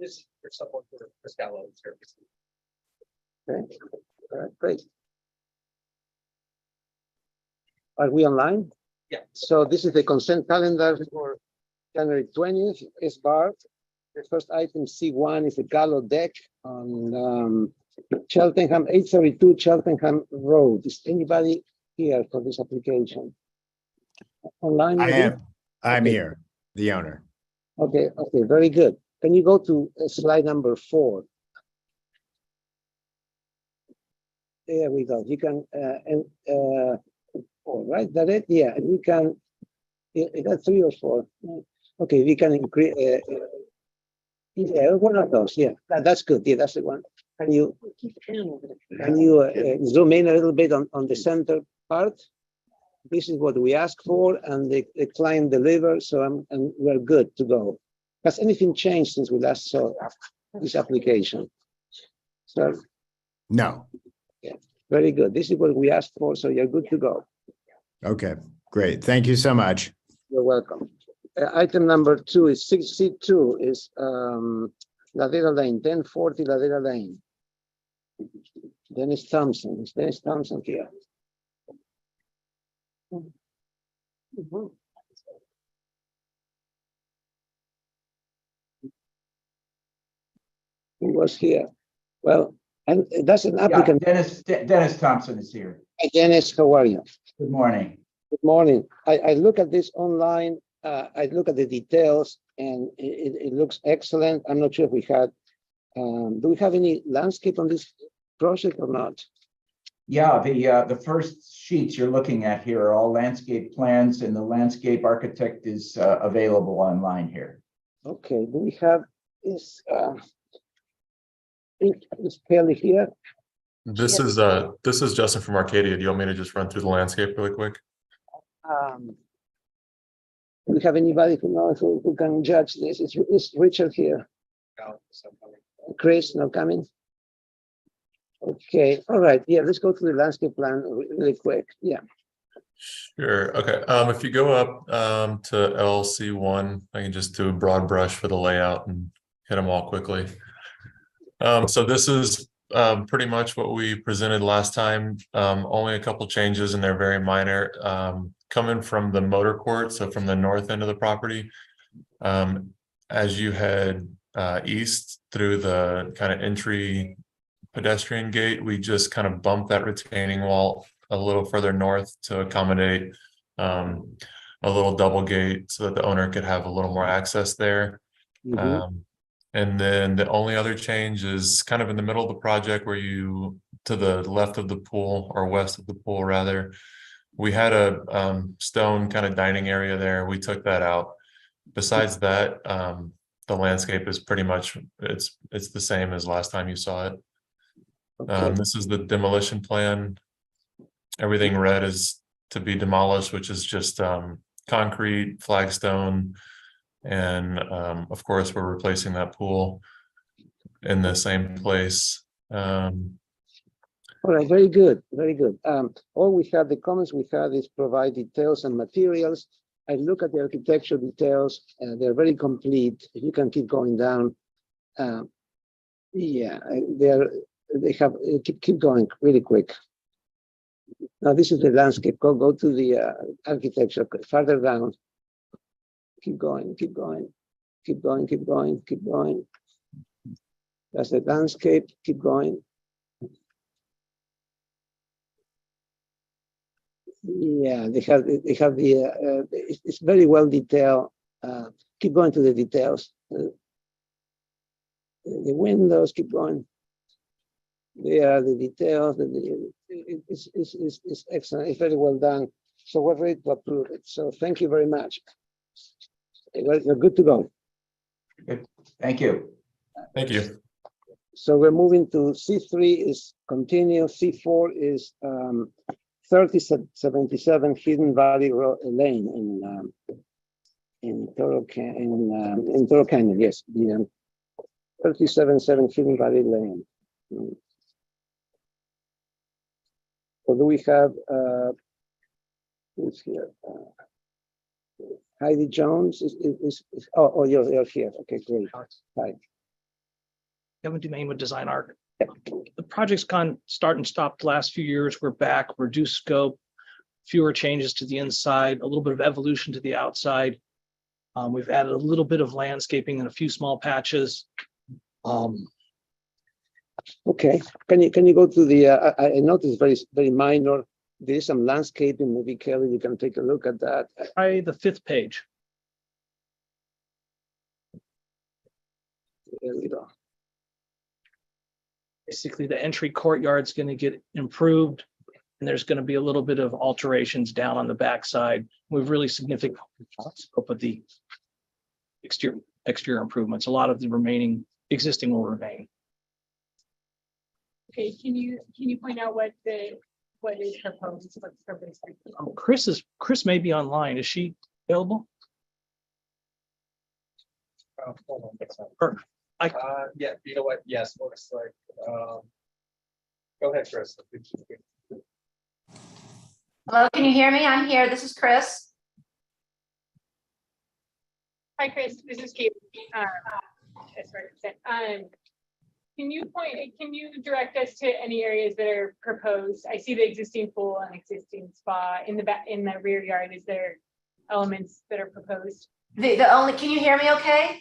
this is for someone for Scalo service. Okay. All right, great. Are we online? Yeah. So this is the consent calendar for January 20th. Is Barb. The first item C1 is the Gallo deck on Cheltenham, 832 Cheltenham Road. Is anybody here for this application? Online? I maybe? am. I'm Okay. here, the owner. Okay, okay, very good. Can you go to slide number 4? There we go. You can, all right, that it? Yeah, and we can, is that 3 or 4? Okay, we can increase, yeah, one of those, yeah, that's good. Yeah, that's the one. Can you zoom in a little bit on the center part? This is what we asked for, and the client delivered, so and we're good to go. Has anything changed since we last saw this application? So, No. very good. This is what we asked for, so you're good to go. Okay, great. Thank you so much. You're welcome. Item number 2 is 6C2 is Ladera Lane, 1040 Ladera Lane. Dennis Thompson. Is Dennis Thompson here? He was here. Well, and that's an Yeah, applicant. Dennis Thompson is here. Hi, Dennis, how are you? Good morning. Good morning. I look at this online. I look at the details, and it looks excellent. I'm not sure if we had. Do we have any landscape on this project or not? Yeah, the first sheets you're looking at here are all landscape plans, and the landscape architect is available online here. Okay. Do we have is Kelly here? This is Justin from Arcadia. Do you want me to just run through the landscape really quick? Do we have anybody who can judge this? Is Richard here? Chris not coming? Okay, all right. Yeah, let's go to the landscape plan really quick. Yeah. Sure. Okay. If you go up to LC1, I can just do a broad brush for the layout and hit them all quickly. So this is pretty much what we presented last time. Only a couple changes, and they're very minor. Coming from the motor court, so from the north end of the property, as you head east through the kind of entry pedestrian gate, we just kind of bumped that retaining wall a little further north to accommodate a little double gate so that the owner could have a little more access there. And then the only other change is kind of in the middle of the project where you, to the left of the pool, or west of the pool rather, we had a stone kind of dining area there. We took that out. Besides that, the landscape is pretty much, it's the same as last time you saw it. Okay. This is the demolition plan. Everything red is to be demolished, which is just concrete, flagstone, and of course we're replacing that pool in the same place. All right, very good, very good. All we have, the comments we had is provide details and materials. I look at the architectural details, they're very complete. If you can keep going down. Yeah, they have, keep going really quick. Now this is the landscape. Go to the architecture further down. Keep going, keep going, keep going, keep going, keep going. That's the landscape. Keep going. Yeah, they have the. It's very well detailed. Keep going to the details. The windows. Keep going. There are the details. It's excellent. It's very well done. So we're ready to approve it. So thank you very much. You're good to go. Good. Thank you. Thank you. So we're moving to C3 is continue. C4 is 3077 Hidden Valley Lane in Toro Canyon. Yes, the 377 Hidden Valley Lane. So do we have who's here? Heidi Jones is you're here. Okay, great. Hi. Kevin Dumaine with Design Arc. The project's gone start and stopped the last few years. We're back, reduced scope, fewer changes to the inside, a little bit of evolution to the outside. We've added a little bit of landscaping and a few small patches. Okay, can you go to the, I noticed very minor, there is some landscaping, maybe Kelly, you can take a look at that. Try the 5th page. There we go. Basically, the entry courtyard's going to get improved, and there's going to be a little bit of alterations down on the backside. We've really significant scope of the exterior improvements. A lot of the remaining existing will remain. Okay, can you point out what is proposed? What's proposed? Chris may be online. Is she available? Hold on, that's not- Or I, yeah, you know what? Yes, looks like, go ahead, Chris. Hello, can you hear me? I'm here. This is Chris. Hi, Chris, this is Kate. Can you direct us to any areas that are proposed? I see the existing pool and existing spa in the rear yard. Is there elements that are proposed? Can you hear me okay?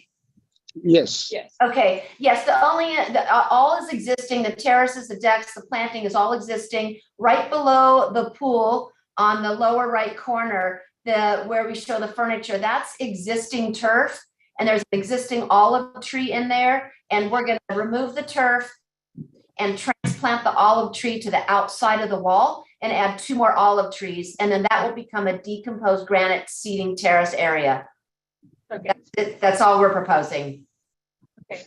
Yes. Yes. Okay, yes, all is existing, the terraces, the decks, the planting is all existing. Right below the pool on the lower right corner, where we show the furniture, that's existing turf. And there's an existing olive tree in there, and we're gonna remove the turf and transplant the olive tree to the outside of the wall and add 2 more olive trees. And then that will become a decomposed granite seating terrace area. Okay. That's all we're proposing. Okay.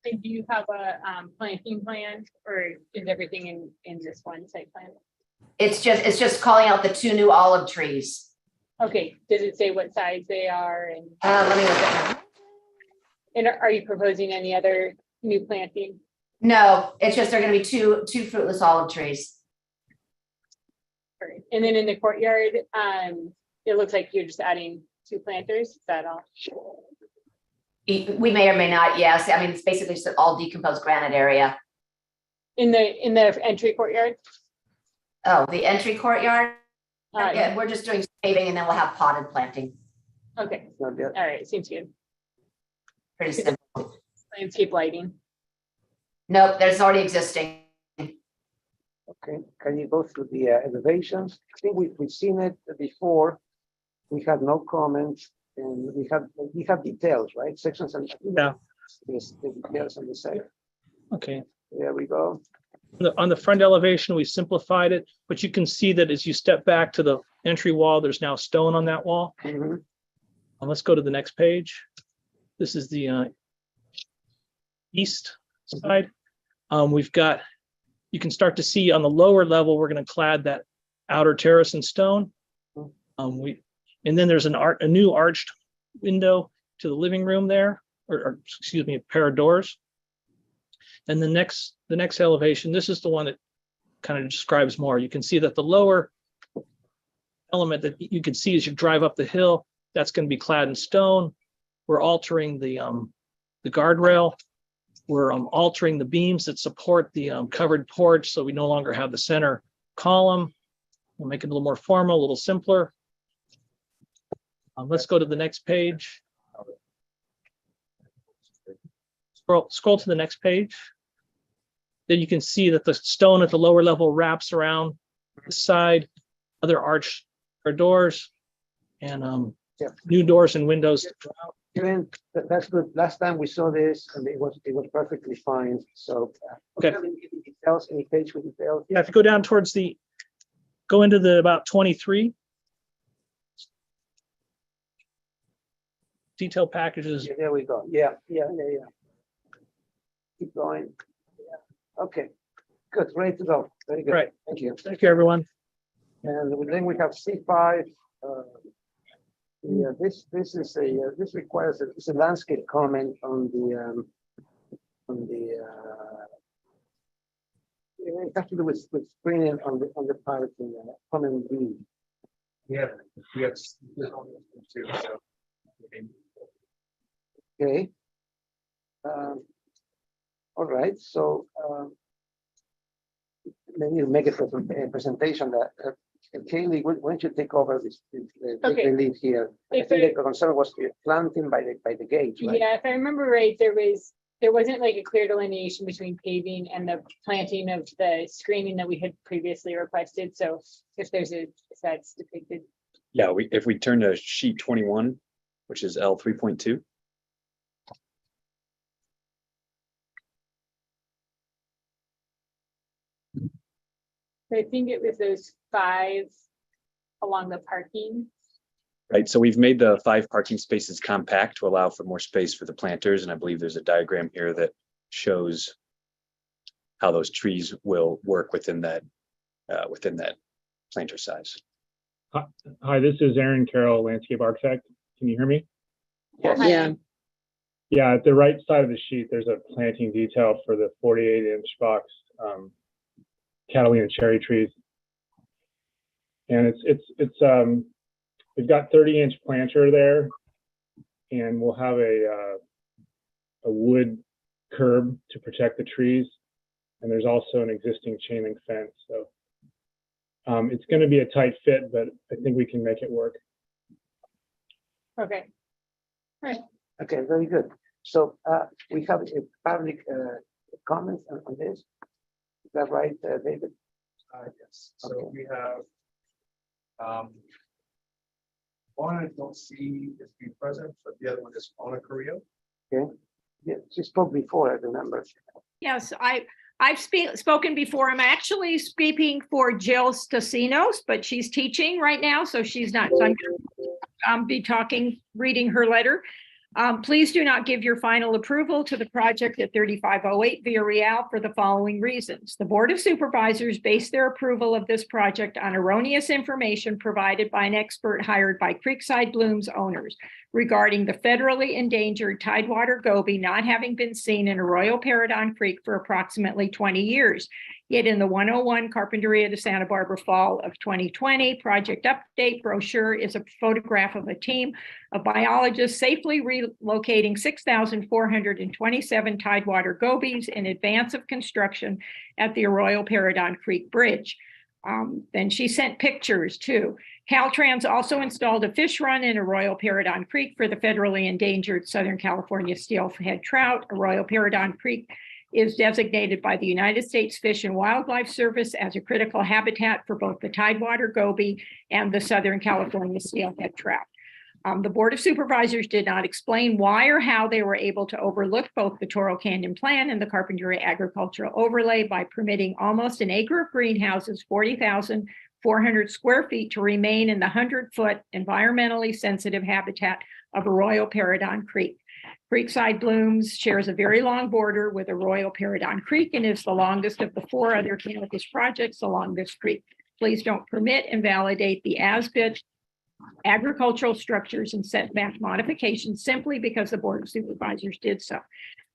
And do you have a planting plan, or is everything in this one site plan? It's just calling out the 2 new olive trees. Okay. Does it say what size they are? And Let me look at them. and are you proposing any other new planting? No, it's just, they're gonna be two fruitless olive trees. Right. And then in the courtyard, it looks like you're just adding 2 planters. Is that all? We may or may not, yes. I mean, it's basically just an all decomposed granite area. In the entry courtyard? Oh, the entry courtyard? Yeah. Yeah, we're just doing paving and then we'll have potted planting. Okay. Not yet. All right. Seems good. Pretty simple. Landscape lighting. Nope, there's already existing. Okay, can you go through the elevations? I think we've seen it before. We had no comments, and we have details, right? Sections and Yeah. Yes, the details on the side. okay. There we go. On the front elevation, we simplified it, but you can see that as you step back to the entry wall, there's now stone on that wall. Mhm. Let's go to the next page. This is the east side. We've got, you can start to see on the lower level, we're going to clad that outer terrace in stone. And then there's a new arched window to the living room there, or excuse me, a pair of doors. And the next elevation, this is the one that kind of describes more. You can see that the lower element that you can see as you drive up the hill, that's going to be clad in stone. We're altering the guardrail. We're altering the beams that support the covered porch, so we no longer have the center column. We'll make it a little more formal, a little simpler. Let's go to the next page. Scroll to the next page. Then you can see that the stone at the lower level wraps around the side, other arch or doors, and new doors and windows. Even that's good. Last time we saw this, and it was perfectly fine. So Okay. Details, any page with details? Yeah, if you go down towards go into the about 23. Detail packages. Yeah, there we go. Yeah. Keep going. Yeah. Okay, good, ready to go. Very good. Right. Thank you. Thank you, everyone. And then we have C5. Yeah, this is this requires it's a landscape comment on the it has to do with screening on the parking comment B. We have two. So. Okay. All right. right, so maybe you make a presentation that Kaylee, why don't you take over this, take Okay. the lead here? I If think I- the concern was planting by the gate, right? Yeah, if I remember right, there wasn't like a clear delineation between paving and the planting of the screening that we had previously requested. So if that's depicted. Yeah, if we turn to sheet 21, which is L 3.2. I think it was those 5 along the parking. Right, so we've made the 5 parking spaces compact to allow for more space for the planters, and I believe there's a diagram here that shows how those trees will work within that planter size. Hi, this is Aaron Carroll, landscape architect. Can you hear me? Yes. Yeah. Yeah, at the right side of the sheet, there's a planting detail for the 48-inch box Catalina cherry trees. And we've got 30-inch planter there, and we'll have a wood curb to protect the trees. And there's also an existing chain link fence. So it's going to be a tight fit, but I think we can make it work. Okay. Okay, very good. So we have a public comment on this. Is that right, David? Yes, so Okay. we have one I don't see is being present, but the other one is Ona Carrillo. Yeah, she spoke before, I remember. Yes, I've spoken before. I'm actually speaking for Jill Stasinos, but she's teaching right now, so she's not. So I'm going to be reading her letter. Please do not give your final approval to the project at 3508 Via Real for the following reasons. The Board of Supervisors based their approval of this project on erroneous information provided by an expert hired by Creekside Blooms owners regarding the federally endangered tidewater goby not having been seen in Arroyo Paredon Creek for approximately 20 years. Yet in the 101 Carpinteria de Santa Barbara Fall of 2020 project update brochure is a photograph of a team of biologists safely relocating 6,427 tidewater gobies in advance of construction at the Arroyo Paredon Creek Bridge. Then she sent pictures too. Caltrans also installed a fish run in Arroyo Paredon Creek for the federally endangered Southern California steelhead trout. Arroyo Paredon Creek is designated by the United States Fish and Wildlife Service as a critical habitat for both the tidewater goby and the Southern California steelhead trout. The Board of Supervisors did not explain why or how they were able to overlook both the Toro Canyon Plan and the Carpinteria Agricultural Overlay by permitting almost an acre of greenhouses, 40,400 square feet, to remain in the 100-foot environmentally sensitive habitat of Arroyo Paredon Creek. Creekside Blooms shares a very long border with Arroyo Paredon Creek and is the longest of the 4 other cannabis projects along this creek. Please don't permit, invalidate the as-built agricultural structures and setback modifications simply because the Board of Supervisors did so.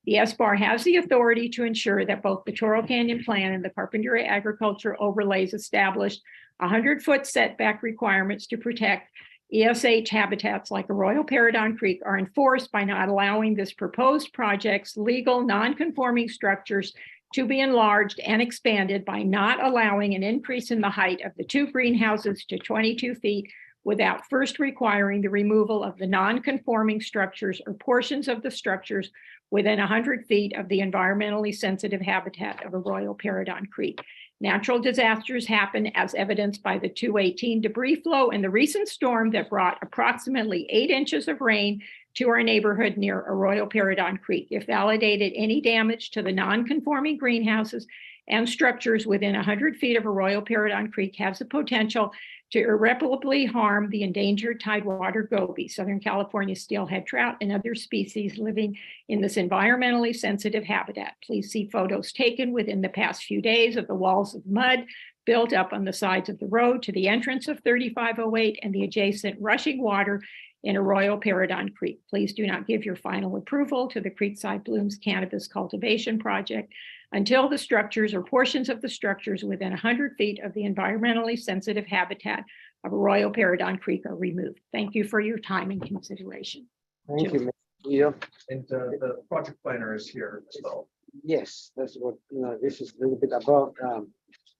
The SBAR has the authority to ensure that both the Toro Canyon Plan and the Carpinteria Agriculture Overlays established 100-foot setback requirements to protect ESH habitats like Arroyo Paredon Creek are enforced by not allowing this proposed project's legal non-conforming structures to be enlarged and expanded by not allowing an increase in the height of the 2 greenhouses to 22 feet without first requiring the removal of the non-conforming structures or portions of the structures within 100 feet of the environmentally sensitive habitat of Arroyo Paredon Creek. Natural disasters happen as evidenced by the 218 debris flow and the recent storm that brought approximately 8 inches of rain to our neighborhood near Arroyo Paredon Creek. If validated, any damage to the non-conforming greenhouses and structures within 100 feet of Arroyo Paredon Creek has the potential to irreparably harm the endangered tidewater goby, Southern California steelhead trout, and other species living in this environmentally sensitive habitat. Please see photos taken within the past few days of the walls of mud built up on the sides of the road to the entrance of 3508 and the adjacent rushing water in Arroyo Paredon Creek. Please do not give your final approval to the Creekside Blooms Cannabis Cultivation Project until the structures or portions of the structures within 100 feet of the environmentally sensitive habitat of Arroyo Paredon Creek are removed. Thank you for your time and consideration. Thank you, Leo. And the project planner is here as well. Yes, that's what, this is a little bit above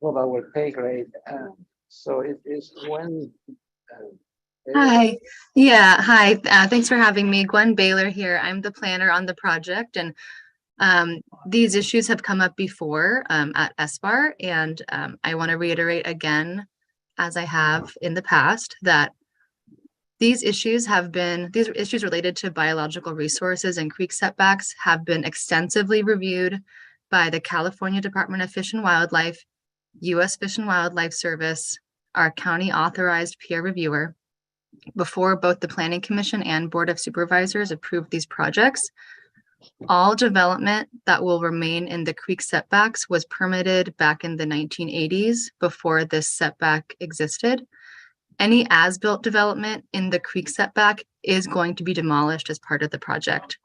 our pay grade. So it is when. Hi. Yeah, hi. Thanks for having me. Gwen Baylor here. I'm the planner on the project, and these issues have come up before at SBAR, and I want to reiterate again, as I have in the past, that these issues related to biological resources and creek setbacks have been extensively reviewed by the California Department of Fish and Wildlife, U.S. Fish and Wildlife Service, our county authorized peer reviewer, before both the Planning Commission and Board of Supervisors approved these projects. All development that will remain in the creek setbacks was permitted back in the 1980s before this setback existed. Any as-built development in the creek setback is going to be demolished as part of the project.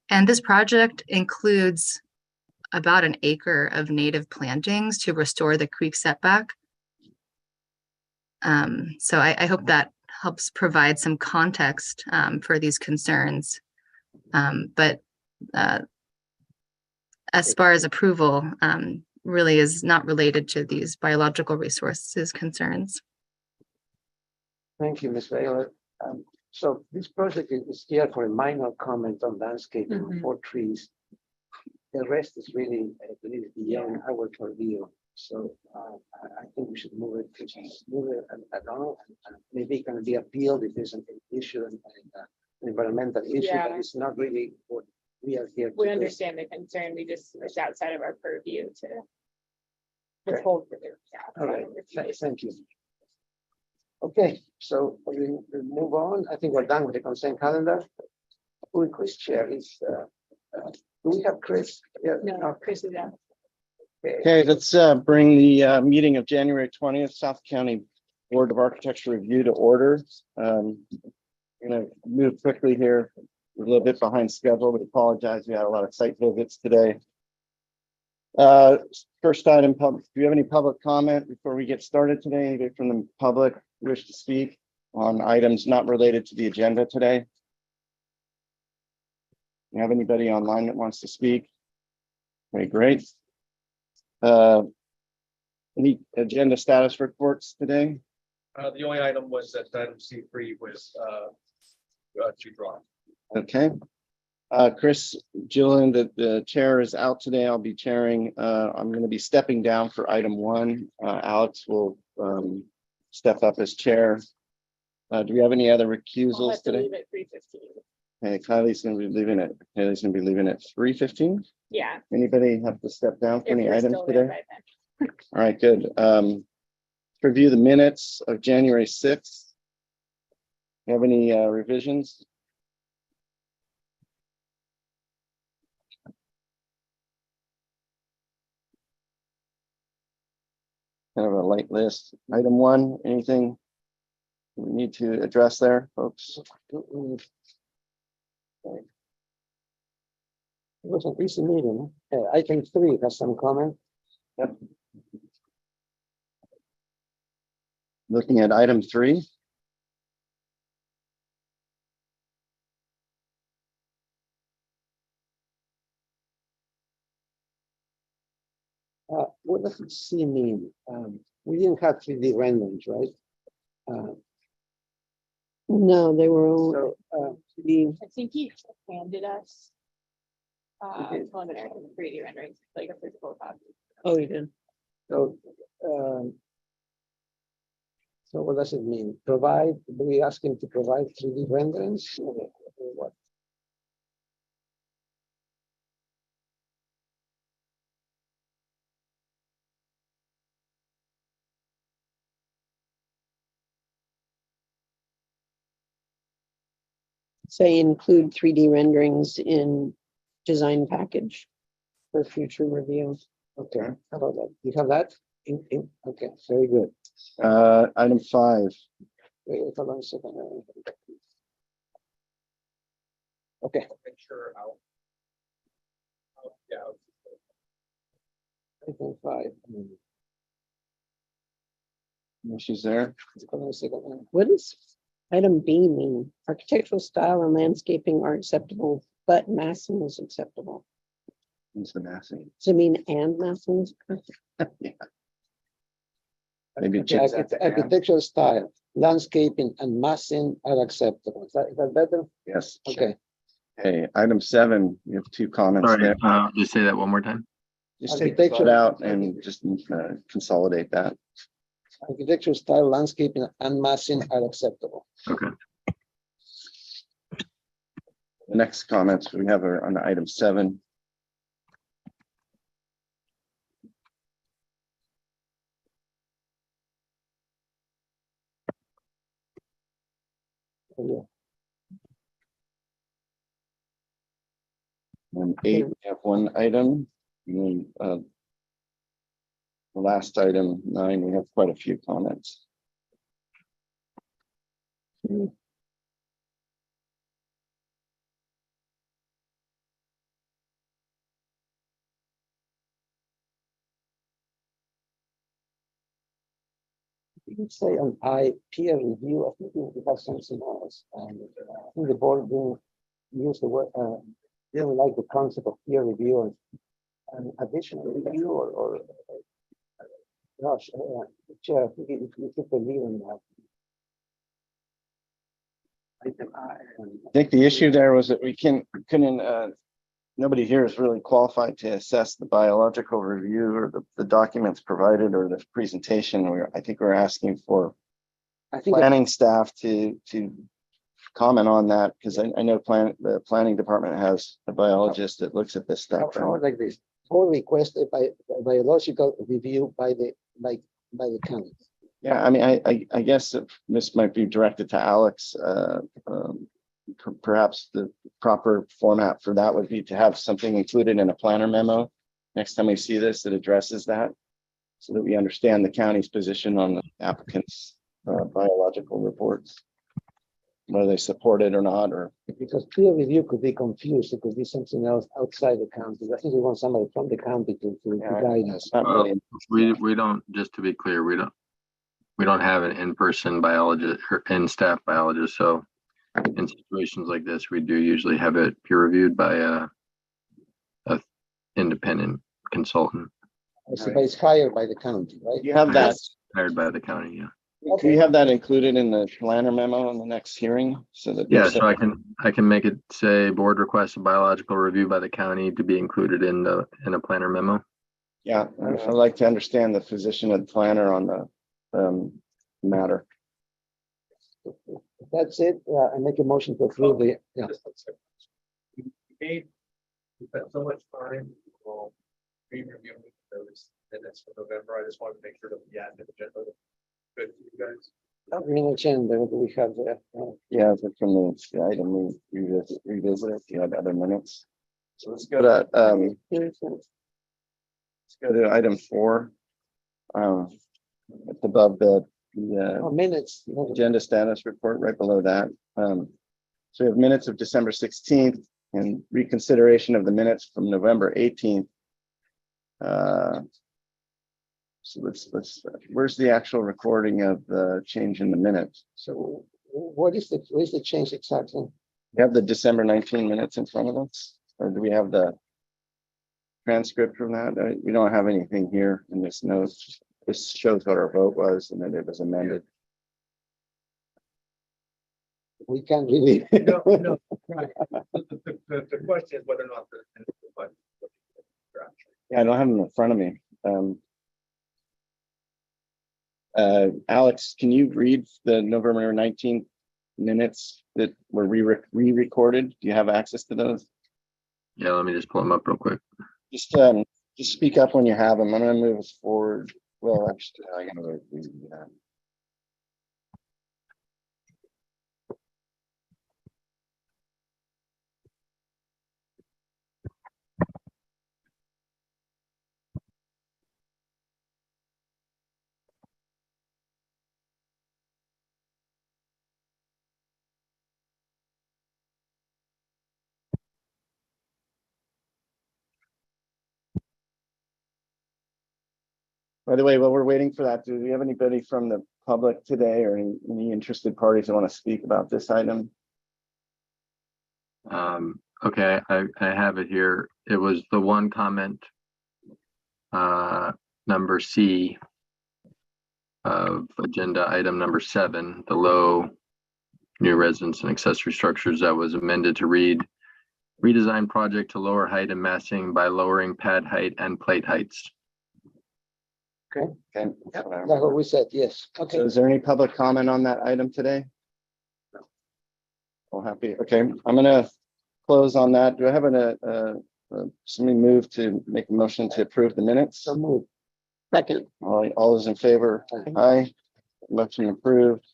And this project includes about an acre of native plantings to restore the creek setback. So I hope that helps provide some context for these concerns. But as far as approval, really is not related to these biological resources concerns. Thank you, Ms. Baylor. So this project is here for a minor comment on landscaping for trees. The rest is really beyond our purview. So I think we should move it along. And maybe it can be appealed if there's an issue, an environmental issue, but it's not really what we are here to We do. understand the concern. It's outside of our purview to withhold for their. All right, thank you. Okay, so we move on. I think we're done with the consent calendar. Will Chris chair is, do we have Chris? Yeah, No, Chris is out. Okay, let's bring the meeting of January 20th, South County Board of Architecture Review to order. I'm gonna move quickly here. We're a little bit behind schedule, but apologize. We had a lot of site visits today. First item, do you have any public comment before we get started today? Anybody from the public wish to speak on items not related to the agenda today? You have anybody online that wants to speak? Okay, great. Any agenda status reports today? The only item was that item C3 was to draw. Okay. Chris Gillen, the chair is out today. I'll be chairing. I'm going to be stepping down for item 1. Alex will step up as chair. Do we have any other recusals today? At 3:15. Okay, Kylie's going to be leaving at 3:15. Yeah. Anybody have to step down for if any you're items still there today? by then. All right, good. Review the minutes of January 6th. You have any revisions? Kind of a light list. Item 1, anything we need to address there, folks? It was an easy meeting. Item 3 has some comment. Yep. Looking at item 3. What does it C mean? We didn't have 3D renderings, right? No, they were all, So I think he handed us preliminary 3D renderings, like a physical copy. oh, you did. So what does it mean? Provide, do we ask him to provide 3D renderings? Or what? Say include 3D renderings in design package for future review. Okay, how about that? You have that? Okay, very good. Item 5. Wait, hold on a second. Okay. Make sure I'll yeah. Item 5. She's there. Hold on a second. What does item B mean? Architectural style and landscaping are acceptable, but massing is acceptable. Use the massing. Does it mean and massings? Yeah. Maybe it Okay, change that to and. architectural style, landscaping and massing are acceptable. Is that better? Yes. Okay. Okay, item 7, we have 2 comments Sorry, there. just say that one more time. Just take the thought out and just consolidate that. Architectural style, landscaping and massing are acceptable. Okay. The next comments we have are on item 7. And 8, we have 1 item. And then, the last item, 9, we have quite a few comments. You can say on peer review, I think we have something else. I think the board didn't use the word, didn't like the concept of peer review and additional review or gosh, Chair, I think if you could believe in that. I think the issue there was that we couldn't, nobody here is really qualified to assess the biological review or the documents provided or the presentation. I think we're asking for planning staff to comment on that, because I know the planning department has a biologist that looks at this stuff. I would like this, or requested by biological review by the county. Yeah, I mean, I guess if this might be directed to Alex. Perhaps the proper format for that would be to have something included in a planner memo next time we see this that addresses that, so that we understand the county's position on the applicant's biological reports, whether they support it or not, or Because peer review could be confused, it could be something else outside the county. I think we want somebody from the county to guide us. not really. We don't, just to be clear, we don't have an in-person biologist or in-staff biologist, so in situations like this, we do usually have it peer reviewed by a independent consultant. But it's hired by the county, right? You have that. Hired by the county, yeah. Do you have that included in the planner memo on the next hearing? So that Yeah, so I can make it say board requests a biological review by the county to be included in a planner memo. Yeah, I'd like to understand the position of the planner on the matter. If that's it, I make a motion to approve the, yeah. We spent so much time on re-reviewing those minutes for November. I just wanted to make sure that we had the agenda good for you guys. Agenda, what do we have there? Yeah, but from the item we revisit it, you had other minutes. So let's go to item 4. It's above the minutes. Agenda status report right below that. So we have minutes of December 16th and reconsideration of the minutes from November 18th. So let's where's the actual recording of the change in the minutes? So what is the change exactly? We have the December 19 minutes in front of us, or do we have the transcript from that? We don't have anything here in this note. This shows what our vote was and then it was amended. We can't really. No, right. The question is whether or not Yeah, I don't have them in front of me. Alex, can you read the November 19th minutes that were re-recorded? Do you have access to those? Yeah, let me just pull them up real quick. Just speak up when you have them. I'm gonna move us forward. Well, actually, I gotta read that. By the way, while we're waiting for that, do we have anybody from the public today or any interested parties that want to speak about this item? Okay, I have it here. It was the one comment, number C of agenda item number 7, the low new residence and accessory structures that was amended to read redesign project to lower height and massing by lowering pad height and plate heights. Okay, Okay. that's what we said, yes, okay. So is there any public comment on that item today? All happy, okay, I'm gonna close on that. Do I have somebody move to make a motion to approve the minutes? So move. Second. All those in favor? Aye. Motion approved.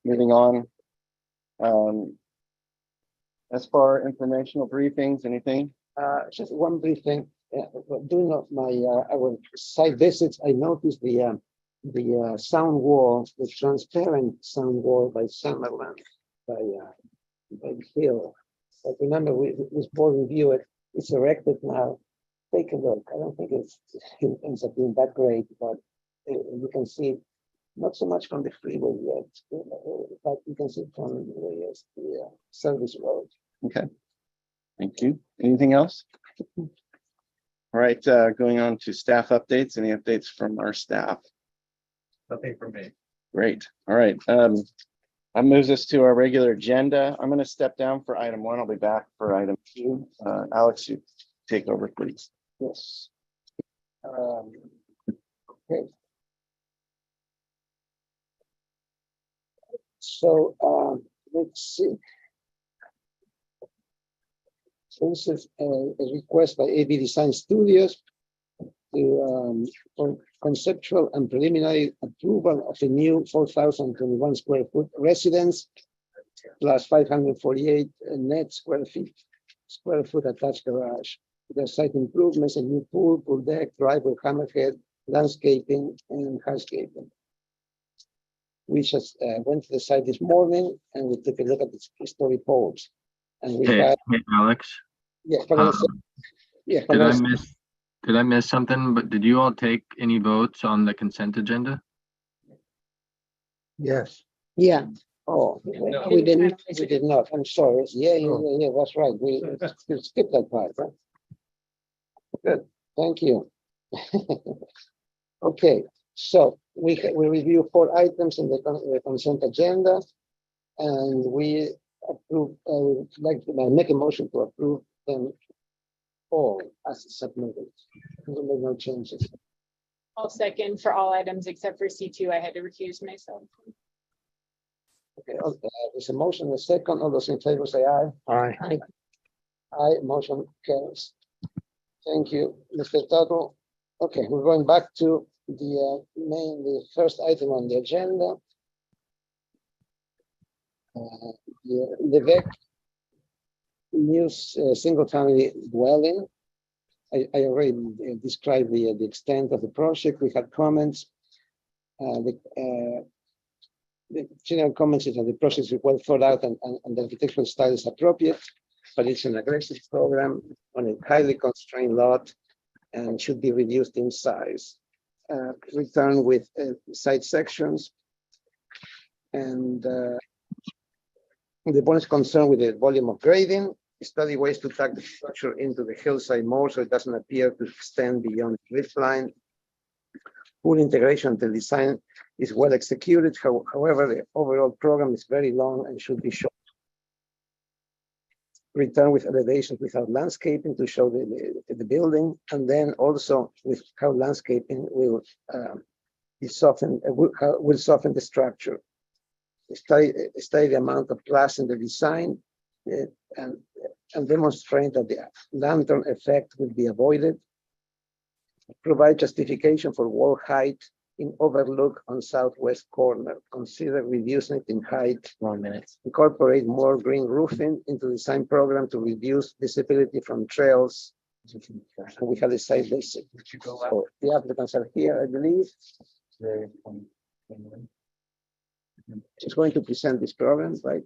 Moving on. As far informational briefings, anything? Just one brief thing. During our site visits, I noticed the sound wall, the transparent sound wall by Summerland, by Hill. But remember, this board review it. It's erected now. Take a look. I don't think it ends up being that great, but you can see it, not so much from the freeway yet, but you can see it from the service road. Okay. Thank you. Anything else? All right, going on to staff updates. Any updates from our staff? Nothing from me. Great. All right. That moves us to our regular agenda. I'm going to step down for item 1. I'll be back for item 2. Alex, you take over, please. Yes. Okay. So let's see. So this is a request by AB Design Studios to for conceptual and preliminary approval of a new 4,021 square foot residence plus 548 net square foot attached garage. There are site improvements, a new pool deck, driveway, hammerhead, landscaping, and hardscaping. We just went to the site this morning and we took a look at the three-story poles. And we Hey, had, Alex, yeah, did I miss something? But did you all take any votes on the consent agenda? yes. Yeah, Oh, No. we did not. I'm sorry. Yeah, that's right. We skipped that part, right? Good, thank you. Okay, so we review 4 items in the consent agenda, and we approve. Like to make a motion to approve them all as submitted. No changes. I'll second for all items except for C2. I had to recuse myself. Okay, there's a motion, a second. All those in favor say aye. Aye. Aye, motion carries. Thank you, Mr. Tuttle. Okay, we're going back to the first item on the agenda. The Levesque new single-family dwelling. I already described the extent of the project. We had comments. The general comments is that the process is well thought out and the architectural style is appropriate, but it's an aggressive program on a highly constrained lot and should be reduced in size. Return with side sections. And the board is concerned with the volume of grading. Study ways to tuck the structure into the hillside more so it doesn't appear to extend beyond the roof line. Full integration of the design is well executed. However, the overall program is very long and should be short. Return with elevations without landscaping to show the building, and then also with how landscaping will soften the structure. Study the amount of glass in the design and demonstrate that the lantern effect will be avoided. Provide justification for wall height in overlook on southwest corner. Consider reducing it in height. 1 minute. Incorporate more green roofing into the design program to reduce visibility from trails. We have a site visit. So the applicants are here, I believe. She's going to present this program, right?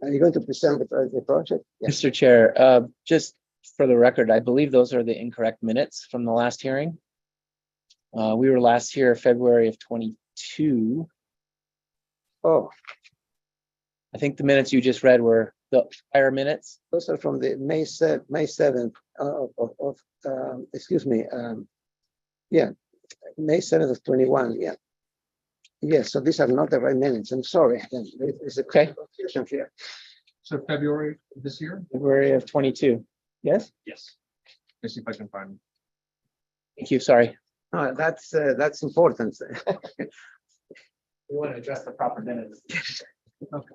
Are you going to present the project? Yes. Mr. Chair, just for the record, I believe those are the incorrect minutes from the last hearing. We were last here February of 22. Oh. I think the minutes you just read were the prior minutes. Those are from the May 7th excuse me, yeah, May 7th of 21, yeah. Yes, so these are not the right minutes. I'm sorry. There's a confusion here. So February of this year? February of 22. Yes? Yes. Let's see if I can find. Thank you, sorry. That's important. We want to address the proper minutes. Okay.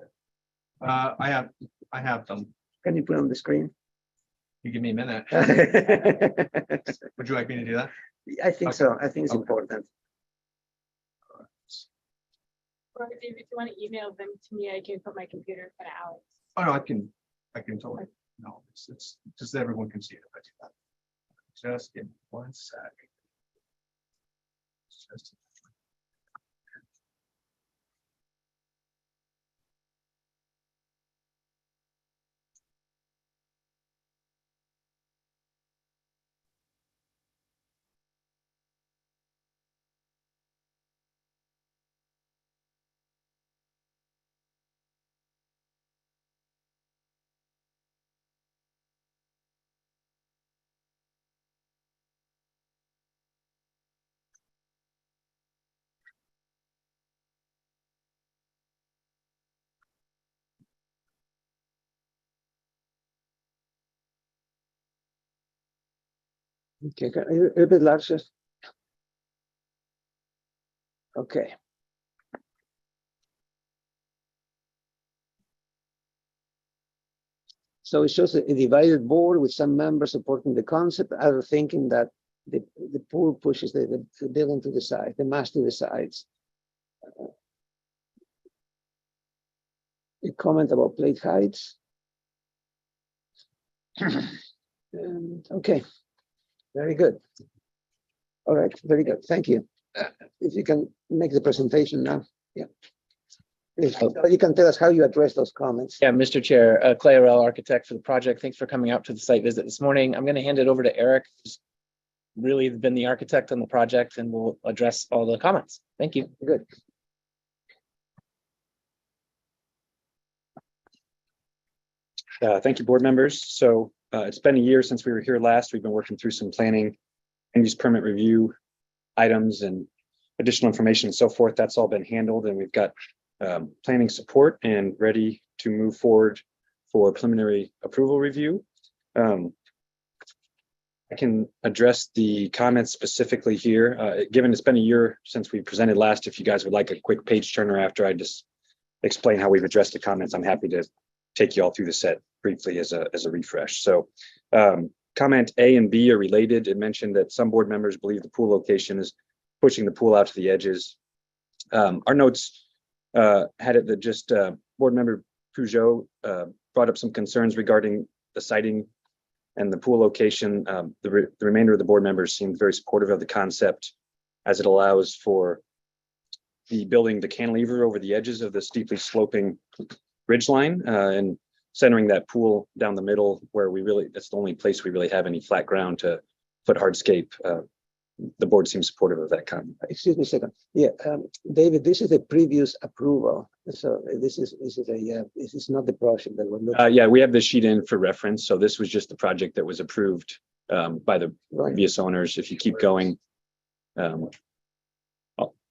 I have them. Can you put on the screen? You give me a minute. Would you like me to do that? I think so. I think it's important. Or if you want to email them to me, I can put my computer in front of Alex. Oh, no, I can totally, no, it's just that everyone can see it if I do that. Just give me 1 sec. Just. Okay, a little bit larger. Okay. So it shows a divided board with some members supporting the concept, others thinking that the pool pushes the building to the side, the mass to the sides. A comment about plate heights. And, okay, very good. All right, very good. Thank you. If you can make the presentation now, yeah. You can tell us how you address those comments. Yeah, Mr. Chair, Clay Arell, architect for the project. Thanks for coming out to the site visit this morning. I'm going to hand it over to Eric, who's really been the architect on the project, and we'll address all the comments. Thank you. Good. Thank you, board members. So it's been a year since we were here last. We've been working through some planning and use permit review items and additional information and so forth. That's all been handled, and we've got planning support and ready to move forward for preliminary approval review. I can address the comments specifically here. Given it's been a year since we presented last, if you guys would like a quick page turner after I just explain how we've addressed the comments, I'm happy to take you all through the set briefly as a refresh. So comment A and B are related. It mentioned that some board members believe the pool location is pushing the pool out to the edges. Our notes had it that just board member Peugeot brought up some concerns regarding the siting and the pool location. The remainder of the board members seemed very supportive of the concept, as it allows for the building to cantilever over the edges of the steeply sloping ridgeline and centering that pool down the middle, where that's the only place we really have any flat ground to put hardscape. The board seems supportive of that comment. Excuse me a second. Yeah, David, this is the previous approval. So this is not the project that we're looking. Yeah, we have the sheet in for reference. So this was just the project that was approved by the previous owners. If you keep going,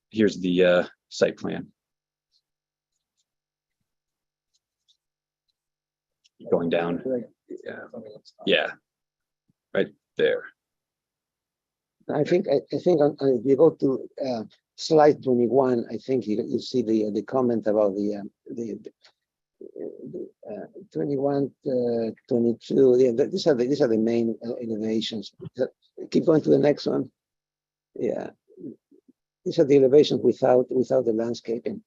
here's the site plan. Keep going down. Yeah, right there. I think if you go to slide 21, I think you see the comment about the 21, 22. Yeah, these are the main elevations. Keep going to the next one. Yeah, these are the elevations without the landscaping.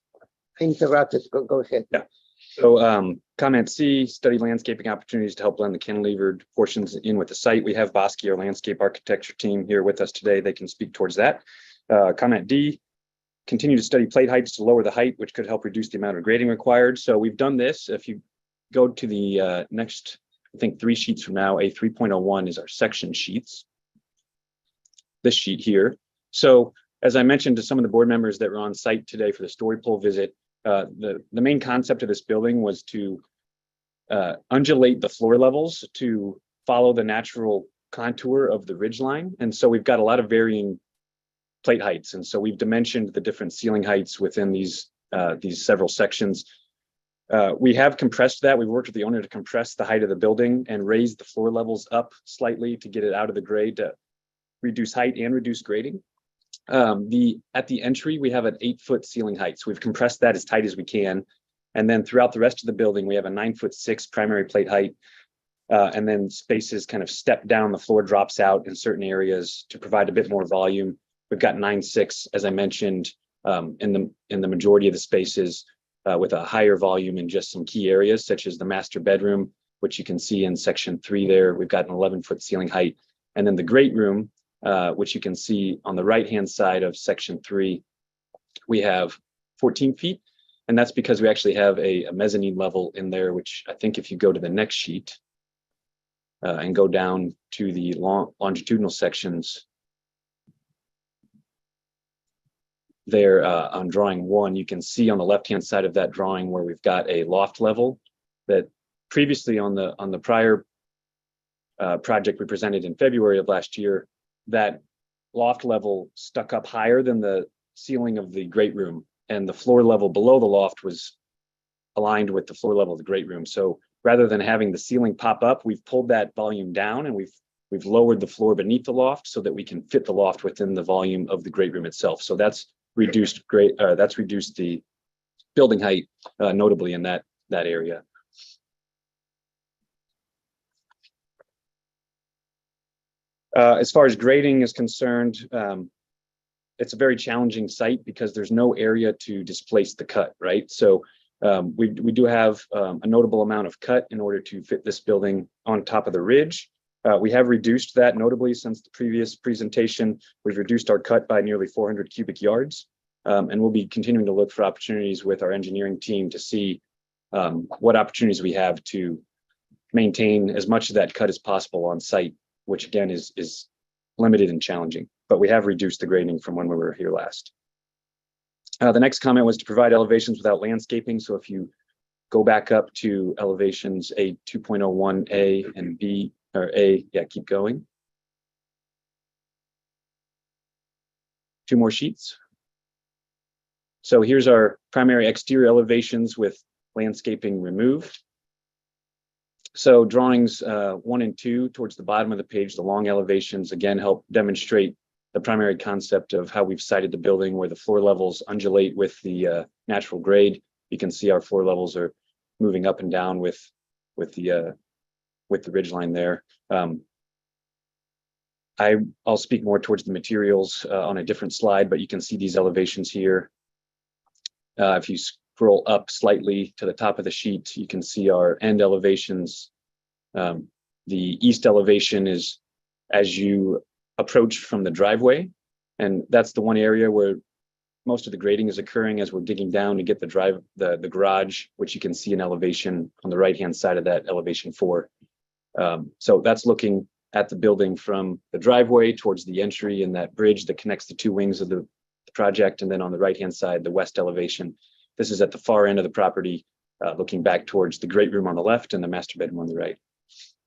I interrupted. Go ahead. Yeah. So comment C, study landscaping opportunities to help blend the cantilevered portions in with the site. We have Bosky, our landscape architecture team, here with us today. They can speak towards that. Comment D, continue to study plate heights to lower the height, which could help reduce the amount of grading required. So we've done this. If you go to the next, I think 3 sheets from now, a 3.01 is our section sheets. This sheet here. So as I mentioned to some of the board members that were on site today for the story pole visit, the main concept of this building was to undulate the floor levels to follow the natural contour of the ridge line. And so we've got a lot of varying plate heights. And so we've dimensioned the different ceiling heights within these several sections. We have compressed that. We've worked with the owner to compress the height of the building and raise the floor levels up slightly to get it out of the grade to reduce height and reduce grading. At the entry, we have an 8-foot ceiling height. So we've compressed that as tight as we can. And then throughout the rest of the building, we have a 9'6" primary plate height. And then spaces kind of step down, the floor drops out in certain areas to provide a bit more volume. We've got 9'6", as I mentioned, in the majority of the spaces with a higher volume in just some key areas, such as the master bedroom, which you can see in section 3 there. We've got an 11-foot ceiling height. And then the great room, which you can see on the right-hand side of section 3, we have 14 feet. And that's because we actually have a mezzanine level in there, which I think if you go to the next sheet and go down to the longitudinal sections there on drawing 1, you can see on the left-hand side of that drawing where we've got a loft level that previously on the prior project we presented in February of last year, that loft level stuck up higher than the ceiling of the great room, and the floor level below the loft was aligned with the floor level of the great room. So rather than having the ceiling pop up, we've pulled that volume down and we've lowered the floor beneath the loft so that we can fit the loft within the volume of the great room itself. So that's reduced the building height notably in that area. As far as grading is concerned, it's a very challenging site because there's no area to displace the cut, right? So we do have a notable amount of cut in order to fit this building on top of the ridge. We have reduced that notably since the previous presentation. We've reduced our cut by nearly 400 cubic yards. And we'll be continuing to look for opportunities with our engineering team to see what opportunities we have to maintain as much of that cut as possible on site, which again is limited and challenging, but we have reduced the grading from when we were here last. The next comment was to provide elevations without landscaping. So if you go back up to elevations A 2.01A and B or A, yeah, keep going. 2 more sheets. So here's our primary exterior elevations with landscaping removed. So drawings 1 and 2 towards the bottom of the page, the long elevations again help demonstrate the primary concept of how we've sited the building, where the floor levels undulate with the natural grade. You can see our floor levels are moving up and down with the ridgeline there. I'll speak more towards the materials on a different slide, but you can see these elevations here. If you scroll up slightly to the top of the sheet, you can see our end elevations. The east elevation is as you approach from the driveway, and that's the one area where most of the grading is occurring as we're digging down to get the garage, which you can see an elevation on the right-hand side of that, elevation 4. So that's looking at the building from the driveway towards the entry and that bridge that connects the 2 wings of the project. And then on the right-hand side, the west elevation. This is at the far end of the property, looking back towards the great room on the left and the master bedroom on the right.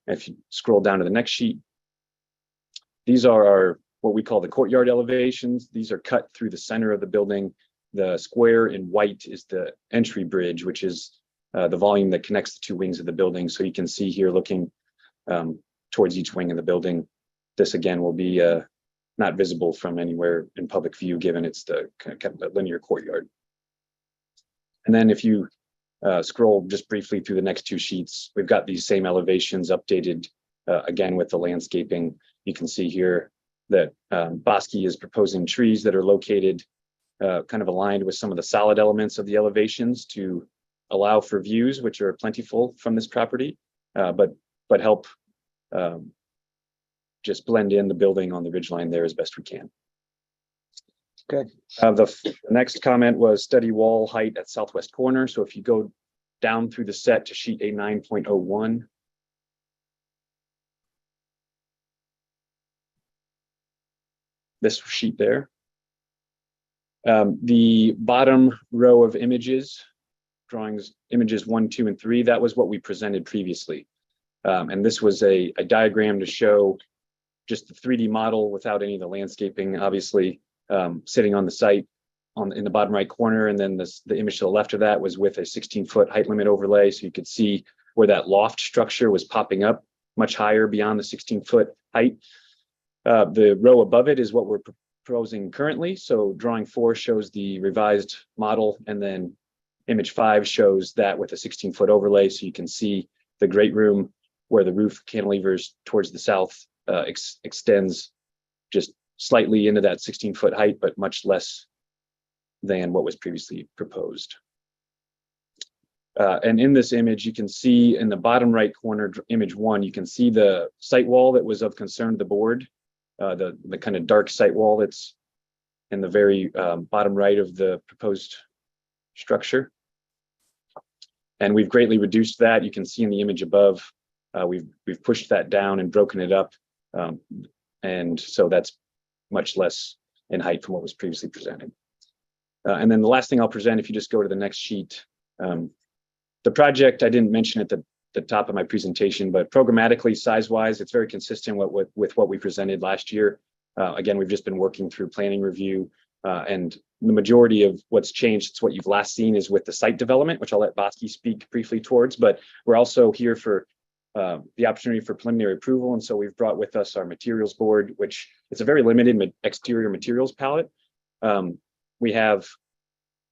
And if you scroll down to the next sheet, these are our what we call the courtyard elevations. These are cut through the center of the building. The square in white is the entry bridge, which is the volume that connects the 2 wings of the building. So you can see here looking towards each wing of the building. This again will be not visible from anywhere in public view, given it's the kind of linear courtyard. And then if you scroll just briefly through the next 2 sheets, we've got these same elevations updated again with the landscaping. You can see here that Bosque is proposing trees that are located kind of aligned with some of the solid elements of the elevations to allow for views which are plentiful from this property, but help just blend in the building on the ridgeline there as best we can. Okay. The next comment was study wall height at southwest corner. So if you go down through the set to sheet A9.01, this sheet there, The bottom row of images, drawings, images 1, 2, and 3, that was what we presented previously. And this was a diagram to show just the 3D model without any of the landscaping, obviously, sitting on the site in the bottom right corner. And then the image to the left of that was with a 16-foot height limit overlay. So you could see where that loft structure was popping up much higher beyond the 16-foot height. The row above it is what we're proposing currently. So drawing 4 shows the revised model, and then image 5 shows that with a 16-foot overlay. So you can see the great room where the roof cantilevers towards the south extends just slightly into that 16-foot height, but much less than what was previously proposed. And in this image, you can see in the bottom right corner, image 1, you can see the site wall that was of concern to the board, the kind of dark site wall that's in the very bottom right of the proposed structure. And we've greatly reduced that. You can see in the image above, we've pushed that down and broken it up. And so that's much less in height from what was previously presented. And then the last thing I'll present, if you just go to the next sheet, the project, I didn't mention at the top of my presentation, but programmatically, size-wise, it's very consistent with what we presented last year. Again, we've just been working through planning review, and the majority of what's changed, it's what you've last seen, is with the site development, which I'll let Bosky speak briefly towards, but we're also here for the opportunity for preliminary approval. And so we've brought with us our materials board, which is a very limited exterior materials palette. We have,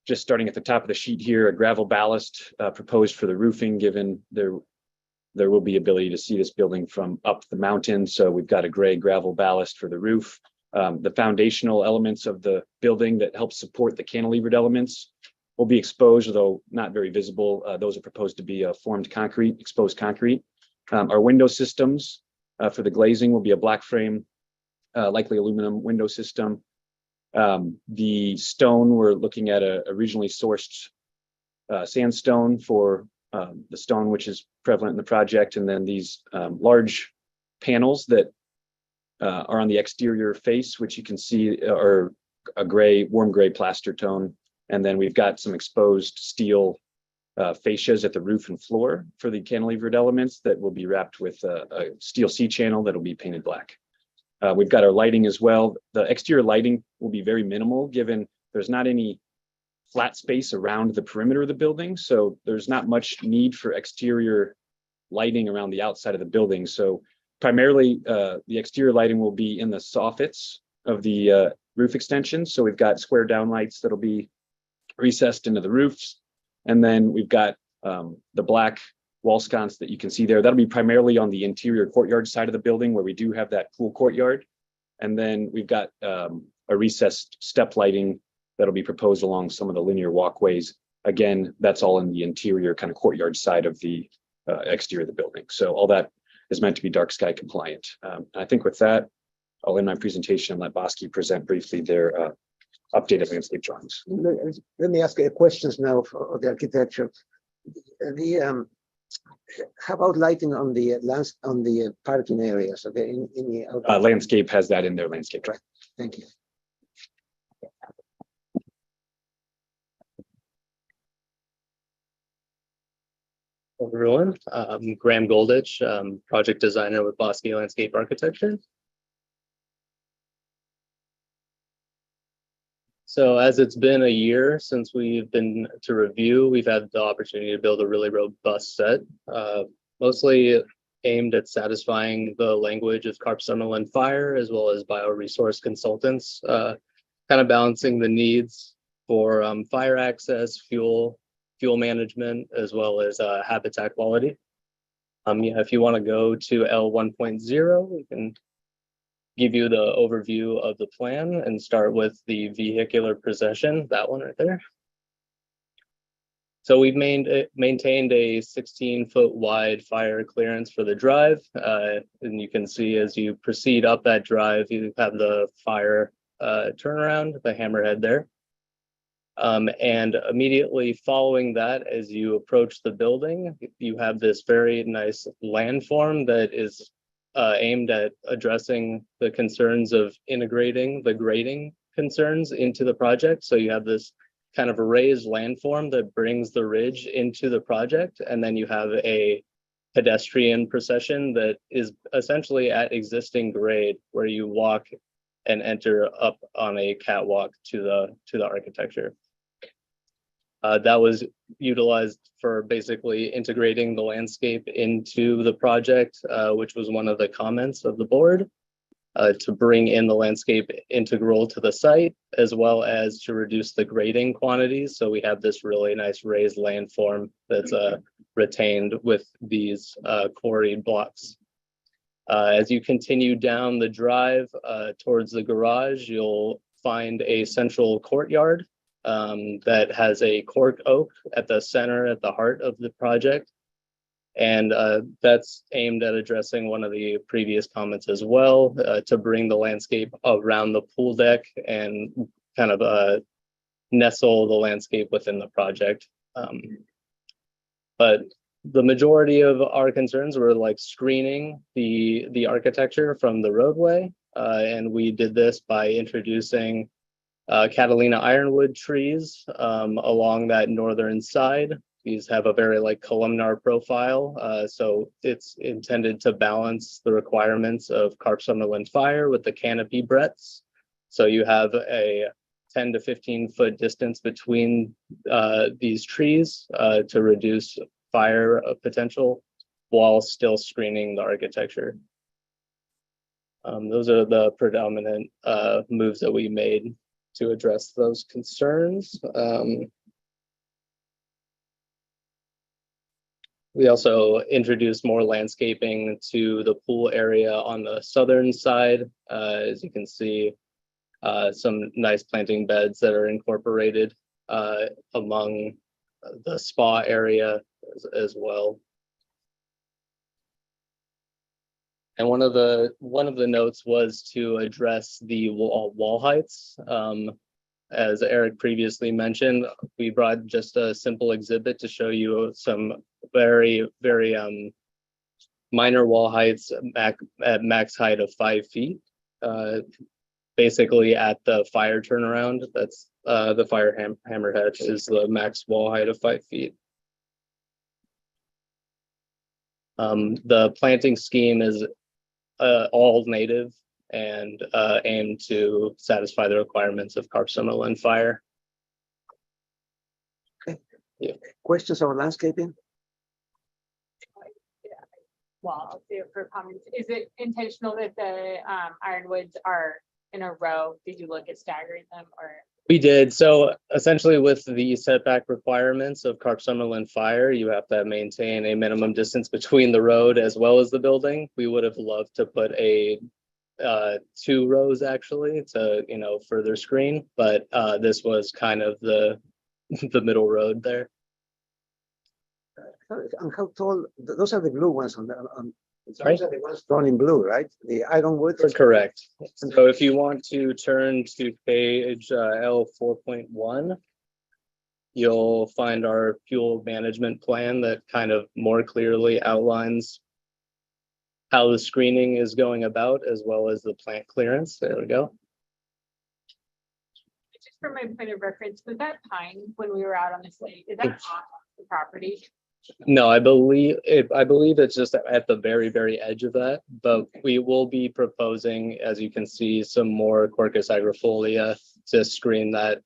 just starting at the top of the sheet here, a gravel ballast proposed for the roofing, given there will be ability to see this building from up the mountain. So we've got a gray gravel ballast for the roof. The foundational elements of the building that help support the cantilevered elements will be exposed, although not very visible. Those are proposed to be formed concrete, exposed concrete. Our window systems for the glazing will be a black frame, likely aluminum window system. The stone, we're looking at a regionally sourced sandstone for the stone, which is prevalent in the project. And then these large panels that are on the exterior face, which you can see are a gray, warm gray plaster tone. And then we've got some exposed steel fascias at the roof and floor for the cantilevered elements that will be wrapped with a steel C-channel that will be painted black. We've got our lighting as well. The exterior lighting will be very minimal, given there's not any flat space around the perimeter of the building. So there's not much need for exterior lighting around the outside of the building. So primarily, the exterior lighting will be in the soffits of the roof extensions. So we've got square downlights that'll be recessed into the roofs. And then we've got the black wall sconce that you can see there. That'll be primarily on the interior courtyard side of the building, where we do have that cool courtyard. And then we've got a recessed step lighting that'll be proposed along some of the linear walkways. Again, that's all in the interior kind of courtyard side of the exterior of the building. So all that is meant to be dark sky compliant. I think with that, I'll end my presentation and let Bosky present briefly their updated landscape drawings. Let me ask questions now for the architecture. How about lighting on the parking areas? Okay, in the landscape has that in their landscape drawing. Thank you. Everyone, I'm Graham Goldich, project designer with Bosky Landscape Architecture. So as it's been a year since we've been to review, we've had the opportunity to build a really robust set, mostly aimed at satisfying the language of Karp-Summerlin Fire, as well as bioresource consultants, kind of balancing the needs for fire access, fuel management, as well as habitat quality. Yeah, if you want to go to L 1.0, we can give you the overview of the plan and start with the vehicular procession, that one right there. So we've maintained a 16-foot wide fire clearance for the drive. And you can see as you proceed up that drive, you have the fire turnaround, the hammerhead there. And immediately following that, as you approach the building, you have this very nice landform that is aimed at addressing the concerns of integrating the grading concerns into the project. So you have this kind of raised landform that brings the ridge into the project, and then you have a pedestrian procession that is essentially at existing grade where you walk and enter up on a catwalk to the architecture. That was utilized for basically integrating the landscape into the project, which was one of the comments of the board, to bring in the landscape integral to the site, as well as to reduce the grading quantities. So we have this really nice raised landform that's retained with these quarried blocks. As you continue down the drive towards the garage, you'll find a central courtyard that has a cork oak at the center, at the heart of the project. And that's aimed at addressing one of the previous comments as well, to bring the landscape around the pool deck and kind of nestle the landscape within the project. But the majority of our concerns were like screening the architecture from the roadway. And we did this by introducing Catalina ironwood trees along that northern side. These have a very like columnar profile. So it's intended to balance the requirements of Carp Summerlin fire with the canopy breadths. So you have a 10 to 15 foot distance between these trees to reduce fire potential while still screening the architecture. Those are the predominant moves that we made to address those concerns. We also introduced more landscaping to the pool area on the southern side. As you can see, some nice planting beds that are incorporated among the spa area as well. And one of the notes was to address the wall heights. As Eric previously mentioned, we brought just a simple exhibit to show you some very minor wall heights at max height of 5 feet. Basically at the fire turnaround, that's the fire hammerhead is the max wall height of 5 feet. The planting scheme is all native and aimed to satisfy the requirements of Carp Summerlin fire. Okay. Yeah. Questions on landscaping? Well, I'll do it for comments. Is it intentional that the ironwoods are in a row? Did you look at staggering them, or? We did. So essentially with the setback requirements of Carp Summerlin fire, you have to maintain a minimum distance between the road as well as the building. We would have loved to put a 2 rows actually to, further screen, but this was kind of the middle road there. And how tall, those are the blue ones on Sorry? those are the ones drawn in blue, right? The ironwood? Correct. So if you want to turn to page L 4.1, you'll find our fuel management plan that kind of more clearly outlines how the screening is going about, as well as the plant clearance. There we go. Just for my point of reference, was that pine when we were out on the site? Is that off the property? No, I believe it's just at the very edge of that, but we will be proposing, as you can see, some more Quercus agrifolia to screen the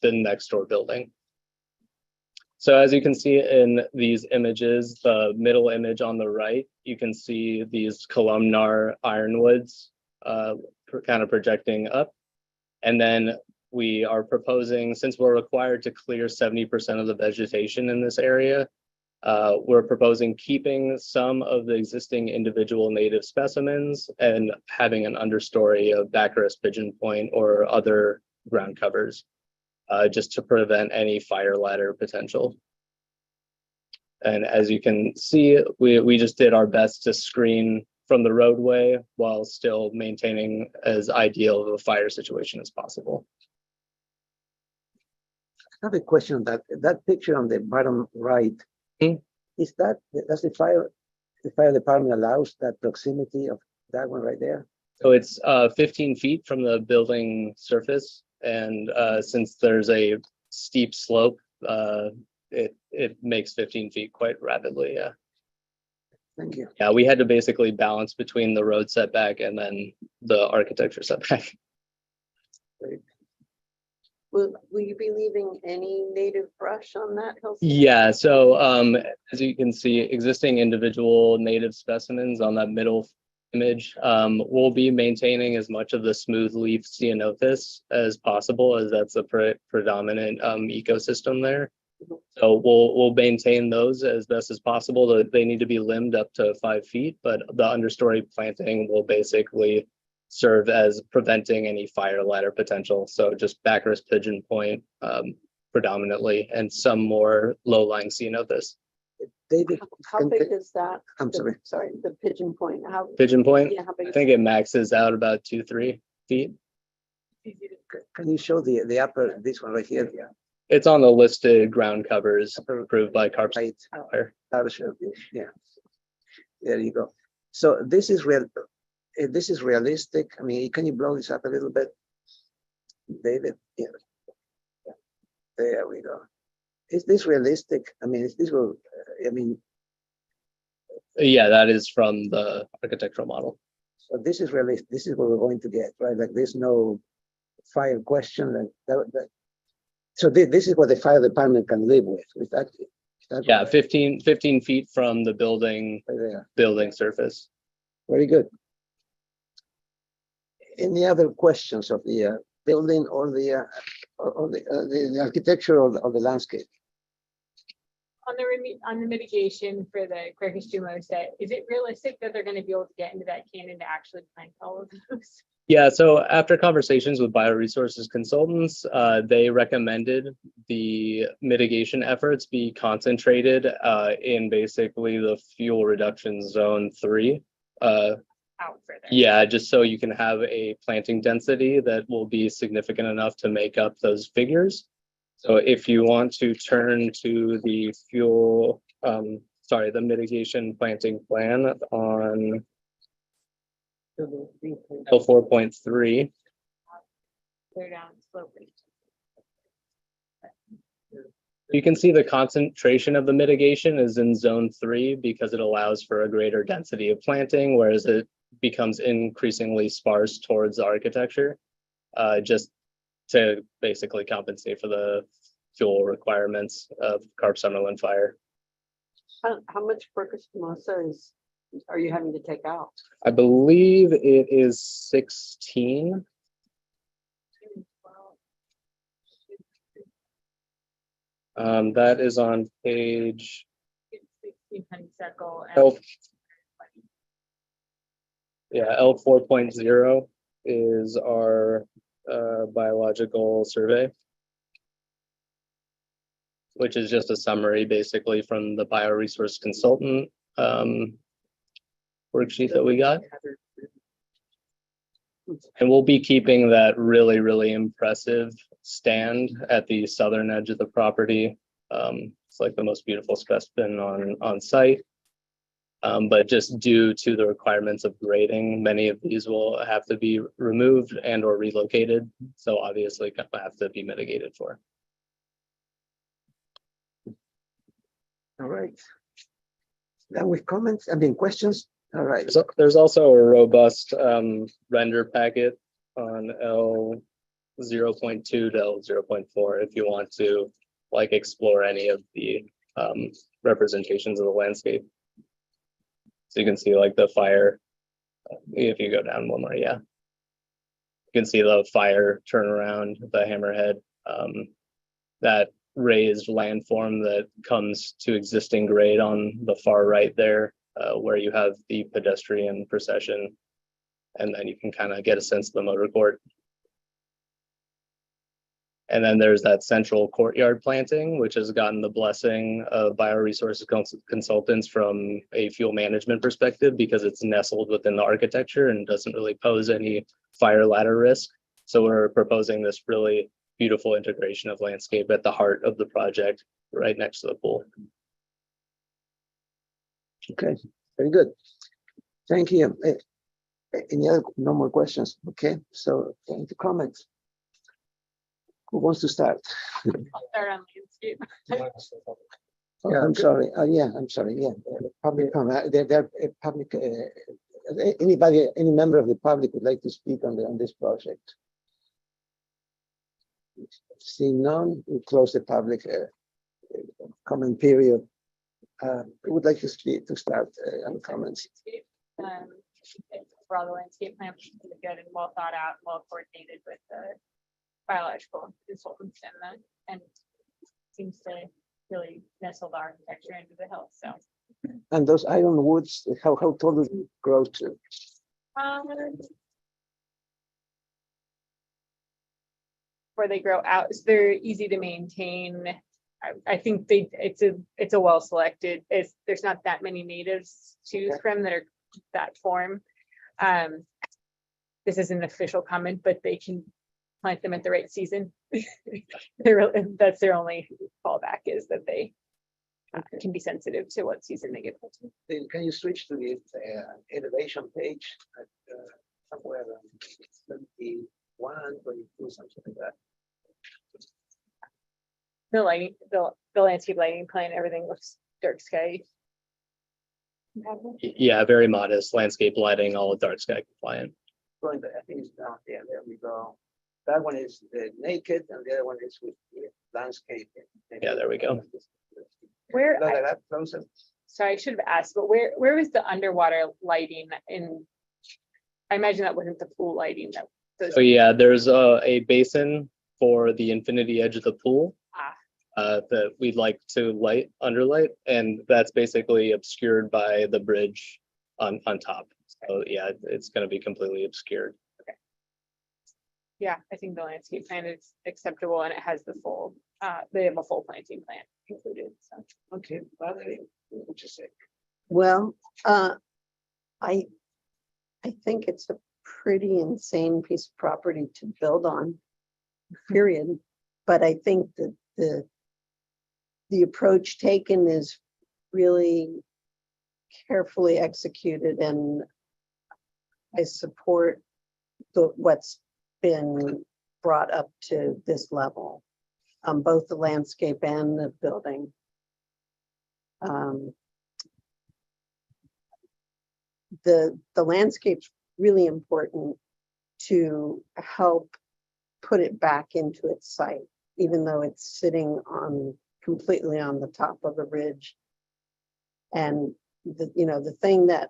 next door building. So as you can see in these images, the middle image on the right, you can see these columnar ironwoods kind of projecting up. And then we are proposing, since we're required to clear 70% of the vegetation in this area, we're proposing keeping some of the existing individual native specimens and having an understory of Baccharis pigeon point or other ground covers, just to prevent any fire ladder potential. And as you can see, we just did our best to screen from the roadway while still maintaining as ideal of a fire situation as possible. I have a question on that picture on the bottom right. Is does the fire department allows that proximity of that one right there? So it's 15 feet from the building surface, and since there's a steep slope, it makes 15 feet quite rapidly. Yeah. Thank you. Yeah, we had to basically balance between the road setback and then the architecture setback. Will you be leaving any native brush on that hillside? Yeah, so as you can see, existing individual native specimens on that middle image, we'll be maintaining as much of the smooth leaf ceanothus as possible, as that's a predominant ecosystem there. So we'll maintain those as best as possible. They need to be limbed up to 5 feet, but the understory planting will basically serve as preventing any fire ladder potential. So just Baccharis pigeon point predominantly, and some more low-lying ceanothus. David, How big is that? I'm sorry. Sorry, the pigeon point, how? Pigeon point, Yeah, how big I is think it maxes out about 2-3 feet. Can you show the upper, this one right here? Yeah. It's on the listed ground covers approved by Carp Fire. Yeah. There you go. So this is real. This is realistic. I mean, can you blow this up a little bit, David? Yeah. There we go. Is this realistic? I mean, is this will? I mean, Yeah, that is from the architectural model. so this is realistic. This is what we're going to get, right? Like there's no fire question. So this is what the fire department can live with. Is that Yeah, 15 feet from the building right there? building surface. Very good. Any other questions of the building or the architecture of the landscape? On the mitigation for the Quercus Jumosa, is it realistic that they're going to be able to get into that canyon to actually plant all of those? Yeah, so after conversations with bioresources consultants, they recommended the mitigation efforts be concentrated in basically the fuel reduction zone 3. Out further. Yeah, just so you can have a planting density that will be significant enough to make up those figures. So if you want to turn to the the mitigation planting plan on L4.3. They're down slowly. You can see the concentration of the mitigation is in zone 3 because it allows for a greater density of planting, whereas it becomes increasingly sparse towards the architecture, just to basically compensate for the fuel requirements of Carp Summerlin fire. How much Quercus Jumosa are you having to take out? I believe it is 16. That is on page L. Yeah, L4.0 is our biological survey, which is just a summary basically from the bioresource consultant worksheet that we got. And we'll be keeping that really, really impressive stand at the southern edge of the property. It's like the most beautiful specimen on site. But just due to the requirements of grading, many of these will have to be removed and or relocated. So obviously have to be mitigated for. All right. Then with comments, questions. All right. So there's also a robust render packet on L0.2 to L0.4 if you want to explore any of the representations of the landscape. So you can see the fire, if you go down one more, yeah. You can see the fire turnaround, the hammerhead, that raised landform that comes to existing grade on the far right there, where you have the pedestrian procession, and then you can kind of get a sense of the motor court. And then there's that central courtyard planting, which has gotten the blessing of bioresources consultants from a fuel management perspective because it's nestled within the architecture and doesn't really pose any fire ladder risk. So we're proposing this really beautiful integration of landscape at the heart of the project, right next to the pool. Okay, very good. Thank you. Any other, no more questions? Okay, so any comments? Who wants to start? I'll start on landscape. Oh, I'm sorry. Yeah, I'm sorry. Yeah, public comment. There, public. Anybody, any member of the public would like to speak on this project? Seeing none, we close the public comment period. Who would like to speak to start on comments? For all the landscape plan, which is really good and well thought out, well coordinated with the biological consultants and seems to really nestle the architecture into the hill. So. And those ironwoods, how tall do they grow to? Where they grow out, so they're easy to maintain. I think it's a well selected. There's not that many natives to choose from that are that form. This is an official comment, but they can plant them at the right season. That's their only fallback, is that they can be sensitive to what season they get planted. Then can you switch to the elevation page at somewhere around 21, 22, something like that? The lighting, the landscape lighting plan, everything looks dark sky. Yeah, very modest landscape lighting, all dark sky compliant. Going to, I think it's down there. There we go. That one is naked, and the other one is with the landscape. Yeah, there we go. Where? Look at that closer. Sorry, I should have asked, but where was the underwater lighting in? I imagine that wasn't the pool lighting that. So yeah, there's a basin for the infinity edge of the pool that we'd like to underlight, and that's basically obscured by the bridge on top. So yeah, it's going to be completely obscured. Okay. Yeah, I think the landscape plan is acceptable, and it has the full. They have a full planting plan included. So okay, Valerie, what you say? Well, I think it's a pretty insane piece of property to build on, period. But I think that the approach taken is really carefully executed, and I support what's been brought up to this level, both the landscape and the building. The landscape's really important to help put it back into its site, even though it's sitting completely on the top of a ridge. And the thing that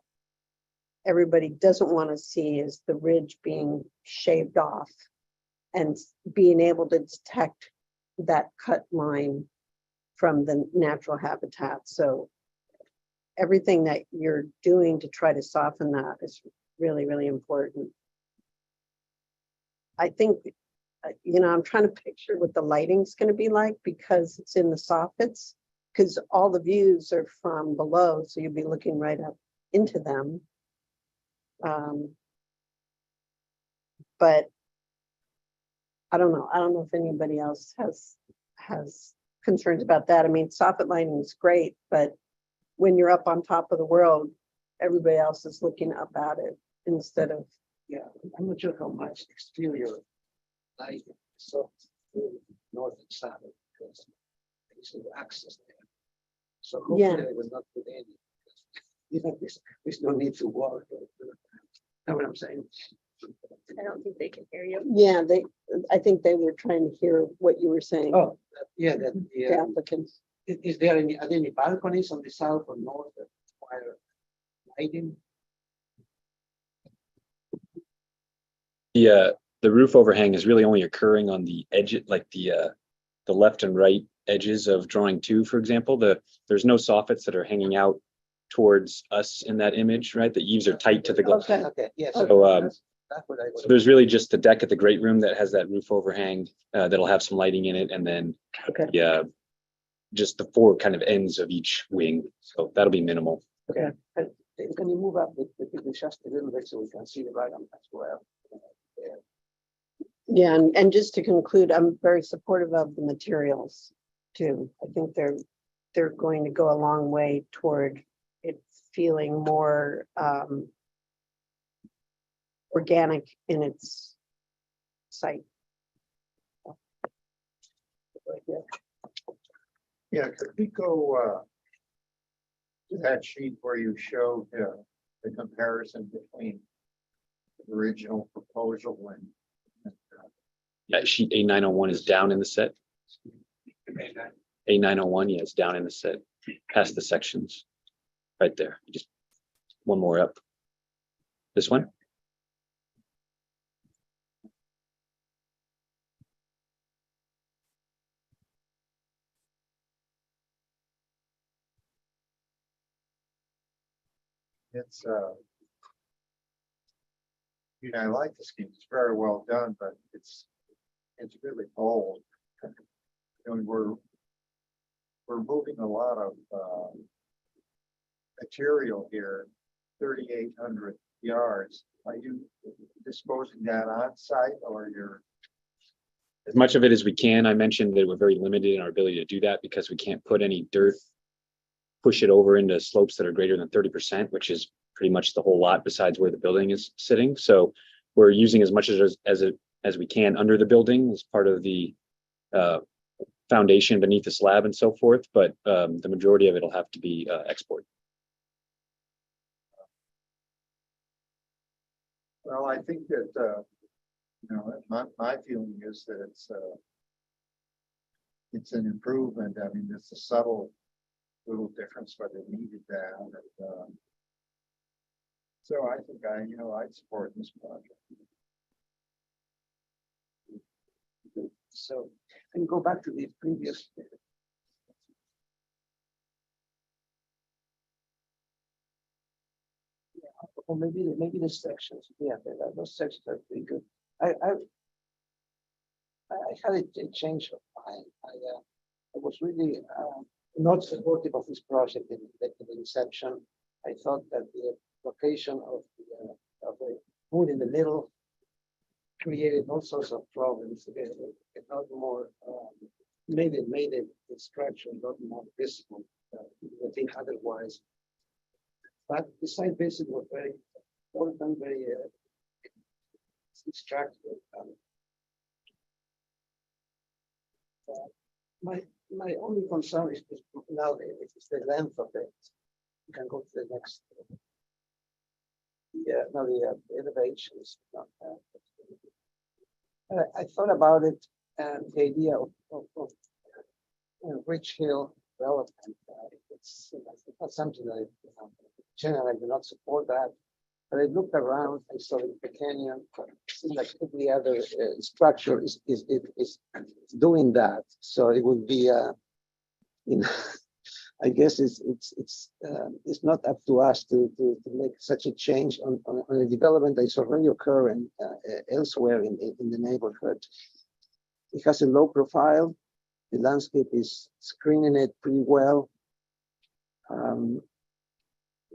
everybody doesn't want to see is the ridge being shaved off and being able to detect that cut line from the natural habitat. So everything that you're doing to try to soften that is really, really important. I think, I'm trying to picture what the lighting's going to be like, because it's in the soffits, because all the views are from below, so you'll be looking right up into them. But I don't know. I don't know if anybody else has concerns about that. I mean, soffit lighting is great, but when you're up on top of the world, everybody else is looking up at it instead of. Yeah, I'm not sure how much exterior lighting, so north and south, because there's no access there. So hopefully they will not put any. There's no need to walk. Know what I'm saying? I don't think they can hear you. Yeah, I think they were trying to hear what you were saying. Oh, yeah, The applicants. Is there any balconies on the south or north that require lighting? The roof overhang is really only occurring on the edge, like the left and right edges of drawing 2, for example. There's no soffits that are hanging out towards us in that image, right? The eaves are tight to the glass. Okay, yes. So, that's what I was. so there's really just the deck at the great room that has that roof overhang that'll have some lighting in it, and then just the 4 kind of ends of each wing. So that'll be minimal. Okay. Can you move up just a little bit so we can see the bottom as well? Yeah, and just to conclude, I'm very supportive of the materials too. I think they're going to go a long way toward it feeling more organic in its site. Yeah, could we go to that sheet where you showed the comparison between the original proposal and Yeah, sheet A901 is down in the set. A901, yeah, it's down in the set, past the sections. Right there, just one more up. This one? it's I like the scheme. It's very well done, but it's really bold. We're moving a lot of material here, 3,800 yards. Are you disposing that on site or you're? As much of it as we can. I mentioned that we're very limited in our ability to do that because we can't put any dirt, push it over into slopes that are greater than 30%, which is pretty much the whole lot besides where the building is sitting. So we're using as much as we can under the building as part of the foundation beneath the slab and so forth. But the majority of it will have to be export. Well, I think that, my feeling is that it's an improvement. I mean, it's a subtle little difference, but it needed that. And, so I think I'd support this project. So, can you go back to the previous? Or maybe the sections, yeah, those sections are pretty good. I had a change of mind. I was really not supportive of this project in the inception. I thought that the location of the wood in the middle created all sorts of problems. It not more made it the structure a lot more visible. I think otherwise. But the site visit was very important, very instructive. My only concern is now it's the length of it. You can go to the next. Yeah, no, the elevations. I thought about it and the idea of Rich Hill development. It's not something that generally I do not support that. But I looked around, I saw the canyon. It seems like every other structure is doing that. So it would be, I guess it's not up to us to make such a change on a development that is already occurring elsewhere in the neighborhood. It has a low profile. The landscape is screening it pretty well.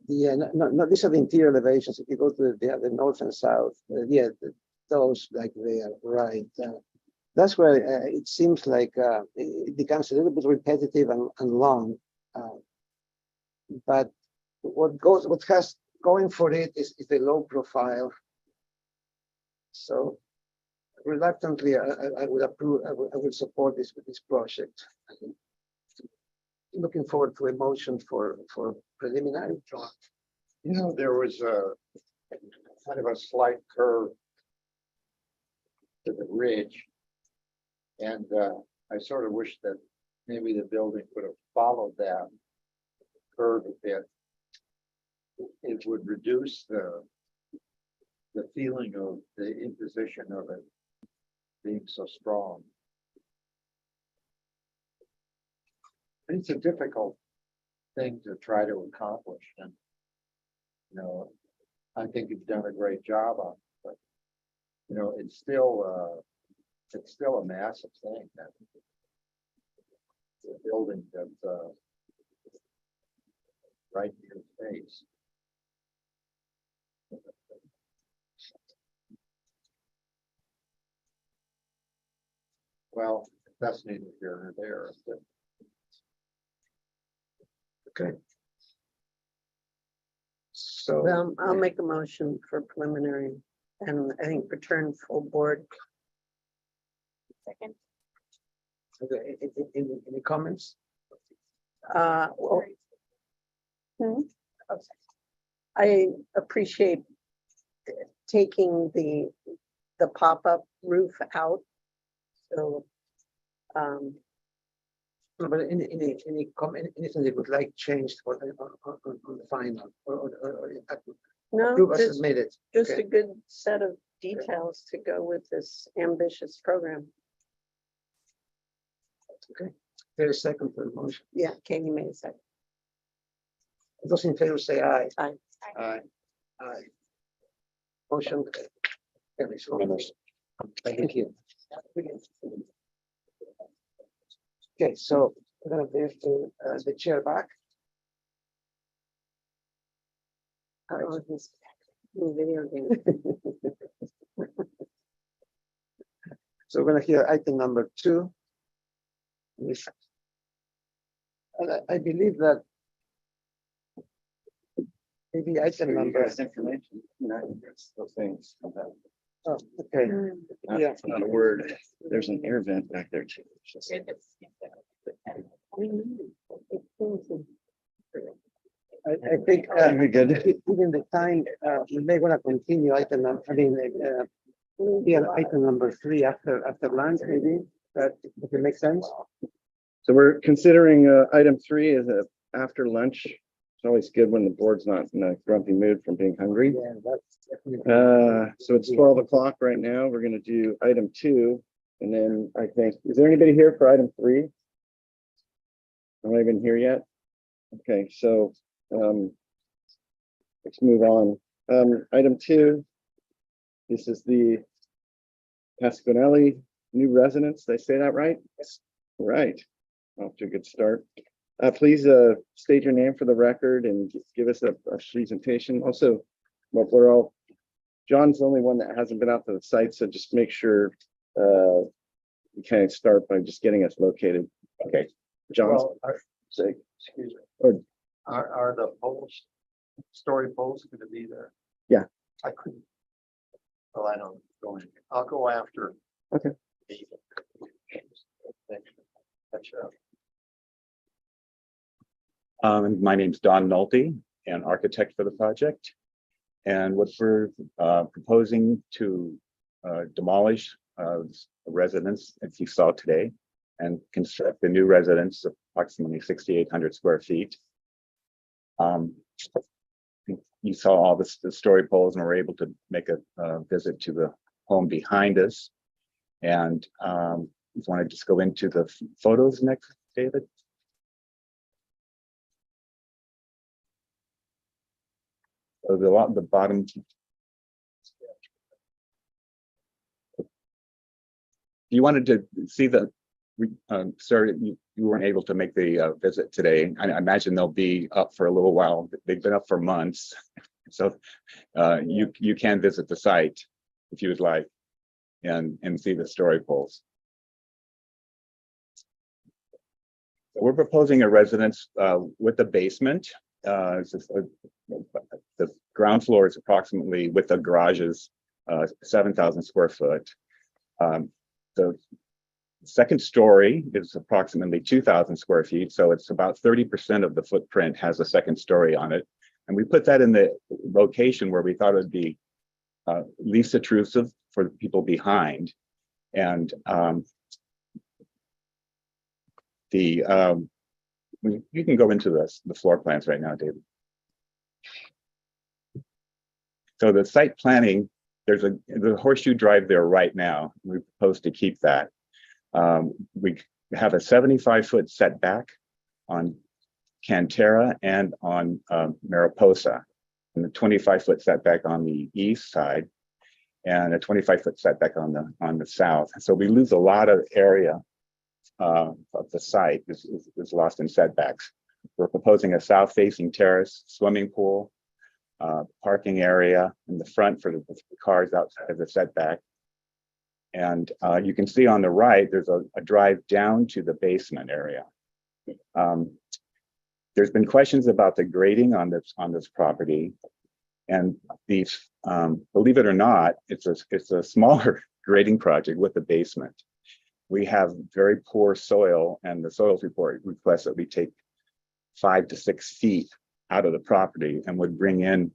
These are the interior elevations. If you go to the north and south, those like they are right. That's where it seems like it becomes a little bit repetitive and long. But what has going for it is the low profile. So reluctantly, I would approve. I would support this project. Looking forward to a motion for preliminary. There was a kind of a slight curve to the ridge. And I sort of wish that maybe the building could have followed that curve a bit. It would reduce the feeling of the imposition of it being so strong. It's a difficult thing to try to accomplish, and I think you've done a great job on it, but it's still a massive thing. That the building that's right in your face. Well, that's neither here nor there. Okay. So I'll make a motion for preliminary. And I think return full board. Second. Okay, any comments? Well, I appreciate taking the pop-up roof out. So, No, but any comment, anything that would like changed on the final or no, approve as just submitted? just Okay. a good set of details to go with this ambitious program. Okay, there's a second for the motion. Yeah, Katie made a second. Those in favor say aye. Aye. Aye. Aye. Motion carries. Thank you. Okay, so we're gonna give the chair back. Oh, this new video game. So we're gonna hear item number 2. And I believe that maybe item number. Information, those things. Oh, okay. Yeah. Not a word. There's an air vent back there too. I think, Very good. given the time, we may wanna continue item, item number 3 after lunch, maybe, that, if it makes sense. So we're considering item 3 as a after lunch. It's always good when the board's not in a grumpy mood from being hungry. Yeah, that's definitely. So it's 12 o'clock right now. We're gonna do item 2. And then I think, is there anybody here for item 3? Not even here yet? Okay, so let's move on. Item 2. This is the Pasquinelli new residence. Did I say that right? Yes. Right. Off to a good start. Please state your name for the record and give us a presentation. Also, well, John's the only one that hasn't been out to the site, so just make sure we kind of start by just getting us located. Okay, John. Well, say, excuse me. Or- Are the poles, story poles going to be there? Yeah. I couldn't. Well, I don't go in. I'll go after. Okay. My name's Don Nolte, an architect for the project. And what we're proposing to demolish a residence, as you saw today, and construct a new residence of approximately 6,800 square feet. You saw all the story poles and were able to make a visit to the home behind us. And you want to just go into the photos next, David? So the bottom. You wanted to see the, sir, you weren't able to make the visit today. I imagine they'll be up for a little while. They've been up for months. So you can visit the site if you would like and see the story poles. We're proposing a residence with a basement. The ground floor is approximately, with the garages, 7,000 square foot. The second story is approximately 2,000 square feet, so it's about 30% of the footprint has a second story on it. And we put that in the location where we thought it would be least intrusive for the people behind. And you can go into the floor plans right now, David. So the site planning, there's the horseshoe drive there right now. We propose to keep that. We have a 75-foot setback on Cantera and on Mariposa, and a 25-foot setback on the east side, and a 25-foot setback on the south. So we lose a lot of area of the site is lost in setbacks. We're proposing a south-facing terrace, swimming pool, parking area in the front for the cars outside of the setback. And you can see on the right, there's a drive down to the basement area. There's been questions about the grading on this property. And these, believe it or not, it's a smaller grading project with a basement. We have very poor soil, and the soils report requests that we take 5 to 6 feet out of the property and would bring in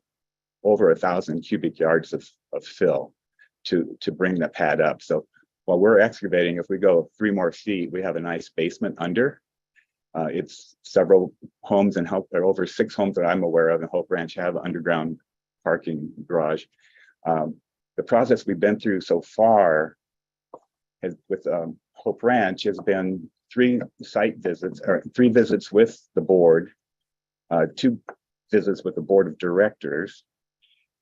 over 1,000 cubic yards of fill to bring the pad up. So while we're excavating, if we go 3 more feet, we have a nice basement under. It's several homes and there are over 6 homes that I'm aware of in Hope Ranch have underground parking garage. The process we've been through so far with Hope Ranch has been 3 site visits, or 3 visits with the board, 2 visits with the board of directors,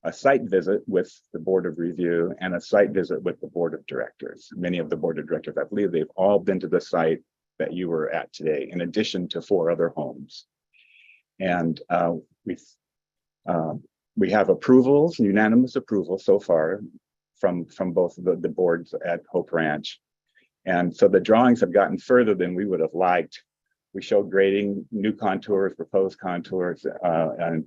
a site visit with the board of review, and a site visit with the board of directors. Many of the board of directors, I believe they've all been to the site that you were at today, in addition to 4 other homes. And we have approvals, unanimous approval so far from both the boards at Hope Ranch. And so the drawings have gotten further than we would have liked. We showed grading, new contours, proposed contours, and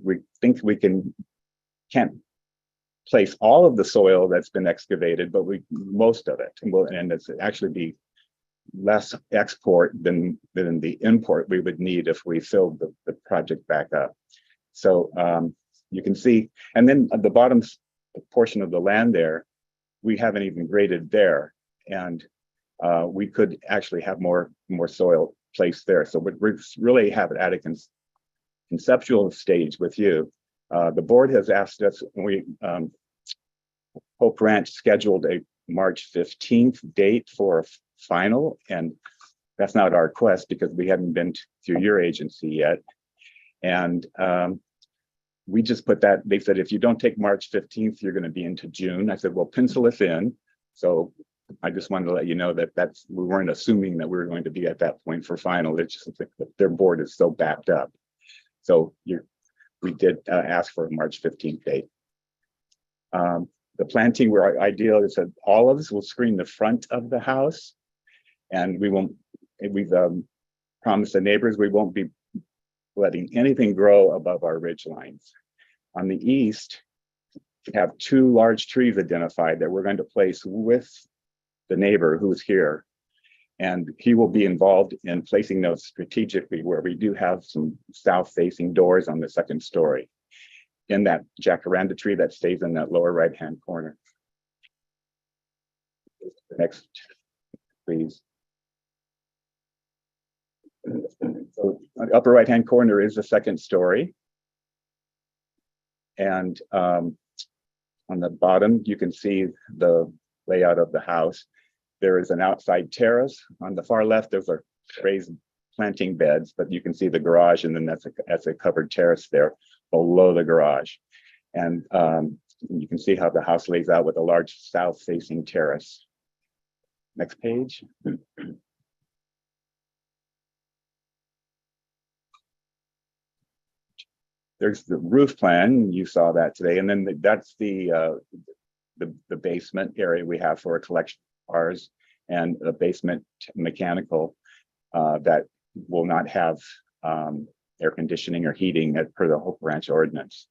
we think we can't place all of the soil that's been excavated, but most of it, and it's actually be less export than the import we would need if we filled the project back up. So you can see, and then at the bottom portion of the land there, we haven't even graded there, and we could actually have more soil placed there. So we really have it at a conceptual stage with you. The board has asked us, Hope Ranch scheduled a March 15th date for a final, and that's not our request because we haven't been through your agency yet. And we just put that, they said, if you don't take March 15th, you're going to be into June. I said, well, pencil us in. So I just wanted to let you know that we weren't assuming that we were going to be at that point for final. It's just that their board is so backed up. So we did ask for a March 15th date. The planting where ideal is that olives will screen the front of the house, and we've promised the neighbors we won't be letting anything grow above our ridge lines. On the east, we have 2 large trees identified that we're going to place with the neighbor who's here. And he will be involved in placing those strategically where we do have some south-facing doors on the 2nd story in that jacaranda tree that stays in that lower right-hand corner. Next, please. So the upper right-hand corner is the 2nd story. And on the bottom, you can see the layout of the house. There is an outside terrace. On the far left, there's a raised planting beds, but you can see the garage, and then that's a covered terrace there below the garage. And you can see how the house lays out with a large south-facing terrace. Next page. There's the roof plan. You saw that today, and then that's the basement area we have for a collection of cars, and a basement mechanical that will not have air conditioning or heating per the Hope Ranch ordinance.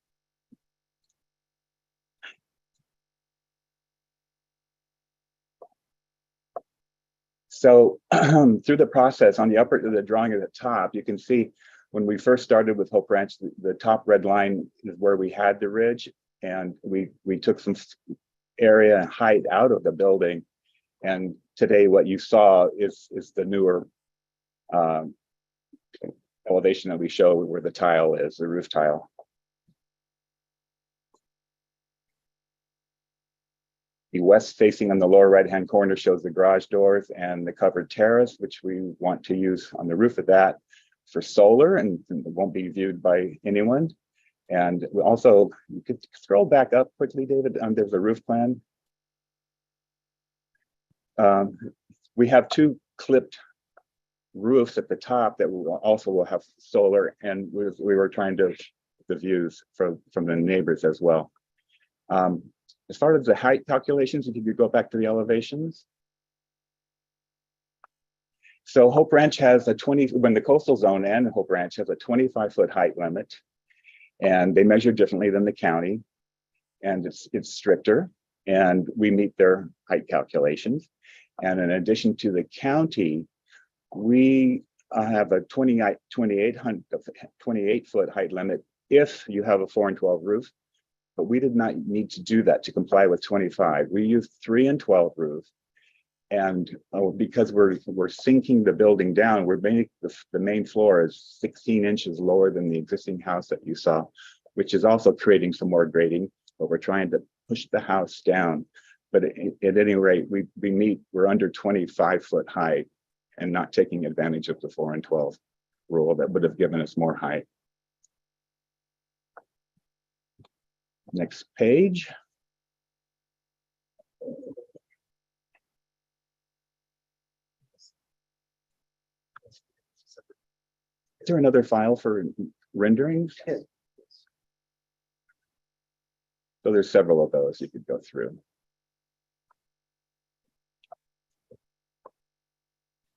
So through the process, on the drawing at the top, you can see when we first started with Hope Ranch, the top red line is where we had the ridge, and we took some area and height out of the building. And today what you saw is the newer elevation that we show where the tile is, the roof tile. The west facing on the lower right-hand corner shows the garage doors and the covered terrace, which we want to use on the roof of that for solar, and it won't be viewed by anyone. And we also, you could scroll back up quickly, David. There's a roof plan. We have 2 clipped roofs at the top that will have solar, and we were trying to the views from the neighbors as well. As far as the height calculations, if you could go back to the elevations. So Hope Ranch has when the coastal zone and Hope Ranch has a 25-foot height limit. And they measure differently than the county. And it's stricter, and we meet their height calculations. And in addition to the county, we have a 28-foot height limit if you have a 4 and 12 roof. But we did not need to do that to comply with 25. We used 3 and 12 roof. And because we're sinking the building down, we're making the main floor is 16 inches lower than the existing house that you saw, which is also creating some more grading, but we're trying to push the house down. But at any rate, we're under 25-foot height and not taking advantage of the 4 and 12 rule that would have given us more height. Next page. Is there another file for renderings? So there's several of those you could go through.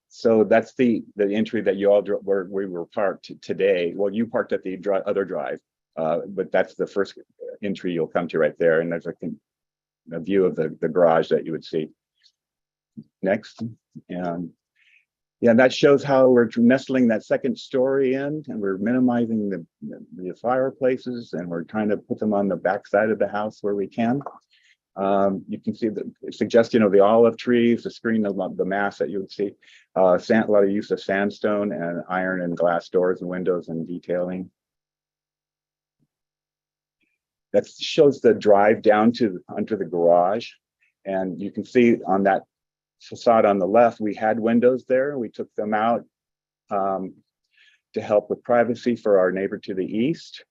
So that's the entry that you all where we were parked today. Well, you parked at the other drive, but that's the first entry you'll come to right there. And there's a view of the garage that you would see. Next. And yeah, that shows how we're nestling that second story in, and we're minimizing the fireplaces, and we're trying to put them on the back side of the house where we can. You can see the suggestion of the olive trees, the screen of the mass that you would see, a lot of use of sandstone and iron and glass doors and windows and detailing. That shows the drive down under the garage, and you can see on that facade on the left, we had windows there. We took them out to help with privacy for our neighbor to the east.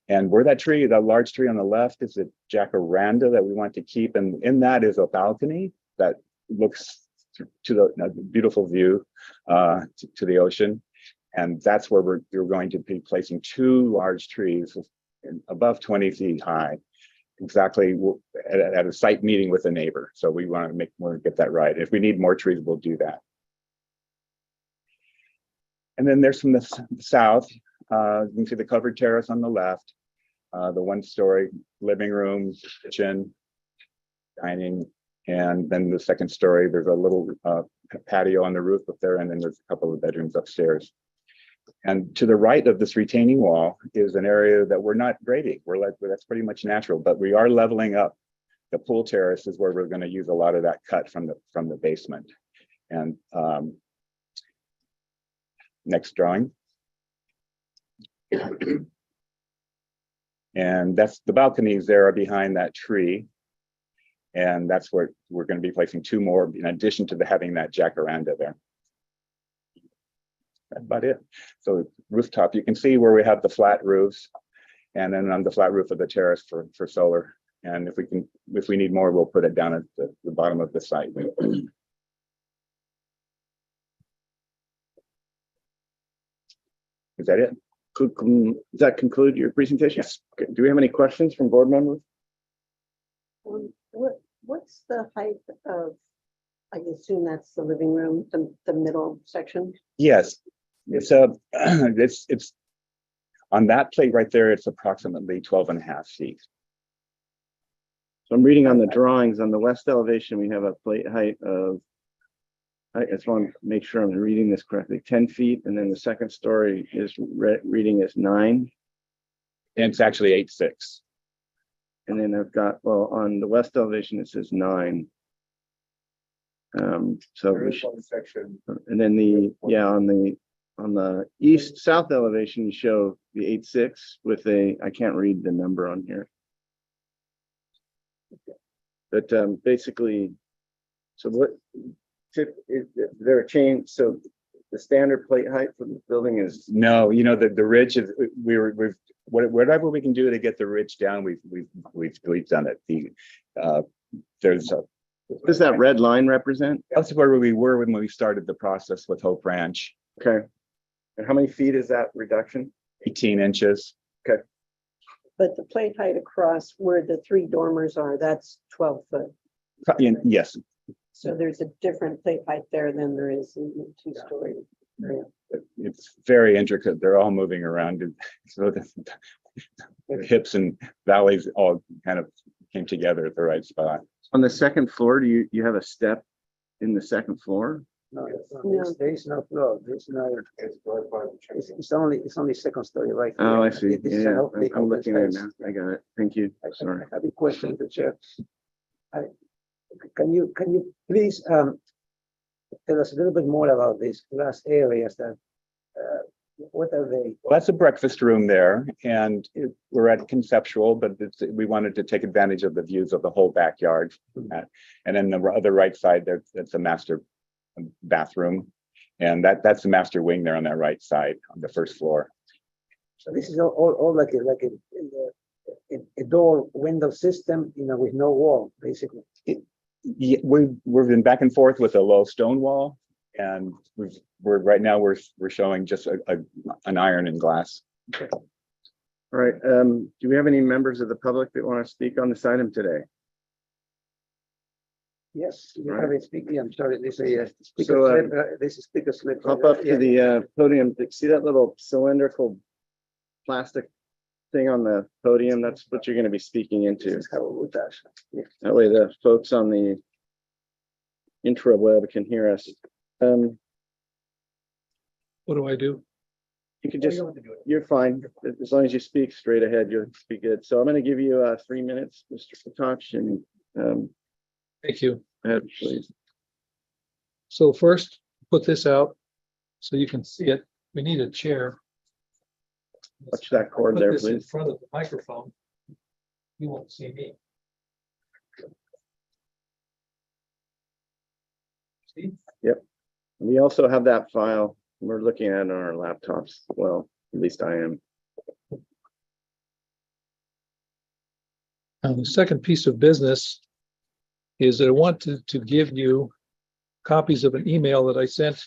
And where that large tree on the left is a jacaranda that we want to keep. And in that is a balcony that looks to the beautiful view to the ocean. And that's where we're going to be placing 2 large trees above 20 feet high, exactly at a site meeting with a neighbor. So we want to get that right. If we need more trees, we'll do that. And then there's from the south, you can see the covered terrace on the left, the 1-story living room, kitchen, dining, and then the 2nd story, there's a little patio on the roof up there, and then there's a couple of bedrooms upstairs. And to the right of this retaining wall is an area that we're not grading. That's pretty much natural, but we are leveling up. The pool terrace is where we're going to use a lot of that cut from the basement. And next drawing. And that's the balconies there are behind that tree. And that's where we're going to be placing 2 more in addition to having that jacaranda there. That's about it. So rooftop, you can see where we have the flat roofs, and then on the flat roof of the terrace for solar. And if we need more, we'll put it down at the bottom of the site. Is that it? Does that conclude your presentation? Yes. Okay. Do we have any questions from board members? What's the height of, I assume that's the living room, the middle section? Yes. It's on that plate right there, it's approximately 12.5 feet. So I'm reading on the drawings on the west elevation, we have a plate height of, I just want to make sure I'm reading this correctly, 10 feet, and then the 2nd story is reading as 9. And it's actually 8.6. And then I've got, well, on the west elevation, it says 9. So we should, section. and then on the east south elevation, you show the 8.6 with I can't read the number on here. But basically, so what, is there a change? So the standard plate height for the building is? No, the ridge is, whatever we can do to get the ridge down, we've done it. What does that red line represent? That's where we were when we started the process with Hope Ranch. Okay. And how many feet is that reduction? 18 inches. Okay. But the plate height across where the 3 dormers are, that's 12 foot. Yes. So there's a different plate height there than there is in the 2-story area. It's very intricate. They're all moving around. So hips and valleys all kind of came together at the right spot. On the second floor, do you have a step in the second floor? No, there is no floor. There's no. It's only second story right here. Oh, I see. This is an Yeah, open- I'm open looking at it space. now. I got it. Thank you. I Sorry. have a question to Chair. Can you please tell us a little bit more about these glass areas that, what are they? Well, that's a breakfast room there, and we're at conceptual, but we wanted to take advantage of the views of the whole backyard. And then the other right side, that's a master bathroom, and that's the master wing there on that right side on the first floor. So this is all like a door window system, with no wall, basically. Yeah, we've been back and forth with a low stone wall, and right now we're showing just an iron and glass. All right. Do we have any members of the public that want to speak on this item today? Yes, you Right. have a speaker. I'm sorry, this is a So, speaker slip. This is speaker slip. Hop up to Yeah. the podium. See that little cylindrical plastic thing on the podium? That's what you're going to be speaking into. This is how it would dash. Yeah. That way the folks on the intraweb can hear us. What do I do? You can just, you're fine. As long as you speak straight ahead, you'll be good. So I'm going to give you 3 minutes, Mr. Fatach, and Thank you. go ahead, please. So first, put this out so you can see it. We need a chair. Watch that cord Put there, this in please. front of the microphone. You won't see me. See? Yep. We also have that file. We're looking at it on our laptops. Well, at least I am. Now, the second piece of business is that I want to give you copies of an email that I sent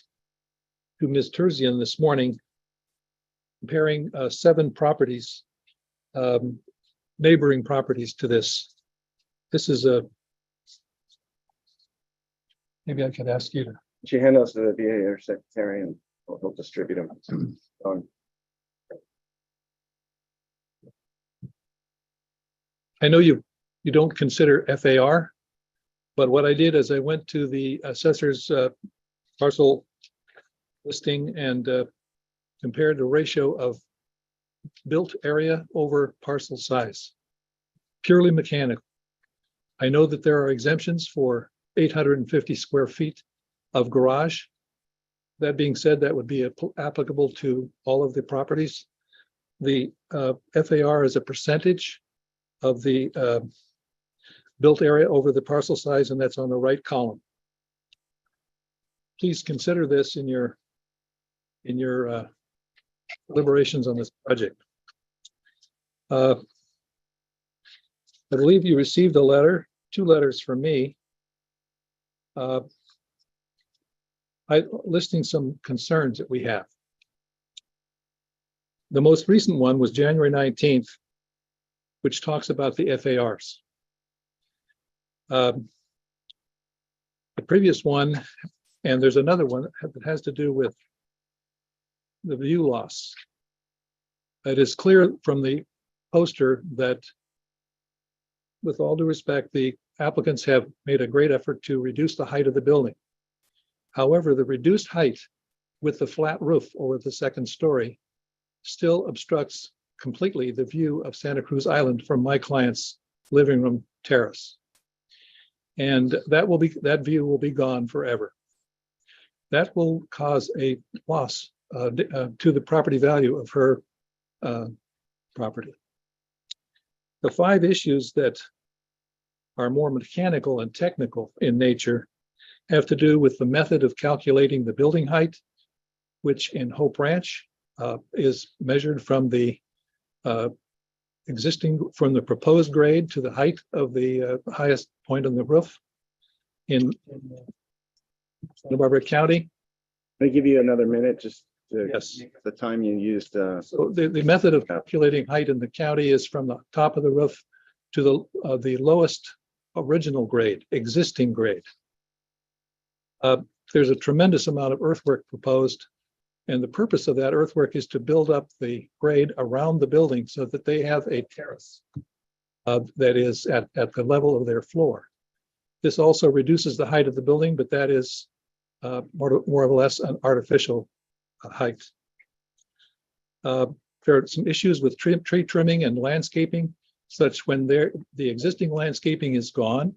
to Ms. Terzian this morning, comparing 7 properties, neighboring properties to this. This is maybe I could ask you to. She hand those to the VA or secretary and we'll distribute them. I know you don't consider FAR, but what I did is I went to the assessor's parcel listing and compared the ratio of built area over parcel size, purely mechanical. I know that there are exemptions for 850 square feet of garage. That being said, that would be applicable to all of the properties. The FAR is a percentage of the built area over the parcel size, and that's on the right column. Please consider this in your deliberations on this project. I believe you received a letter, 2 letters from me, listing some concerns that we have. The most recent one was January 19th, which talks about the FARs. The previous one, and there's another one that has to do with the view loss. It is clear from the poster that, with all due respect, the applicants have made a great effort to reduce the height of the building. However, the reduced height with the flat roof over the second story still obstructs completely the view of Santa Cruz Island from my client's living room terrace. And that view will be gone forever. That will cause a loss to the property value of her property. The 5 issues that are more mechanical and technical in nature have to do with the method of calculating the building height, which in Hope Ranch is measured from the proposed grade to the height of the highest point on the roof in Santa Barbara County. Let me give you another minute just to Yes. the time you used. So the method of calculating height in the county is from the top of the roof to the lowest original grade, existing grade. There's a tremendous amount of earthwork proposed, And the purpose of that earthwork is to build up the grade around the building so that they have a terrace that is at the level of their floor. This also reduces the height of the building, but that is more or less an artificial height. There are some issues with tree trimming and landscaping, such when the existing landscaping is gone,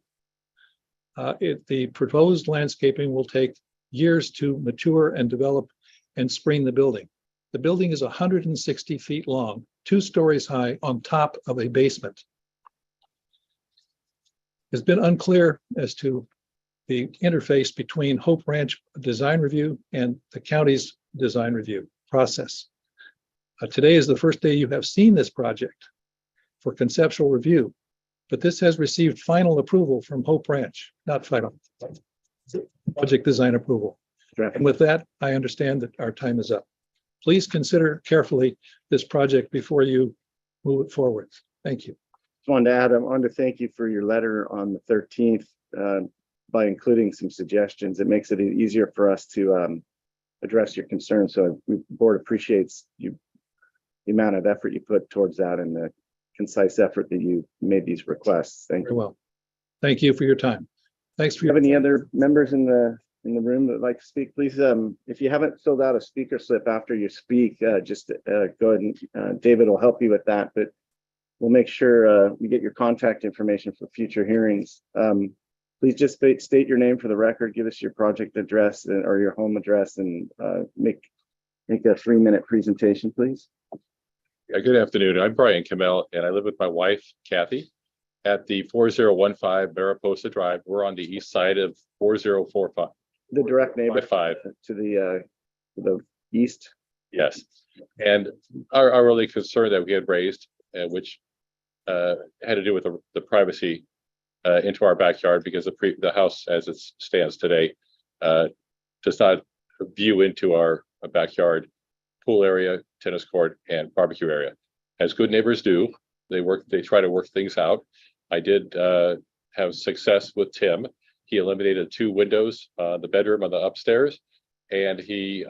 the proposed landscaping will take years to mature and develop and screen the building. The building is 160 feet long, 2 stories high on top of a basement. It's been unclear as to the interface between Hope Ranch design review and the county's design review process. Today is the first day you have seen this project for conceptual review, but this has received final approval from Hope Ranch, not final, project design approval. And with that, I understand that our time is up. Please consider carefully this project before you move it forward. Thank you. Just wanted to add, I wanted to thank you for your letter on the 13th by including some suggestions. It makes it easier for us to address your concerns. So the board appreciates you, the amount of effort you put towards that and the concise effort that you made these requests. Thank you. Very well. Thank you for your time. Thanks for your. Have any other members in the room that would like to speak? Please, if you haven't filled out a speaker slip after you speak, just go ahead and David will help you with that. But we'll make sure we get your contact information for future hearings. Please just state your name for the record, give us your project address or your home address, and make a 3-minute presentation, please. Good afternoon. I'm Brian Kamel, and I live with my wife, Kathy, at the 4015 Mariposa Drive. We're on the east side of 4045. The direct neighbor to the east. Yes, and our only concern that we had raised, which had to do with the privacy into our backyard, because the house as it stands today does not view into our backyard pool area, tennis court, and barbecue area. As good neighbors do, they try to work things out. I did have success with Tim. He eliminated 2 windows, the bedroom on the upstairs, and he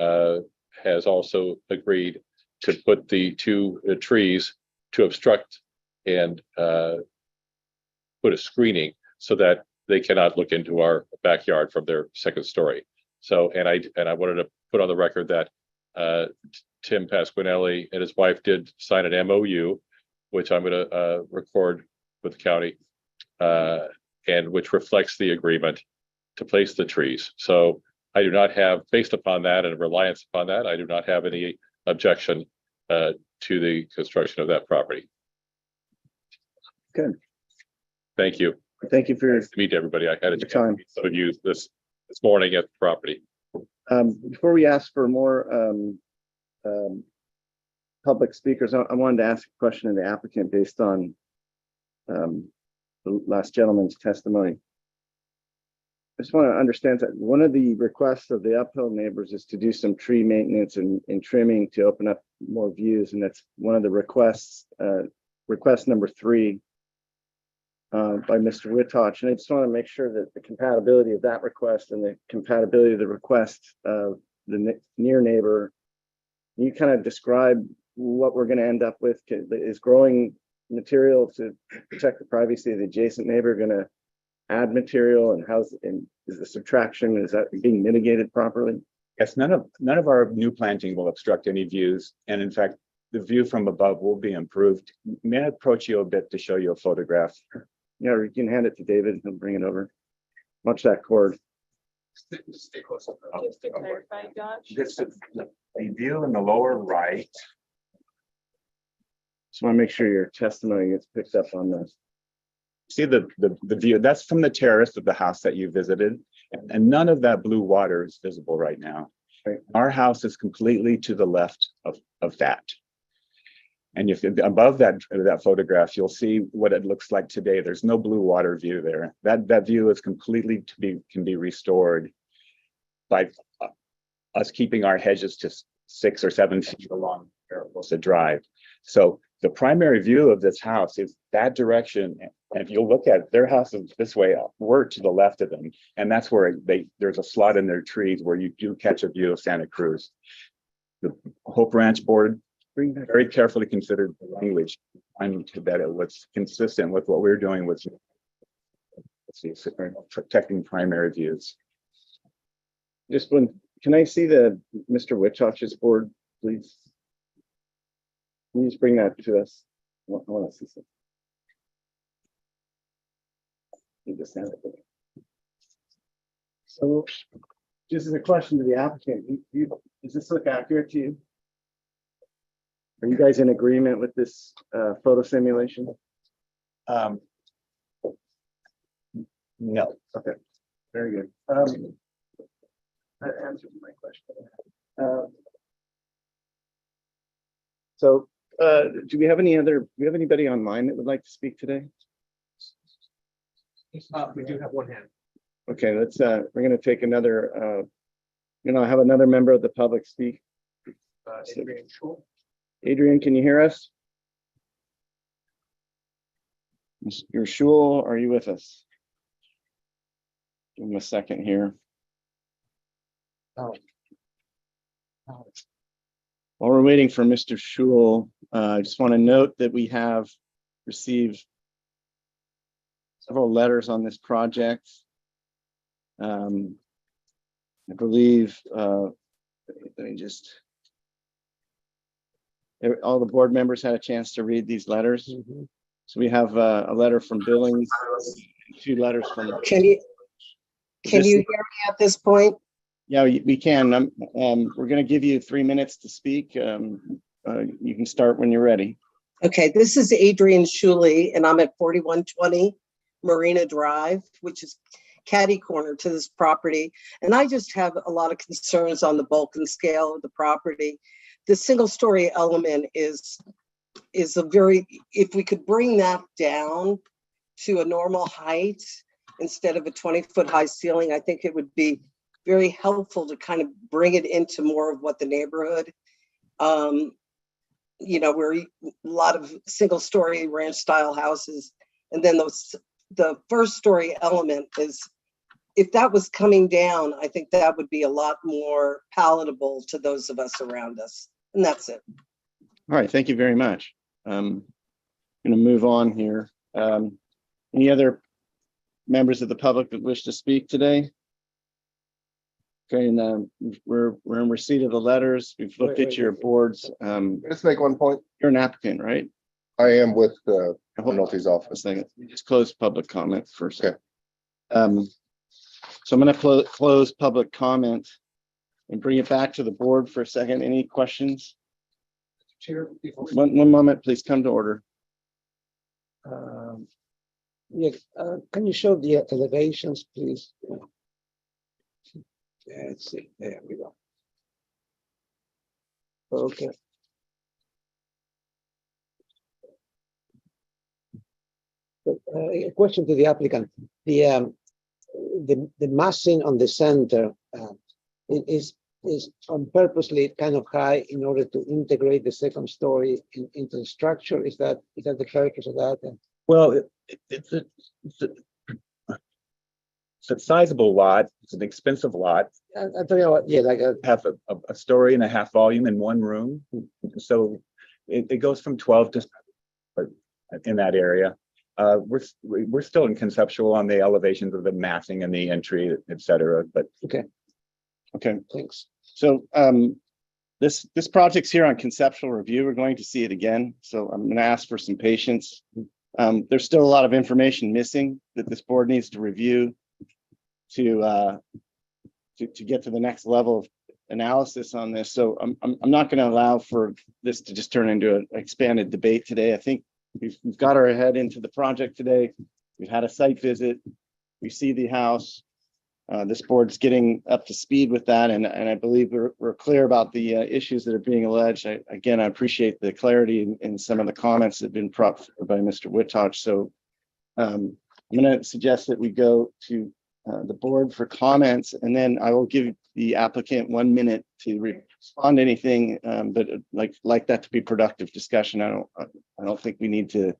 has also agreed to put the 2 trees to obstruct and put a screening so that they cannot look into our backyard from their 2nd story. So, and I wanted to put on the record that Tim Pasquinelli and his wife did sign an MOU, which I'm going to record with the county, and which reflects the agreement to place the trees. So I do not have, based upon that and reliance upon that, I do not have any objection to the construction of that property. Good. Thank you. Thank you for your nice to meet everybody. I had a chance time. to meet some of you this morning at the property. Before we ask for more public speakers, I wanted to ask a question of the applicant based on the last gentleman's testimony. I just want to understand that one of the requests of the uphill neighbors is to do some tree maintenance and trimming to open up more views, and that's one of the requests, request number 3 by Mr. Witoch. And I just want to make sure that the compatibility of that request and the compatibility of the request of the near neighbor, you kind of describe what we're going to end up with. Is growing material to protect the privacy of the adjacent neighbor going to add material, and is the subtraction, is that being mitigated properly? Yes, none of our new planting will obstruct any views, and in fact, the view from above will be improved. May I approach you a bit to show you a photograph? Yeah, or you can hand it to David, he'll bring it over. Watch that cord. Stay close. Just to clarify, Josh. This is the view in the lower right. Just want to make sure your testimony gets picked up on this. See the view, that's from the terrace of the house that you visited, and none of that blue water is visible right now. Right. Our house is completely to the left of that. And if above that photograph, you'll see what it looks like today. There's no blue water view there. That view is completely can be restored by us keeping our hedges to 6 or 7 feet along Mariposa Drive. So the primary view of this house is that direction. And if you'll look at their house is this way up, we're to the left of them. And that's where there's a slot in their trees where you do catch a view of Santa Cruz. the Hope Ranch Board very carefully considered the language and that it was consistent with what we're doing with protecting primary views. Just one, can I see the Mr. Witchoch's board, please? Can you just bring that to us? I want to see something. You just have it. So, just as a question to the applicant, does this look accurate to you? Are you guys in agreement with this photo simulation? No. Okay, very good. That answers my question. Do we have anybody online that would like to speak today? We do have one hand. Okay, let's, we're gonna take another, have another member of the public speak. Adrian Schul. Adrian, can you hear us? Mr. Schul, are you with us? Give him a second here. Oh. While we're waiting for Mr. Schul, I just want to note that we have received several letters on this project. I believe, let me just, all the board members had a chance to read these letters. So we have a letter from Billings, 2 letters from. Can you hear me at this point? Yeah, we can. We're going to give you 3 minutes to speak. You can start when you're ready. Okay, this is Adrian Schuley, and I'm at 4120 Marina Drive, which is catty corner to this property. And I just have a lot of concerns on the bulk and scale of the property. The single story element is a very, if we could bring that down to a normal height instead of a 20-foot high ceiling, I think it would be very helpful to kind of bring it into more of what the neighborhood, where a lot of single story ranch style houses. And then the first story element is, if that was coming down, I think that would be a lot more palatable to those of us around us. And that's it. All right, thank you very much. I'm going to move on here. Any other members of the public that wish to speak today? Okay, and we're in receipt of the letters. We've looked at your boards. Let's make one point. You're an applicant, right? I am with the Penalties Office. We just closed public comment first. Okay. So I'm going to close public comment and bring it back to the board for a second. Any questions? Chair. One moment, please come to order. Can you show the elevations, please? Yeah, let's see. There we go. Okay. So, a question to the applicant. The massing on the center is on purposely kind of high in order to integrate the second story into the structure. Is that the purpose of that? Well, it's a sizable lot. It's an expensive lot. I tell you what, yeah, like have a story and a half volume in one room. So it goes from 12 to in that area. We're still in conceptual on the elevations of the massing and the entry, et cetera, but okay, thanks. So this project's here on conceptual review. We're going to see it again, so I'm going to ask for some patience. There's still a lot of information missing that this board needs to review to get to the next level of analysis on this. So I'm not going to allow for this to just turn into an expanded debate today. I think we've got our head into the project today. We've had a site visit. We see the house. This board's getting up to speed with that, and I believe we're clear about the issues that are being alleged. I appreciate the clarity in some of the comments that have been brought by Mr. Witchoch. So I'm going to suggest that we go to the board for comments, and then I will give the applicant 1 minute to respond to anything, but like that to be productive discussion. I don't think we need to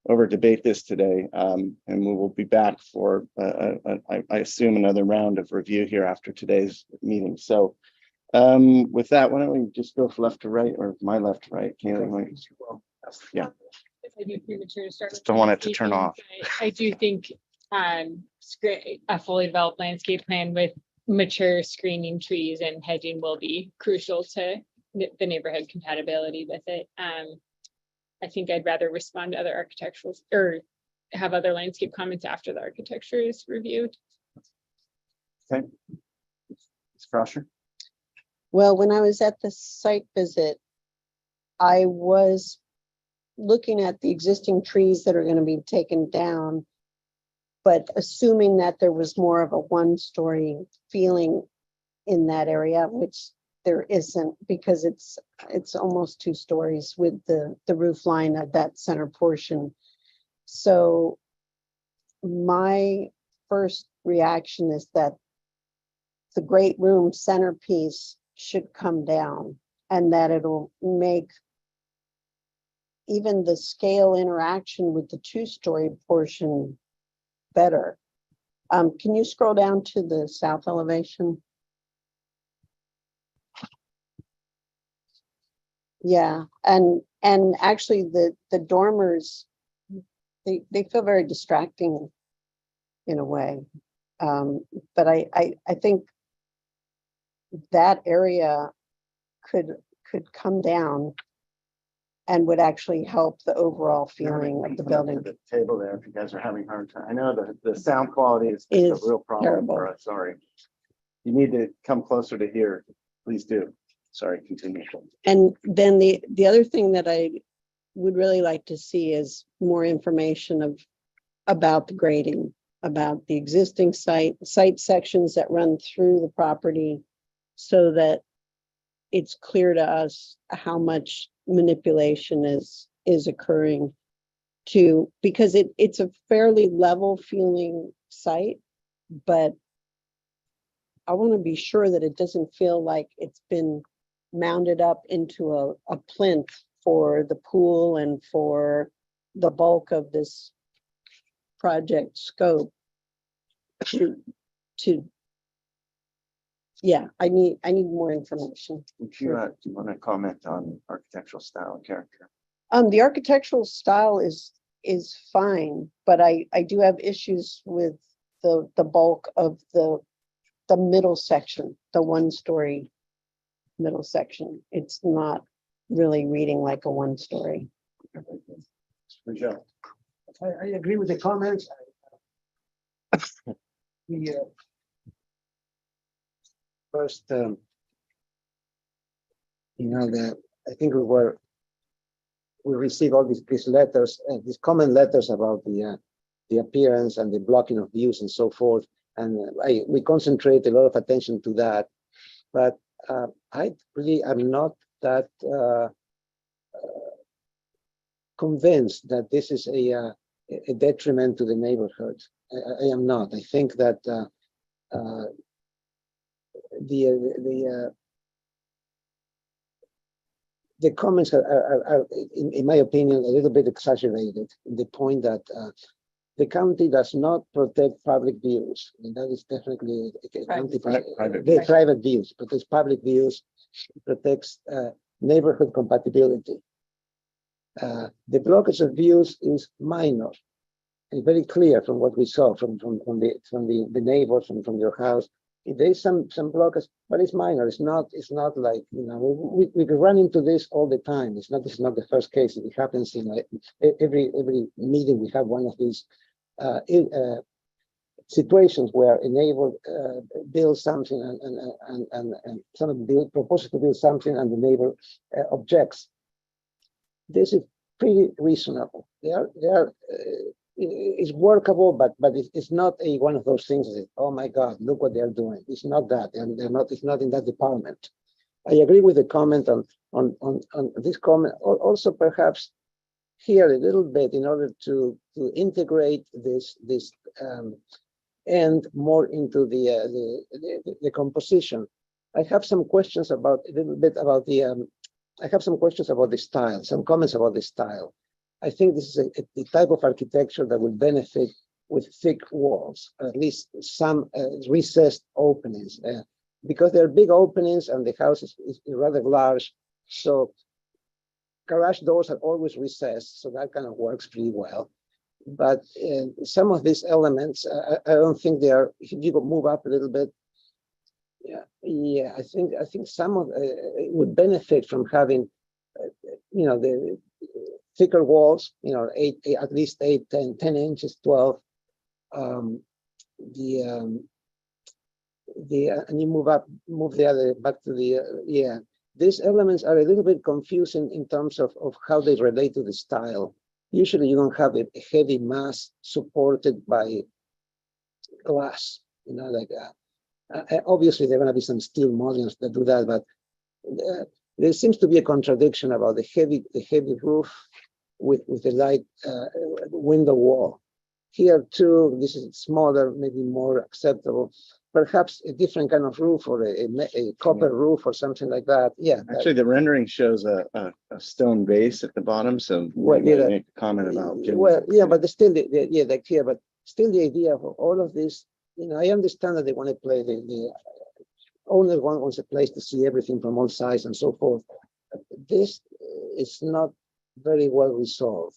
over debate this today, and we will be back for I assume another round of review here after today's meeting. So With that, why don't we just go from left to right, or my left to right, Kaylee? Yeah, It might be premature to start. just don't want it to turn off. I do think a fully developed landscape plan with mature screening trees and hedging will be crucial to the neighborhood compatibility with it. I think I'd rather respond to other architectural or have other landscape comments after the architecture is reviewed. Okay. Ms. Crusher? Well, when I was at the site visit, I was looking at the existing trees that are going to be taken down, but assuming that there was more of a one-story feeling in that area, which there isn't, because it's almost 2 stories with the roof line of that center portion. So my first reaction is that the great room centerpiece should come down, and that it'll make even the scale interaction with the 2-story portion better. Can you scroll down to the south elevation? Yeah, and actually the dormers, they feel very distracting in a way. But I think that area could come down and would actually help the overall feeling of the building. The table there, if you guys are having a hard time. I know the sound quality is a real problem terrible. for us, sorry. You need to come closer to here, please do. Sorry, continue. And then the other thing that I would really like to see is more information about the grading, about the existing site sections that run through the property, so that it's clear to us how much manipulation is occurring because it's a fairly level feeling site, but I want to be sure that it doesn't feel like it's been mounted up into a plinth for the pool and for the bulk of this project scope to yeah, I need more information. Do you want to comment on architectural style and character? The architectural style is fine, but I do have issues with the bulk of the middle section, the 1-story middle section. It's not really reading like a 1-story. I agree with the comments. First, that I think we received all these letters, these comment letters about the appearance and the blocking of views and so forth, and we concentrate a lot of attention to that. But I really am not that convinced that this is a detriment to the neighborhood. I am not. I think that the comments are, in my opinion, a little bit exaggerated. The point that the county does not protect public views, and that is definitely private views, but it's public views, protects neighborhood compatibility. The blockage of views is minor. It's very clear from what we saw from the neighbors and from your house. There is some blockage, but it's minor. It's not like, we run into this all the time. This is not the first case. It happens in every meeting. We have one of these situations where a neighbor builds something and somebody proposes to build something and the neighbor objects. This is pretty reasonable. It's workable, but it's not one of those things that, oh my God, look what they're doing. It's not that, and it's not in that department. I agree with the comment on this comment. Also, perhaps here a little bit in order to integrate this end more into the composition. I have some questions about I have some questions about the style, some comments about the style. I think this is the type of architecture that will benefit with thick walls, at least some recessed openings. because there are big openings and the house is rather large, so garage doors are always recessed, so that kind of works pretty well. But some of these elements, I don't think they are. If you move up a little bit, I think some of it would benefit from having, the thicker walls. At least 8, 10 inches, 12. And you move the other back to the These elements are a little bit confusing in terms of how they relate to the style. Usually you don't have a heavy mass supported by glass, obviously there are going to be some steel modules that do that, but there seems to be a contradiction about the heavy roof with the light window wall. Here too, this is smaller, maybe more acceptable. Perhaps a different kind of roof or a copper roof or something like that. Yeah. Actually, the rendering shows a stone base at the bottom, so Well, we might make a comment about. But still, but still the idea of all of this, I understand that they want to play the owner wants a place to see everything from all sides and so forth. This is not very well resolved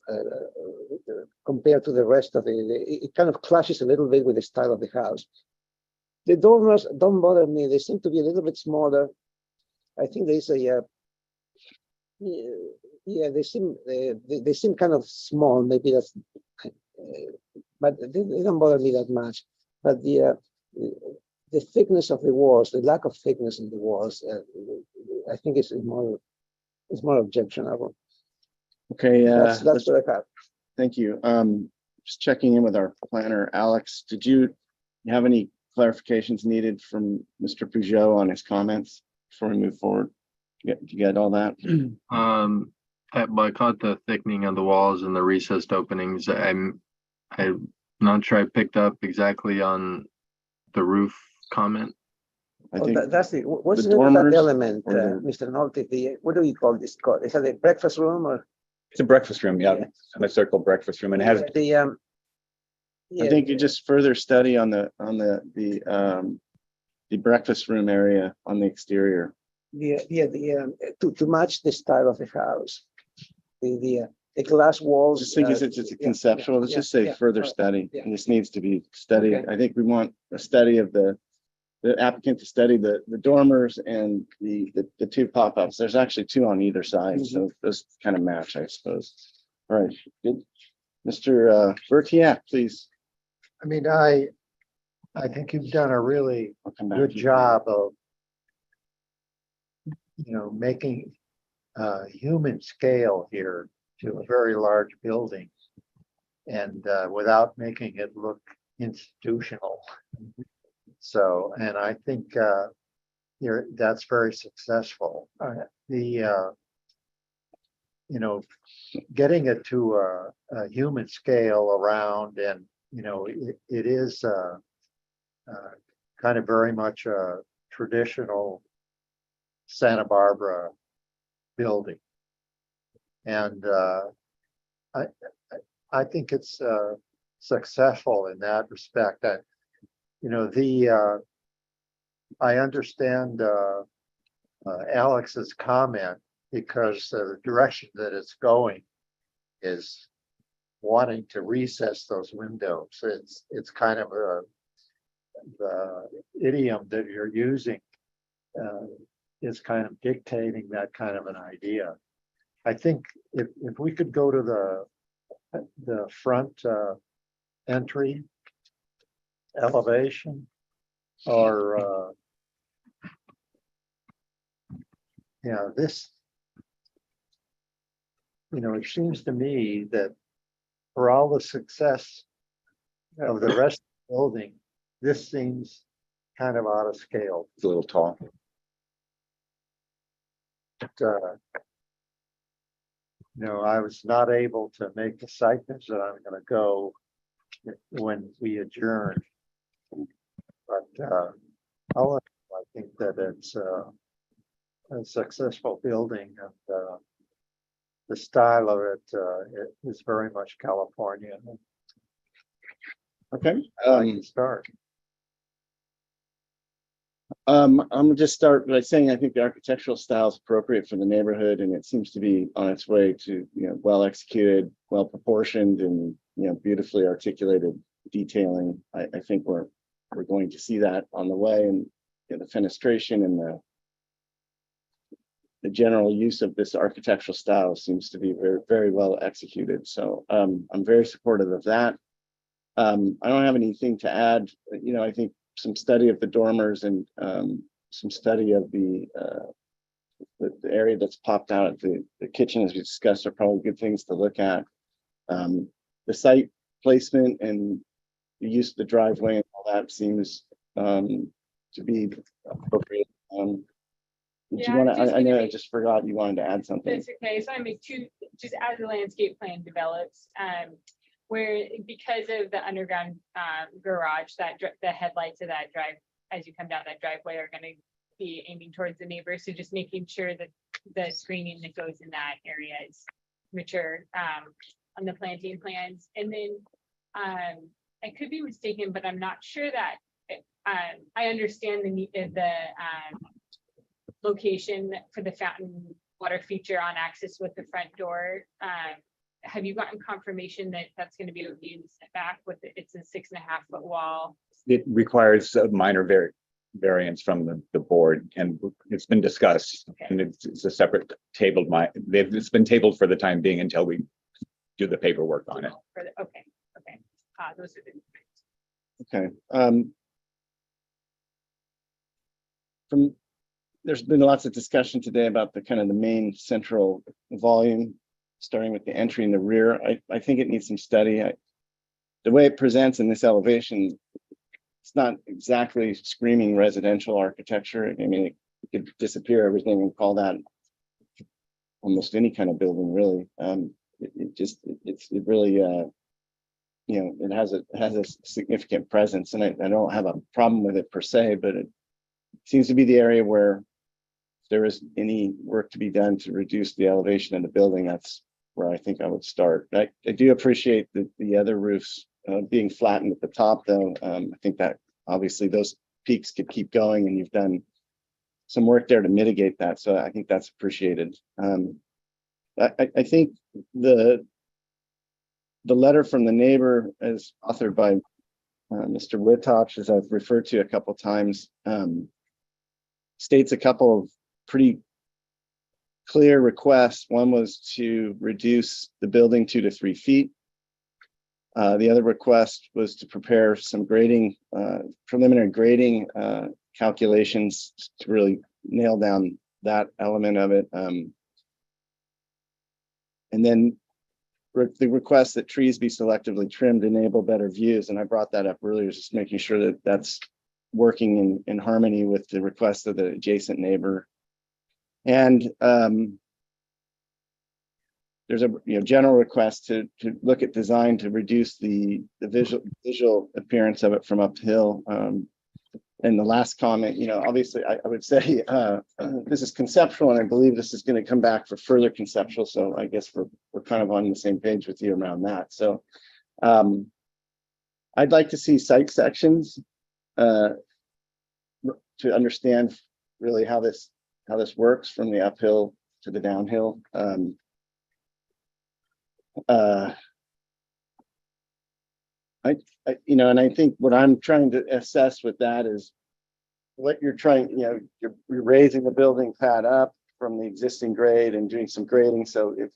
compared to the rest of it kind of clashes a little bit with the style of the house. The dormers don't bother me. They seem to be a little bit smaller. I think there's they seem kind of small. Maybe that's, but they don't bother me that much. But the thickness of the walls, the lack of thickness in the walls, I think is more objectionable. Okay, that's what I have. Thank you. Just checking in with our planner, Alex. Did you have any clarifications needed from Mr. Peugeot on his comments before we move forward? Did you get all that? I caught the thickening of the walls and the recessed openings. I'm not sure I picked up exactly on the roof comment. That's the what's the name of that element, Mr. Nolte? What do you call this? Is that a breakfast room or? It's a breakfast room, yeah, semicircle breakfast room, and it has I think you just further study on the breakfast room area on the exterior. To match the style of the house, the glass walls. Just think it's a conceptual. Let's just say further study. And this needs to be studied. Okay. I think we want a study of the applicant to study the dormers and the two pop-ups. There's actually two on either side, so those kind of match, I suppose. All right, good. Mr. Vertiak, please. I mean, I think you've done a really good job of, making human scale here to a very large building, and without making it look institutional. So, and I think that's very successful. Getting it to a human scale around, and it is kind of very much a traditional Santa Barbara building, and I think it's successful in that respect. That I understand Alex's comment, because the direction that it's going is wanting to recess those windows. It's kind of the idiom that you're using is kind of dictating that kind of an idea. I think if we could go to the front entry elevation, or this, it seems to me that for all the success of the rest of the building, this seems kind of out of scale. It's a little tall. But, I was not able to make the site visit. I'm going to go when we adjourn. But I think that it's a successful building, and the style of it is very much California. Okay. I can start. I'm gonna just start by saying I think the architectural style is appropriate for the neighborhood, and it seems to be on its way to, well executed, well proportioned, and beautifully articulated detailing. I think we're going to see that on the way, and the fenestration and the general use of this architectural style seems to be very, very well executed. So I'm very supportive of that. I don't have anything to add. I think some study of the dormers and some study of the area that's popped out at the kitchen, as we discussed, are probably good things to look at. The site placement and the use of the driveway and all that seems to be appropriate. Did you want to? I know I just forgot you wanted to add something. That's okay. So I make two, just as the landscape plan develops, where because of the underground garage, the headlights of that drive, as you come down that driveway, are going to be aiming towards the neighbors. So just making sure that the screening that goes in that area is mature on the planting plans. And then I could be mistaken, but I'm not sure that I understand the need of the location for the fountain water feature on access with the front door. Have you gotten confirmation that that's going to be okay in the setback with it's a 6.5 foot wall? It requires a minor variance from the board, and it's been discussed. Okay. And it's a separate tabled. It's been tabled for the time being until we do the paperwork on it. Okay. Those are the. Okay. There's been lots of discussion today about the kind of the main central volume, starting with the entry and the rear. I think it needs some study. The way it presents in this elevation, it's not exactly screaming residential architecture. I mean, it could disappear everything and call that almost any kind of building, really. It really, it has a significant presence, and I don't have a problem with it per se, but it seems to be the area where if there is any work to be done to reduce the elevation of the building, that's where I think I would start. I do appreciate the other roofs being flattened at the top, though. I think that obviously those peaks could keep going, and you've done some work there to mitigate that. So I think that's appreciated. I think the letter from the neighbor, as authored by Mr. Witoch, as I've referred to a couple of times, states a couple of pretty clear requests. One was to reduce the building 2 to 3 feet. The other request was to prepare some preliminary grading calculations to really nail down that element of it. And then the request that trees be selectively trimmed to enable better views. And I brought that up earlier, just making sure that that's working in harmony with the request of the adjacent neighbor. And there's a general request to look at design to reduce the visual appearance of it from uphill. And the last comment, obviously I would say this is conceptual, and I believe this is going to come back for further conceptual. So I guess we're kind of on the same page with you around that. So I'd like to see site sections to understand really how this works from the uphill to the downhill. And I think what I'm trying to assess with that is what you're trying, you're raising the building pad up from the existing grade and doing some grading. So if,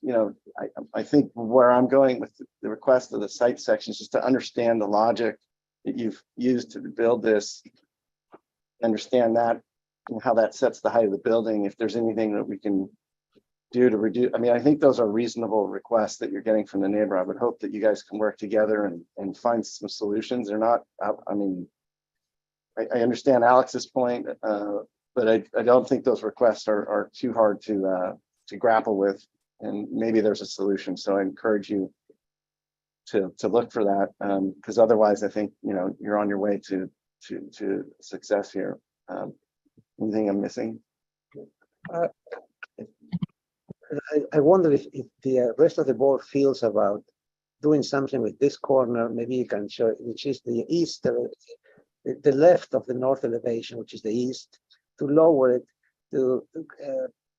I think where I'm going with the request of the site sections is to understand the logic that you've used to build this, understand that and how that sets the height of the building. If there's anything that we can do to reduce, I think those are reasonable requests that you're getting from the neighbor. I would hope that you guys can work together and find some solutions. They're not, I understand Alex's point, but I don't think those requests are too hard to grapple with, and maybe there's a solution. So I encourage you to look for that, because otherwise I think, you're on your way to success here. Anything I'm missing? I wonder if the rest of the board feels about doing something with this corner. Maybe you can show it, which is the east, the left of the north elevation, which is the east. to lower it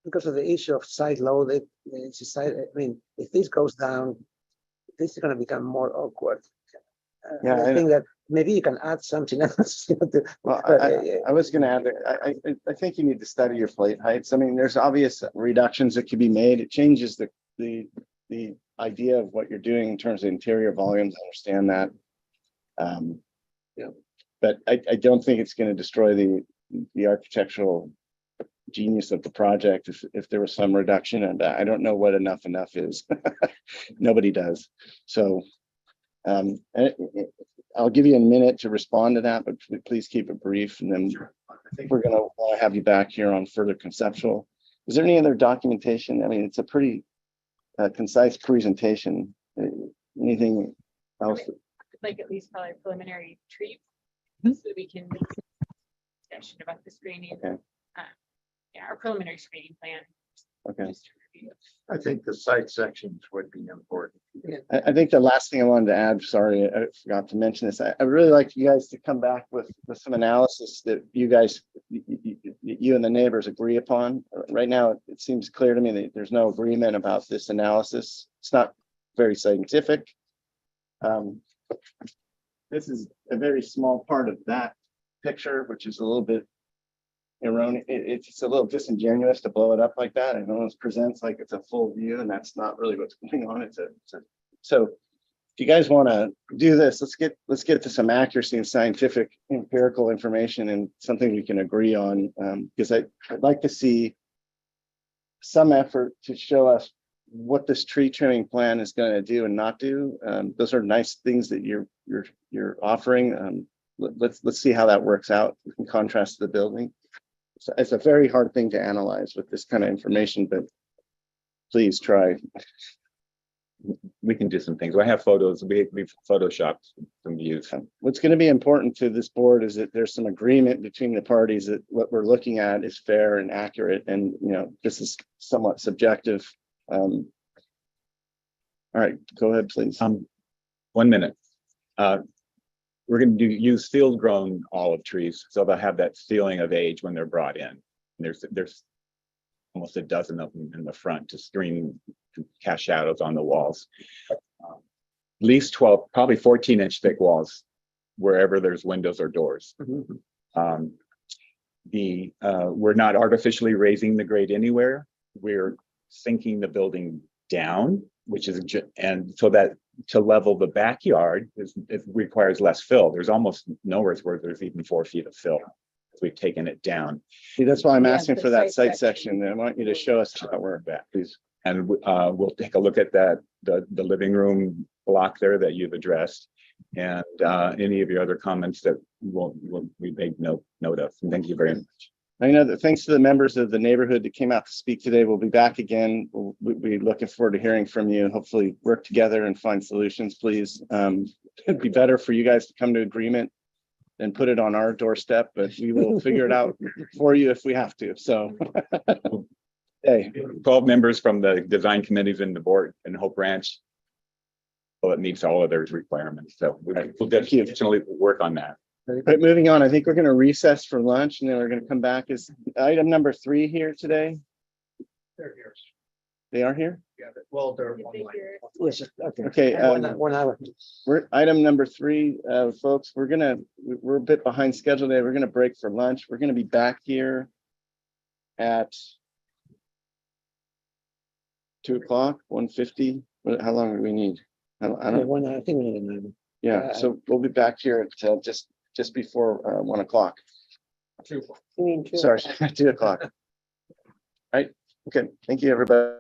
because of the issue of side load. I mean, if this goes down, this is going to become more awkward. Yeah, I think that maybe you can add something else. Well, I was going to add that I think you need to study your plate heights. I mean, there's obvious reductions that could be made. It changes the idea of what you're doing in terms of interior volumes. I understand that. But I don't think it's going to destroy the architectural genius of the project if there was some reduction, and I don't know what enough is. Nobody does. So I'll give you a minute to respond to that, but please keep it brief, and then I think we're going to want to have you back here on further conceptual. Is there any other documentation? I mean, it's a pretty concise presentation. Anything else? Like at least probably preliminary tree, so that we can discussion about the screening. Okay. Yeah, our preliminary screening plan. Okay. Just to review. I think the site sections would be important. I think the last thing I wanted to add, sorry, I forgot to mention this. I really like you guys to come back with some analysis that you guys, you and the neighbors agree upon. Right now, it seems clear to me that there's no agreement about this analysis. It's not very scientific. This is a very small part of that picture, which is a little bit erroneous. It's a little disingenuous to blow it up like that. It almost presents like it's a full view, and that's not really what's going on. So if you guys want to do this, let's get to some accuracy and scientific empirical information and something we can agree on. Because I'd like to see some effort to show us what this tree trimming plan is going to do and not do. Those are nice things that you're offering. Let's see how that works out in contrast to the building. It's a very hard thing to analyze with this kind of information, but please try. We can do some things. I have photos. We've photoshopped some views. What's going to be important to this board is that there's some agreement between the parties that what we're looking at is fair and accurate, and this is somewhat subjective. All right, go ahead, please. 1 minute. We're going to use field grown olive trees, so they'll have that feeling of age when they're brought in. And there's almost a dozen of them in the front to screen, to cast shadows on the walls. At least 12, probably 14-inch thick walls wherever there's windows or doors. We're not artificially raising the grade anywhere. We're sinking the building down, which is, and so that to level the backyard it requires less fill. There's almost nowhere where there's even 4 feet of fill. We've taken it down. See, that's why I'm asking for that site section. I want you to show us how we're at, please. And we'll take a look at that, the living room block there that you've addressed, and any of your other comments that we make note of. And thank you very much. I know that thanks to the members of the neighborhood that came out to speak today. We'll be back again. We're looking forward to hearing from you and hopefully work together and find solutions, please. It'd be better for you guys to come to agreement and put it on our doorstep, but we will figure it out for you if we have to. So, hey, 12 members from the design committees in the board in Hope Ranch. Well, it meets all of their requirements. So we'll definitely work on that. Right, moving on. I think we're going to recess for lunch, and then we're going to come back. Is item number 3 here today? They're here. They are here? Yeah, well, they're online. Okay. 1 hour. We're item number 3, folks. We're a bit behind schedule today. We're going to break for lunch. We're going to be back here at 2 o'clock, 1:50. How long do we need? I don't. 1 hour. I think we need an hour. Yeah. So we'll be back here at just before 1 o'clock. 2 o'clock. You mean 2 Sorry, 2 o'clock. Right. Okay. Thank you, everybody.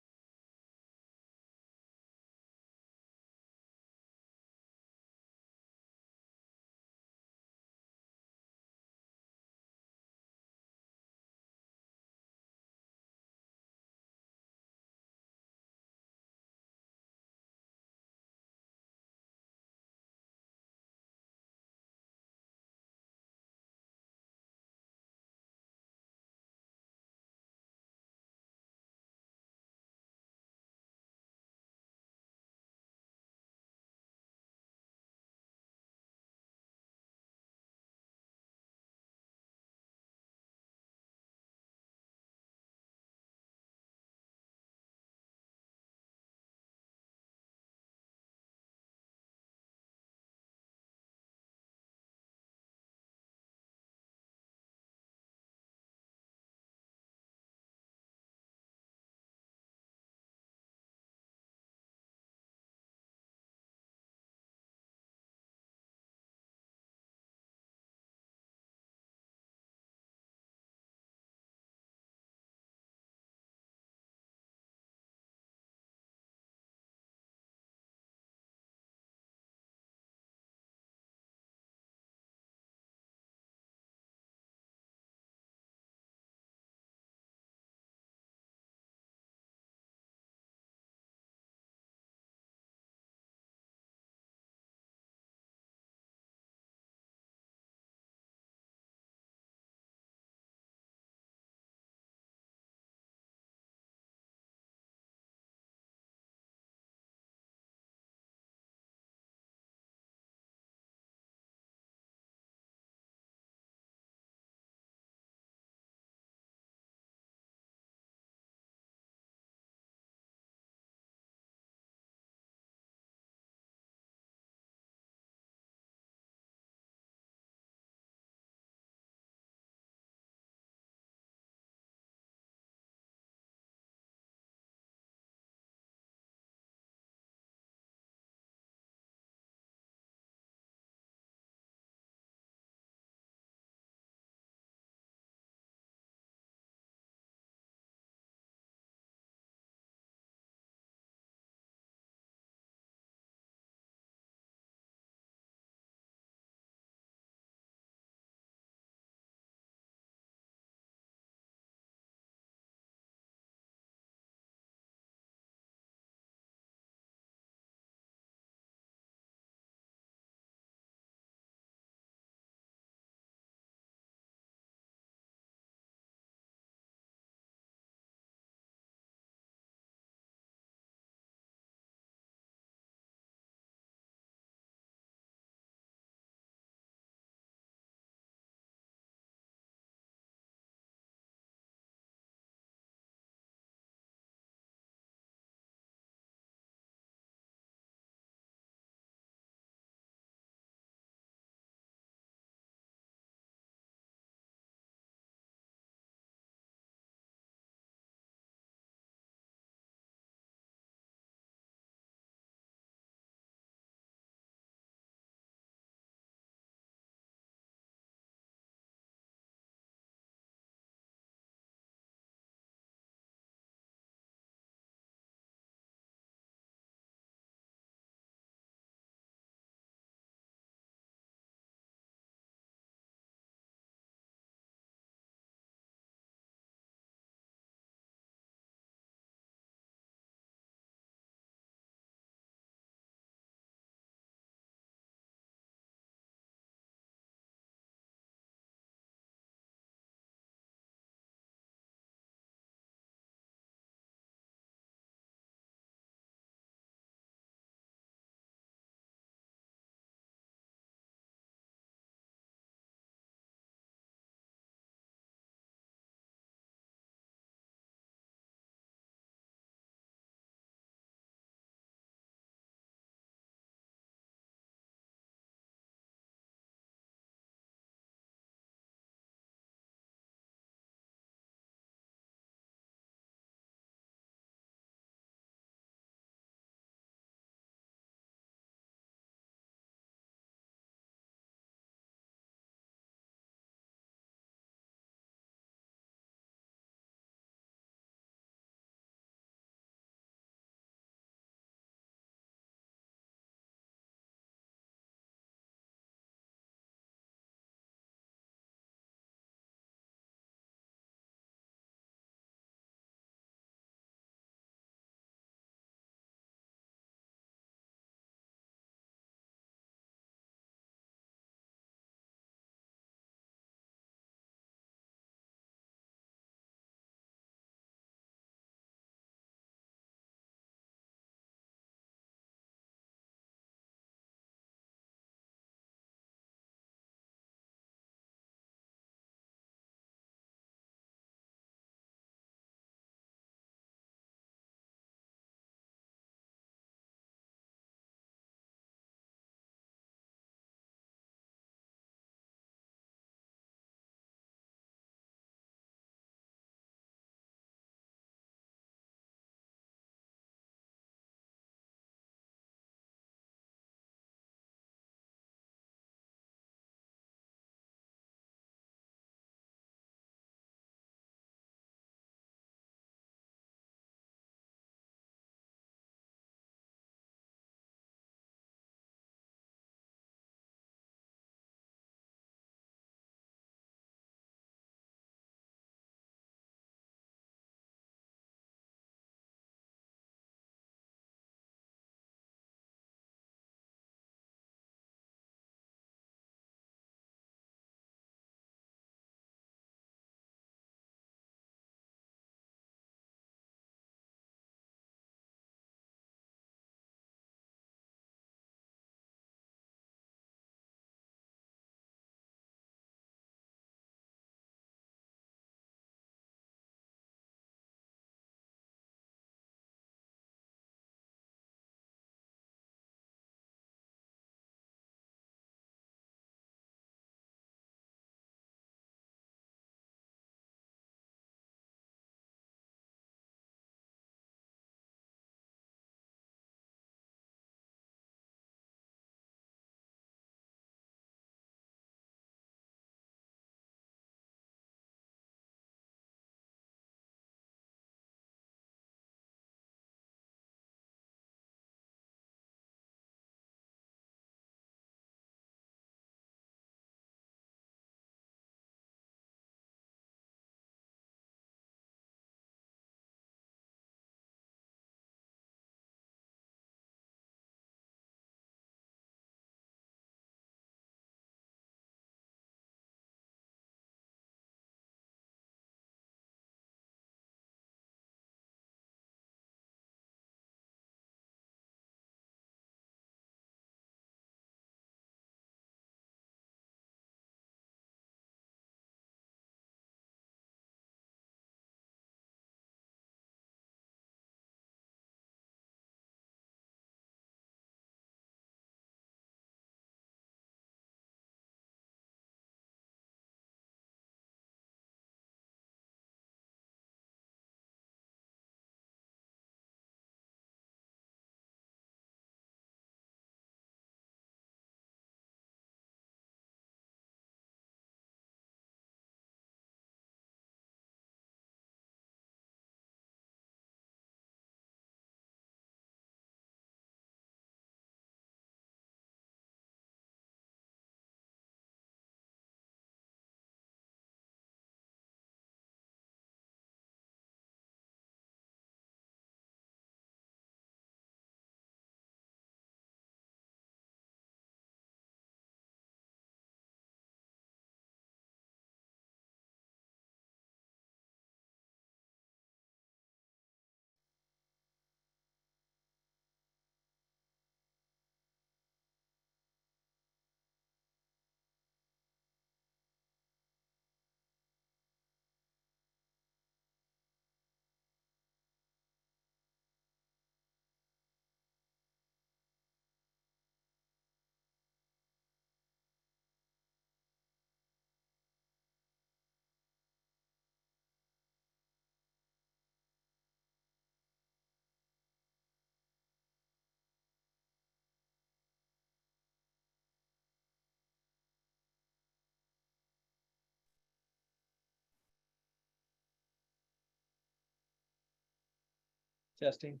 Testing.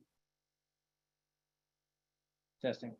Testing.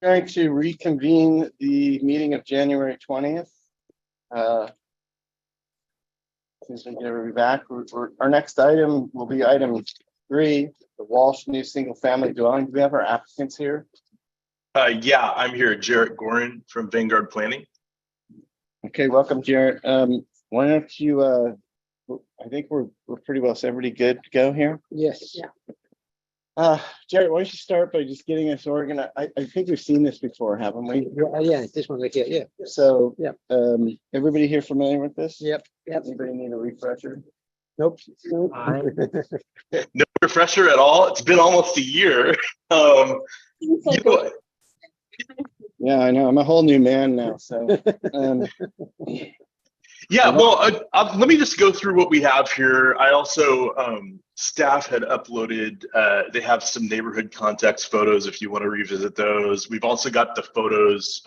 Going to reconvene the meeting of January 20th. Since we get back, our next item will be item 3, the Walsh new single family dwelling. Do we have our applicants here? Yeah, I'm here, Jarrett Gorin from Vanguard Planning. Okay, welcome, Jared. Why don't you, I think we're pretty well, so everybody good to go here? Yes. Jared, why don't you start by just getting us organized? I think we've seen this before, haven't we? Yeah, this one right here, yeah. So, Yep. Everybody here familiar with this? Yep. Anybody need a refresher? Nope. No refresher at all. It's been almost a year. You know, Yeah, I know. I'm a whole new man now, so. yeah, well, let me just go through what we have here. I also, staff had uploaded, they have some neighborhood context photos if you want to revisit those. We've also got the photos.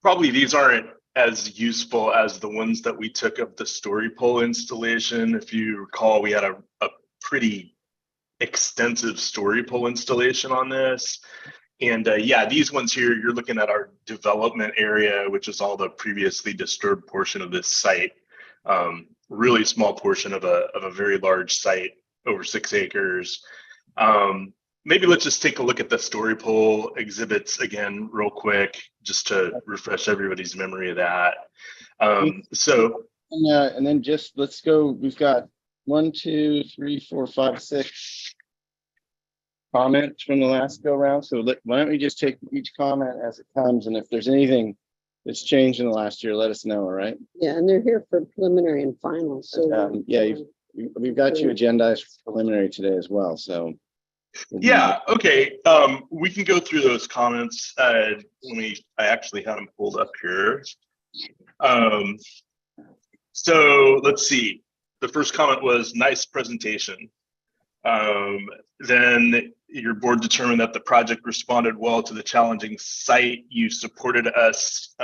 Probably these aren't as useful as the ones that we took of the story pole installation. If you recall, we had a pretty extensive story pole installation on this. And yeah, these ones here, you're looking at our development area, which is all the previously disturbed portion of this site. Really small portion of a very large site, over 6 acres. Maybe let's just take a look at the story pole exhibits again real quick, just to refresh everybody's memory of that. And then just, let's go, we've got 1, 2, 3, 4, 5, 6 comments from the last go round. So why don't we just take each comment as it comes, and if there's anything that's changed in the last year, let us know, all right? Yeah, and they're here for preliminary and final, so. Yeah, we've got you agendized for preliminary today as well, so. Yeah, okay. We can go through those comments. I actually had them pulled up here. So let's see. The first comment was nice presentation. Then your board determined that the project responded well to the challenging site. You supported us.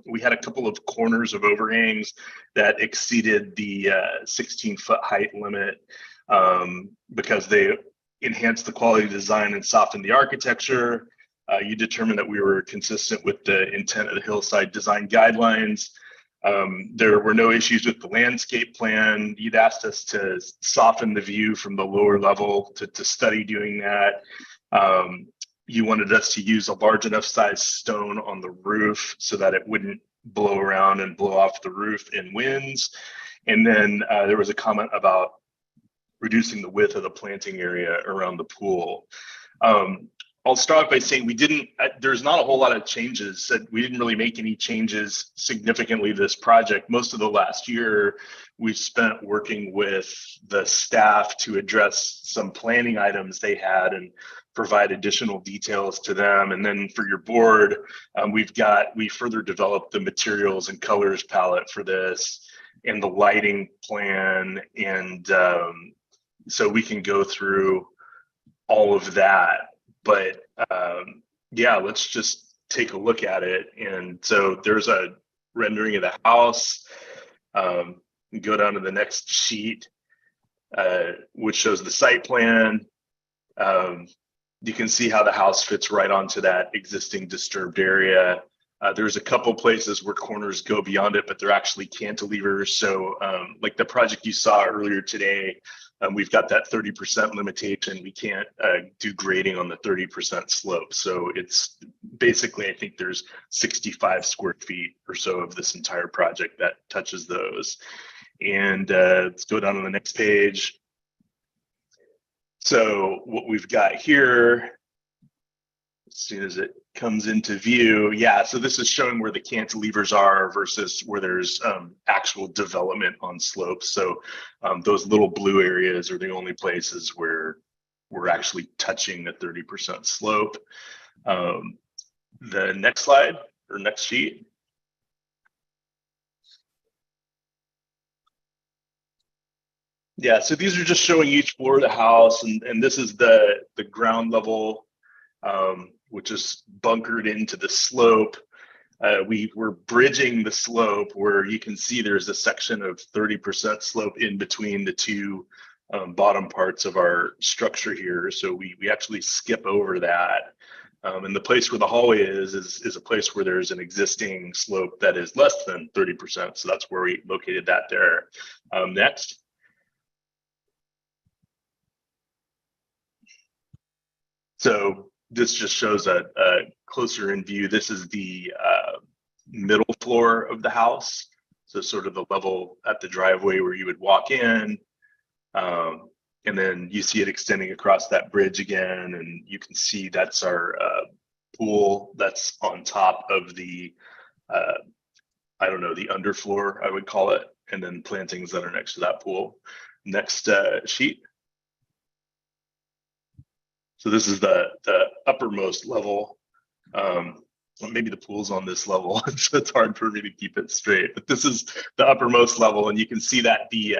We had a couple of corners of overhangs that exceeded the 16-foot height limit because they enhanced the quality design and softened the architecture. You determined that we were consistent with the intent of the hillside design guidelines. There were no issues with the landscape plan. You'd asked us to soften the view from the lower level to study doing that. You wanted us to use a large enough size stone on the roof so that it wouldn't blow around and blow off the roof in winds. And then there was a comment about reducing the width of the planting area around the pool. I'll start by saying there's not a whole lot of changes. We didn't really make any changes significantly to this project. Most of the last year we've spent working with the staff to address some planning items they had and provide additional details to them. And then for your board, we further developed the materials and colors palette for this and the lighting plan. And so we can go through all of that. But yeah, let's just take a look at it. And so there's a rendering of the house. Go down to the next sheet, which shows the site plan. You can see how the house fits right onto that existing disturbed area. There's a couple places where corners go beyond it, but they're actually cantilevers. So like the project you saw earlier today, we've got that 30% limitation. We can't do grading on the 30% slope. So it's basically, I think there's 65 square feet or so of this entire project that touches those. And let's go down to the next page. So what we've got here, as soon as it comes into view, yeah, so this is showing where the cantilevers are versus where there's actual development on slopes. So those little blue areas are the only places where we're actually touching the 30% slope. The next slide or next sheet. Yeah, so these are just showing each floor of the house, and this is the ground level, which is bunkered into the slope. We were bridging the slope where you can see there's a section of 30% slope in between the two bottom parts of our structure here. So we actually skip over that. And the place where the hallway is a place where there's an existing slope that is less than 30%. So that's where we located that there. Next. So this just shows a closer in view. This is the middle floor of the house. So sort of the level at the driveway where you would walk in. And then you see it extending across that bridge again, and you can see that's our pool that's on top of the, I don't know, the underfloor, I would call it, and then plantings that are next to that pool. Next sheet. So this is the uppermost level. Well, maybe the pool's on this level. It's hard for me to keep it straight, but this is the uppermost level, and you can see that the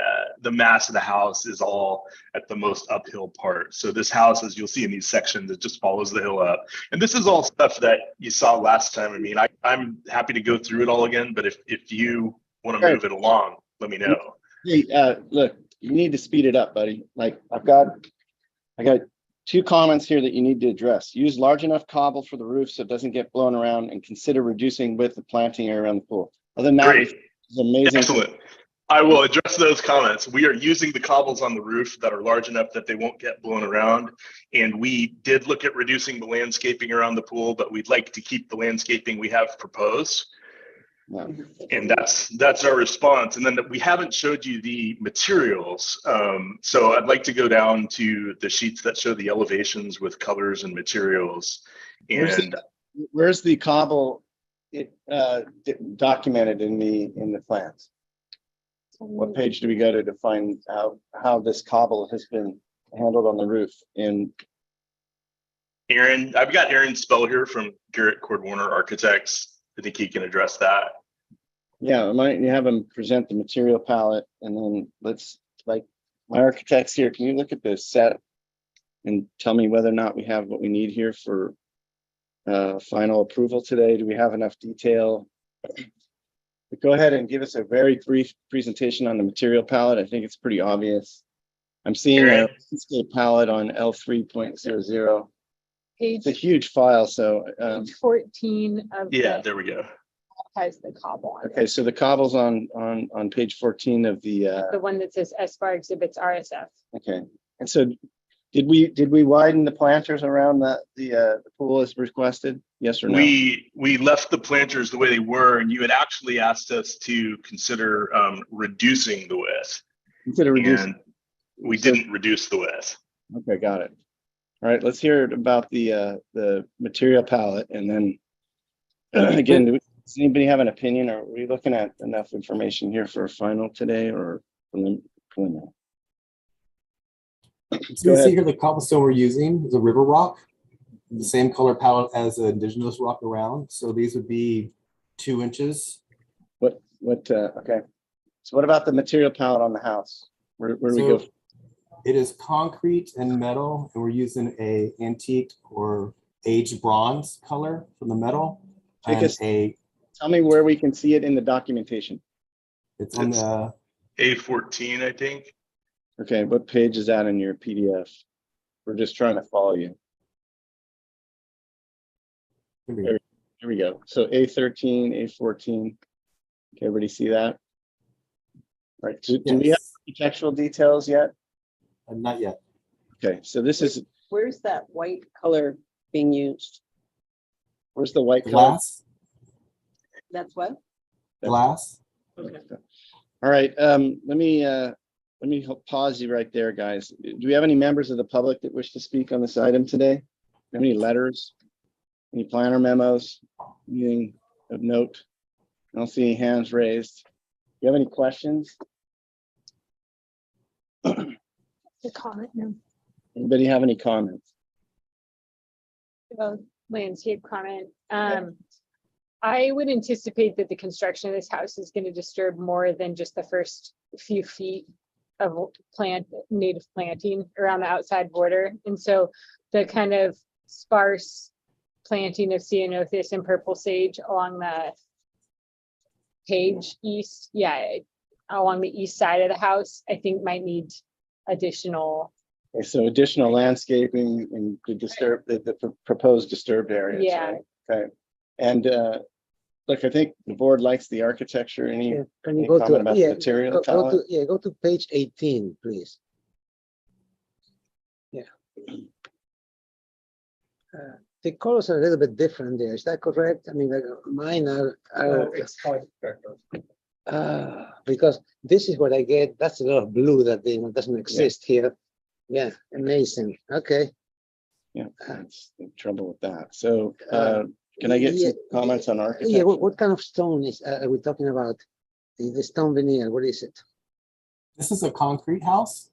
mass of the house is all at the most uphill part. So this house, as you'll see in these sections, it just follows the hill up. And this is all stuff that you saw last time. I mean, I'm happy to go through it all again, but if you want to move it along, let me know. Hey, look, you need to speed it up, buddy. Like I got 2 comments here that you need to address. Use large enough cobble for the roof so it doesn't get blown around, and consider reducing width of planting area around the pool. Other than that, Great. it's amazing. Excellent. I will address those comments. We are using the cobbles on the roof that are large enough that they won't get blown around. And we did look at reducing the landscaping around the pool, but we'd like to keep the landscaping we have proposed. And that's our response. And then we haven't showed you the materials. So I'd like to go down to the sheets that show the elevations with colors and materials. And Where's the cobble documented in the plans? What page do we go to find out how this cobble has been handled on the roof? And Aaron, I've got Aaron Spell here from Garrett Cord Warner Architects. I think he can address that. yeah, I might have them present the material palette, and then let's, like, my architects here, can you look at this set and tell me whether or not we have what we need here for final approval today? Do we have enough detail? But go ahead and give us a very brief presentation on the material palette. I think it's pretty obvious. I'm seeing a landscape palette on L3.00. It's a huge file, so Page 14 of yeah, there we go. has the cobble on it. okay, so the cobble's on page 14 of the The one that says SBAR exhibits RSF. okay. And so did we widen the planters around the pool as requested? Yes or no? We left the planters the way they were, and you had actually asked us to consider reducing the width. Consider reducing. And we didn't reduce the width. Okay, got it. All right, let's hear about the material palette, and then again, does anybody have an opinion, or are we looking at enough information here for a final today, or preliminary? So you see here the cobblestone we're using is a river rock, the same color palette as the indigenous rock around. So these would be 2 inches. Okay. So what about the material palette on the house? Where do we go? It is concrete and metal, and we're using a antique or aged bronze color for the metal. Tell me where we can see it in the documentation. It's on the A14, I think. Okay, what page is that in your PDF? We're just trying to follow you. Here we go. So A13, A14. Okay, everybody see that? All right, do we have architectural details yet? Not yet. Okay, so this is, Where's that white color being used? where's the white color? Glass. That's what? Glass. Okay. All right, let me pause you right there, guys. Do we have any members of the public that wish to speak on this item today? Do you have any letters? Any planner memos? Anything of note? I don't see any hands raised. Do you have any questions? The comment, no. Anybody have any comments? Landscape comment. I would anticipate that the construction of this house is going to disturb more than just the first few feet of native planting around the outside border. And so the kind of sparse planting of ceanothus and purple sage along the page east, along the east side of the house, I think might need additional. Okay, so additional landscaping and to disturb the proposed disturbed areas. Yeah. Right? Okay. And look, I think the board likes the architecture. Any Can you any go comment to about the material palette? go to page 18, please. Yeah. the colors are a little bit different there. Is that correct? I mean, mine are It's color spectrum. because this is what I get. That's a lot of blue that doesn't exist here. Yeah, amazing. Okay. Yeah, that's the trouble with that. So can I get some comments on architecture? Yeah, what kind of stone are we talking about? The stone veneer, what is it? This is a concrete house.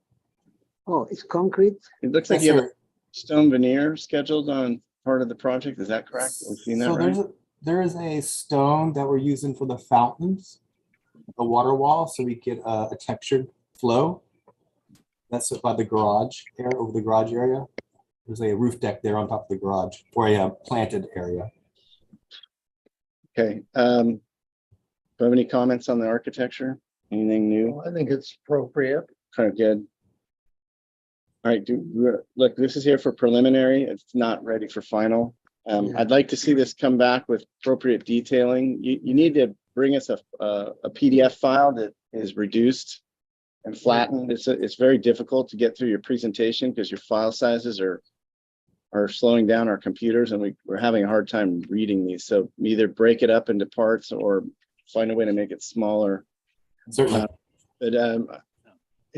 Oh, it's concrete? It looks like Yes, you have sir. a stone veneer scheduled on part of the project. Is that correct? We've seen that So right? there is a stone that we're using for the fountains, the water wall, so we get a textured flow. That's by the garage area, over the garage area. There's a roof deck there on top of the garage, or a planted area. Okay. Do you have any comments on the architecture? Anything new? I think it's appropriate. Kind of good. All right, look, this is here for preliminary. It's not ready for final. I'd like to see this come back with appropriate detailing. You need to bring us a PDF file that is reduced and flattened. It's very difficult to get through your presentation because your file sizes are slowing down our computers, and we're having a hard time reading these. So either break it up into parts or find a way to make it smaller. Certainly.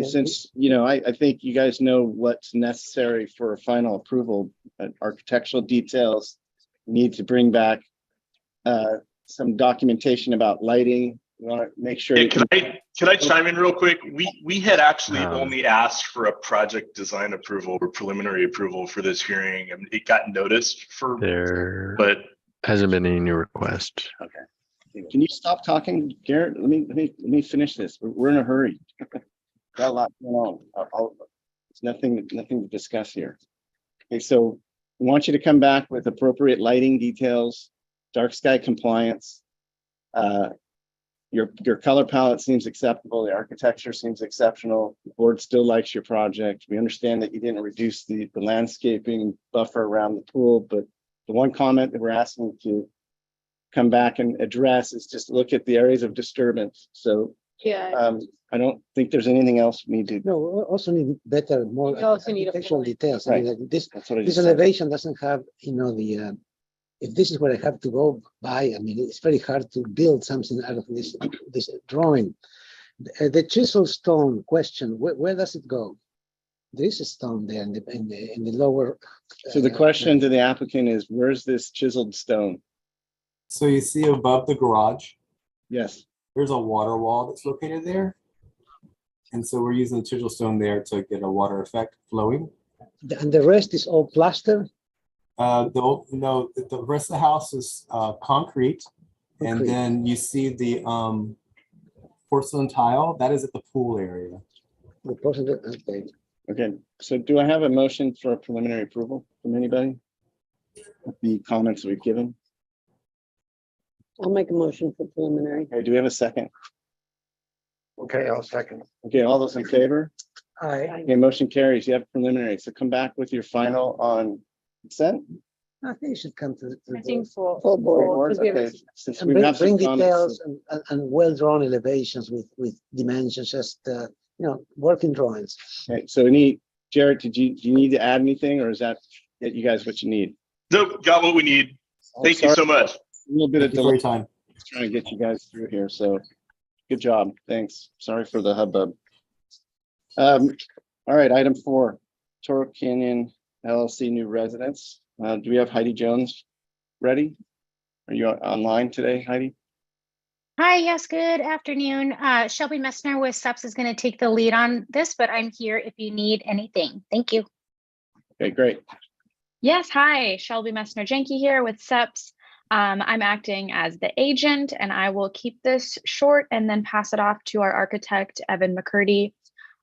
Since, I think you guys know what's necessary for final approval, architectural details, need to bring back some documentation about lighting. We want to make sure. Yeah, can I chime in real quick? We had actually only asked for a project design approval or preliminary approval for this hearing, and it got noticed for. But hasn't been any new request. Okay. Can you stop talking, Garrett? Let me finish this. We're in a hurry. Got a lot going on. There's nothing to discuss here. Okay, so we want you to come back with appropriate lighting details, dark sky compliance. Your color palette seems acceptable. The architecture seems exceptional. The board still likes your project. We understand that you didn't reduce the landscaping buffer around the pool, but the one comment that we're asking to come back and address is just look at the areas of disturbance. So I don't think there's anything else we need to. No, we also need better, more We also need a architectural full- details. I Right. mean, like this That's what I just said. elevation doesn't have, if this is what I have to go by, I mean, it's very hard to build something out of this drawing. The chisel stone question, where does it go? There is a stone there in the lower. So the question to the applicant is, where's this chiseled stone? So you see above the garage, Yes. there's a water wall that's located there. And so we're using the chisel stone there to get a water effect flowing. And the rest is all plaster? The rest of the house is concrete. And then you see the porcelain tile, that is at the pool area. The porcelain, okay. Okay, so do I have a motion for preliminary approval from anybody? The comments we've given. I'll make a motion for preliminary. Okay, do we have a second? Okay, I'll second. Okay, all those in favor? Aye. Okay, motion carries. You have preliminary. So come back with your final on consent. I think you should come to I think full. full board. Board, because we have a- okay, since And we have some bring details comments. and well-drawn elevations with dimensions, just, working drawings. Okay, so Jared, do you need to add anything, or is that get you guys what you need? Nope, got what we need. Thank you so much. A little bit of Thank you for your delay. time. Trying to get you guys through here, so good job. Thanks. Sorry for the hubbub. All right, item 4, Toro Canyon LLC new residents. Do we have Heidi Jones ready? Are you online today, Heidi? Hi, yes, good afternoon. Shelby Messner with SUPS is going to take the lead on this, but I'm here if you need anything. Thank you. Okay, great. Yes, hi, Shelby Messner-Jenke here with SEPS. I'm acting as the agent, and I will keep this short and then pass it off to our architect, Evan McCurdy.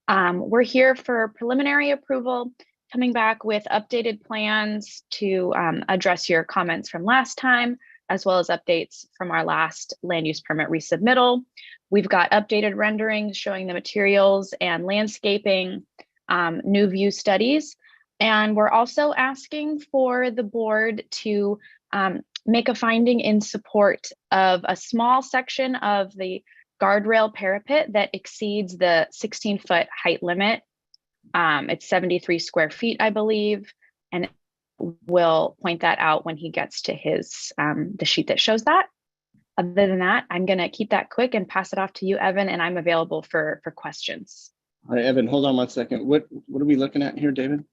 We're here for preliminary approval, coming back with updated plans to address your comments from last time, as well as updates from our last land use permit resubmittal. We've got updated renderings showing the materials and landscaping, new view studies. And we're also asking for the board to make a finding in support of a small section of the guardrail parapet that exceeds the 16-foot height limit. It's 73 square feet, I believe, and will point that out when he gets to his the sheet that shows that. Other than that, I'm going to keep that quick and pass it off to you, Evan, and I'm available for questions. All right, Evan, hold on one second. What are we looking at here, David?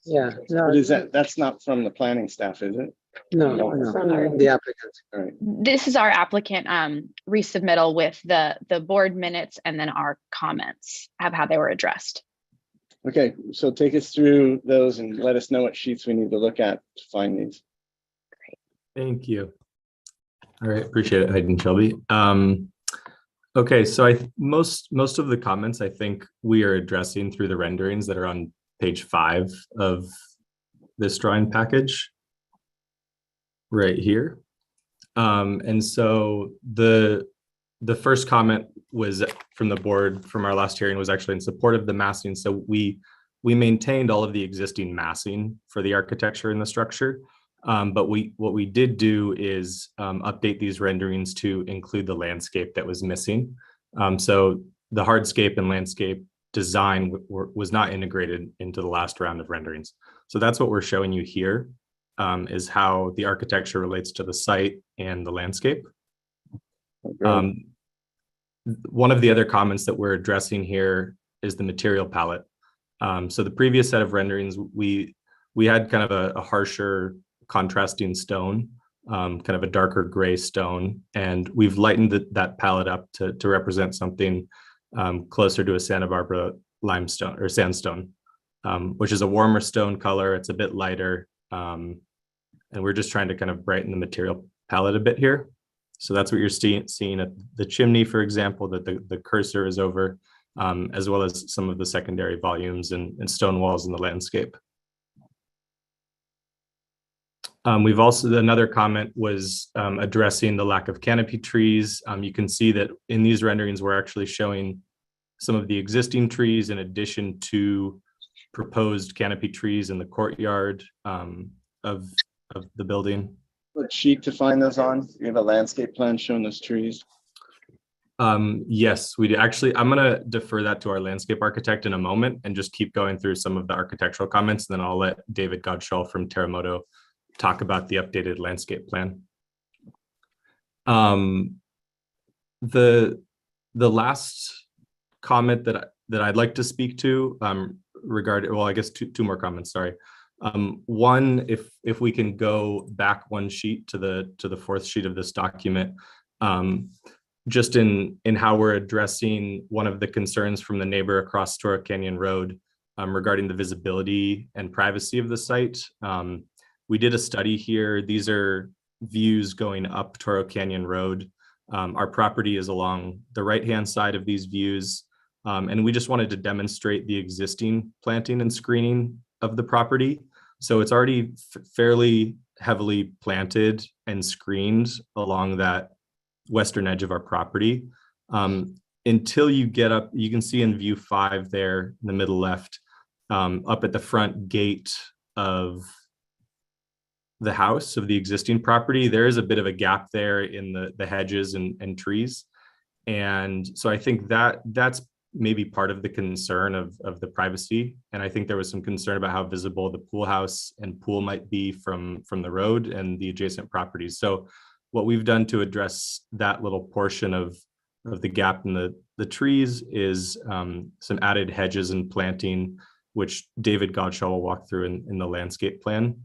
Yeah, no, What is that? That's not from the planning staff, is it? no, the applicant. All right. This is our applicant resubmittal with the board minutes and then our comments of how they were addressed. Okay, so take us through those and let us know what sheets we need to look at to find these. Thank you. All right, appreciate it, Hayden Shelby. Okay, so most of the comments I think we are addressing through the renderings that are on page 5 of this drawing package right here. And so the first comment was from the board from our last hearing was actually in support of the massing. So we maintained all of the existing massing for the architecture and the structure. But what we did do is update these renderings to include the landscape that was missing. So the hardscape and landscape design was not integrated into the last round of renderings. So that's what we're showing you here, is how the architecture relates to the site and the landscape. One of the other comments that we're addressing here is the material palette. So the previous set of renderings, we had kind of a harsher contrasting stone, kind of a darker gray stone, and we've lightened that palette up to represent something closer to a Santa Barbara limestone or sandstone, which is a warmer stone color. It's a bit lighter, and we're just trying to kind of brighten the material palette a bit here. So that's what you're seeing at the chimney, for example, that the cursor is over, as well as some of the secondary volumes and stone walls in the landscape. We've also, another comment was addressing the lack of canopy trees. You can see that in these renderings, we're actually showing some of the existing trees in addition to proposed canopy trees in the courtyard of the building. What sheet to find those on? You have a landscape plan showing those trees? Yes, we do. Actually, I'm going to defer that to our landscape architect in a moment and just keep going through some of the architectural comments. Then I'll let David Godshall from Terremoto talk about the updated landscape plan. The last comment that I'd like to speak to regarding, well, I guess two more comments, sorry. One, if we can go back one sheet to the fourth sheet of this document, just in how we're addressing one of the concerns from the neighbor across Toro Canyon Road regarding the visibility and privacy of the site. We did a study here. These are views going up Toro Canyon Road. Our property is along the right-hand side of these views. And we just wanted to demonstrate the existing planting and screening of the property. So it's already fairly heavily planted and screened along that western edge of our property. Until you get up, you can see in view 5 there in the middle left, up at the front gate of the house of the existing property, there is a bit of a gap there in the hedges and trees. And so I think that's maybe part of the concern of the privacy. And I think there was some concern about how visible the pool house and pool might be from the road and the adjacent properties. So what we've done to address that little portion of the gap in the trees is some added hedges and planting, which David Godshall will walk through in the landscape plan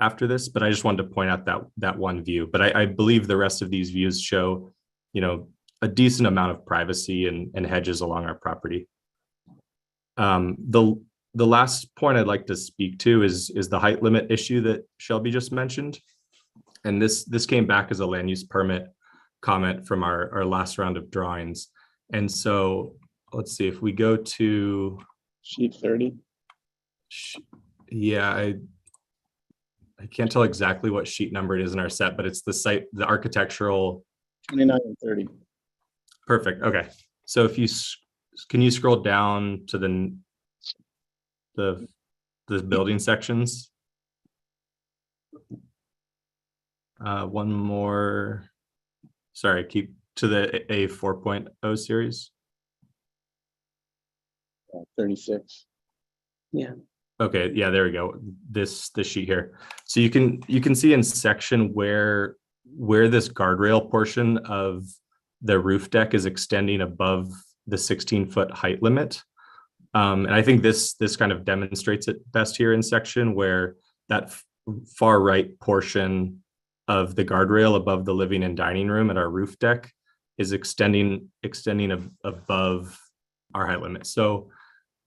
after this. But I just wanted to point out that one view. But I believe the rest of these views show, a decent amount of privacy and hedges along our property. The last point I'd like to speak to is the height limit issue that Shelby just mentioned. And this came back as a land use permit comment from our last round of drawings. And so let's see if we go to sheet 30. Yeah, I can't tell exactly what sheet number it is in our set, but it's the architectural 29 and 30. Perfect. Okay. So if can you scroll down to the building sections? One more. Sorry, keep to the A 4.0 series. 36. Yeah. Okay, yeah, there we go. This sheet here. So you can see in section where this guardrail portion of the roof deck is extending above the 16-foot height limit. And I think this kind of demonstrates it best here in section where that far right portion of the guardrail above the living and dining room at our roof deck is extending above our height limit. So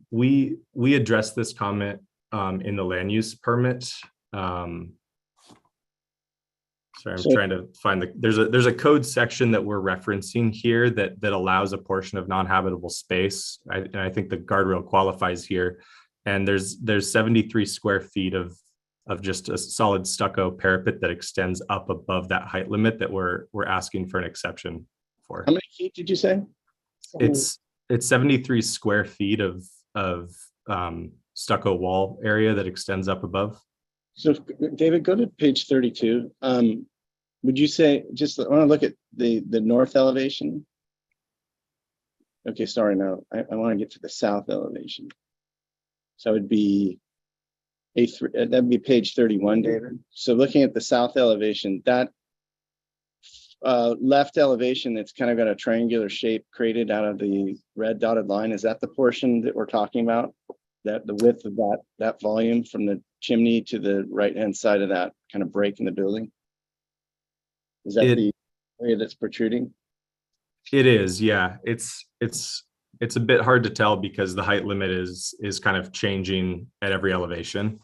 we addressed this comment in the land use permit. Sorry, I'm trying to find there's a code section that we're referencing here that allows a portion of non-habitable space. And I think the guardrail qualifies here. And there's 73 square feet of just a solid stucco parapet that extends up above that height limit that we're asking for an exception for. How many feet did you say? It's 73 square feet of stucco wall area that extends up above. So David, go to page 32. Would you say, just I want to look at the north elevation. Okay, sorry, no, I want to get to the south elevation. So it would be A3, that'd be page 31, David. So looking at the south elevation, that left elevation that's kind of got a triangular shape created out of the red dotted line, is that the portion that we're talking about? That the width of that volume from the chimney to the right-hand side of that kind of break in the building? Is that the area that's protruding? It is, yeah. It's a bit hard to tell because the height limit is kind of changing at every elevation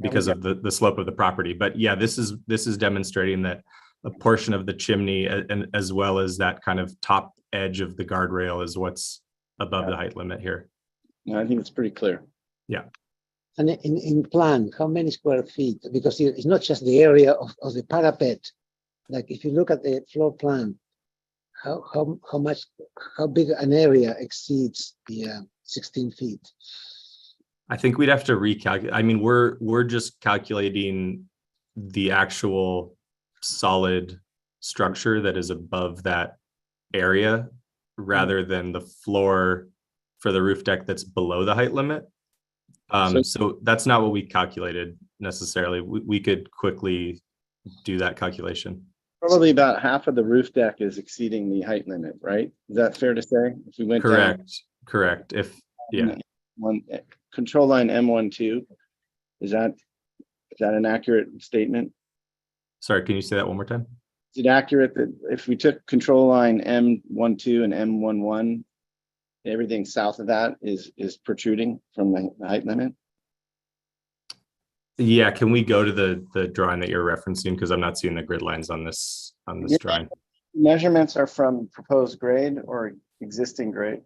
because of the slope of the property. But yeah, this is demonstrating that a portion of the chimney and as well as that kind of top edge of the guardrail is what's above the height limit here. No, I think it's pretty clear. Yeah. And in plan, how many square feet? Because it's not just the area of the parapet. Like if you look at the floor plan, how big an area exceeds the 16 feet? I think we'd have to recalculate. I mean, we're just calculating the actual solid structure that is above that area rather than the floor for the roof deck that's below the height limit. So that's not what we calculated necessarily. We could quickly do that calculation. Probably about half of the roof deck is exceeding the height limit, right? Is that fair to say? If we went Correct. If yeah. One control line M12, is that an accurate statement? Sorry, can you say that one more time? Is it accurate that if we took control line M12 and M11, everything south of that is protruding from the height limit? Yeah, can we go to the drawing that you're referencing? Because I'm not seeing the grid lines on this drawing. Measurements are from proposed grade or existing grade?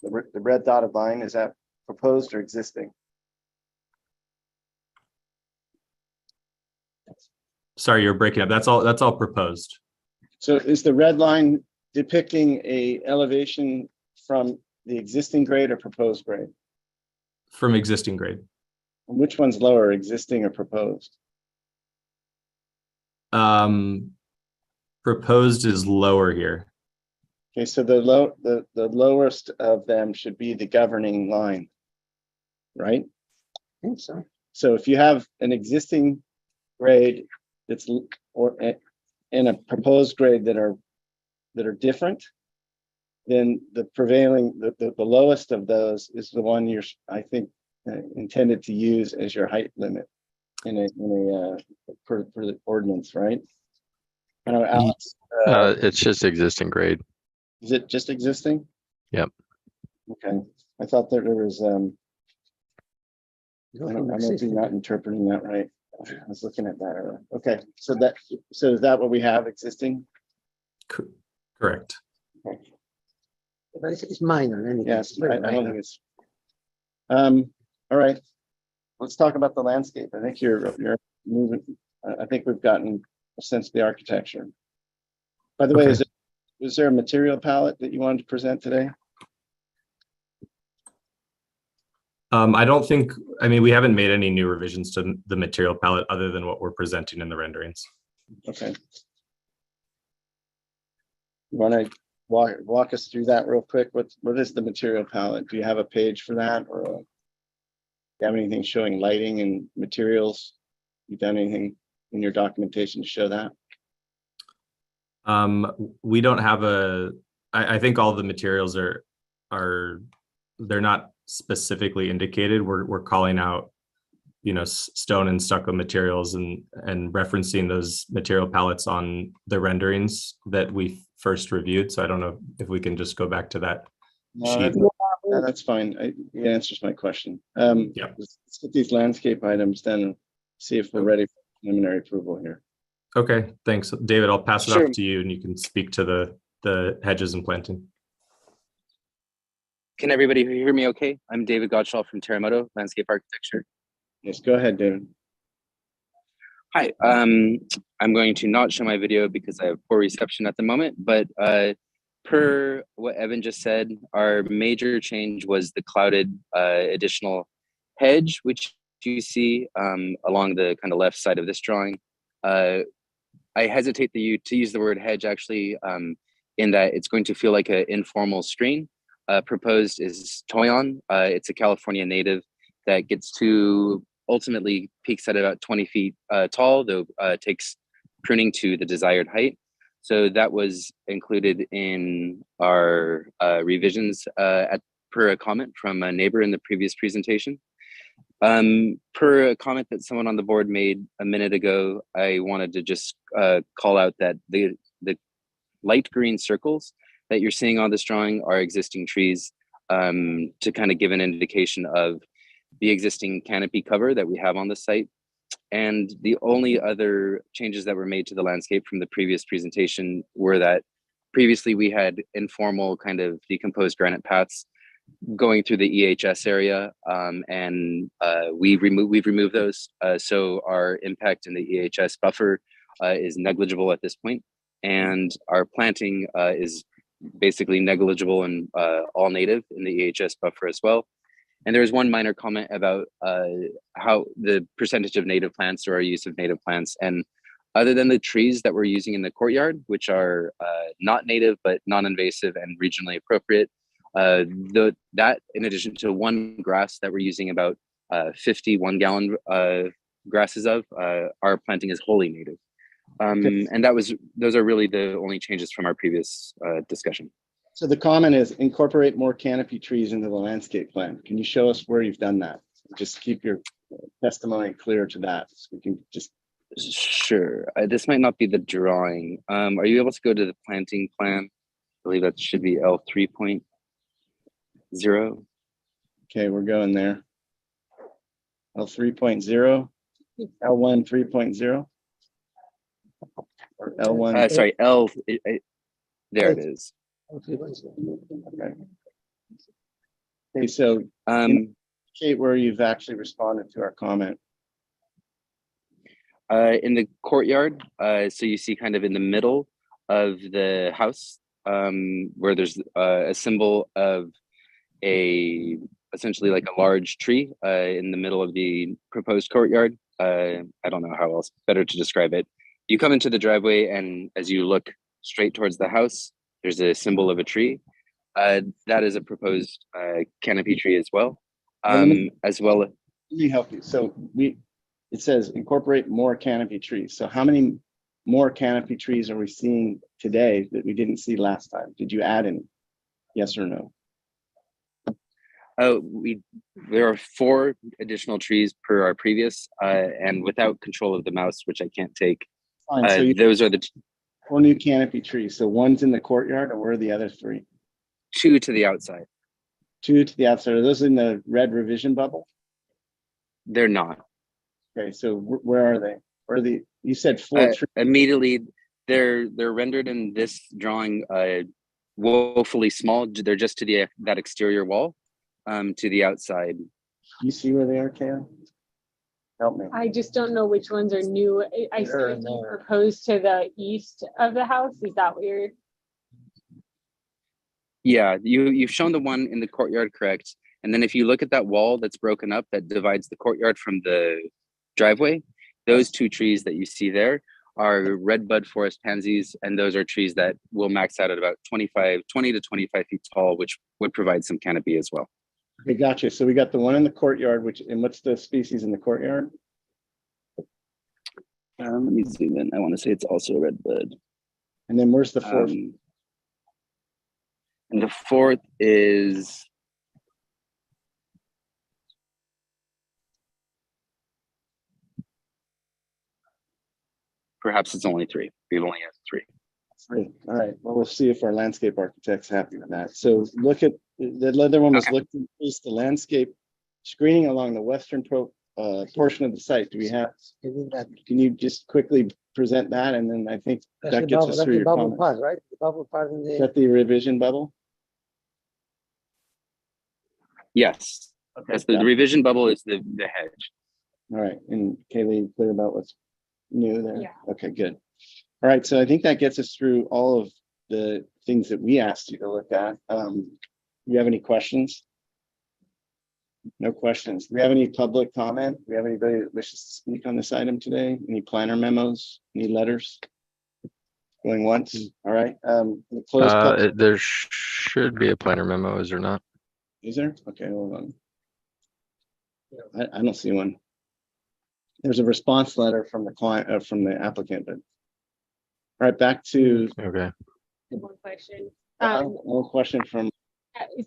The red dotted line, is that proposed or existing? Sorry, you're breaking up. That's all proposed. So is the red line depicting a elevation from the existing grade or proposed grade? From existing grade. And which one's lower, existing or proposed? Proposed is lower here. Okay, so the lowest of them should be the governing line, right? I think so. So if you have an existing grade that's and a proposed grade that are different, then the prevailing, the lowest of those is the one you're, I think, intended to use as your height limit for the ordinance, right? I know, Alex. It's just existing grade. Is it just existing? Yep. Okay, I thought that there was I might be not interpreting that right. I was looking at that earlier. Okay, so is that what we have existing? Correct. Okay. But it's minor anyway. Yes, I don't think it's. All right, let's talk about the landscape. I think you're moving. I think we've gotten a sense of the architecture. By the way, is there a material palette that you wanted to present today? I don't think, I mean, we haven't made any new revisions to the material palette other than what we're presenting in the renderings. Okay. Want walk us through that real quick? What is the material palette? Do you have a page for that, or do you have anything showing lighting and materials? You done anything in your documentation to show that? We don't have I think all the materials are, they're not specifically indicated. We're calling out, you know, stone and stucco materials and referencing those material palettes on the renderings that we first reviewed. So I don't know if we can just go back to that sheet. That's fine. It answers my question. Yeah. Let's get these landscape items, then see if we're ready for preliminary approval here. Okay, thanks, David. I'll pass it Sure. off to you and you can speak to the hedges and planting. Can everybody hear me okay? I'm David Gottschall from Terremoto Landscape Architecture. Yes, go ahead, David. Hi, I'm going to not show my video because I have poor reception at the moment, but per what Evan just said, our major change was the clouded additional hedge, which you see along the kind of left side of this drawing. I hesitate to use the word hedge actually, in that it's going to feel like an informal screen. Proposed is Toyon. It's a California native that gets to ultimately peaks at about 20 feet tall, though takes pruning to the desired height. So that was included in our revisions per a comment from a neighbor in the previous presentation. Per a comment that someone on the board made a minute ago, I wanted to just call out that the light green circles that you're seeing on this drawing are existing trees, to kind of give an indication of the existing canopy cover that we have on the site. And the only other changes that were made to the landscape from the previous presentation were that previously we had informal kind of decomposed granite paths going through the EHS area, and we've removed those. So our impact in the EHS buffer is negligible at this point, and our planting is basically negligible and all native in the EHS buffer as well. And there's one minor comment about how the percentage of native plants or our use of native plants. And other than the trees that we're using in the courtyard, which are not native but non-invasive and regionally appropriate, that in addition to one grass that we're using about 50 1-gallon grasses of, our planting is wholly native. And those are really the only changes from our previous discussion. So the comment is incorporate more canopy trees into the landscape plan. Can you show us where you've done that? Just keep your testimony clear to that. So we can just. Sure. This might not be the drawing. Are you able to go to the planting plan? I believe that should be L 3.0. Okay, we're going there. L 3.0, L1 3.0. Or L1. Sorry, L. There it is. Okay. Okay, so indicate where you've actually responded to our comment. In the courtyard, so you see kind of in the middle of the house, where there's a symbol of essentially like a large tree in the middle of the proposed courtyard. I don't know how else better to describe it. You come into the driveway, and as you look straight towards the house, there's a symbol of a tree. That is a proposed canopy tree as well. As well. Let me help you. So it says incorporate more canopy trees. So how many more canopy trees are we seeing today that we didn't see last time? Did you add any? Yes or no? There are 4 additional trees per our previous, and without control of the mouse, which I can't take. Fine, so those are the 4 new canopy trees. So one's in the courtyard, and where are the other 3? 2 to the outside. 2 to the outside. Are those in the red revision bubble? They're not. Okay, so where are they? Where are the? You said 4 trees. Immediately, they're rendered in this drawing woefully small. They're just to that exterior wall, to the outside. You see where they are, Kayla? Help me. I just don't know which ones are new. I see them proposed to the east of the house. Is that what you're? Yeah, you've shown the one in the courtyard, correct? And then if you look at that wall that's broken up that divides the courtyard from the driveway, those 2 trees that you see there are redbud forest pansies, and those are trees that will max out at about 20 to 25 feet tall, which would provide some canopy as well. We got you. So we got the one in the courtyard, and what's the species in the courtyard? Let me zoom in. I want to say it's also a redbud. And then where's the fourth? And the fourth is perhaps it's only 3. We've only had 3. 3. All right. Well, we'll see if our landscape architect's happy with that. So look at the other one was look to increase the landscape screening along the western portion of the site. Do we have? Can you just quickly present that, and then I think that gets us through your comments. Part, right? The bubble part in Is the. that the revision bubble? Yes. Okay. That's the revision bubble is the hedge. All right. And Kaylee, clear about what's new there? Yeah. Okay, good. All right. So I think that gets us through all of the things that we asked you to look at. You have any questions? No questions. Do we have any public comment? Do we have anybody that wishes to speak on this item today? Any planner memos? Any letters? Going once? All right. We'll close There should be a planner memo, is there not? Is there? Okay, hold on. I don't see one. There's a response letter from the client, from the applicant, but. All right, back to. Okay. One question. One question from.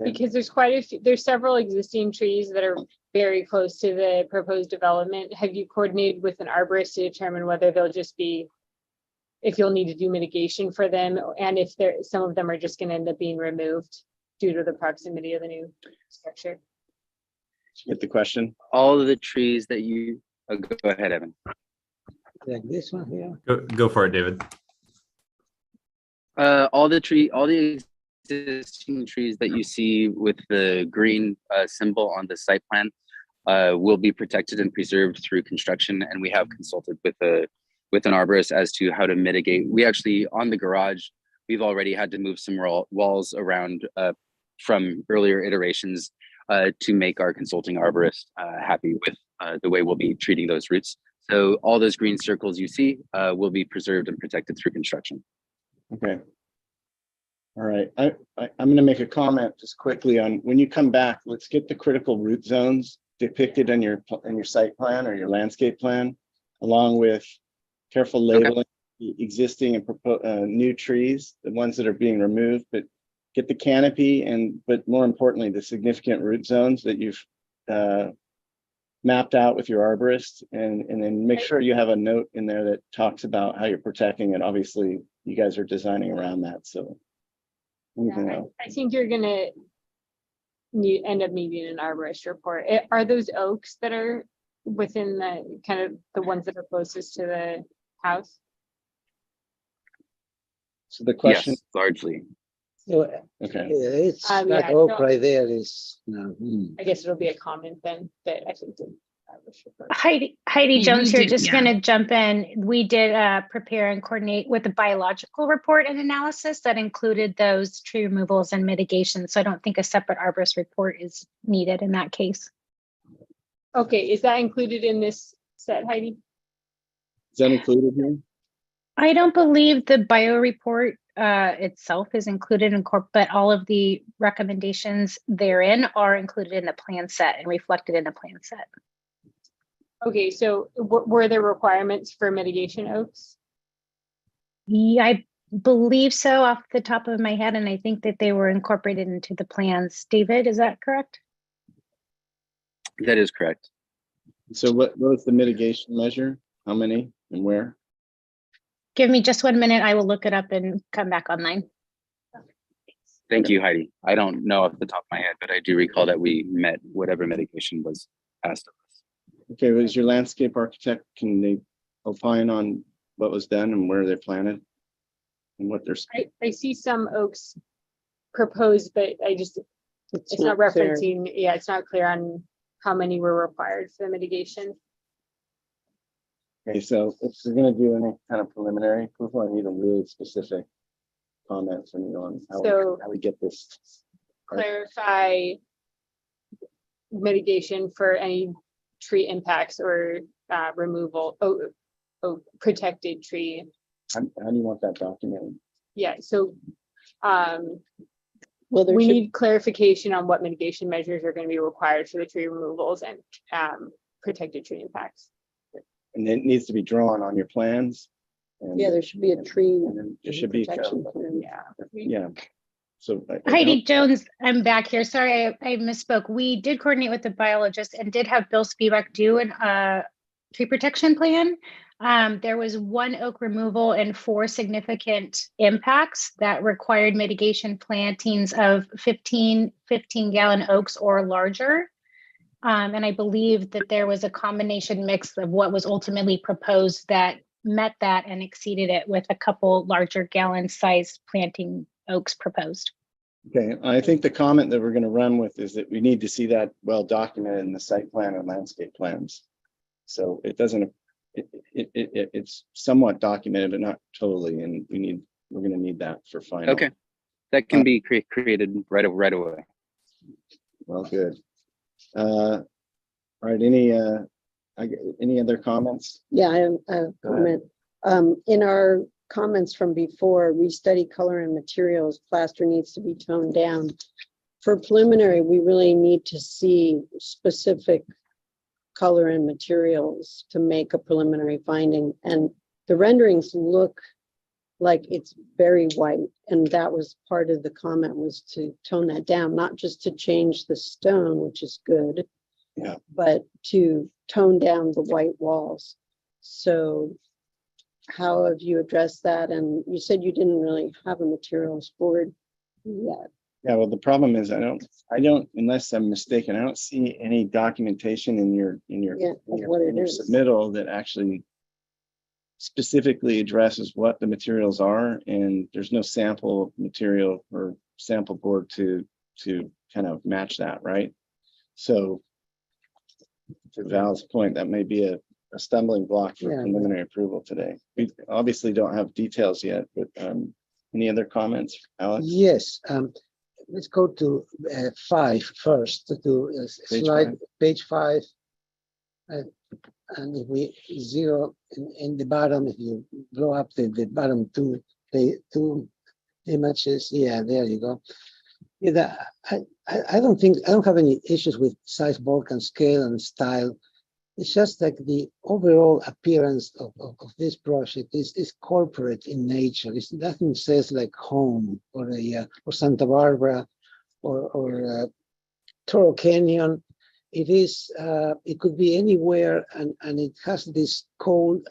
Because there's several existing trees that are very close to the proposed development. Have you coordinated with an arborist to determine whether they'll just be, if you'll need to do mitigation for them, and if some of them are just going to end up being removed due to the proximity of the new structure? Get the question. All of the trees that you go ahead, Evan. Like this one here. Go for it, David. All the existing trees that you see with the green symbol on the site plan will be protected and preserved through construction, and we have consulted with an arborist as to how to mitigate. We actually, on the garage, we've already had to move some walls around from earlier iterations to make our consulting arborist happy with the way we'll be treating those roots. So all those green circles you see will be preserved and protected through construction. Okay. All right, I'm going to make a comment just quickly on when you come back. Let's get the critical root zones depicted in your site plan or your landscape plan, along with careful labeling the existing and new trees, the ones that are being removed, but get the canopy but more importantly, the significant root zones that you've mapped out with your arborist, and then make sure you have a note in there that talks about how you're protecting it. Obviously, you guys are designing around that, so. I think you're gonna end up needing an arborist report. Are those oaks that are within the kind of the ones that are closest to the house? So the question. Yes, largely. So, okay. It's Yeah, that oak so- right there is. No. I guess it'll be a comment then that I think the arborist report. Heidi Jones here, just yeah. gonna jump in. We did prepare and coordinate with a biological report and analysis that included those tree removals and mitigation. So I don't think a separate arborist report is needed in that case. Okay, is that included in this set, Heidi? Is that included here? I don't believe the bio report itself is included in but all of the recommendations therein are included in the plan set and reflected in the plan set. Okay, so were there requirements for mitigation oaks? Yeah, I believe so off the top of my head, and I think that they were incorporated into the plans. David, is that correct? That is correct. So what was the mitigation measure? How many and where? Give me just 1 minute. I will look it up and come back online. Thank you, Heidi. I don't know off the top of my head, but I do recall that we met whatever mitigation was asked of us. Okay, was your landscape architect, can they opine on what was done and where they're planted? And what they're. I see some oaks proposed, but it's not not clear. referencing, yeah, it's not clear on how many were required for the mitigation. Okay, so if we're gonna do any kind of preliminary approval, I need a really specific comment from you on how we get this. Clarify mitigation for any tree impacts or removal, protected tree. How do you want that documented? Yeah, so Well, there we should, need clarification on what mitigation measures are going to be required for the tree removals and protected tree impacts. And it needs to be drawn on your plans. And yeah, there should be a tree and then there should be, protection plan. Yeah. yeah. So Heidi Jones, I'm back here. Sorry, I misspoke. We did coordinate with the biologist and did have Bill Spivak do a tree protection plan. There was 1 oak removal and 4 significant impacts that required mitigation plantings of 15 gallon oaks or larger. And I believe that there was a combination mix of what was ultimately proposed that met that and exceeded it, with a couple larger gallon size planting oaks proposed. Okay, I think the comment that we're going to run with is that we need to see that well documented in the site plan and landscape plans. So it doesn't, it's somewhat documented, but not totally, and we're going to need that for final. Okay, that can be created right away. Well, good. All right, any other comments? Yeah, I have a comment. In our comments from before, restudy color and materials, plaster needs to be toned down. For preliminary, we really need to see specific color and materials to make a preliminary finding. And the renderings look like it's very white. And that was part of the comment, was to tone that down, not just to change the stone, which is good, yeah, but to tone down the white walls. So how have you addressed that? And you said you didn't really have a materials board yet. Yeah, well, the problem is I don't, unless I'm mistaken, I don't see any documentation in your submittal that actually specifically addresses what the materials are, and there's no sample material or sample board to kind of match that, right? So to Val's point, that may be a stumbling block for preliminary approval today. We obviously don't have details yet, but any other comments, Alex? Yes, let's go to 5 first, to slide page 5. And if we zero in the bottom, if you blow up the bottom two images, yeah, there you go. Yeah, I don't have any issues with size, bulk, and scale and style. It's just like the overall appearance of this project is corporate in nature. It's nothing says like home or Santa Barbara or Toro Canyon. It is it could be anywhere, and it has this cold,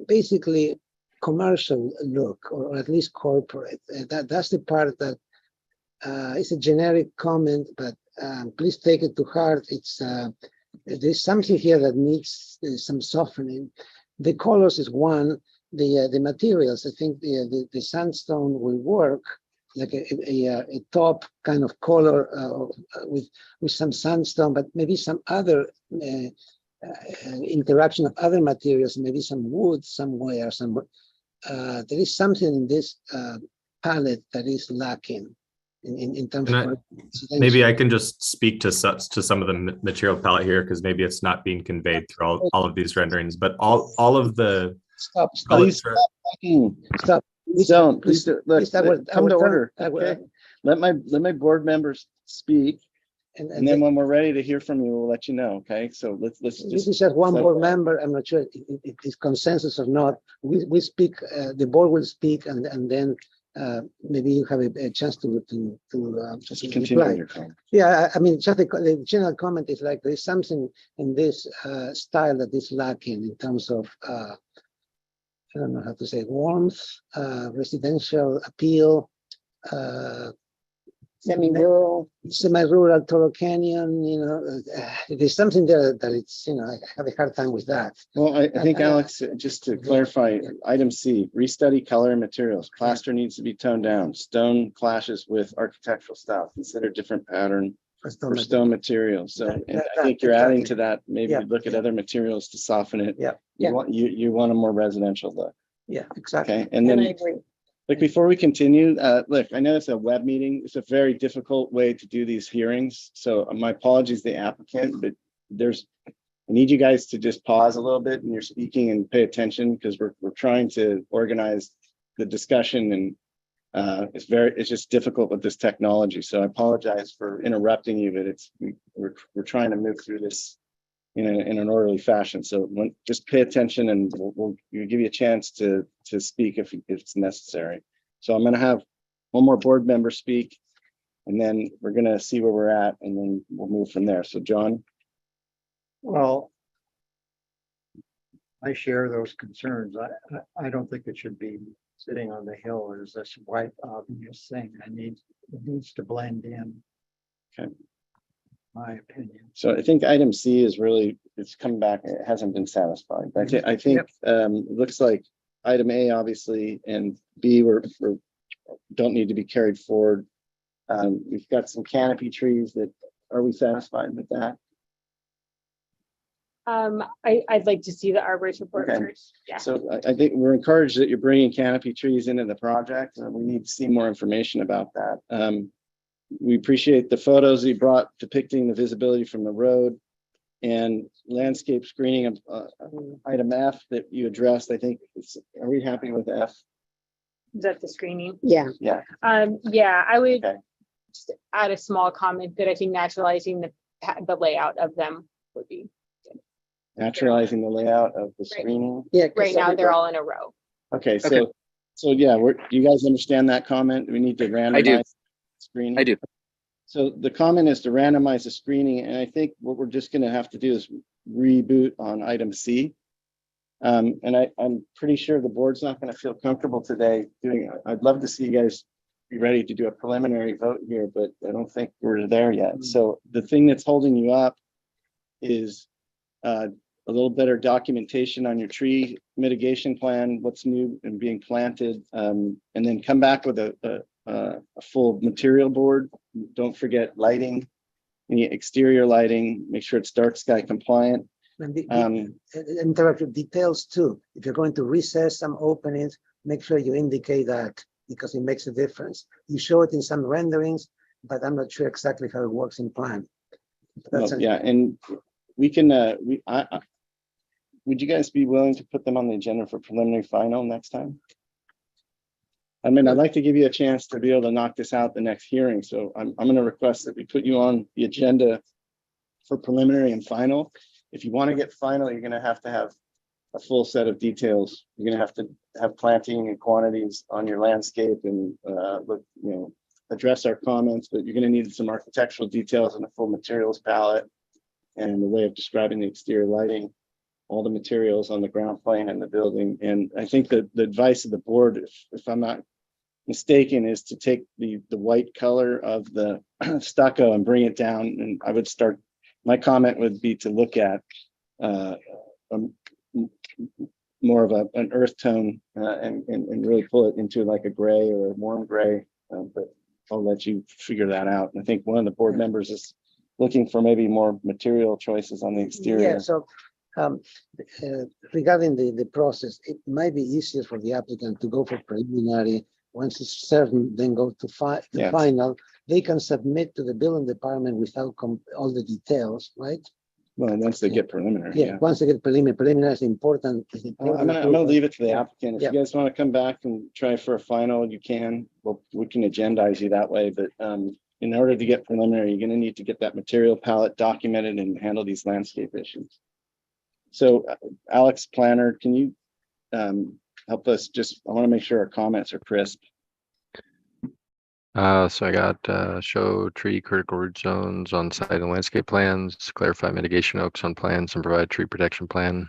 basically commercial look, or at least corporate. That's the part that it's a generic comment, but please take it to heart. It's there's something here that needs some softening. The colors is one. The materials, I think the sandstone will work, like a top kind of color with some sandstone, but maybe some other interaction of other materials, maybe some wood somewhere. There is something in this palette that is lacking in terms of. Maybe I can just speak to some of the material palette here, because maybe it's not being conveyed through all of these renderings, but all of the. Stop. Please stop. Please look, come to order. Okay. Let my board members speak, and then when we're ready to hear from you, we'll let you know. Okay. So let's just. This is just one board member. I'm not sure if it is consensus or not. We speak. The board will speak, and then maybe you have a chance to just continue reply. your comment. Yeah, I mean, just the general comment is like there's something in this style that is lacking in terms of. I don't know how to say, warmth, residential appeal, semi-rural, Toro Canyon. There's something there that it's, I have a hard time with that. Well, I think, Alex, just to clarify, item C, restudy color and materials. Plaster needs to be toned down. Stone clashes with architectural style. Consider different pattern for stone materials. So and I think you're adding to that, maybe look at other materials to soften it. Yeah. You want a more residential look. Yeah, exactly. Okay. And then I agree. Look, before we continue, look, I know it's a web meeting. It's a very difficult way to do these hearings. So my apologies to the applicant, but there's I need you guys to just pause a little bit when you're speaking and pay attention because we're trying to organize the discussion and it's just difficult with this technology. So I apologize for interrupting you, but we're trying to move through this in an orderly fashion. So just pay attention and we'll give you a chance to speak if it's necessary. So I'm going to have one more board member speak, and then we're going to see where we're at, and then we'll move from there. So John. Well, I share those concerns. I don't think it should be sitting on the hill as this white obvious thing. It needs to blend in. Okay. My opinion. So I think item C is really, it's come back, it hasn't been satisfied. I think it looks like item A, obviously, and B don't need to be carried forward. We've got some canopy trees that, are we satisfied with that? I'd like to see the arborist report Okay. first. Yeah. So I think we're encouraged that you're bringing canopy trees into the project. We need to see more information about that. We appreciate the photos you brought depicting the visibility from the road and landscape screening of item F that you addressed. I think, are we happy with F? Is that the screening? Yeah. Yeah. Yeah, I would just add a small comment that I think naturalizing the layout of them would be Naturalizing the layout of the screening. Yeah. right now. They're all in a row. Okay, so yeah, you guys understand that comment? We need to randomize screening. I do. So the comment is to randomize the screening, and I think what we're just going to have to do is reboot on item C. And I'm pretty sure the board's not going to feel comfortable today doing it. I'd love to see you guys be ready to do a preliminary vote here, but I don't think we're there yet. So the thing that's holding you up is a little better documentation on your tree mitigation plan, what's new and being planted, and then come back with a full material board. Don't forget lighting, any exterior lighting, make sure it's dark sky compliant. And interactive details too. If you're going to recess some openings, make sure you indicate that because it makes a difference. You show it in some renderings, but I'm not sure exactly how it works in plan. Well, yeah, and we can, would you guys be willing to put them on the agenda for preliminary final next time? I mean, I'd like to give you a chance to be able to knock this out the next hearing. So I'm going to request that we put you on the agenda for preliminary and final. If you want to get final, you're going to have a full set of details. You're going to have planting and quantities on your landscape and address our comments, but you're going to need some architectural details and a full materials palette and a way of describing the exterior lighting, all the materials on the ground plane and the building. And I think that the advice of the board, if I'm not mistaken, is to take the white color of the stucco and bring it down. And I would start, my comment would be to look at more of an earth tone and really pull it into like a gray or a warm gray. But I'll let you figure that out. And I think one of the board members is looking for maybe more material choices on the exterior. Yeah, so regarding the process, it might be easier for the applicant to go for preliminary. Once it's certain, then go to final. They can submit to the building department without all the details, right? Well, once they get preliminary. Yeah, once they get preliminary is important. I'm gonna leave it to the applicant. If you guys want to come back and try for a final, you can. Well, we can agendize you that way, but in order to get preliminary, you're going to need to get that material palette documented and handle these landscape issues. So Alex Planner, can you help us I want to make sure our comments are crisp. So I got show tree critical root zones on site and landscape plans, clarify mitigation oaks on plans and provide tree protection plan.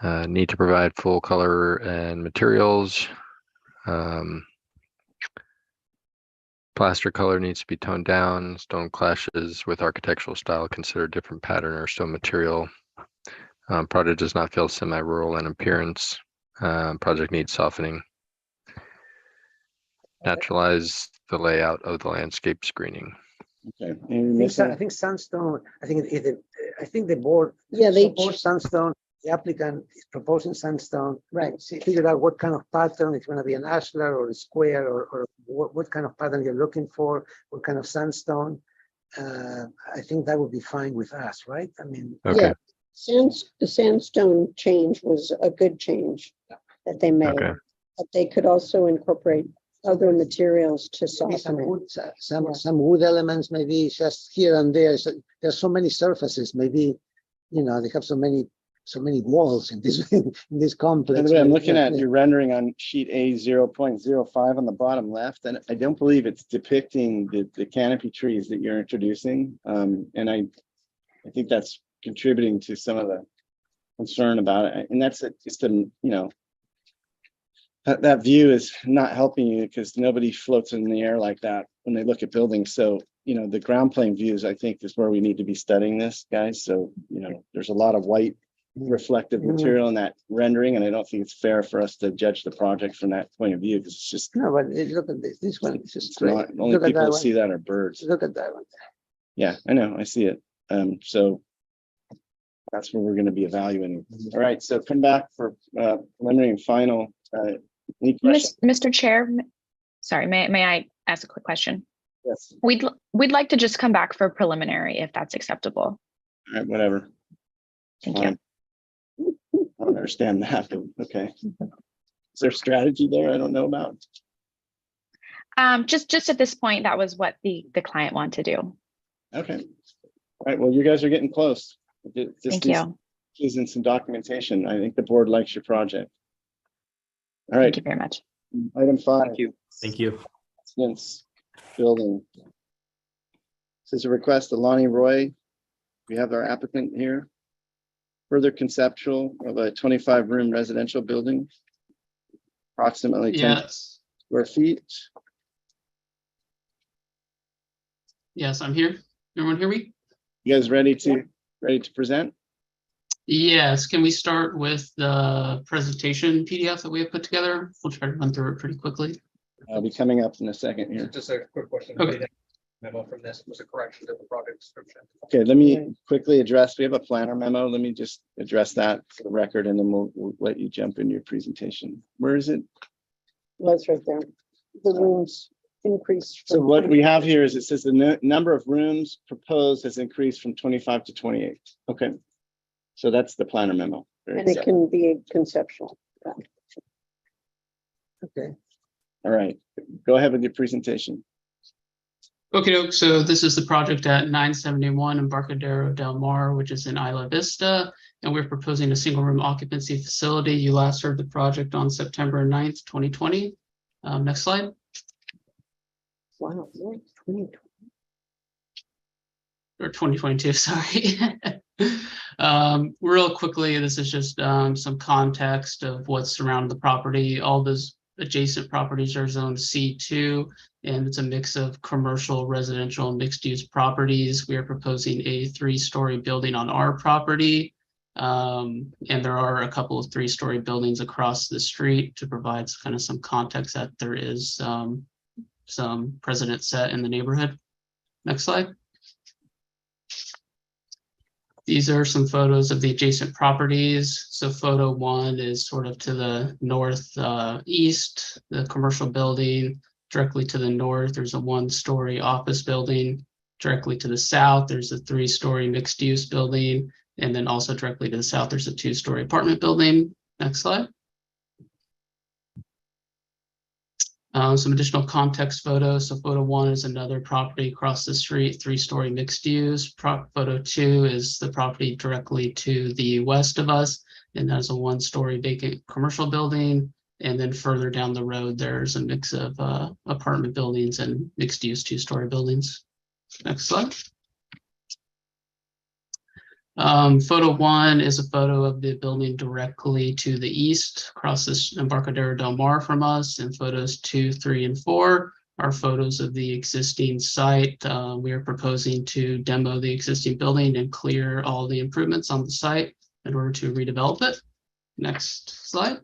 Need to provide full color and materials. Plaster color needs to be toned down. Stone clashes with architectural style. Consider different pattern or stone material. Project does not feel semi-rural in appearance. Project needs softening. Naturalize the layout of the landscape screening. Okay. I think sandstone. I think the board. Yeah, they support sandstone. The applicant is proposing sandstone. Right. See, figure out what kind of pattern it's going to be, an ashlar or a square, or what kind of pattern you're looking for. What kind of sandstone. I think that would be fine with us, right? I mean, Okay. The sandstone change was a good change that they made. Okay. But they could also incorporate other materials to maybe soften it. some wood elements, maybe just here and there. So there's so many surfaces. Maybe they have so many walls in this in this By complex. the way, I'm looking Yeah, at your rendering on sheet A 0.05 on the bottom left, and I don't believe it's depicting the canopy trees that you're introducing. And I think that's contributing to some of the concern about it. And that's just that view is not helping you because nobody floats in the air like that when they look at buildings. So, the ground plane views, I think, is where we need to be studying this, guys. So, there's a lot of white reflective material in that rendering, and I don't think it's fair for us to judge the project from that point of view because it's just no, but look at this. This one is just it's great. not, only Look at people that who one. see that are birds. Look at that one. Yeah, I know, I see it. So that's where we're going to be evaluating. All right, so come back for preliminary and final. Any questions? Mr. Chair, sorry, may I ask a quick question? Yes. We'd like to just come back for preliminary if that's acceptable. All right, whatever. Thank you. I don't understand that, but okay. Is there strategy there I don't know about? Just at this point, that was what the client wanted to do. Okay. All right, well, you guys are getting close. Thank you. Using some documentation. I think the board likes your project. All right. Thank you very much. Item 5. Thank you. Thank you. Residence building. This is a request of Lonnie Roy. We have our applicant here. Further conceptual of a 25-room residential building. Approximately 10 square feet. Yes, I'm here. Everyone hear me? You guys ready to present? Yes, can we start with the presentation PDF that we have put together? We'll try to run through it pretty quickly. I'll be coming up in a second here. Just a quick question. Okay. Memo from this was a correction to the project description. Okay, let me quickly address, we have a planner memo. Let me just address that for the record and then we'll let you jump into your presentation. Where is it? That's right there. The rooms increased. So from what 20 we have here is it says the number of rooms proposed has increased from 25 to 28. Okay. So that's the planner memo. Very And it good. can be conceptual. Okay. All right, go ahead with your presentation. Okay, so this is the project at 971 Embarcadero Del Mar, which is in Isla Vista, and we're proposing a single room occupancy facility. You last heard the project on September 9th, 2020. Next slide. Wow, yeah, 20. Or 2022, sorry. Real quickly, this is just some context of what's surrounding the property. All those adjacent properties are zoned C2, and it's a mix of commercial, residential, and mixed-use properties. We are proposing a 3-story building on our property, and there are a couple of 3-story buildings across the street to provide kind of some context that there is some precedent set in the neighborhood. Next slide. These are some photos of the adjacent properties. So photo 1 is sort of to the northeast, the commercial building. Directly to the north, there's a 1-story office building. Directly to the south, there's a 3-story mixed-use building. And then also directly to the south, there's a 2-story apartment building. Next slide. Some additional context photos. So photo 1 is another property across the street, 3-story mixed use. Photo 2 is the property directly to the west of us, and that's a 1-story vacant commercial building. And then further down the road, there's a mix of apartment buildings and mixed use 2-story buildings. Next slide. Photo 1 is a photo of the building directly to the east across this Embarcadero Del Mar from us, and photos 2, 3, and 4 are photos of the existing site. We are proposing to demo the existing building and clear all the improvements on the site in order to redevelop it. Next slide.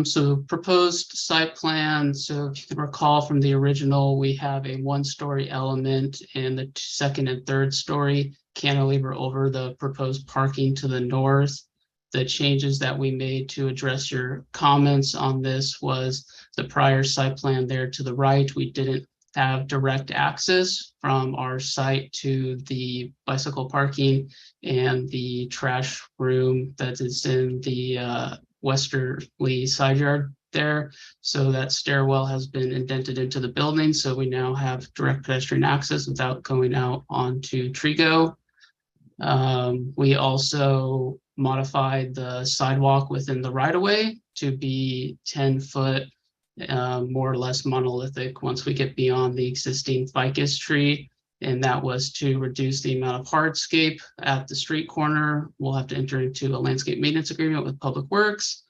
So proposed site plan. So if you can recall from the original, we have a 1-story element and the 2nd and 3rd story cantilever over the proposed parking to the north. The changes that we made to address your comments on this was the prior site plan there to the right. We didn't have direct access from our site to the bicycle parking and the trash room that is in the westerly side yard there. So that stairwell has been indented into the building. So we now have direct pedestrian access without going out onto Trigo. We also modified the sidewalk within the right of way to be 10 foot, more or less monolithic once we get beyond the existing ficus tree. And that was to reduce the amount of hardscape at the street corner. We'll have to enter into a landscape maintenance agreement with Public Works.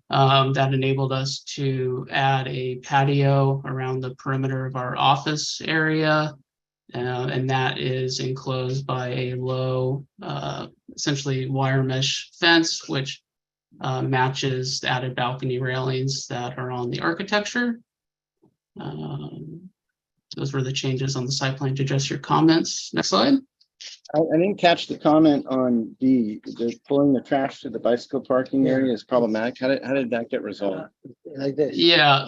That enabled us to add a patio around the perimeter of our office area. And that is enclosed by a low, essentially wire mesh fence, which matches the added balcony railings that are on the architecture. Those were the changes on the site plan to address your comments. Next slide. I didn't catch the comment on the pulling the trash to the bicycle parking area is problematic. How did that get resolved? Like this. Yeah,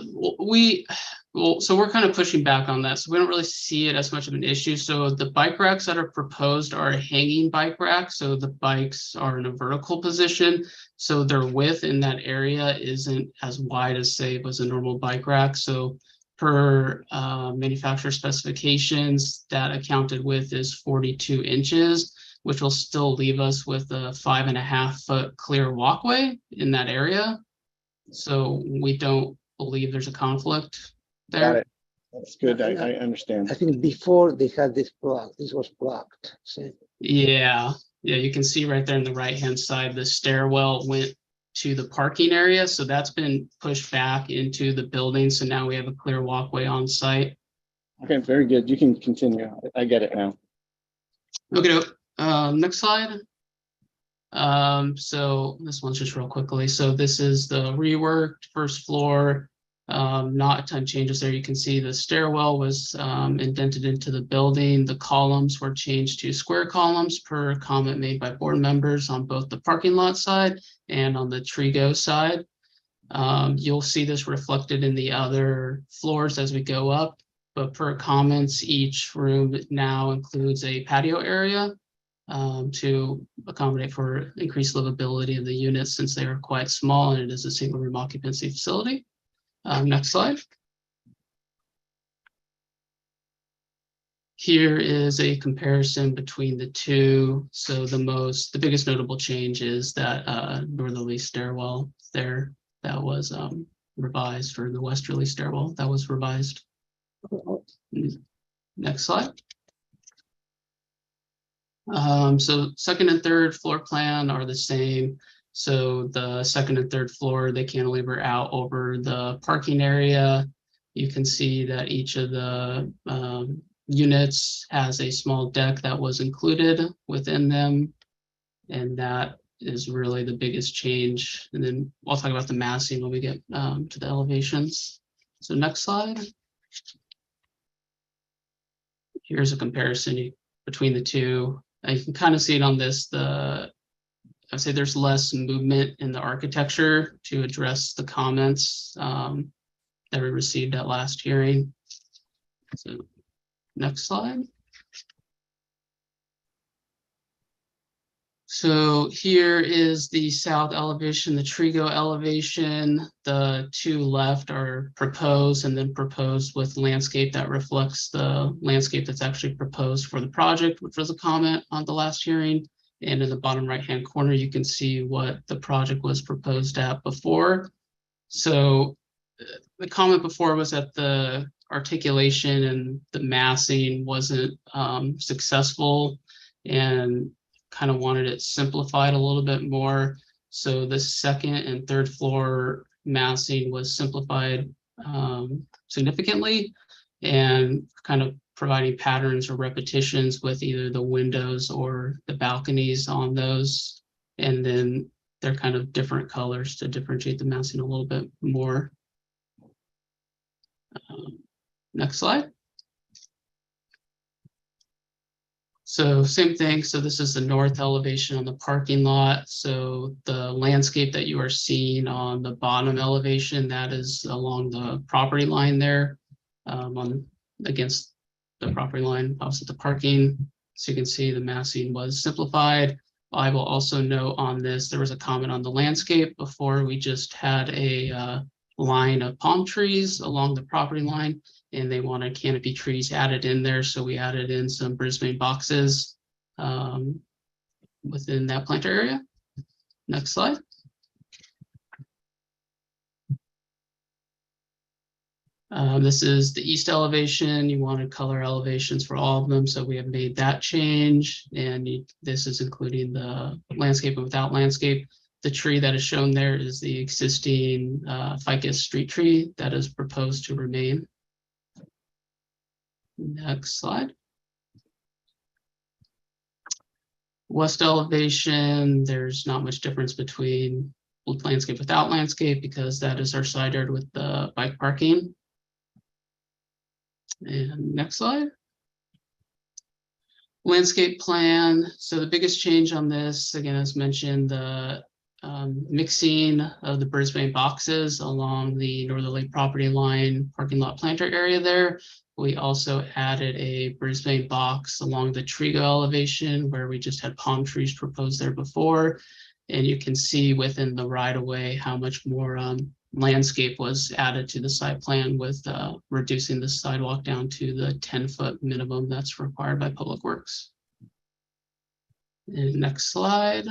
so we're kind of pushing back on that. So we don't really see it as much of an issue. So the bike racks that are proposed are a hanging bike rack. So the bikes are in a vertical position. So their width in that area isn't as wide as, say, was a normal bike rack. So per manufacturer specifications, that accounted width is 42 inches, which will still leave us with a 5.5 foot clear walkway in that area. So we don't believe there's a conflict there. Got it. That's good. I understand. I think before they had this block, this was blocked. See? Yeah, you can see right there on the right-hand side, the stairwell went to the parking area. So that's been pushed back into the building. So now we have a clear walkway on site. Okay, very good. You can continue. I get it now. Okay, next slide. So this one's just real quickly. So this is the reworked first floor. Not a ton of changes there. You can see the stairwell was indented into the building. The columns were changed to square columns per comment made by board members on both the parking lot side and on the Trigo side. You'll see this reflected in the other floors as we go up, but per comments, each room now includes a patio area to accommodate for increased livability of the units since they are quite small and it is a single room occupancy facility. Next slide. Here is a comparison between the two. So the biggest notable change is that northerly stairwell there that was revised, or the westerly stairwell that was revised. Next slide. So second and third floor plan are the same. So the second and third floor, they cantilever out over the parking area. You can see that each of the units has a small deck that was included within them. And that is really the biggest change. And then I'll talk about the massing when we get to the elevations. So next slide. Here's a comparison between the two. You can kind of see it on this, I'd say there's less movement in the architecture to address the comments that we received at last hearing. So next slide. So here is the south elevation, the Trigo elevation. The two left are proposed and then proposed with landscape that reflects the landscape that's actually proposed for the project, which was a comment on the last hearing. And in the bottom right-hand corner, you can see what the project was proposed at before. So the comment before was that the articulation and the massing wasn't successful and kind of wanted it simplified a little bit more. So the second and third floor massing was simplified significantly and kind of providing patterns or repetitions with either the windows or the balconies on those. And then they're kind of different colors to differentiate the massing a little bit more. Next slide. So same thing. So this is the north elevation on the parking lot. So the landscape that you are seeing on the bottom elevation, that is along the property line there. On against the property line opposite the parking. So you can see the massing was simplified. I will also note on this, there was a comment on the landscape before. We just had a line of palm trees along the property line, and they wanted canopy trees added in there. So we added in some Brisbane boxes within that planter area. Next slide. This is the east elevation. You wanted color elevations for all of them, so we have made that change. And this is including the landscape and without landscape. The tree that is shown there is the existing ficus street tree that is proposed to remain. Next slide. West elevation, there's not much difference between landscape without landscape because that is our side yard with the bike parking. And next slide. Landscape plan. So the biggest change on this, again, as mentioned, the mixing of the Brisbane boxes along the northerly property line parking lot planter area there. We also added a Brisbane box along the Trigo elevation where we just had palm trees proposed there before. And you can see within the right of way how much more landscape was added to the site plan with reducing the sidewalk down to the 10-foot minimum that's required by Public Works. And next slide.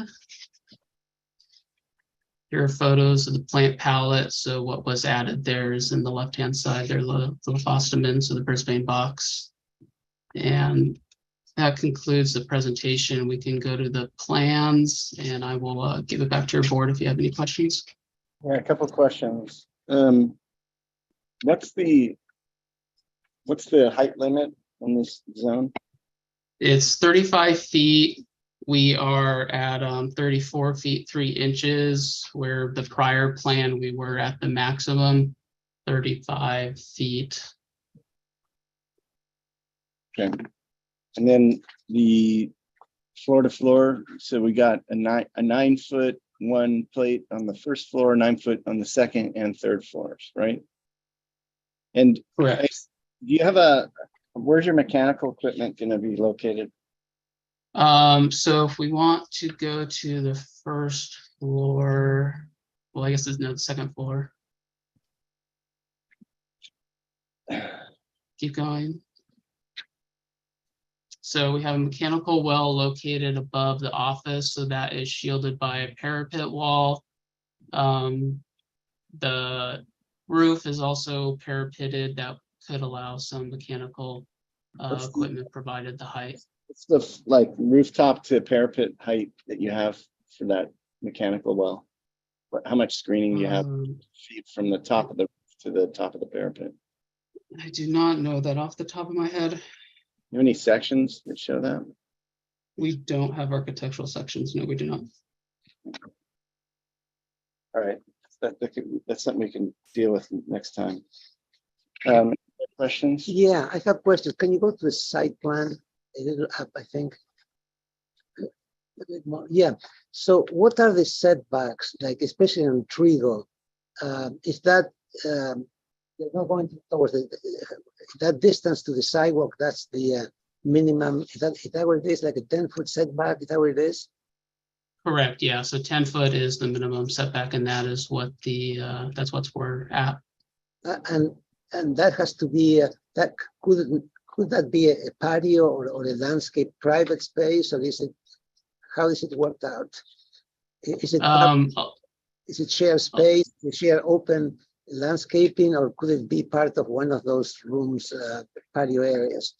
Here are photos of the plant palette. So what was added there is in the left-hand side, there the phostamins, so the Brisbane box. And that concludes the presentation. We can go to the plans and I will give it back to your board if you have any questions. Yeah, a couple of questions. What's the height limit on this zone? It's 35 feet. We are at 34 feet 3 inches, where the prior plan we were at the maximum 35 feet. Okay. And then the floor to floor. So we got a 9-foot one plate on the first floor, 9-foot on the second and third floors, right? And correct. Do you have where's your mechanical equipment going to be located? So if we want to go to the first floor, well, I guess there's no second floor. Keep going. So we have a mechanical well located above the office, so that is shielded by a parapet wall. The roof is also parapeted. That could allow some mechanical equipment provided the height. What's the rooftop to parapet height that you have for that mechanical well? How much screening do you have feet from the top of the roof to the top of the parapet? I do not know that off the top of my head. You have any sections that show that? We don't have architectural sections. No, we do not. All right, that's something we can deal with next time. Questions? Yeah, I have questions. Can you go to the site plan a little up, I think? A bit more. Yeah. So what are the setbacks, like especially on Trigo? Is that they're not going towards that distance to the sidewalk? That's the minimum. Is that what it is? Like a 10-foot setback? Is that what it is? Correct. Yeah. So 10 foot is the minimum setback, and that is what the that's what's we're at. And that has to be that could that be a patio or a landscape private space, or is it, how is it worked out? Is it shared space, share open landscaping, or could it be part of one of those rooms, patio areas?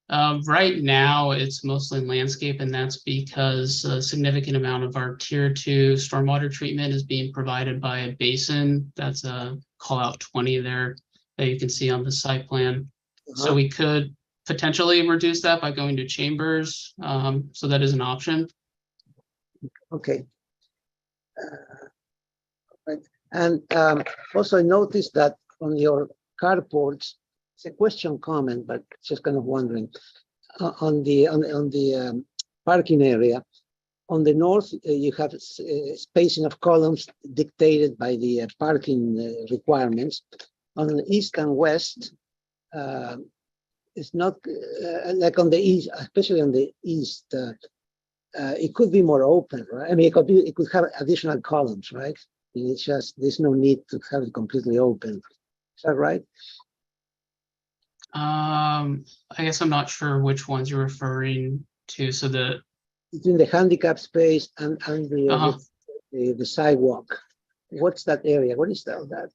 Right now, it's mostly landscape, and that's because a significant amount of our tier 2 stormwater treatment is being provided by a basin. That's a call out 20 there that you can see on the site plan. So we could potentially reduce that by going to chambers. So that is an option. Okay. Right. And also I noticed that on your carports, it's a question comment, but just kind of wondering, on the parking area, on the north, you have spacing of columns dictated by the parking requirements. On the east and west, it's not like on the east, especially on the east. It could be more open, right? I mean, it could have additional columns, right? It's just there's no need to have it completely open. Is that right? I guess I'm not sure which ones you're referring to. So between the handicap space and Uh-huh. the sidewalk. What's that area? What is that?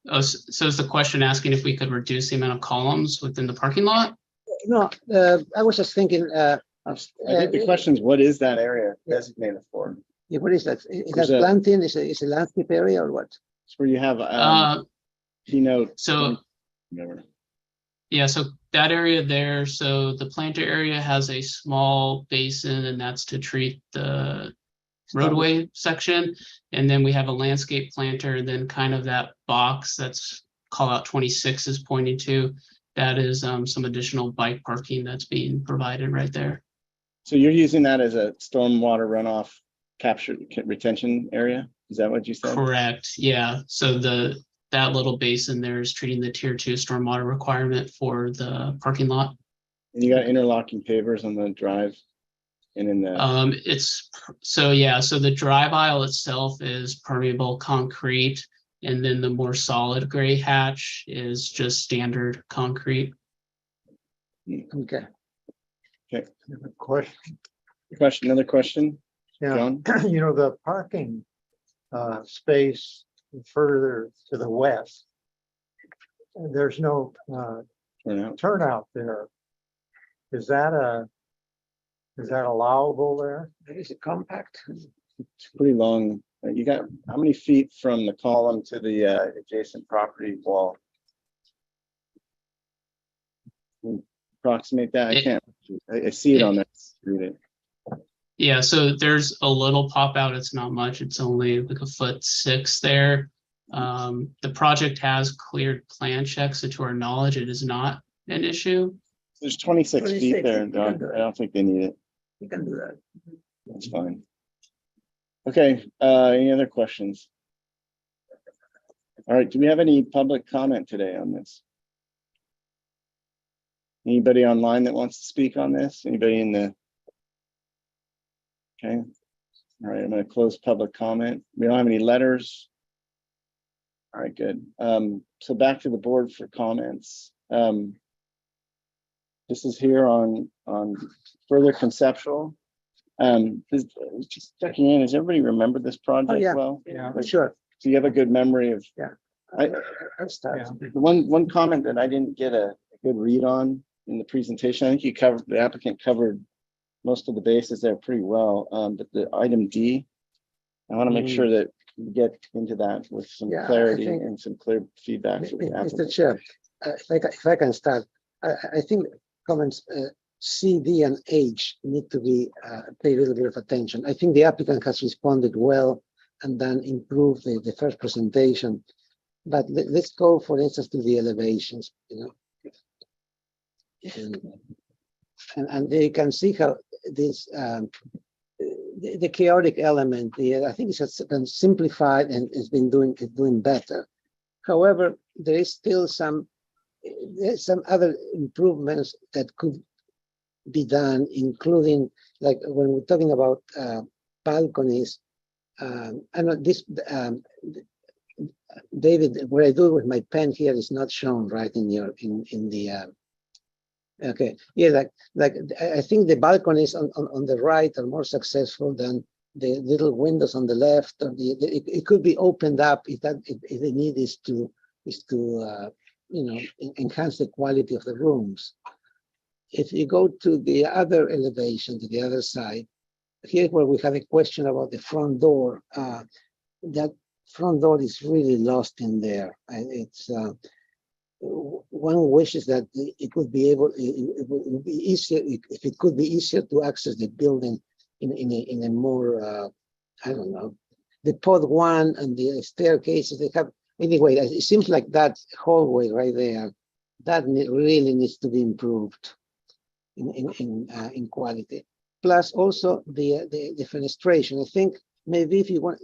Oh, so is the question asking if we could reduce the amount of columns within the parking lot? No, I was just thinking. I think the question is, what is that area designated for? Yeah, what is that? Is There's that a- planting? Is a landscape area or what? It's where you have keynote. So Whatever. yeah, so that area there, so the planter area has a small basin, and that's to treat the roadway section. And then we have a landscape planter, and then kind of that box that's call out 26 is pointing to, that is some additional bike parking that's being provided right there. So you're using that as a stormwater runoff capture retention area? Is that what you said? Correct, yeah. So that little basin there is treating the tier 2 stormwater requirement for the parking lot. And you got interlocking pavers on the drive and in the. So the drive aisle itself is permeable concrete, and then the more solid gray hatch is just standard concrete. Okay. Okay. Question. Another question? Yeah, John? you know, the parking space further to the west, there's no turnout there. Is that allowable there? Is it compact? It's pretty long. You got how many feet from the column to the adjacent property wall? Approximate that. I see it on that. Read it. Yeah, so there's a little pop out. It's not much. It's only like 1'6" there. The project has cleared plan checks, so to our knowledge, it is not an issue. There's 26 feet there. You can do I don't think they need it. You can do that. That's fine. Okay, any other questions? All right, do we have any public comment today on this? Anybody online that wants to speak on this? Anybody in the? Okay, all right, I'm going to close public comment. We don't have any letters. All right, good. So back to the board for comments. This is here on further conceptual. Just checking in, does everybody remember this project well? Yeah, sure. So you have a good memory of. Yeah. I'll start. The one comment that I didn't get a good read on in the presentation, I think the applicant covered most of the bases there pretty well. But the item D, I want to make sure that we get into that with some clarity and some clear feedback. From the applicant. Mr. Chair, if I can start, I think comments C, D, and H need to be pay a little bit of attention. I think the applicant has responded well and then improved the first presentation. But let's go, for instance, to the elevations, and they can see how this the chaotic element. I think it's been simplified and it's been doing better. However, there is still there's some other improvements that could be done, including like when we're talking about balconies. I know this. David, what I do with my pen here is not shown right in the. Okay, yeah, like I think the balconies on the right are more successful than the little windows on the left. Or it could be opened up if the need is to enhance the quality of the rooms. If you go to the other elevation, to the other side, here where we have a question about the front door, that front door is really lost in there. It's one wishes that it would be easier if it could be easier to access the building in a more I don't know, the pod one and the staircases they have. Anyway, it seems like that hallway right there that really needs to be improved in quality. Plus also the fenestration. I think maybe if you want,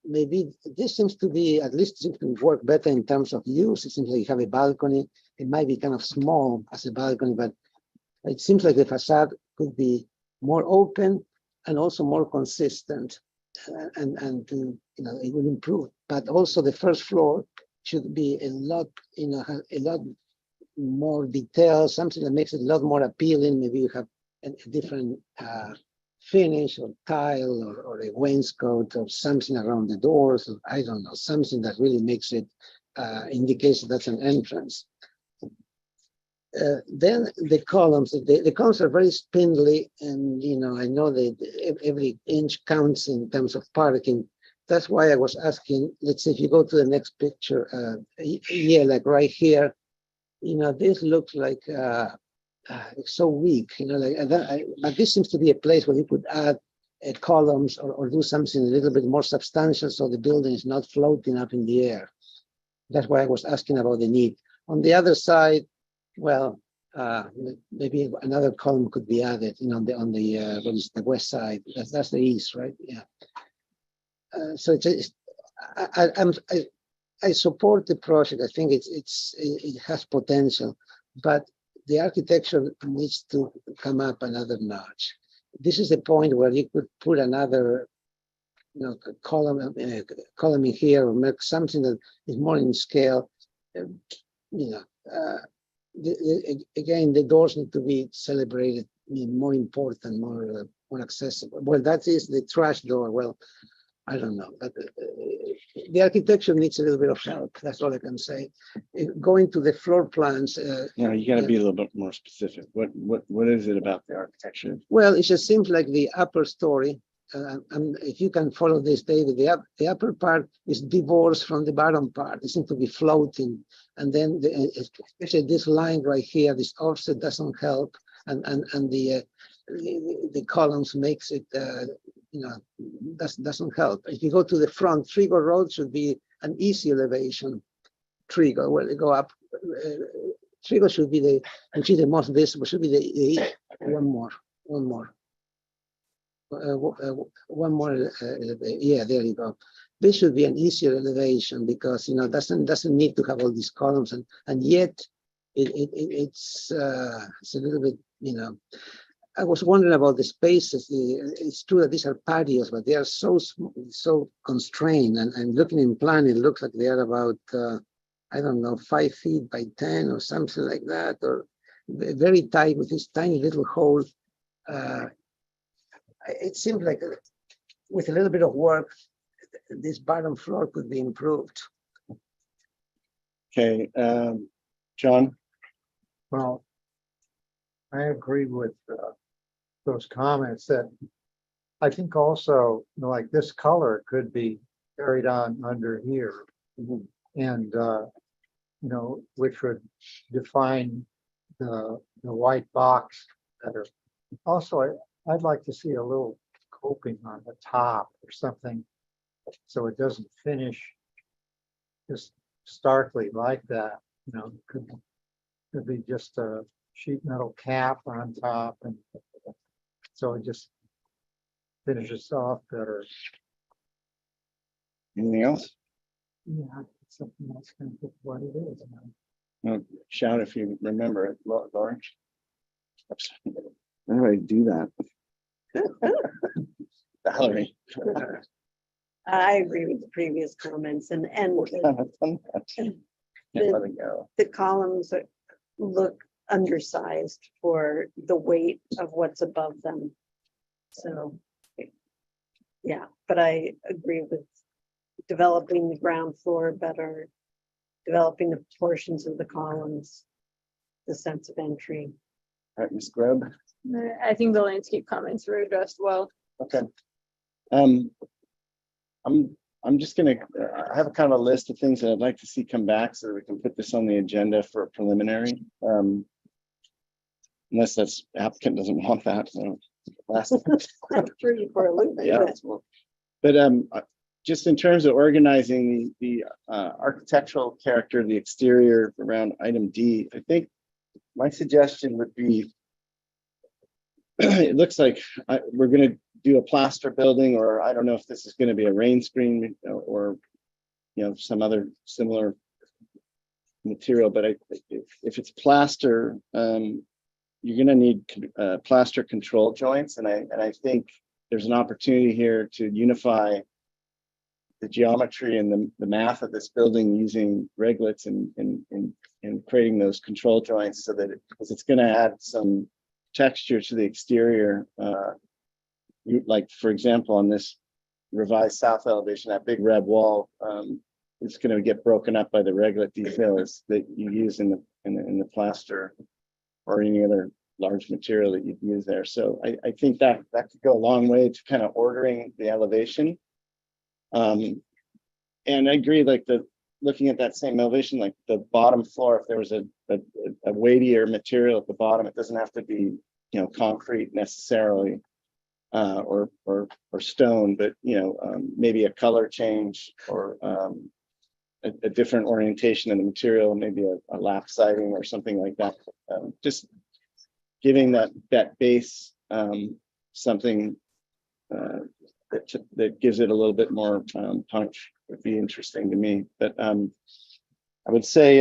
maybe this seems to be, at least seems to work better in terms of use. It seems like you have a balcony. It might be kind of small as a balcony, but it seems like the facade could be more open and also more consistent, and you know, it will improve. But also the first floor should be a lot, you know, a lot more detail, something that makes it a lot more appealing. Maybe you have a different finish or tile or a wainscot or something around the doors. Or, I don't know, something that really makes it indicates that's an entrance. Then the columns are very spindly, and you know, I know that every inch counts in terms of parking. That's why I was asking, let's say if you go to the next picture, yeah, like right here, you know, this looks like it's so weak, you know, like, but this seems to be a place where you could add columns or do something a little bit more substantial so the building is not floating up in the air. That's why I was asking about the need. On the other side, well, maybe another column could be added, you know, on the what is the west side? That's the east, right? Yeah. So it's I support the project. I think it has potential, but the architecture needs to come up another notch. This is the point where you could put another, you know, column in here, or make something that is more in scale. You know, again, the doors need to be celebrated, more important, more accessible. Well, that is the trash door. Well, I don't know, but the architecture needs a little bit of help. That's all I can say. Going to the floor plans. You got to be a little bit more specific. What is it about the architecture? Well, it just seems like the upper story. If you can follow this, David, the upper part is divorced from the bottom part. It seems to be floating, and then especially this line right here, this offset doesn't help, and the columns makes it. You know, doesn't help. If you go to the front, Trigo Road should be an easy elevation. Trigo, well, they go up. Trigo should be the most visible. Should be the one more. Yeah, there you go. This should be an easier elevation because, you know, doesn't need to have all these columns, and yet it's a little bit, you know. I was wondering about the spaces. It's true that these are patios, but they are so constrained. And looking in plan, it looks like they are about, I don't know, 5 feet by 10 or something like that, or very tight with this tiny little hole. It seems like with a little bit of work, this bottom floor could be improved. Okay, John? Well, I agree with those comments that I think also, you know, like this color could be carried on under here. And, you know, which would define the white box better. Also, I'd like to see a little coping on the top or something so it doesn't finish just starkly like that. You know, could be just a sheet metal cap on top, and so it just finishes off better. Anything else? Yeah, something that's going to be what it is. No, shout if you remember it, Lauren. How do I do that? Valerie. I agree with the previous comments, and Can't let it go. the columns look undersized for the weight of what's above them. So, yeah, but I agree with developing the ground floor better, developing the portions of the columns, the sense of entry. All right, Ms. Grubb. I think the landscape comments were addressed well. Okay. I'm just gonna, I have a kind of a list of things that I'd like to see come back so that we can put this on the agenda for a preliminary. Unless that's applicant doesn't want that. So last. I'm sure you for a loop. Yeah. But just in terms of organizing the architectural character of the exterior around item D, I think my suggestion would be, it looks like we're going to do a plaster building, or I don't know if this is going to be a rain screen or, you know, some other similar material, but if it's plaster, you're going to need plaster control joints. And I think there's an opportunity here to unify the geometry and the math of this building using reglets and creating those control joints, so that because it's going to add some texture to the exterior. Like, for example, on this revised south elevation, that big red wall, it's going to get broken up by the reglet details that you use in the plaster or any other large material that you'd use there. So I think that could go a long way to kind of ordering the elevation. And I agree, like looking at that same elevation, like the bottom floor, if there was a weightier material at the bottom, it doesn't have to be, you know, concrete necessarily, or stone, but, you know, maybe a color change or a different orientation of the material, maybe a lap siding or something like that. Just giving that base something that gives it a little bit more punch would be interesting to me. But I would say,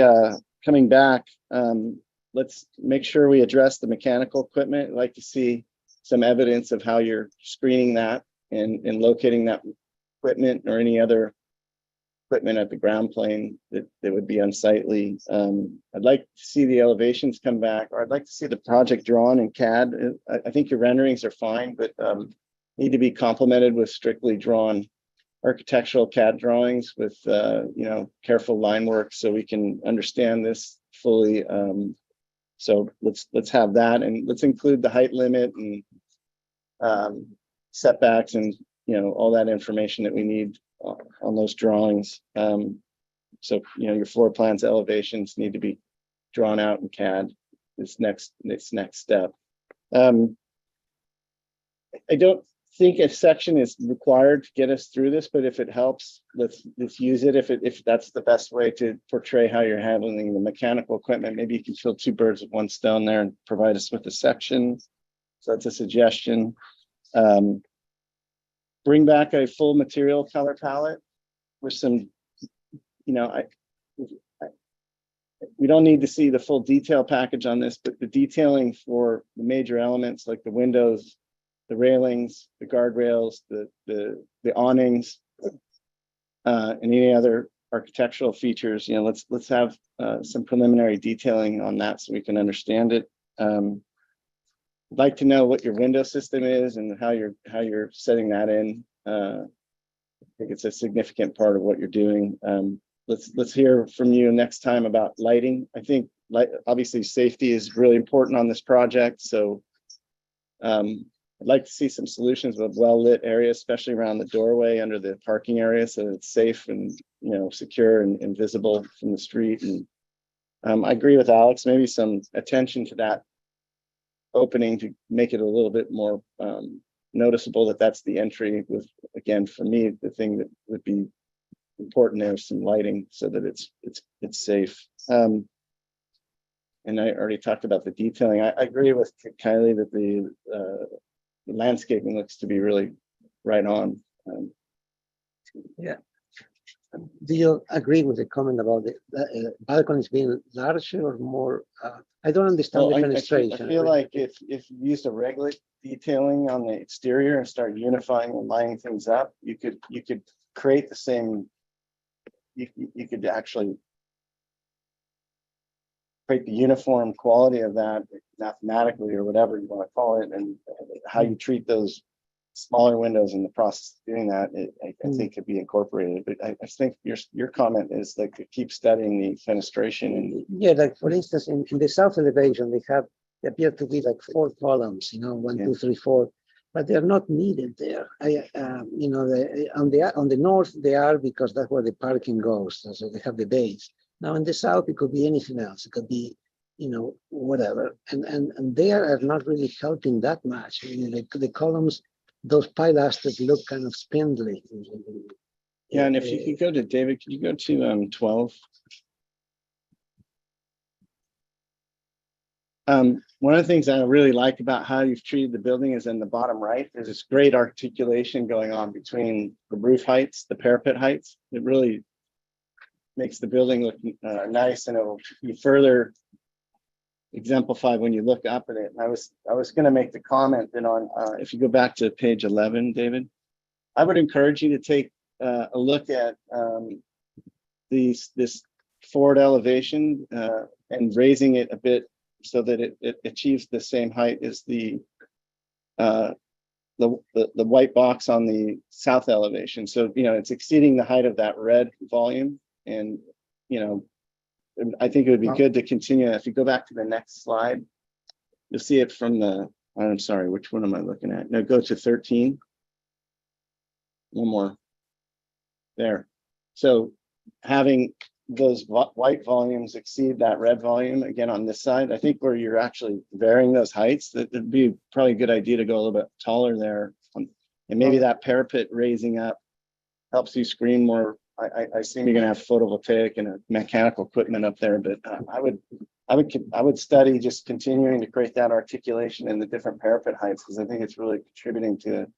coming back, let's make sure we address the mechanical equipment. I'd like to see some evidence of how you're screening that and locating that equipment or any other equipment at the ground plane that would be unsightly. I'd like to see the elevations come back, or I'd like to see the project drawn in CAD. I think your renderings are fine, but need to be complemented with strictly drawn architectural CAD drawings with you know, careful line work, so we can understand this fully. So let's have that, and let's include the height limit and setbacks and, you know, all that information that we need on those drawings. So, you know, your floor plans, elevations need to be drawn out in CAD. This next step. I don't think a section is required to get us through this, but if it helps, let's use it. If that's the best way to portray how you're handling the mechanical equipment, maybe you can kill two birds with one stone there and provide us with a section. So that's a suggestion. Bring back a full material color palette with some, you know, we don't need to see the full detail package on this, but the detailing for the major elements like the windows, the railings, the guardrails, the awnings, and any other architectural features, you know, let's have some preliminary detailing on that so we can understand it. I'd like to know what your window system is and how you're setting that in. I think it's a significant part of what you're doing. Let's hear from you next time about lighting. I think obviously safety is really important on this project, so I'd like to see some solutions with well-lit areas, especially around the doorway under the parking area, so that it's safe and, you know, secure and visible from the street. And I agree with Alex, maybe some attention to that opening to make it a little bit more noticeable that that's the entry. With, again, for me, the thing that would be important there is some lighting so that it's safe. And I already talked about the detailing. I agree with Kylie that the landscaping looks to be really right on. Yeah. Do you agree with the comment about the balconies being larger or more? I don't understand the fenestration. I feel like if you use the reglet detailing on the exterior and start unifying and lining things up, you could create the same. You could actually create the uniform quality of that mathematically, or whatever you want to call it, and how you treat those smaller windows in the process of doing that, I think could be incorporated. But I think your comment is like to keep studying the fenestration. And yeah, like for instance, in the south elevation, they appear to be like 4 columns, you know, 1, 2, 3, 4, but they're not needed there. You know, on the north they are, because that's where the parking goes, so they have the base. Now in the south, it could be anything else. It could be, you know, whatever, and they are not really helping that much. I mean, the columns, those pilasters look kind of spindly. yeah, and if you could go to David, could you go to 12? One of the things I really like about how you've treated the building is in the bottom right, there's this great articulation going on between the roof heights, the parapet heights. It really makes the building look nice, and it will be further exemplified when you look up at it. And I was going to make the comment that on if you go back to page 11, David, I would encourage you to take a look at this forward elevation and raising it a bit so that it achieves the same height as the white box on the south elevation. So, you know, it's exceeding the height of that red volume. And, you know, I think it would be good to continue. If you go back to the next slide, you'll see it from the, I'm sorry, which one am I looking at? No, go to 13. One more. There. So having those white volumes exceed that red volume again on this side, I think where you're actually varying those heights, that would be probably a good idea to go a little bit taller there. And maybe that parapet raising up helps you screen more. I assume you're going to have photovoltaic and mechanical equipment up there, but I would study just continuing to create that articulation in the different parapet heights, because I think it's really contributing to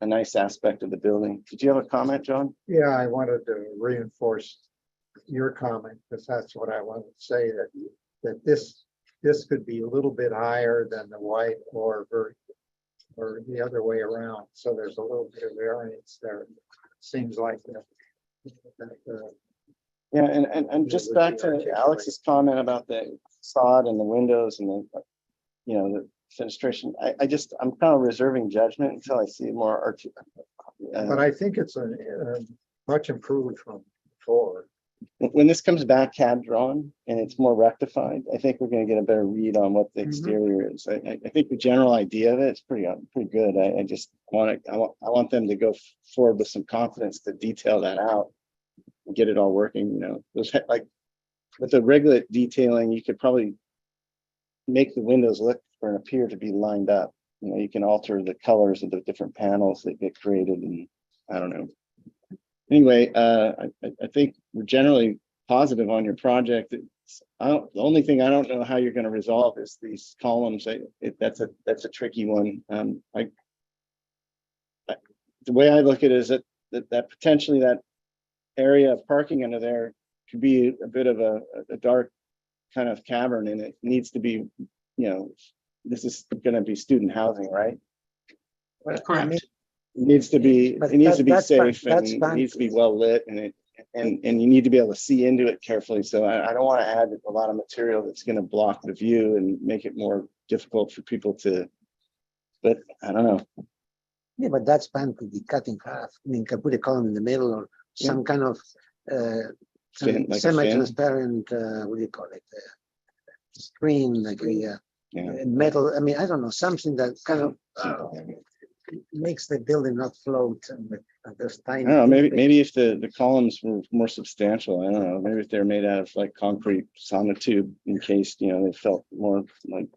a nice aspect of the building. Did you have a comment, John? Yeah, I wanted to reinforce your comment, because that's what I wanted to say, that this could be a little bit higher than the white or the other way around. So there's a little bit of variance there. Seems like that. Yeah, and just back to Alex's comment about the facade and the windows and the, you know, the fenestration. I'm kind of reserving judgment until I see more but I think it's a much improved from before. When this comes back CAD drawn and it's more rectified, I think we're going to get a better read on what the exterior is. I think the general idea of it is pretty good. I just want I want them to go forward with some confidence to detail that out and get it all working. You know, those, like with the regular detailing, you could probably make the windows look or appear to be lined up. You know, you can alter the colors of the different panels that get created, and I don't know. Anyway, I think we're generally positive on your project. The only thing I don't know how you're going to resolve is these columns. That's a tricky one. The way I look at it is that potentially that area of parking under there could be a bit of a dark kind of cavern, and it needs to be, you know, this is going to be student housing, right? Correct. It needs to be safe, and that's it fine. needs to be well lit, and you need to be able to see into it carefully. So I don't want to add a lot of material that's going to block the view and make it more difficult for people to, but I don't know. Yeah, but that span could be cut in half. I mean, can put a column in the middle or some kind of Fin, like a fin? semi-transparent, what do you call it? Screen, like a metal. I mean, I don't know, something that kind of makes the building not float. And there's tiny. I don't know, maybe if the columns were more substantial, I don't know, maybe if they're made out of like concrete sonotube encased, you know, they felt more like,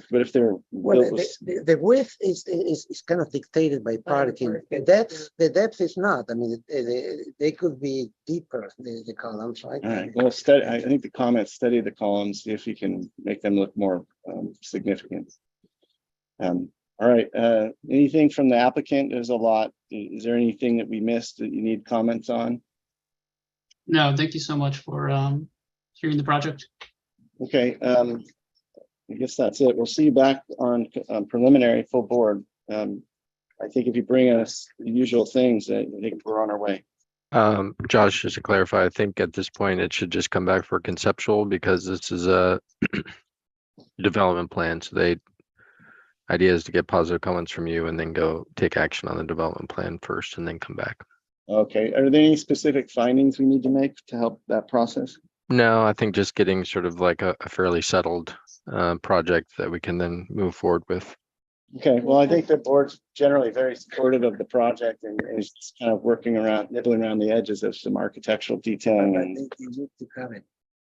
but if they're Well, built with, the width is kind of dictated by parking. The depth is not. I mean, they could be deeper, the columns, right? all right, well, I think the comments, study the columns, see if you can make them look more significant. All right, anything from the applicant? There's a lot. Is there anything that we missed that you need comments on? No, thank you so much for hearing the project. Okay, I guess that's it. We'll see you back on preliminary full board. I think if you bring us the usual things, I think we're on our way. Josh, just to clarify, I think at this point it should just come back for conceptual, because this is a development plan. So the idea is to get positive comments from you and then go take action on the development plan first and then come back. Okay, are there any specific findings we need to make to help that process? No, I think just getting sort of like a fairly settled project that we can then move forward with. Okay, well, I think the board's generally very supportive of the project and is just kind of nibbling around the edges of some architectural detailing. And You need to have it.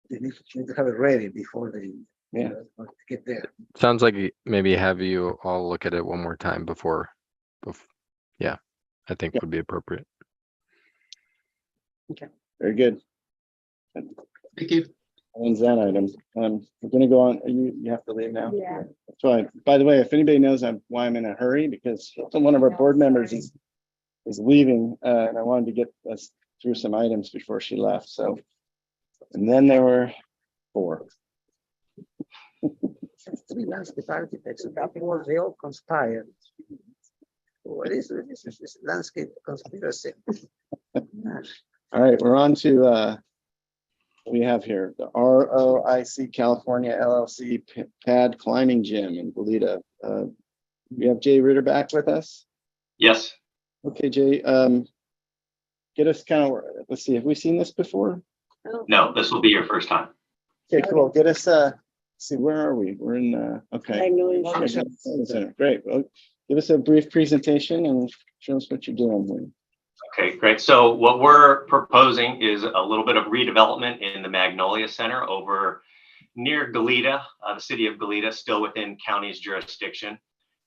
You need to have it ready before they get there. Sounds like maybe have you all look at it one more time before yeah, I think would be appropriate. Okay, very good. Thank you. ends that item. We're gonna go on, you have to leave now? Yeah. That's why, by the way, if anybody knows why I'm in a hurry, because one of our board members is leaving, and I wanted to get us through some items before she left, so. And then there were 4. Three landscape architects, they all conspired. What is this landscape conspiracy? All right, we're on to, what we have here, the ROIC California LLC pad climbing gym in Goleta. We have Jay Ritter back with us. Yes. Okay, Jay, get us kind of, let's see, have we seen this before? No, this will be your first time. Okay, cool. Get us, see, where are we? We're in, okay. Great. Well, give us a brief presentation and show us what you're doing here. Okay, great. So what we're proposing is a little bit of redevelopment in the Magnolia Center over near Goleta, the city of Goleta, still within county's jurisdiction.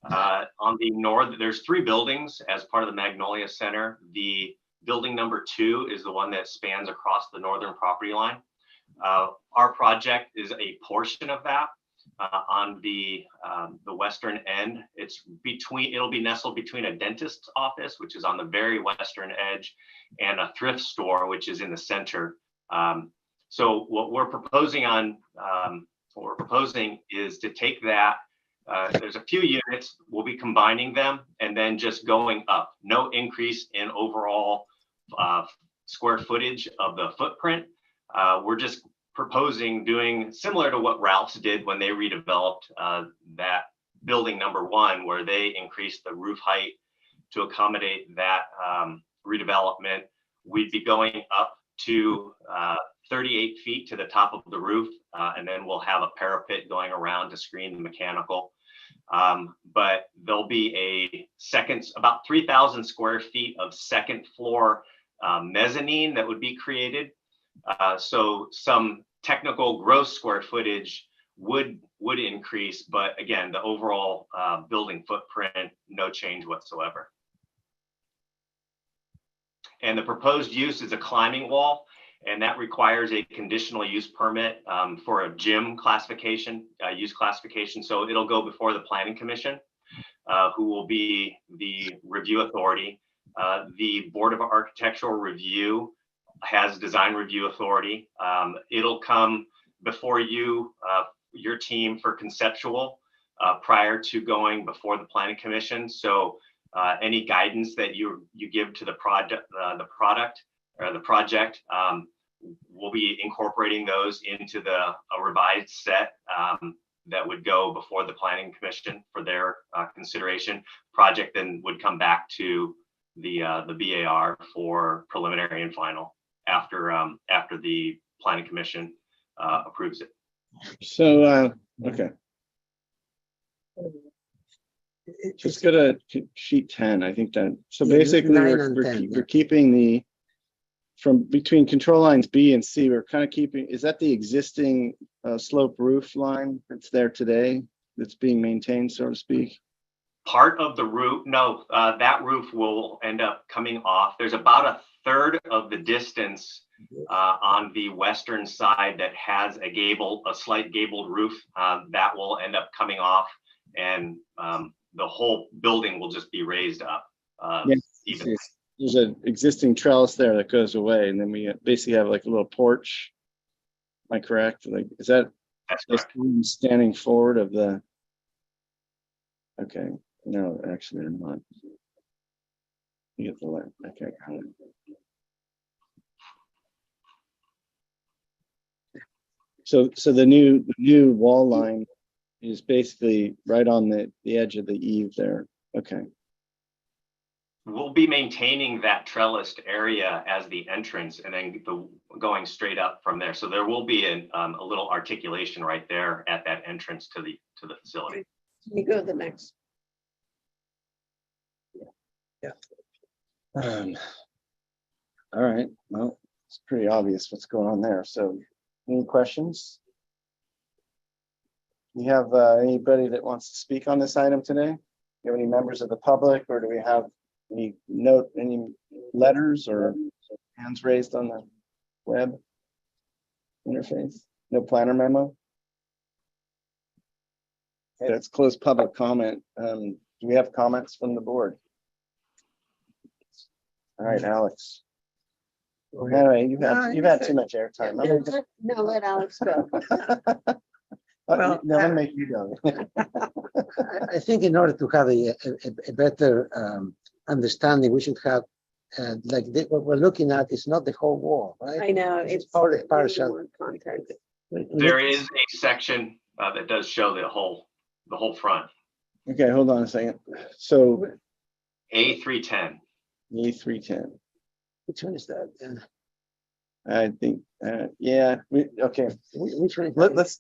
On the north, there's 3 buildings as part of the Magnolia Center. The building number 2 is the one that spans across the northern property line. Our project is a portion of that. On the western end, it'll be nestled between a dentist's office, which is on the very western edge, and a thrift store, which is in the center. So what we're proposing is to take that. There's a few units, we'll be combining them and then just going up. No increase in overall square footage of the footprint. We're just proposing doing similar to what Ralph's did when they redeveloped that building number 1, where they increased the roof height to accommodate that redevelopment. We'd be going up to 38 feet to the top of the roof, and then we'll have a parapet going around to screen the mechanical. But there'll be about 3,000 square feet of second floor mezzanine that would be created. So some technical gross square footage would increase, but again, the overall building footprint, no change whatsoever. And the proposed use is a climbing wall, and that requires a conditional use permit for a gym classification, use classification. So it'll go before the Planning Commission, who will be the review authority. The Board of Architectural Review has design review authority. It'll come before you, your team, for conceptual prior to going before the Planning Commission. So any guidance that you give to the project, we'll be incorporating those into a revised set that would go before the Planning Commission for their consideration. Project then would come back to the BAR for preliminary and final after the Planning Commission approves it. So, okay. Just go to sheet 10. I think that, so Yeah, basically 9 and 10, we're keeping from between control lines B and C, we're kind of keeping, is that the existing slope roof line that's there today that's being maintained, so to speak? Part of the roof, no, that roof will end up coming off. There's about 1/3 of the distance on the western side that has a slight gabled roof that will end up coming off, and the whole building will just be raised up. Yes, there's an existing trellis there that goes away, and then we basically have like a little porch. Am I correct? Like, is that standing forward of the? Okay, no, actually, they're not. You get the light. Okay, got it. So the new wall line is basically right on the edge of the eave there. Okay. We'll be maintaining that trellised area as the entrance, and then going straight up from there. So there will be a little articulation right there at that entrance to the facility. Can you go to the next? Yeah. All right. Well, it's pretty obvious what's going on there. So, any questions? You have anybody that wants to speak on this item today? Do you have any members of the public, or do we have any letters or hands raised on the web interface? No planner memo? Okay, let's close public comment. Do we have comments from the board? All right, Alex. All right, you've had too much airtime. No, let Alex go. Well, No one make you go. I think in order to have a better understanding, we should have what we're looking at is not the whole wall, right? I know, It's it's partial. more context. There is a section that does show the whole front. Okay, hold on a second. So A310. E310. Which one is that? I think, yeah, okay. Which one? Let's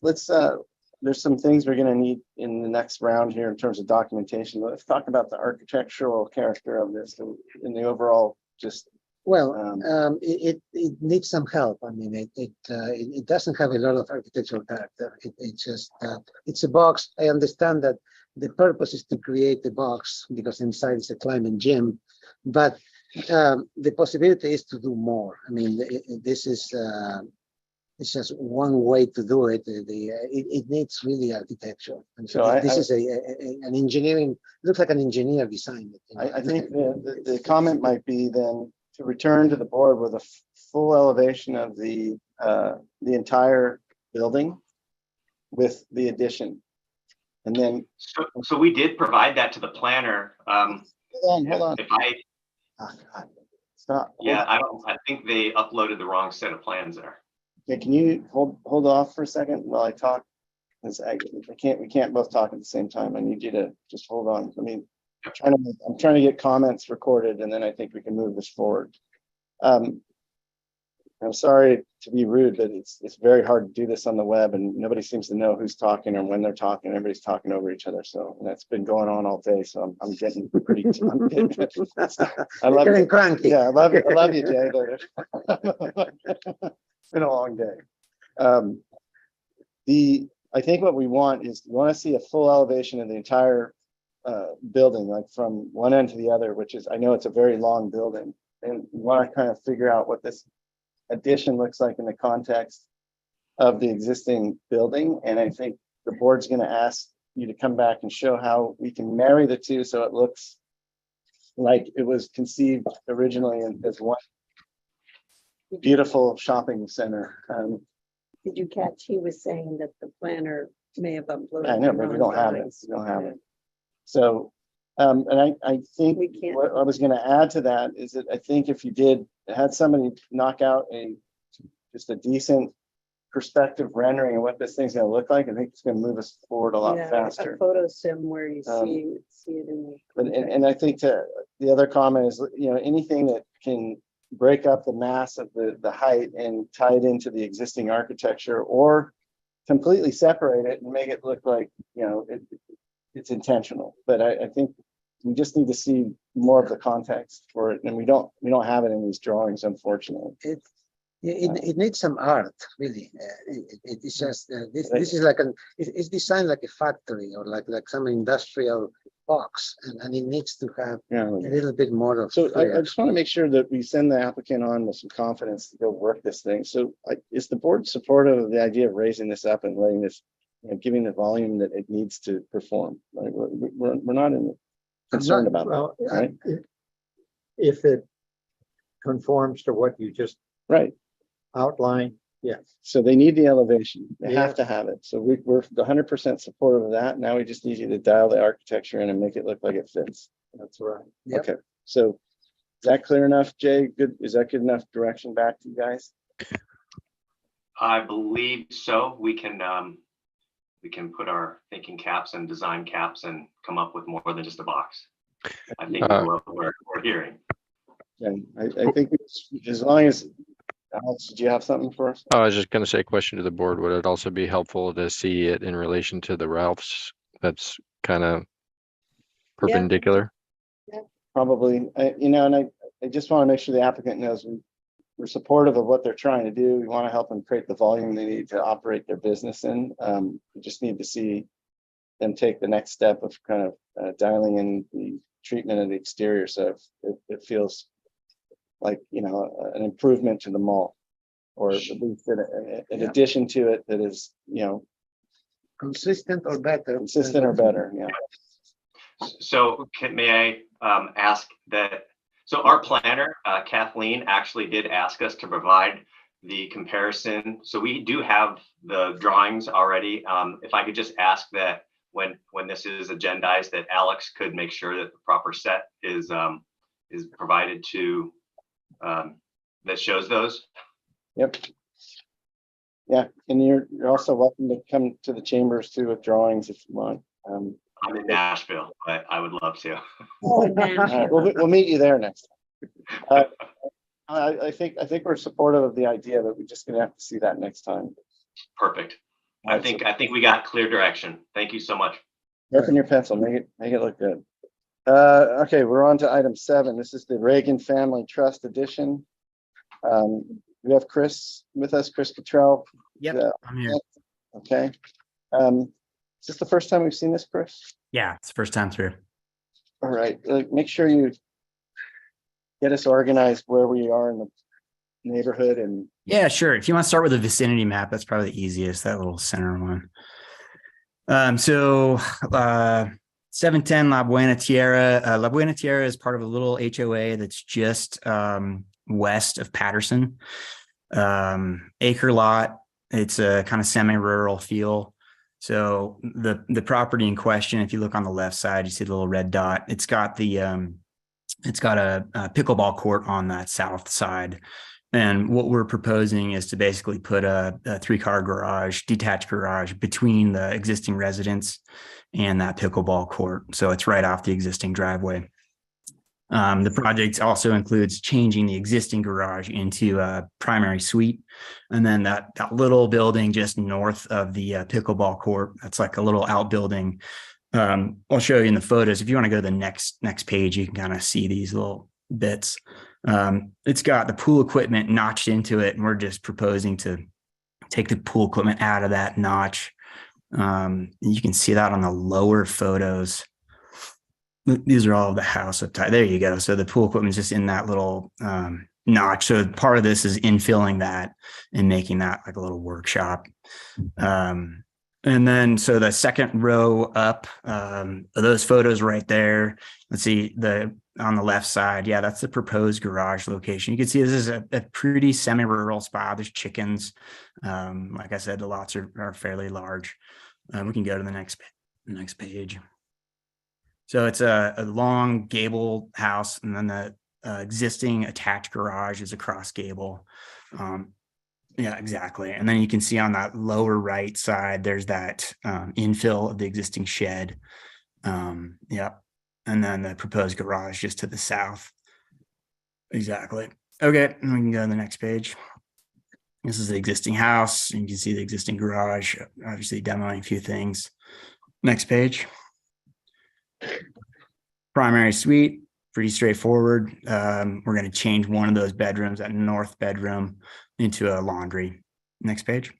there's some things we're gonna need in the next round here in terms of documentation. Let's talk about the architectural character of this in the overall, just. Well, it needs some help. I mean, it doesn't have a lot of architectural character. It's just, it's a box. I understand that the purpose is to create a box because inside is a climbing gym, but the possibility is to do more. I mean, this is it's just one way to do it. It needs really architecture. And so this is an engineering. Looks like an engineer designed it. You know? I think the comment might be then to return to the board with a full elevation of the entire building with the addition, and then. So we did provide that to the planner. Hold on. If I. Oh, God. Stop. Yeah, I think they uploaded the wrong set of plans there. Okay, can you hold off for a second while I talk? Because we can't both talk at the same time. I need you to just hold on. I mean, I'm trying to get comments recorded, and then I think we can move this forward. I'm sorry to be rude, but it's very hard to do this on the web, and nobody seems to know who's talking or when they're talking. Everybody's talking over each other, so that's been going on all day. So I'm getting pretty. I love you. Cranky. Yeah, I love you, Jay. It's been a long day. I think what we want is we want to see a full elevation of the entire building, like from one end to the other, which is, I know it's a very long building, and we want to kind of figure out what this addition looks like in the context of the existing building. And I think the board's going to ask you to come back and show how we can marry the two so it looks like it was conceived originally as one beautiful shopping center. Did you catch, he was saying that the planner may have uploaded. I know, but we don't have it. We don't have it. So, and I think what I was going to add to that is that I think if you had somebody knock out just a decent perspective rendering of what this thing's going to look like, I think it's going to move us forward a lot faster. A photo sim where you see it in the. And I think the other comment is, anything that can break up the mass of the height and tie it into the existing architecture, or completely separate it and make it look like, it's intentional. But I think we just need to see more of the context for it, and we don't have it in these drawings, unfortunately. It needs some art, really. It's just this is like it's designed like a factory or like some industrial box, and it needs to have a little bit more of. So I just want to make sure that we send the applicant on with some confidence to go work this thing. So is the board supportive of the idea of raising this up and letting this, giving the volume that it needs to perform? Like we're not concerned about that, right? If it conforms to what you just outlined, yes. So they need the elevation. They have to have it. So we're 100% supportive of that. Now we just need you to dial the architecture in and make it look like it fits. That's right. Yep. Okay. So is that clear enough, Jay? Good. Is that good enough direction back to you guys? I believe so. We can put our thinking caps and design caps and come up with more than just a box. I think what we're hearing. Yeah, I think as long as, Alex, did you have something for us? I was just going to say, question to the board, would it also be helpful to see it in relation to the Ralph's that's kind of perpendicular? Yeah. Probably, and I just want to make sure the applicant knows we're supportive of what they're trying to do. We want to help them create the volume they need to operate their business in. We just need to see them take the next step of kind of dialing in the treatment of the exterior, so it feels like an improvement to the mall. or at least an addition to it that is, Consistent or better? consistent or better, yeah. So may I ask that, so our planner, Kathleen, actually did ask us to provide the comparison. So we do have the drawings already. If I could just ask that when this is agendized, that Alex could make sure that the proper set is provided to, that shows those. Yep. Yeah, and you're also welcome to come to the chambers too with drawings if you want. I'm in Nashville, but I would love to. All right, we'll meet you there next time. I think we're supportive of the idea, but we're just gonna have to see that next time. Perfect. I think we got clear direction. Thank you so much. Sharpen your pencil, make it look good. Okay, we're on to item 7. This is the Reagan Family Trust Edition. We have Chris with us, Chris Cottrell. Yep, I'm here. Okay. Is this the first time we've seen this, Chris? Yeah, it's the first time through. All right, make sure you get us organized where we are in the neighborhood and. Yeah, sure. If you want to start with a vicinity map, that's probably the easiest, that little center one. 710 La Buena Tierra. La Buena Tierra is part of a little HOA that's just west of Patterson. Acre lot. It's a kind of semi-rural feel. So the property in question, if you look on the left side, you see the little red dot. It's got a pickleball court on that south side. And what we're proposing is to basically put a 3-car garage, detached garage between the existing residence and that pickleball court. So it's right off the existing driveway. The project also includes changing the existing garage into a primary suite. And then that little building just north of the pickleball court, that's like a little outbuilding. I'll show you in the photos. If you want to go to the next page, you can kind of see these little bits. It's got the pool equipment notched into it, and we're just proposing to take the pool equipment out of that notch. You can see that on the lower photos. These are all of the house up top. There you go. So the pool equipment is just in that little notch. So part of this is infilling that and making that like a little workshop. And then, so the second row up, those photos right there. Let's see, on the left side, yeah, that's the proposed garage location. You can see this is a pretty semi-rural spot. There's chickens. Like I said, the lots are fairly large. We can go to the next page. So it's a long gable house, and then the existing attached garage is across gable. Yeah, exactly. And then you can see on that lower right side, there's that infill of the existing shed. Yeah. And then the proposed garage just to the south. Exactly. Okay, and we can go to the next page. This is the existing house. You can see the existing garage, obviously demoing a few things. Next page. Primary suite, pretty straightforward. We're going to change one of those bedrooms, that north bedroom, into a laundry. Next page.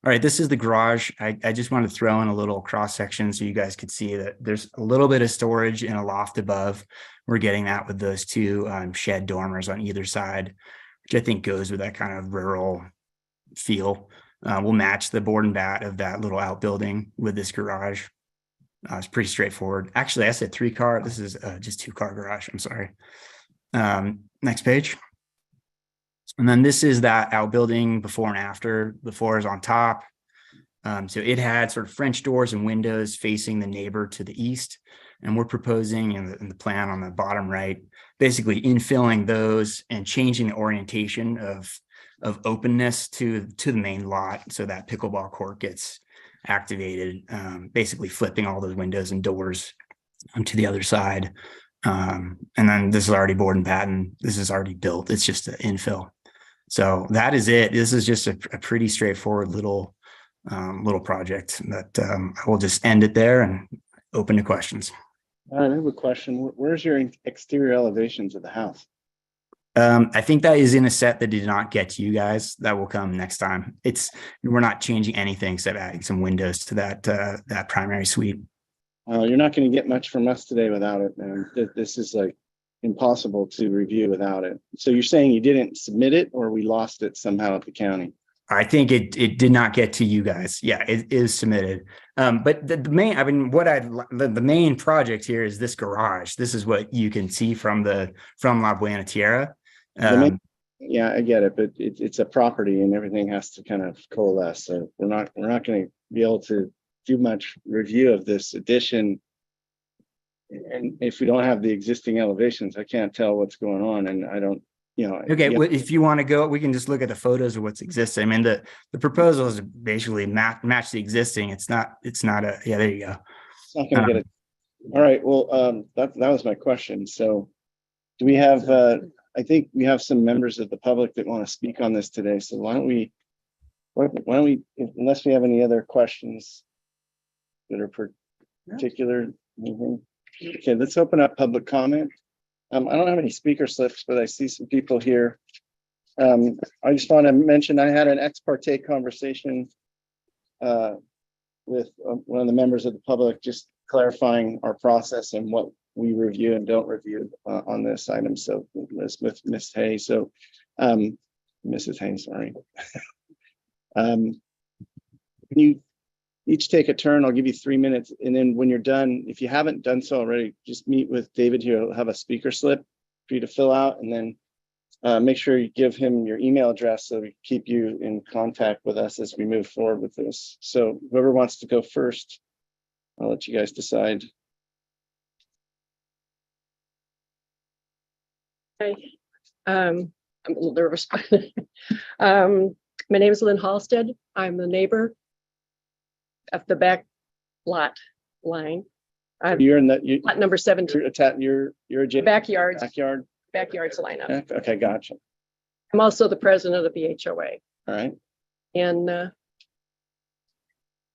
All right, this is the garage. I just want to throw in a little cross section so you guys could see that there's a little bit of storage in a loft above. We're getting that with those two shed dormers on either side, which I think goes with that kind of rural feel. We'll match the board and bat of that little outbuilding with this garage. It's pretty straightforward. Actually, I said 3-car. This is just 2-car garage. I'm sorry. Next page. And then this is that outbuilding before and after. Before is on top. So it had sort of French doors and windows facing the neighbor to the east. And we're proposing in the plan on the bottom right, basically infilling those and changing the orientation of openness to the main lot. So that pickleball court gets activated, basically flipping all those windows and doors onto the other side. And then this is already board and batten. This is already built. It's just an infill. So that is it. This is just a pretty straightforward little project that I will just end it there and open to questions. I have a question. Where's your exterior elevations of the house? I think that is in a set that did not get to you guys. That will come next time. We're not changing anything except adding some windows to that primary suite. You're not going to get much from us today without it, man. This is like impossible to review without it. So you're saying you didn't submit it, or we lost it somehow at the county? I think it did not get to you guys. Yeah, it is submitted. But the main, I mean, the main project here is this garage. This is what you can see from La Buena Tierra. Yeah, I get it, but it's a property and everything has to kind of coalesce. So we're not going to be able to do much review of this addition. And if we don't have the existing elevations, I can't tell what's going on, and I don't, Okay, well, if you want to go, we can just look at the photos of what's existing. I mean, the proposal is basically match the existing. It's not a, yeah, there you go. It's not going to get it. All right, well, that was my question. So do we have, I think we have some members of the public that want to speak on this today. So why don't we, unless we have any other questions that are particular. Okay, let's open up public comment. I don't have any speaker slips, but I see some people here. I just want to mention I had an ex parte conversation with one of the members of the public, just clarifying our process and what we review and don't review on this item. So Ms. Hayes, so Mrs. Hayes, sorry. Can you each take a turn? I'll give you 3 minutes. And then when you're done, if you haven't done so already, just meet with David here. He'll have a speaker slip for you to fill out, and then make sure you give him your email address so we keep you in contact with us as we move forward with this. So whoever wants to go first, I'll let you guys decide. Hi, I'm a little nervous. My name is Lynn Halstead. I'm the neighbor at the back lot line. You're in the lot number 17. You're adjacent. Backyards. Backyard. Line up. Okay, gotcha. I'm also the president of the HOA. All right. And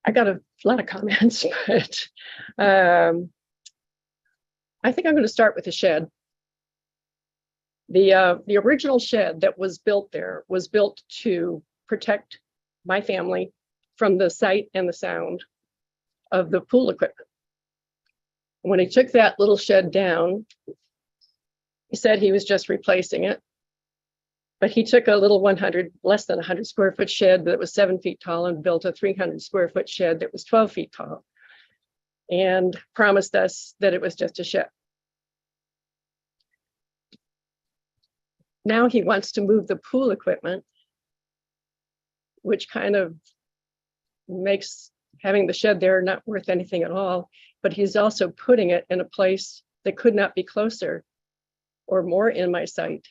I got a lot of comments, but I think I'm going to start with the shed. The original shed that was built there was built to protect my family from the sight and the sound of the pool equipment. When he took that little shed down, he said he was just replacing it. But he took a little less than 100 square foot shed that was 7 feet tall and built a 300 square foot shed that was 12 feet tall and promised us that it was just a shed. Now he wants to move the pool equipment, which kind of makes having the shed there not worth anything at all, but he's also putting it in a place that could not be closer or more in my sight.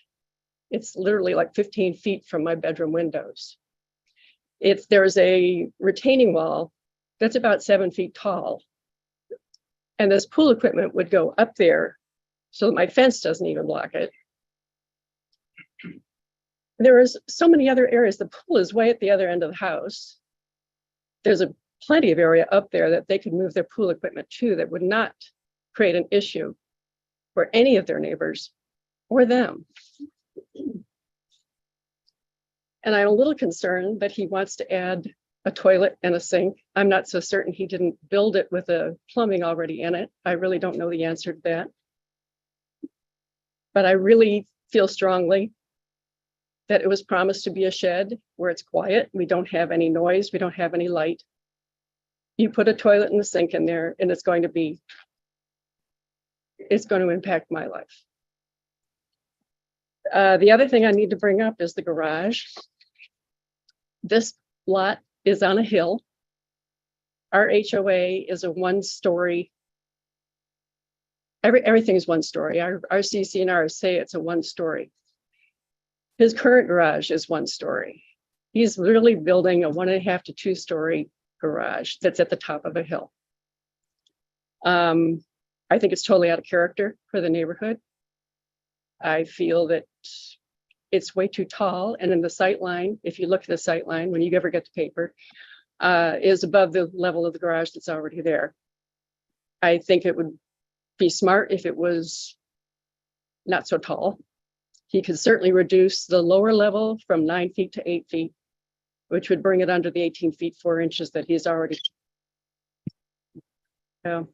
It's literally like 15 feet from my bedroom windows. There's a retaining wall that's about 7 feet tall. And this pool equipment would go up there so that my fence doesn't even block it. There is so many other areas. The pool is way at the other end of the house. There's plenty of area up there that they could move their pool equipment to that would not create an issue for any of their neighbors or them. And I'm a little concerned that he wants to add a toilet and a sink. I'm not so certain he didn't build it with a plumbing already in it. I really don't know the answer to that. But I really feel strongly that it was promised to be a shed where it's quiet. We don't have any noise. We don't have any light. You put a toilet and a sink in there and it's going to impact my life. The other thing I need to bring up is the garage. This lot is on a hill. Our HOA is a one-story. Everything's one story. Our RCC and RSA, it's a one-story. His current garage is one story. He's literally building a 1.5 to 2 story garage that's at the top of a hill. I think it's totally out of character for the neighborhood. I feel that it's way too tall, and in the sight line, if you look at the sight line, when you ever get the paper, is above the level of the garage that's already there. I think it would be smart if it was not so tall. He could certainly reduce the lower level from 9 feet to 8 feet, which would bring it under the 18 feet 4 inches that he's already. To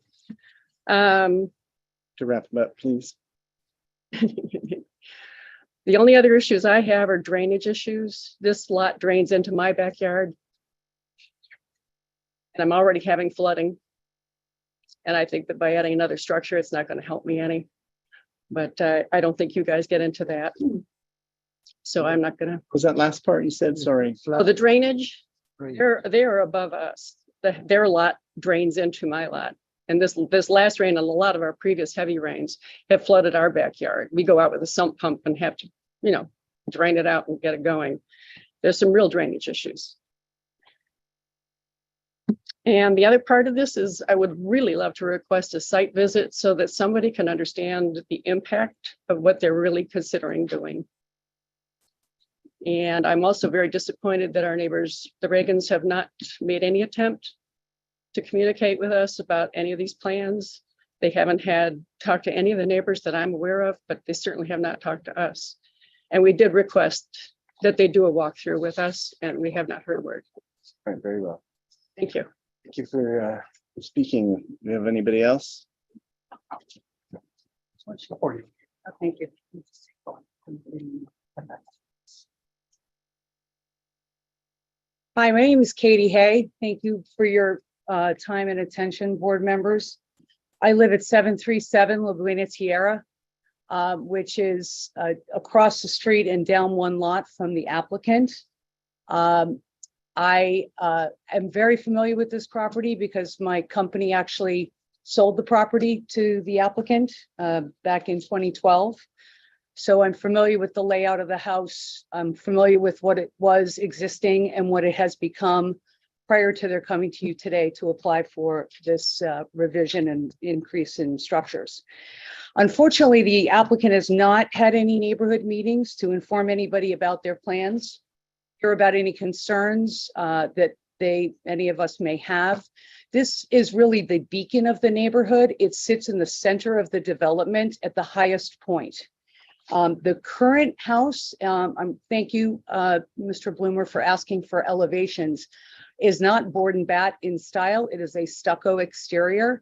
wrap up, please. The only other issues I have are drainage issues. This lot drains into my backyard. And I'm already having flooding. And I think that by adding another structure, it's not going to help me any. But I don't think you guys get into that. So I'm not gonna. Was that last part you said? Sorry. Oh, the drainage, they're above us. Their lot drains into my lot. And this last rain and a lot of our previous heavy rains have flooded our backyard. We go out with a sump pump and have to, drain it out and get it going. There's some real drainage issues. And the other part of this is I would really love to request a site visit so that somebody can understand the impact of what they're really considering doing. And I'm also very disappointed that our neighbors, the Reagans, have not made any attempt to communicate with us about any of these plans. They haven't talked to any of the neighbors that I'm aware of, but they certainly have not talked to us. And we did request that they do a walkthrough with us, and we have not heard a word. All right, very well. Thank you. Thank you for speaking. Do you have anybody else? Thank you. Hi, my name is Katie Hay. Thank you for your time and attention, board members. I live at 737 La Buena Tierra, which is across the street and down one lot from the applicant. I am very familiar with this property because my company actually sold the property to the applicant back in 2012. So I'm familiar with the layout of the house. I'm familiar with what it was existing and what it has become prior to their coming to you today to apply for this revision and increase in structures. Unfortunately, the applicant has not had any neighborhood meetings to inform anybody about their plans or about any concerns that any of us may have. This is really the beacon of the neighborhood. It sits in the center of the development at the highest point. The current house, thank you, Mr. Bloomer, for asking for elevations, is not board and bat in style. It is a stucco exterior.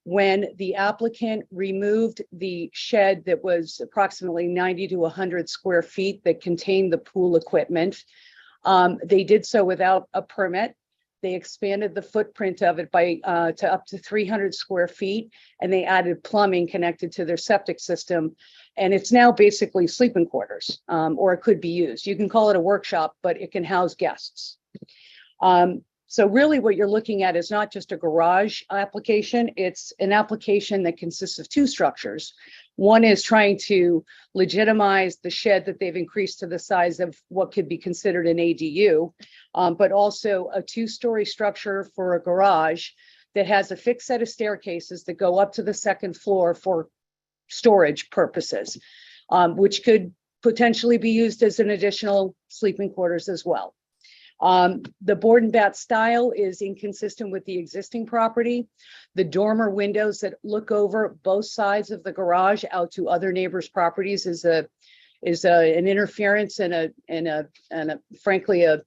When the applicant removed the shed that was approximately 90 to 100 square feet that contained the pool equipment, they did so without a permit. They expanded the footprint of it to up to 300 square feet, and they added plumbing connected to their septic system. And it's now basically sleeping quarters, or it could be used. You can call it a workshop, but it can house guests. So really what you're looking at is not just a garage application, it's an application that consists of two structures. One is trying to legitimize the shed that they've increased to the size of what could be considered an ADU, but also a two-story structure for a garage that has a fixed set of staircases that go up to the second floor for storage purposes, which could potentially be used as an additional sleeping quarters as well. The board and bat style is inconsistent with the existing property. The dormer windows that look over both sides of the garage out to other neighbors' properties is an interference and frankly a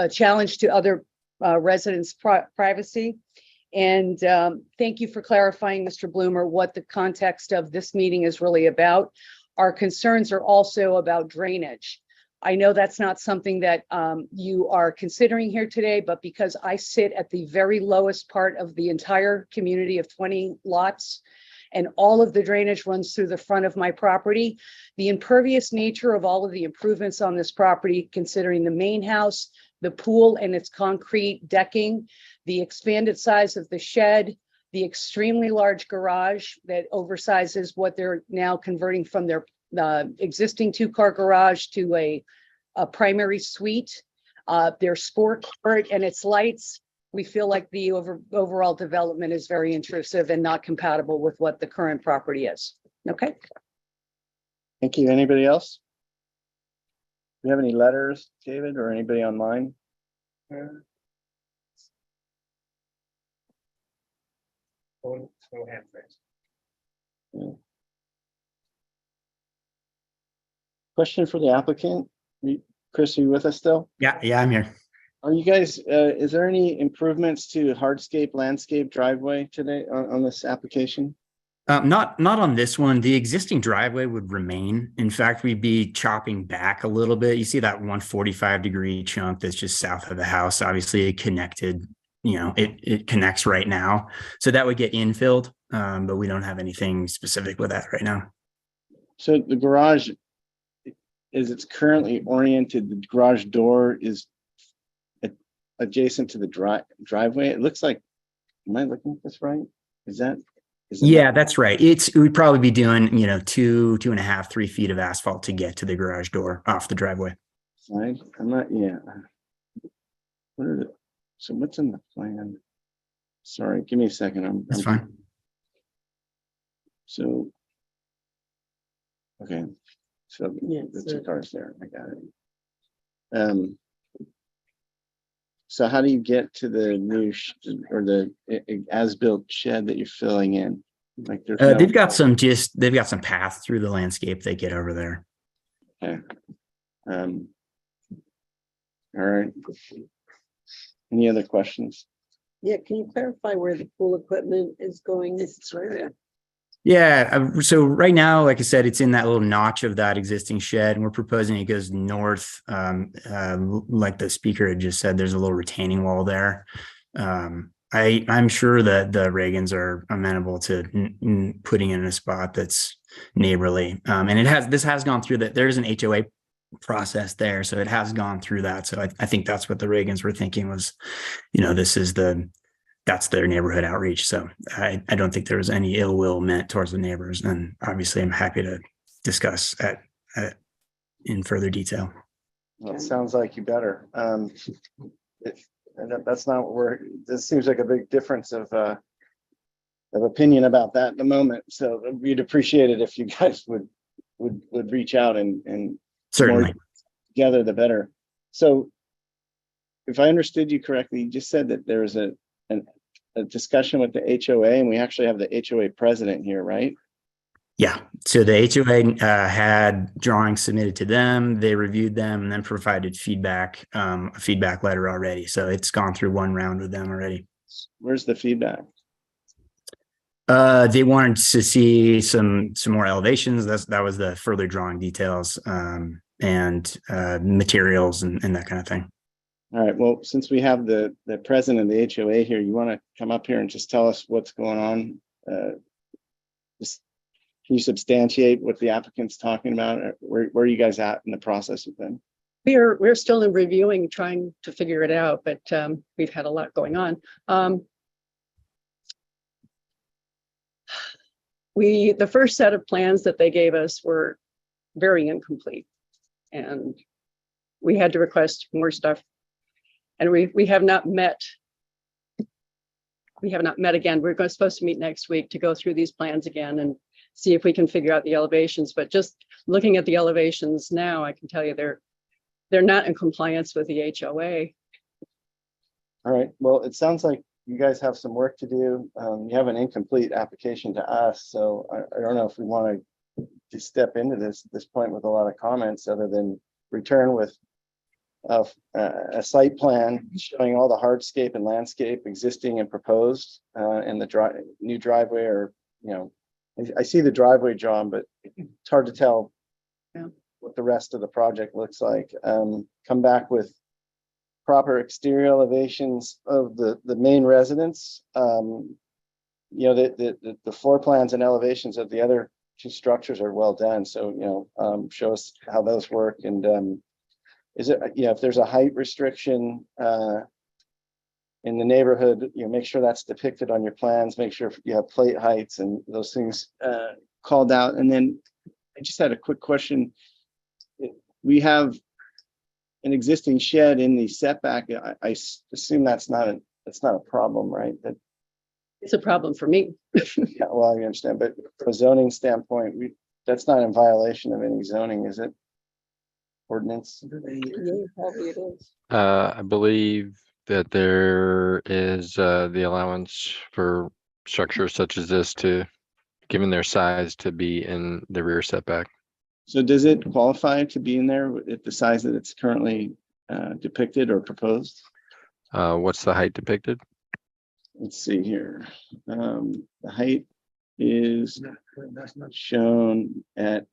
challenge to other residents' privacy. And thank you for clarifying, Mr. Bloomer, what the context of this meeting is really about. Our concerns are also about drainage. I know that's not something that you are considering here today, but because I sit at the very lowest part of the entire community of 20 lots, and all of the drainage runs through the front of my property, the impervious nature of all of the improvements on this property, considering the main house, the pool and its concrete decking, the expanded size of the shed, the extremely large garage that oversizes what they're now converting from their existing two-car garage to a primary suite, their sport court and its lights. We feel like the overall development is very intrusive and not compatible with what the current property is. Okay. Thank you. Anybody else? Do you have any letters, David, or anybody online? No hand raised. Yeah. Question for the applicant. Chris, are you with us still? Yeah, I'm here. Are you guys, is there any improvements to hardscape landscape driveway today on this application? Not on this one. The existing driveway would remain. In fact, we'd be chopping back a little bit. You see that 145-degree chunk that's just south of the house. Obviously, it connected. It connects right now, so that would get infilled. But we don't have anything specific with that right now. So the garage, as it's currently oriented, the garage door is adjacent to the driveway. It looks like, am I looking at this right? Is it Yeah, that's right. We'd probably be doing, 2.5, 3 feet of asphalt to get to the garage door off the driveway. Side? I'm not, yeah. So what's in the plan? Sorry, give me a second. That's fine. So, okay. So Yeah, the so- two cars there, I got it. So how do you get to the new or the as-built shed that you're filling in? Like there's no- They've got some path through the landscape they get over there. Okay. All right. Any other questions? Yeah, can you clarify where the pool equipment is going? It's right there. Yeah. So right now, like I said, it's in that little notch of that existing shed, and we're proposing it goes north. Like the speaker had just said, there's a little retaining wall there. I'm sure that the Reagans are amenable to putting it in a spot that's neighborly. And this has gone through that. There's an HOA process there, so it has gone through that. So I think that's what the Reagans were thinking was, that's their neighborhood outreach. So I don't think there was any ill will meant towards the neighbors. And obviously I'm happy to discuss in further detail. Well, it sounds like you better. That's not what this seems like a big difference of opinion about that at the moment. So we'd appreciate it if you guys would reach out and certainly more together, the better. So if I understood you correctly, you just said that there's a discussion with the HOA, and we actually have the HOA president here, right? Yeah. So the HOA had drawings submitted to them. They reviewed them and then provided feedback, a feedback letter already. So it's gone through one round with them already. Where's the feedback? They wanted to see some more elevations. That was the further drawing details and materials and that kind of thing. All right. Well, since we have the president of the HOA here, you want to come up here and just tell us what's going on? Can you substantiate what the applicant's talking about? Where are you guys at in the process with them? We're still in reviewing, trying to figure it out, but we've had a lot going on. The first set of plans that they gave us were very incomplete, and we had to request more stuff. And we have not met. We have not met again. We're supposed to meet next week to go through these plans again and see if we can figure out the elevations. But just looking at the elevations now, I can tell you they're not in compliance with the HOA. All right. Well, it sounds like you guys have some work to do. You have an incomplete application to us, so I don't know if we want to step into this at this point with a lot of comments other than return with a site plan showing all the hardscape and landscape existing and proposed and the new driveway, or I see the driveway drawn, but it's hard to tell what the rest of the project looks like. Come back with proper exterior elevations of the main residence. The floor plans and elevations of the other two structures are well done. So show us how those work, and is it if there's a height restriction in the neighborhood, make sure that's depicted on your plans. Make sure you have plate heights and those things called out. And then I just had a quick question. We have an existing shed in the setback. I assume that's not a problem, right? It's a problem for me. Yeah, well, I understand, but from a zoning standpoint, that's not in violation of any zoning, is it? Ordinance? Yeah, probably it is. I believe that there is the allowance for structures such as this given their size, to be in the rear setback. So does it qualify to be in there at the size that it's currently depicted or proposed? What's the height depicted? Let's see here. The height is That's not shown at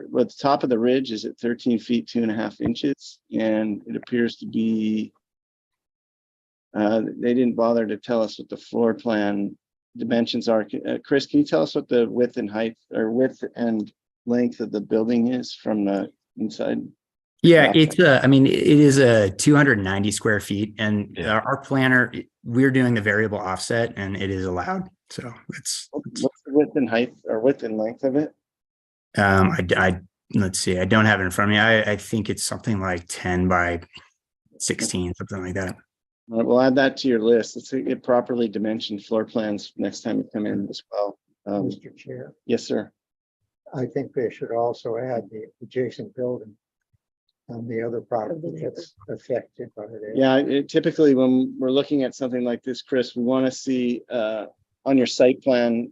well, the top of the ridge is at 13 feet 2.5 inches, and it appears to be they didn't bother to tell us what the floor plan dimensions are. Chris, can you tell us what the width and height or width and length of the building is from the inside? Yeah, it's I mean, it is a 290 square feet, and our planner, we're doing the variable offset, and it is allowed. So what's the width and height or width and length of it? I let's see, I don't have it in front of me. I think it's something like 10 by 16, something like that. All right, we'll add that to your list. Let's get properly dimensioned floor plans next time you come in as well. Mr. Chair. Yes, sir. I think they should also add the adjacent building on the other property that's affected by it. Yeah, typically when we're looking at something like this, Chris, we want to see on your site plan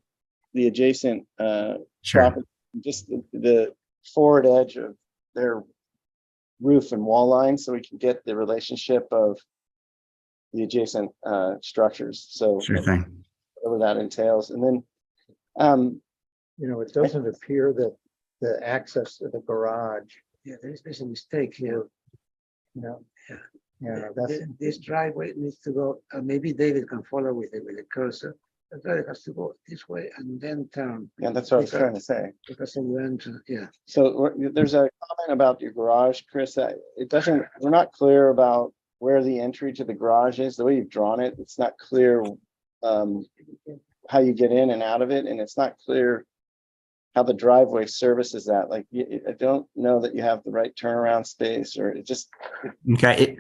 the adjacent property, just the forward edge of their roof and wall line, so we can get the relationship of the adjacent structures. So sure thing. Whatever that entails, and then you know, it doesn't appear that the access to the garage. Yeah, there's a mistake here. No. Yeah, this driveway needs to go, maybe David can follow with the cursor. The driveway has to go this way and then turn. Yeah, that's what I was trying to say. Because of the entrance, yeah. So there's a comment about your garage, Chris, that we're not clear about where the entry to the garage is. The way you've drawn it, it's not clear how you get in and out of it, and it's not clear how the driveway services that. Like, I don't know that you have the right turnaround space, or it just. Okay.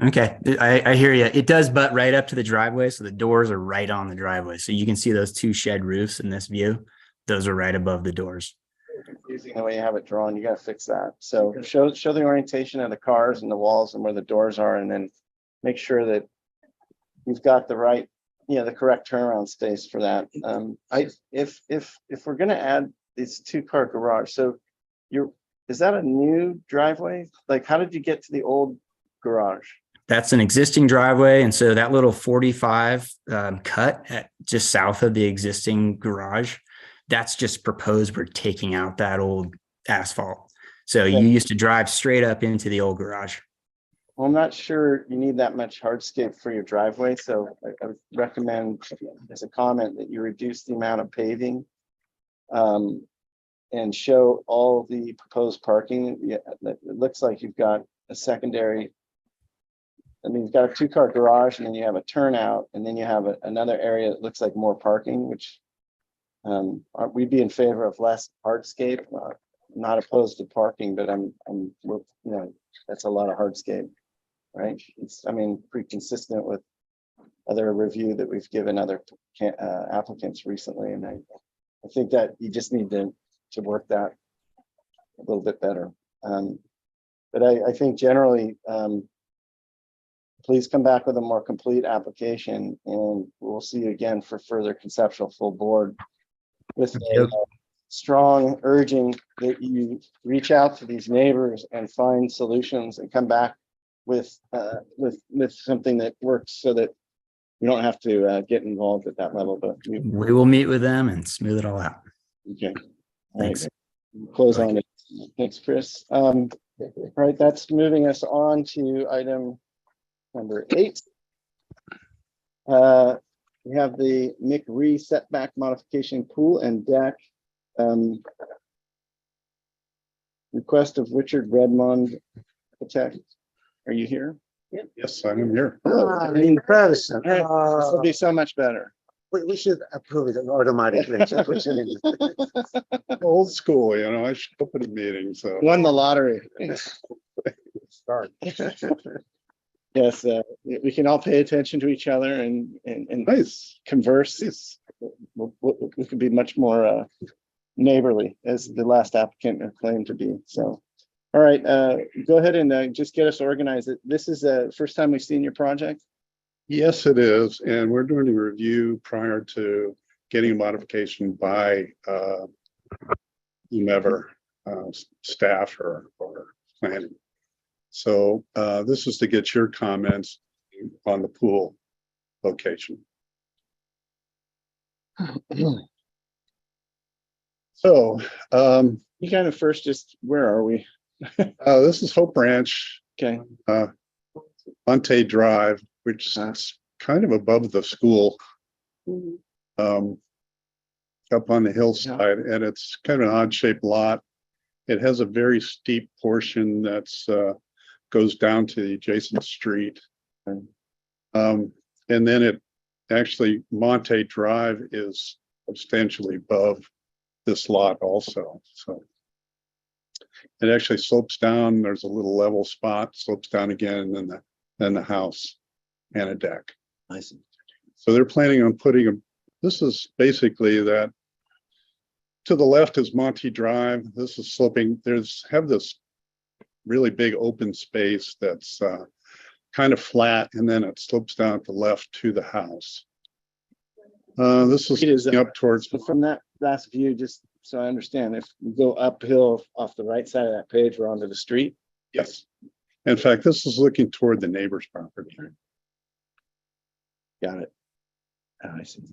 I hear you. It does butt right up to the driveway. So the doors are right on the driveway. So you can see those two shed roofs in this view. Those are right above the doors. Confusing the way you have it drawn. You got to fix that. So show the orientation of the cars and the walls and where the doors are, and then make sure that you've got the right, the correct turnaround space for that. If we're going to add this 2-car garage, so is that a new driveway? Like, how did you get to the old garage? That's an existing driveway. And so that little 45 cut just south of the existing garage, that's just proposed. We're taking out that old asphalt. So you used to drive straight up into the old garage. Well, I'm not sure you need that much hardscape for your driveway. So I would recommend as a comment that you reduce the amount of paving and show all the proposed parking. Yeah, it looks like you've got a secondary. I mean, you've got a 2-car garage, and then you have a turnout, and then you have another area that looks like more parking, which we'd be in favor of less hardscape. Not opposed to parking, but that's a lot of hardscape, right? It's, pretty consistent with other review that we've given other applicants recently, and I think that you just need to work that a little bit better. But I think generally, please come back with a more complete application, and we'll see you again for further conceptual full board with a strong urging that you reach out to these neighbors and find solutions and come back with something that works, so that we don't have to get involved at that level. But we will meet with them and smooth it all out. Okay. Thanks. Close on it. Thanks, Chris. All right, that's moving us on to item number 8. We have the McRee setback modification pool and deck. Request of Richard Redmond, architect. Are you here? Yes, I'm here. In person. This will be so much better. We should approve it automatically. Old school, I should open a meeting, so. Won the lottery. Start. Yes, we can all pay attention to each other and nice. Converse. Yes. We could be much more neighborly, as the last applicant claimed to be. So, all right, go ahead and just get us organized. This is the first time we've seen your project? Yes, it is. And we're doing a review prior to getting a modification by whomever, staff or planning. So this is to get your comments on the pool location. So, You kind of first just, where are we? this is Hope Ranch, Okay. Monte Drive, which is kind of above the school, up on the hillside, and it's kind of an odd shaped lot. It has a very steep portion that's goes down to the adjacent street. And then it actually, Monte Drive is substantially above this lot also. So it actually slopes down. There's a little level spot, slopes down again, and then the house and a deck. I see. So they're planning on putting this is basically that. To the left is Monte Drive. This is sloping. Have this really big open space that's kind of flat, and then it slopes down to the left to the house. This is up towards. So from that last view, just so I understand, if we go uphill off the right side of that page, we're onto the street? Yes. In fact, this is looking toward the neighbor's property. Got it. Oh, I see.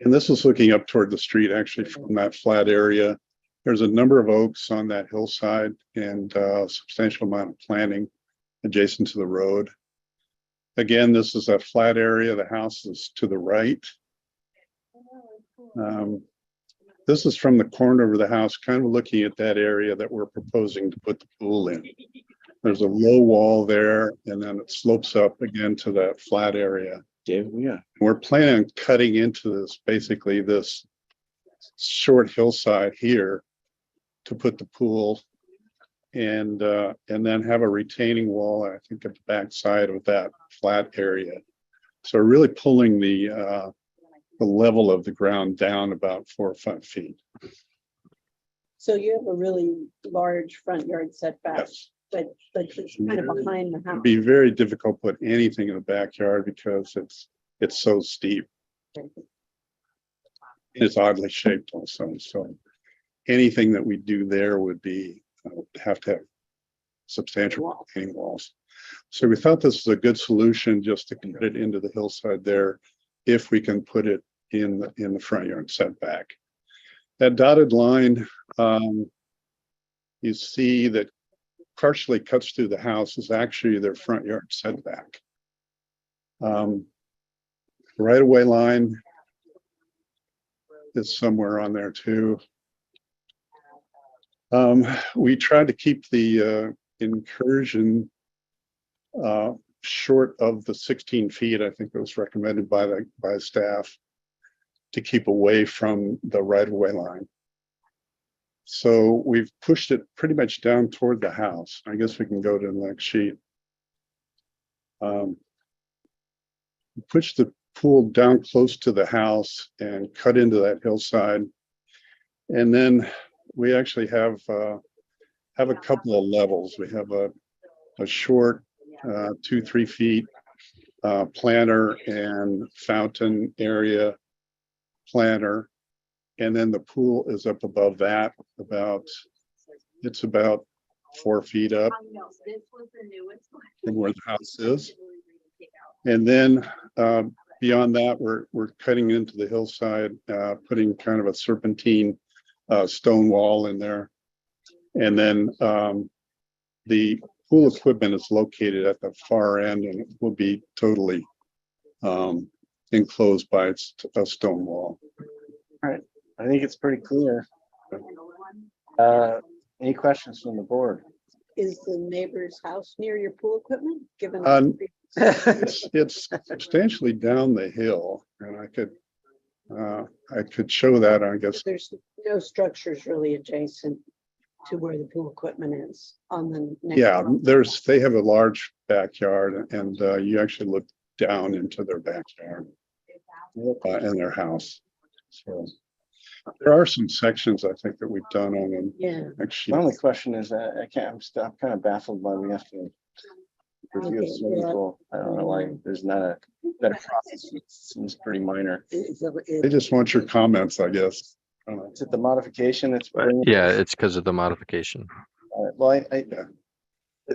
And this is looking up toward the street, actually, from that flat area. There's a number of oaks on that hillside and a substantial amount of planting adjacent to the road. Again, this is a flat area. The house is to the right. This is from the corner of the house, kind of looking at that area that we're proposing to put the pool in. There's a low wall there, and then it slopes up again to that flat area. Yeah. We're planning on cutting into this, basically this short hillside here to put the pool and then have a retaining wall, I think, at the back side of that flat area. So really pulling the level of the ground down about 4 or 5 feet. So you have a really large front yard setback, Yes. but it's kind of behind the house. It'd be very difficult to put anything in the backyard because it's so steep. It's oddly shaped also. So anything that we do there would be have to have substantial retaining walls. So we thought this was a good solution just to put it into the hillside there, if we can put it in the front yard setback. That dotted line, you see that partially cuts through the house is actually their front yard setback. Right of way line is somewhere on there too. We tried to keep the incursion short of the 16 feet. I think it was recommended by staff to keep away from the right of way line. So we've pushed it pretty much down toward the house. I guess we can go to the next sheet. Push the pool down close to the house and cut into that hillside. And then we actually have a couple of levels. We have a short 2-3 feet planter and fountain area planter. And then the pool is up above that, it's about 4 feet up from where the house is. And then beyond that, we're cutting into the hillside, putting kind of a serpentine stone wall in there. And then the pool equipment is located at the far end, and it will be totally enclosed by a stone wall. All right, I think it's pretty clear. Any questions from the board? Is the neighbor's house near your pool equipment, given? It's substantially down the hill, and I could show that, I guess. There's no structures really adjacent to where the pool equipment is on the next. Yeah, they have a large backyard, and you actually look down into their backyard and their house. So there are some sections I think that we've done on them. Yeah. Actually, My only question is, I'm kind of baffled why we have to review a swimming pool. I don't know why there's not a better process. It seems pretty minor. they just want your comments, I guess. Is it the modification that's? Yeah, it's because of the modification. Well,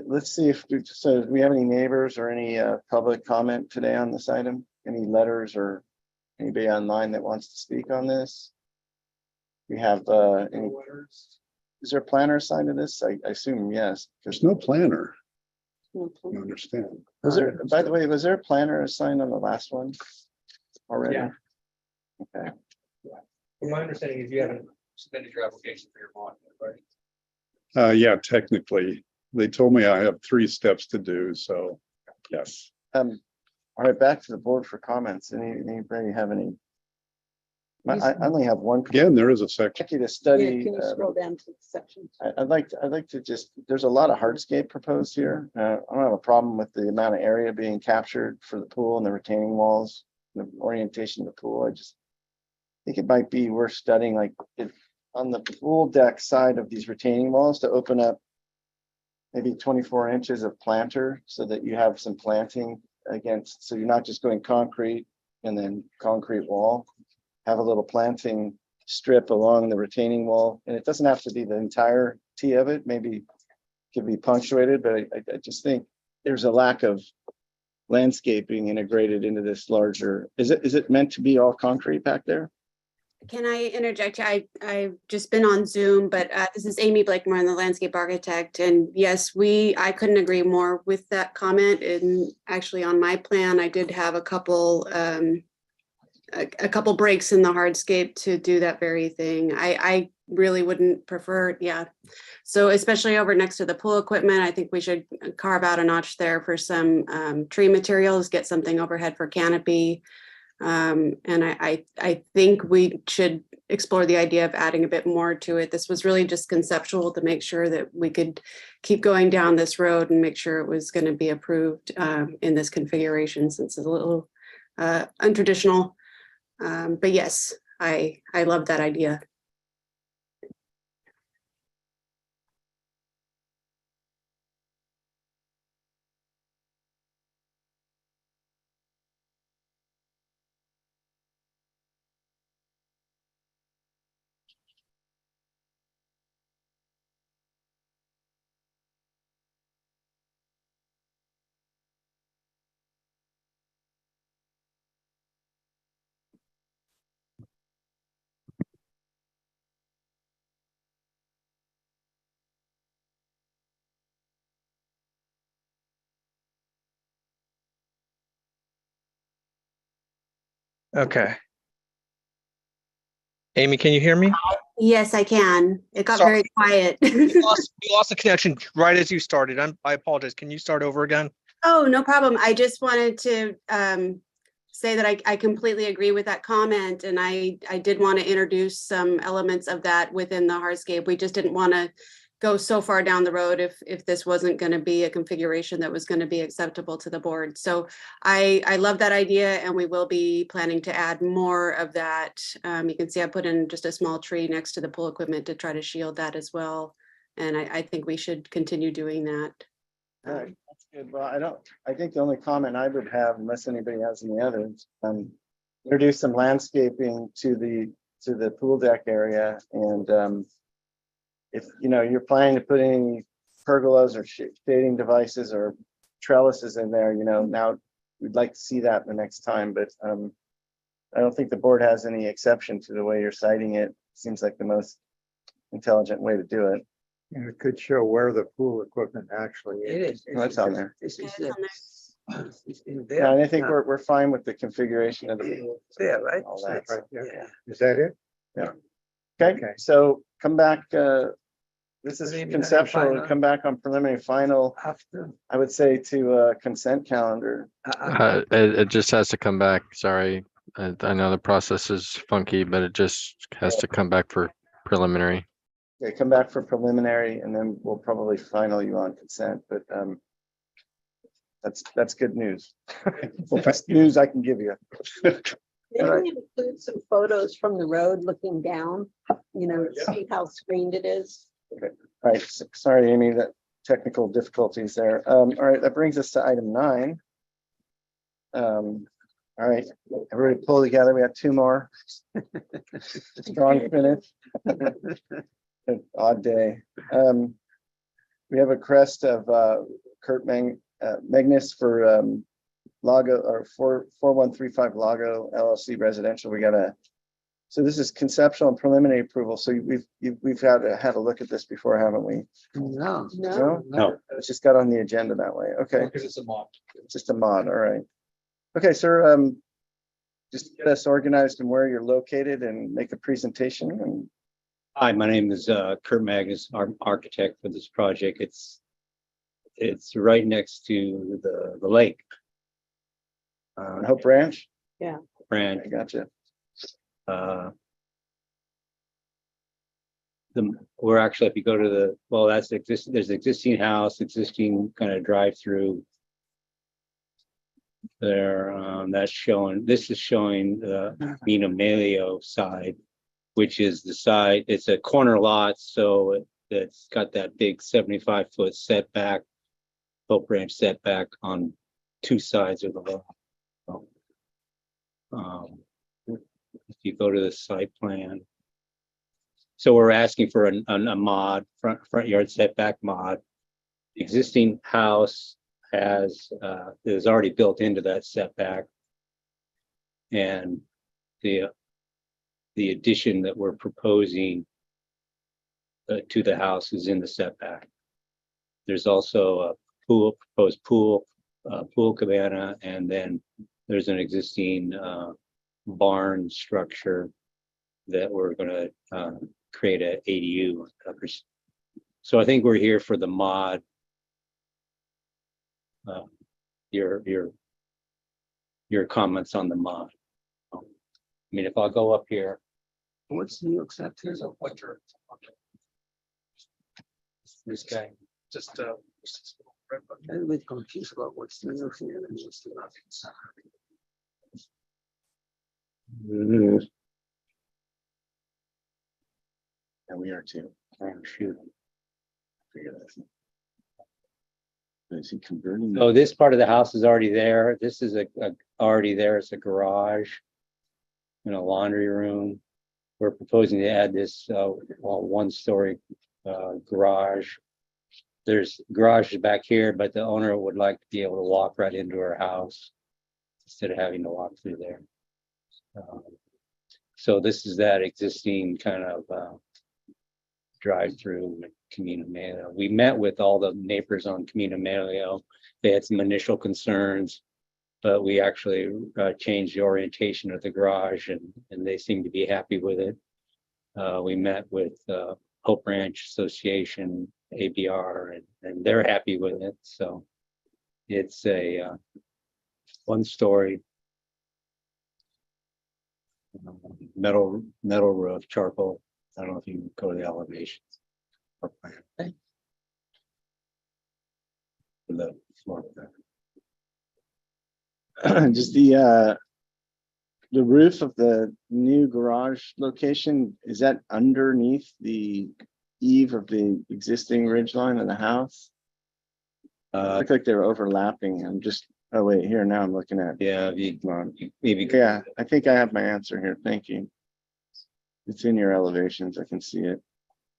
let's see if do we have any neighbors or any public comment today on this item? Any letters or anybody online that wants to speak on this? We have, is there a planner assigned to this? I assume yes. There's no planner. I understand. Was there, by the way, was there a planner assigned on the last one already? Yeah. Okay. From my understanding is you haven't submitted your application for your bond, right? Yeah, technically, they told me I have 3 steps to do, so yes. All right, back to the board for comments. Anybody have any? I only have one. Again, there is a section. Executive Yeah, study. can you scroll down to the section? I'd like to just, there's a lot of hardscape proposed here. I don't have a problem with the amount of area being captured for the pool and the retaining walls, the orientation of the pool. I just think it might be worth studying, like if on the pool deck side of these retaining walls to open up maybe 24 inches of planter so that you have some planting against, so you're not just going concrete and then concrete wall. Have a little planting strip along the retaining wall, and it doesn't have to be the entirety of it. Maybe it could be punctuated, but I just think there's a lack of landscaping integrated into this larger. Is it meant to be all concrete back there? Can I interject? I've just been on Zoom, but this is Amy Blakemore, I'm the landscape architect. And yes, I couldn't agree more with that comment. And actually on my plan, I did have a couple breaks in the hardscape to do that very thing. I really wouldn't prefer, yeah. So especially over next to the pool equipment, I think we should carve out a notch there for some tree materials, get something overhead for canopy. And I think we should explore the idea of adding a bit more to it. This was really just conceptual to make sure that we could keep going down this road and make sure it was going to be approved in this configuration, since it's a little untraditional. But yes, I love that idea. Okay. Amy, can you hear me? Yes, I can. It got Sorry. very quiet. We lost the connection right as you started. I apologize. Can you start over again? Oh, no problem. I just wanted to say that I completely agree with that comment. And I did want to introduce some elements of that within the hardscape. We just didn't want to go so far down the road if this wasn't going to be a configuration that was going to be acceptable to the board. So I love that idea, and we will be planning to add more of that. You can see I put in just a small tree next to the pool equipment to try to shield that as well. And I think we should continue doing that. All right, that's good. Well, I think the only comment I would have, unless anybody has any others, introduce some landscaping to the pool deck area. And if you're planning to put any pergolas or shading devices or trellises in there, now we'd like to see that the next time. But I don't think the board has any exception to the way you're citing it. Seems like the most intelligent way to do it. And it could show where the pool equipment actually is. That's on there. This is in Yeah, and I there. think we're fine with the configuration of the pool. There, right? All that. Right there. Yeah. Is that it? Yeah. Okay, so come back. This is Preliminary conceptual. final. Come back on preliminary final. After. I would say to consent calendar. It just has to come back. Sorry. I know the process is funky, but it just has to come back for preliminary. Okay, come back for preliminary, and then we'll probably final you on consent. But that's good news. Best news I can give you. Maybe include some photos from the road looking down, to see how screened it is. Okay. All right. Sorry, Amy, that technical difficulties there. All right, that brings us to item 9. All right, everybody pull together. We have 2 more. Strong finish. An odd day. We have a crest of Kurt Magnus for Lago or 4135 Lago LLC residential. We got a So this is conceptual and preliminary approval. So we've had a look at this before, haven't we? No. No, it's just got on the agenda that way. Okay, Because it's a mod. just a mod. All right. Okay, sir. Just get us organized and where you're located and make a presentation. And Hi, my name is Kurt Magnus, architect for this project. It's right next to the lake. Hope Ranch. Yeah. Ranch. I gotcha. We're actually, if you go to there's existing house, existing kind of drive-through there. This is showing the Mina Melio side, which is the side, it's a corner lot, so it's got that big 75-foot setback, Hope Ranch setback on two sides of the lot. If you go to the site plan. So we're asking for a mod, front yard setback mod. Existing house is already built into that setback. And the addition that we're proposing to the house is in the setback. There's also a proposed pool cabana, and then there's an existing barn structure that we're going to create a ADU. So I think we're here for the mod. Your comments on the mod. I mean, if I'll go up here. What's new accept? Here's a winter. This guy. Just I'm a bit confused about what's new here and what's not. And we are too. Shoot. Is he converting? So this part of the house is already there. This is already there. It's a garage and a laundry room. We're proposing to add this one-story garage. There's garages back here, but the owner would like to be able to walk right into her house instead of having to walk through there. So this is that existing kind of drive-through Camino Melio. We met with all the neighbors on Camino Melio. They had some initial concerns, but we actually changed the orientation of the garage, and they seem to be happy with it. We met with Hope Ranch Association, ABR, and they're happy with it. So it's a one-story metal roof, charcoal. I don't know if you can go to the elevations. Or plan. The floor there. Just the roof of the new garage location, is that underneath the eave of the existing ridgeline of the house? Look like they're overlapping. Oh wait, here now I'm looking at. Yeah, maybe. Yeah, I think I have my answer here. Thank you. It's in your elevations. I can see it.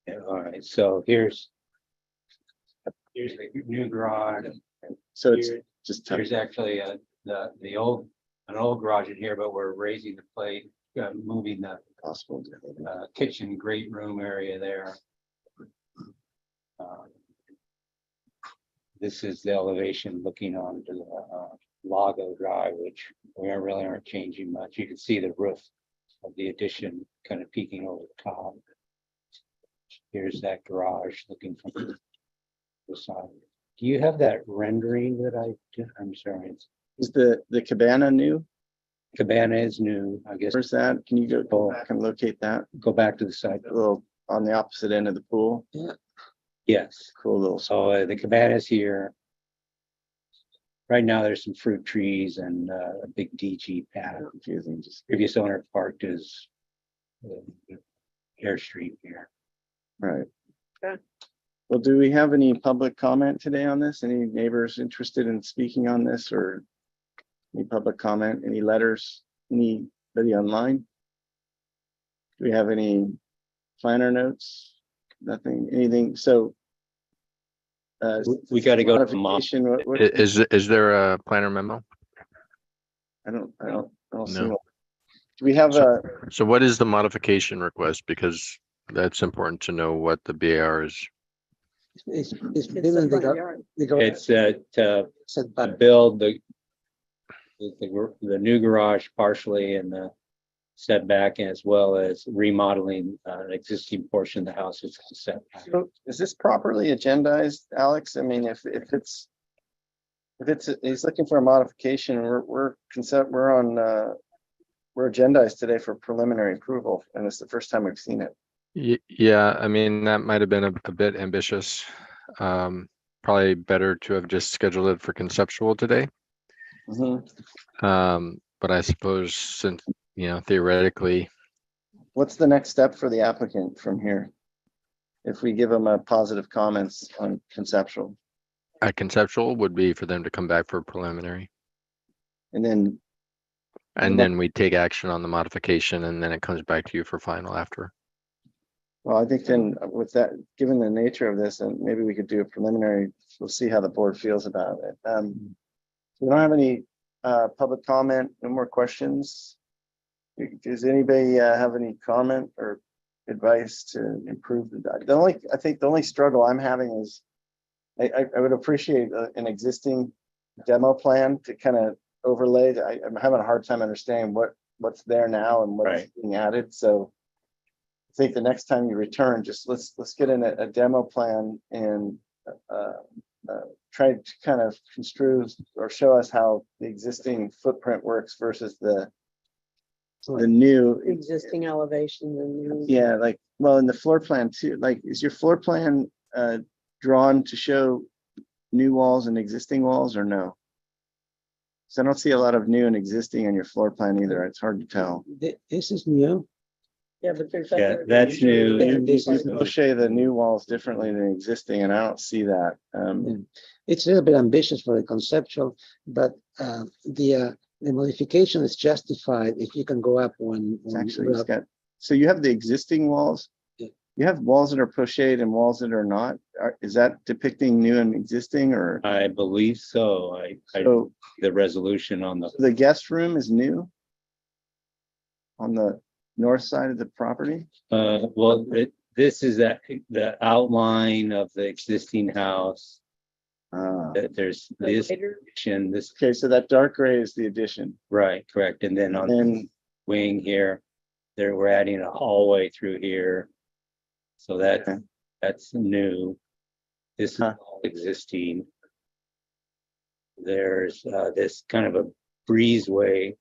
Yeah, all right. So here's the new garage. So it's just There's actually an old garage in here, but we're raising the plate, moving the possible kitchen great room area there. This is the elevation looking onto the Lago Drive, which we really aren't changing much. You can see the roof of the addition kind of peeking over the top. Here's that garage looking from the side. Do you have that rendering that I'm sorry. Is the cabana new? Cabana is new, I guess. Where's that? Can you go back and locate that? Go back to the side. A little on the opposite end of the pool. Yeah. Yes. Cool little. So the cabana is here. Right now, there's some fruit trees and a big DG pad. Confusing. Just previous owner parked his Airstream here. Right. Okay. Well, do we have any public comment today on this? Any neighbors interested in speaking on this, or any public comment? Any letters? Anybody online? Do we have any planner notes? Nothing. Anything? So. We got to go to mom. Is there a planner memo? I don't see No. one. Do we have a, So what is the modification request? Because that's important to know what the BAR is. It's It's the building front yard. It's to setback. build the new garage partially in the setback, as well as remodeling an existing portion of the house is setback. so is this properly agendized, Alex? I mean, if it's, he's looking for a modification, we're agendized today for preliminary approval, and it's the first time we've seen it. Yeah, I mean, that might have been a bit ambitious. Probably better to have just scheduled it for conceptual today. But I suppose since, theoretically, What's the next step for the applicant from here? If we give them a positive comments on conceptual, a conceptual would be for them to come back for preliminary. and then And then we take action on the modification, and then it comes back to you for final after. well, I think then with that, given the nature of this, and maybe we could do a preliminary, we'll see how the board feels about it. We don't have any public comment, no more questions. Does anybody have any comment or advice to improve I think the only struggle I'm having is I would appreciate an existing demo plan to kind of overlay. I'm having a hard time understanding what's there now and what's being added. So I think the next time you return, just let's get in a demo plan and try to kind of construe or show us how the existing footprint works versus the new Existing elevation and. Yeah, like, well, in the floor plan too, like, is your floor plan drawn to show new walls and existing walls or no? So I don't see a lot of new and existing on your floor plan either. It's hard to tell. This is new. Yeah, but there's. Yeah, that's new. They'll show the new walls differently than existing, and I don't see that. It's a little bit ambitious for the conceptual, but the modification is justified if you can go up one. It's actually, it's got, so you have the existing walls. You have walls that are pochade and walls that are not. Is that depicting new and existing, or? I believe so. So the resolution on the guest room is new on the north side of the property? Well, this is the outline of the existing house. There's this addition, this. Okay, so that dark gray is the addition. Right, correct. And then on the wing here, we're adding a hallway through here. So that's new. This is all existing. There's this kind of a breezeway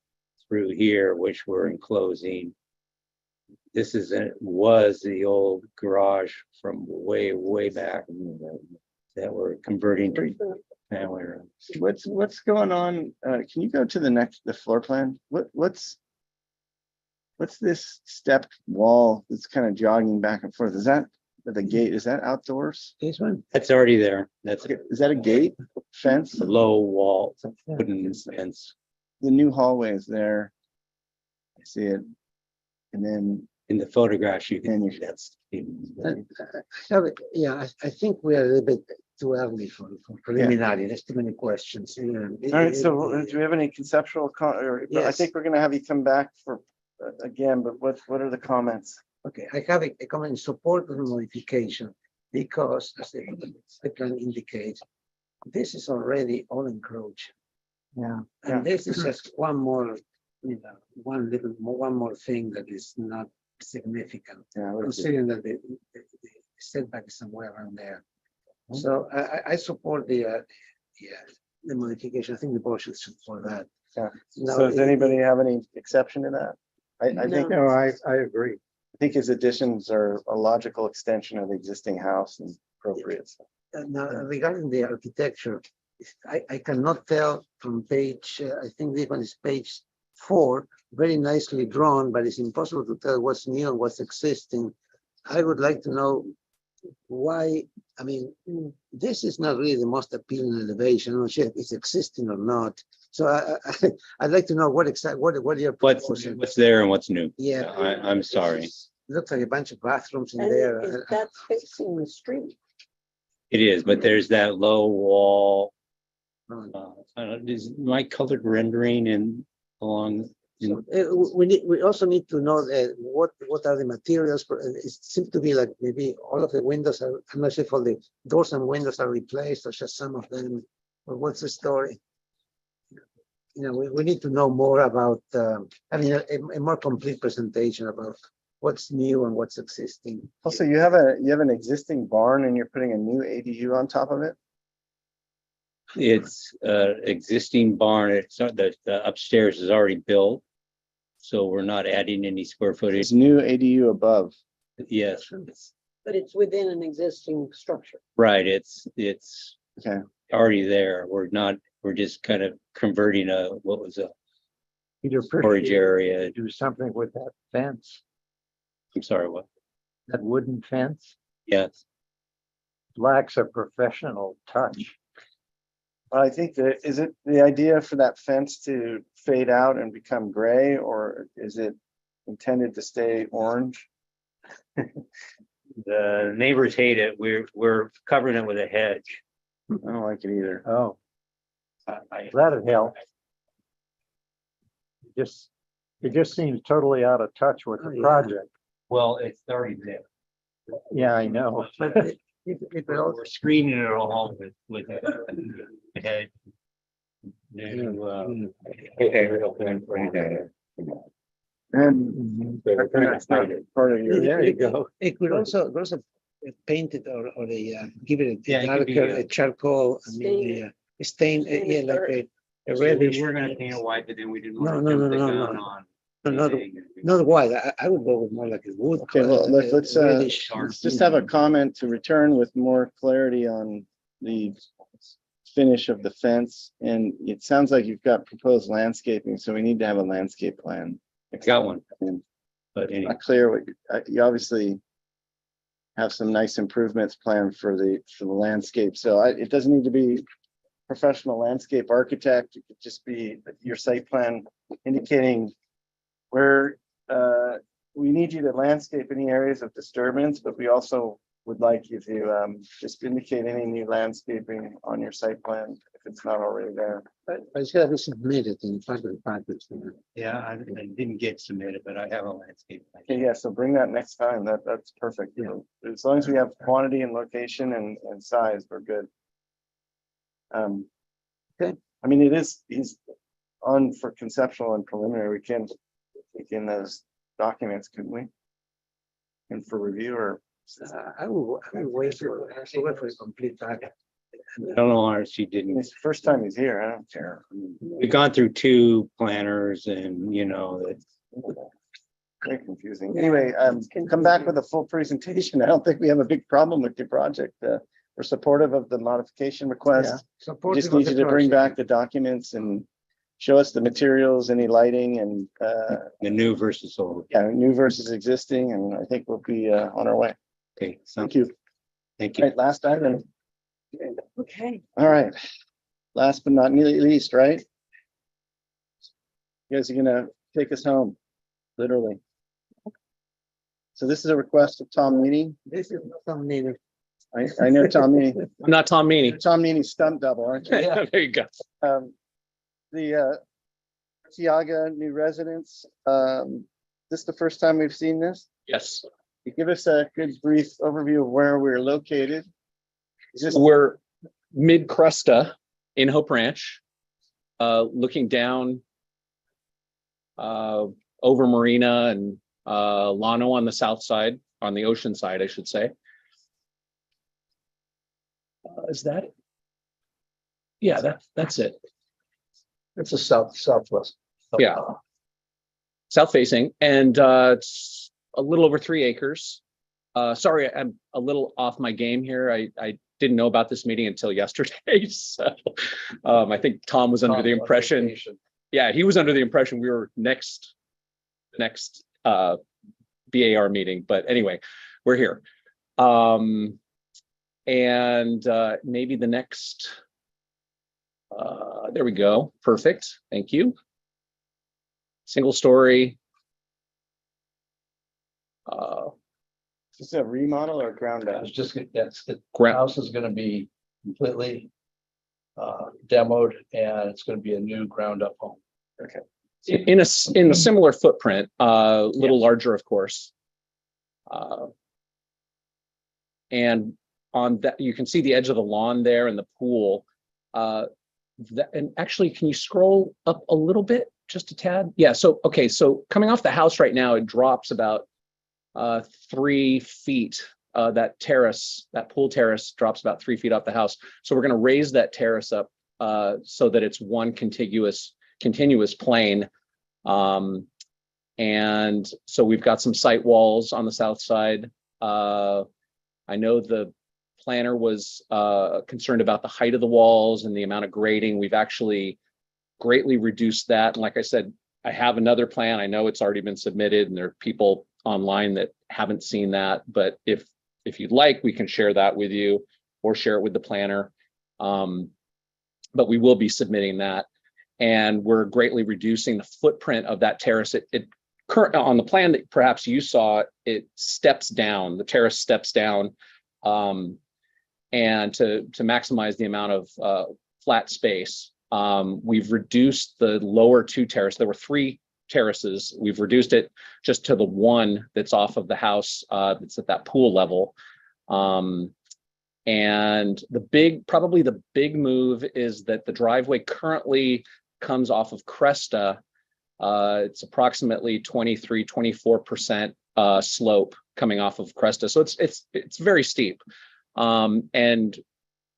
through here, which we're enclosing. This was the old garage from way back that we're converting to family room. What's going on? Can you go to the floor plan? What's this stepped wall that's kind of jogging back and forth? Is that the gate? Is that outdoors? This one? That's already there. Is that a gate fence? A low wall, wooden fence. The new hallway is there. I see it. And then in the photographs you can that's yeah, I think we are a little bit too early for preliminary. There's too many questions. All right, so do we have any conceptual I Yes. think we're gonna have you come back for again, but what are the comments? Okay, I have a comment in support of the modification because, as the plan indicates, this is already all encroached. Yeah. And this is just one more, one more thing that is not significant. Yeah, Considering that the setback is somewhere around there. So I support the modification. I think the board should support that. Yeah. Now, So does anybody have any exception to that? I think. No, I agree. I think his additions are a logical extension of the existing house and appropriate. Now, regarding the architecture, I cannot tell from page, I think this one is page 4, very nicely drawn, but it's impossible to tell what's new and what's existing. I would like to know why, I mean, this is not really the most appealing elevation. I'm not sure if it's existing or not. So I'd like to know what you're proposing. what's there and what's new. Yeah. I'm sorry. Looks like a bunch of bathrooms in And there. that's facing the street. It is, but there's that low wall. I don't know, is my colored rendering along So, we also need to know what are the materials. It seems to be like maybe all of the windows are, I'm not sure if all the doors and windows are replaced or just some of them, or what's the story? We need to know more about, a more complete presentation about what's new and what's existing. Also, you have an existing barn and you're putting a new ADU on top of it? It's existing barn. It's not the upstairs is already built. So we're not adding any square footage. It's new ADU above. Yes, But it's within an existing structure. right. It's Okay. already there. We're just kind of converting what was a Peter, storage area. do something with that fence, I'm sorry, what? that wooden fence, Yes. lacks a professional touch. Well, I think is it the idea for that fence to fade out and become gray, or is it intended to stay orange? The neighbors hate it. We're covering it with a hedge. I don't like it either. Oh, that'd help. It just seems totally out of touch with the project. Well, it's already there. Yeah, I know. We're screening it all with a hedge. New, aerial plan for you. And that's not part of your. There you go. It could also paint it or give it Yeah, it could be, a charcoal, stain, like a reddish. We're gonna paint it white, but then we didn't No, want no, to no, jump the no, gun no. on. Not white. I would go with more like a wood. Okay, well, let's reddish. just have a comment to return with more clarity on the finish of the fence. And it sounds like you've got proposed landscaping, so we need to have a landscape plan. Got one. And But it's anyway, not clear what you obviously have some nice improvements planned for the landscape. So it doesn't need to be professional landscape architect. It could just be your site plan indicating where we need you to landscape any areas of disturbance, but we also would like you to just indicate any new landscaping on your site plan if it's not already there. But it's gotta be submitted in front of the package. yeah, I didn't get submitted, but I have a landscape plan. Okay, yeah, so bring that next time. That's perfect. Yeah. As long as we have quantity and location and size, we're good. Okay. I mean, he's on for conceptual and preliminary. We can take in those documents, couldn't we? And for review or. I will wait for a complete package. I don't know, or she didn't. It's the first time he's here. I don't care. We've gone through 2 planners and it's Very confusing. Anyway, come back with a full presentation. I don't think we have a big problem with your project. We're supportive of the modification request. We just need you to bring back the documents and show us the materials, any lighting and the new versus old. yeah, new versus existing, and I think we'll be on our way. Okay, Thank you. Thank you. Right, last item. Okay. All right. Last but not least, right? You guys are gonna take us home, literally. So this is a request of Tom Meany. This is some needed. I know Tom Meany. I'm not Tom Meany. Tom Meany's stunt double, aren't you? There you go. The Tiaga new residence, this is the first time we've seen this? Yes, You give us a good brief overview of where we're located. Is this we're mid Cresta in Hope Ranch, looking down over Marina and Llano on the south side, on the ocean side, I should say. Is that it? Yeah, that's it. It's a southwest. Yeah. South facing, and it's a little over 3 acres. Sorry, I'm a little off my game here. I didn't know about this meeting until yesterday. So I think Tom was under the impression. Yeah, he was under the impression we were next BAR meeting. But anyway, we're here. And maybe the next, there we go. Perfect. Thank you. Single story. Is this a remodel or ground up? It's just, the Ground. house is gonna be completely demoed and it's gonna be a new ground up home. Okay. in a similar footprint, a little larger, of course. And on that, you can see the edge of the lawn there and the pool. And actually, can you scroll up a little bit, just a tad? Yeah. So okay. So coming off the house right now, it drops about 3 feet. That terrace, that pool terrace, drops about 3 feet off the house. So we're going to raise that terrace up so that it's one continuous plane. And so we've got some site walls on the south side. I know the planner was concerned about the height of the walls and the amount of grading. We've actually greatly reduced that. And like I said, I have another plan. I know it's already been submitted and there are people online that haven't seen that, but if you'd like, we can share that with you or share it with the planner. But we will be submitting that. And we're greatly reducing the footprint of that terrace. On the plan that perhaps you saw, it steps down, the terrace steps down, and to maximize the amount of flat space, we've reduced the lower 2 terraces. There were 3 terraces. We've reduced it just to the one that's off of the house, that's at that pool level. And probably the big move is that the driveway currently comes off of Cresta. It's approximately 23-24% slope coming off of Cresta. So it's very steep and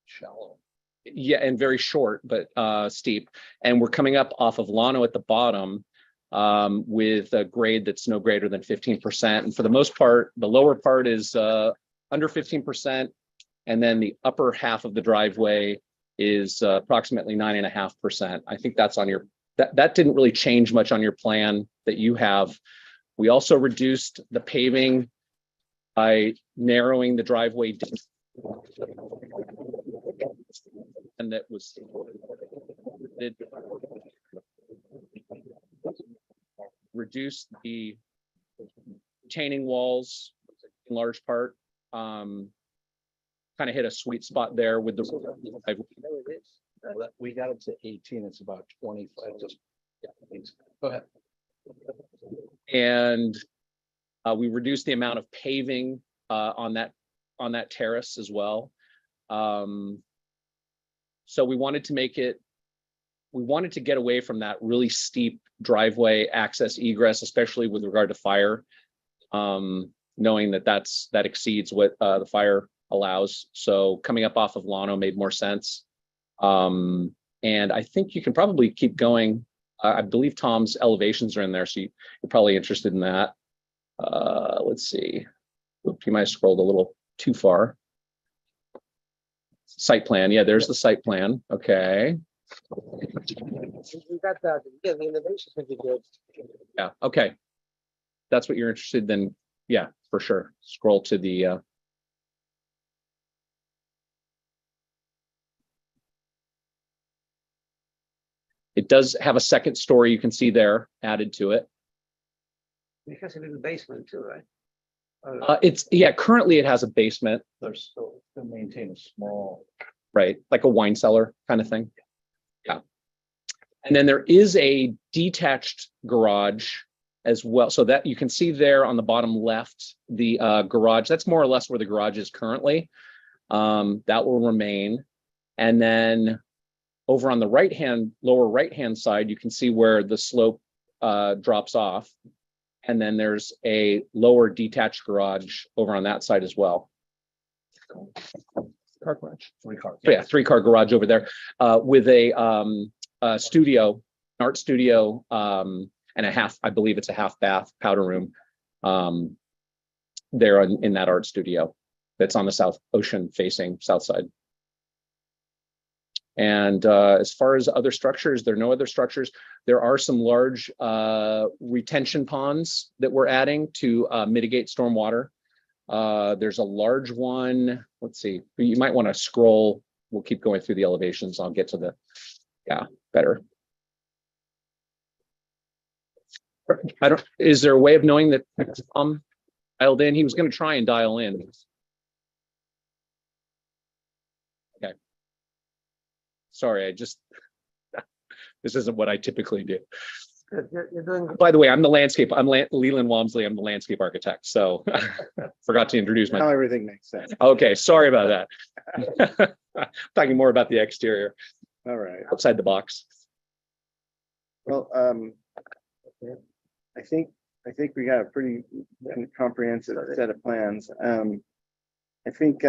shallow. Yeah, and very short, but steep. And we're coming up off of Llano at the bottom with a grade that's no greater than 15%. And for the most part, the lower part is under 15%. And then the upper half of the driveway is approximately 9.5%. I think that's on your, that didn't really change much on your plan that you have. We also reduced the paving by narrowing the driveway. And that was reduced the retaining walls in large part. Kind of hit a sweet spot there with the. We got it to 18. It's about 25. Just go ahead. And we reduced the amount of paving on that terrace as well. So we wanted to make it. We wanted to get away from that really steep driveway access egress, especially with regard to fire, knowing that exceeds what the fire allows. So coming up off of Llano made more sense. And I think you can probably keep going. I believe Tom's elevations are in there, so you're probably interested in that. Let's see. Oops, you might have scrolled a little too far. Site plan. Yeah, there's the site plan. Okay. We got the elevations would be good. Yeah. Okay. That's what you're interested in. Yeah, for sure. Scroll to the. It does have a second story you can see there added to it. It has a little basement too, right? Currently it has a basement. They're still to maintain a small. Right, like a wine cellar kind of thing. Yeah. And then there is a detached garage as well. So that you can see there on the bottom left, the garage, that's more or less where the garage is currently. That will remain. And then over on the lower right-hand side, you can see where the slope drops off. And then there's a lower detached garage over on that side as well. Car garage. 3-car. Yeah, 3-car garage over there with a studio, an art studio, and a half, I believe it's a half bath powder room there in that art studio that's on the South Ocean facing south side. And as far as other structures, there are no other structures. There are some large retention ponds that we're adding to mitigate stormwater. There's a large one. Let's see, you might want to scroll. We'll keep going through the elevations. I'll get to the, better. Is there a way of knowing that dialed in? He was going to try and dial in. Okay. Sorry, this isn't what I typically do. Good. You're doing good. By the way, I'm the landscape, Leland Walmsley, I'm the landscape architect, so forgot to introduce Now myself. everything makes sense. Okay, sorry about that. Talking more about the exterior, All right. outside the box. Well, I think we got a pretty comprehensive set of plans. I think,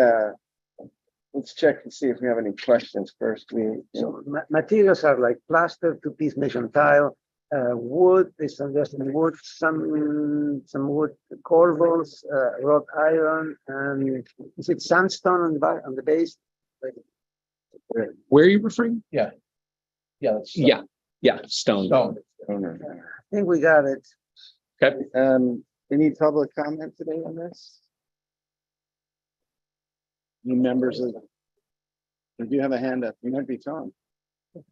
let's check and see if we have any questions first. So materials are like plaster, two-piece mesh and tile, wood, there's some just wood, some wood corbels, wrought iron, and is it sandstone on the back, on the base? Where are you referring? Yeah. Yeah. that's- Yeah, stone. Stone. I think we got it. Okay. Any public comment today on this? Any members of, if you have a hand up, you might be Tom.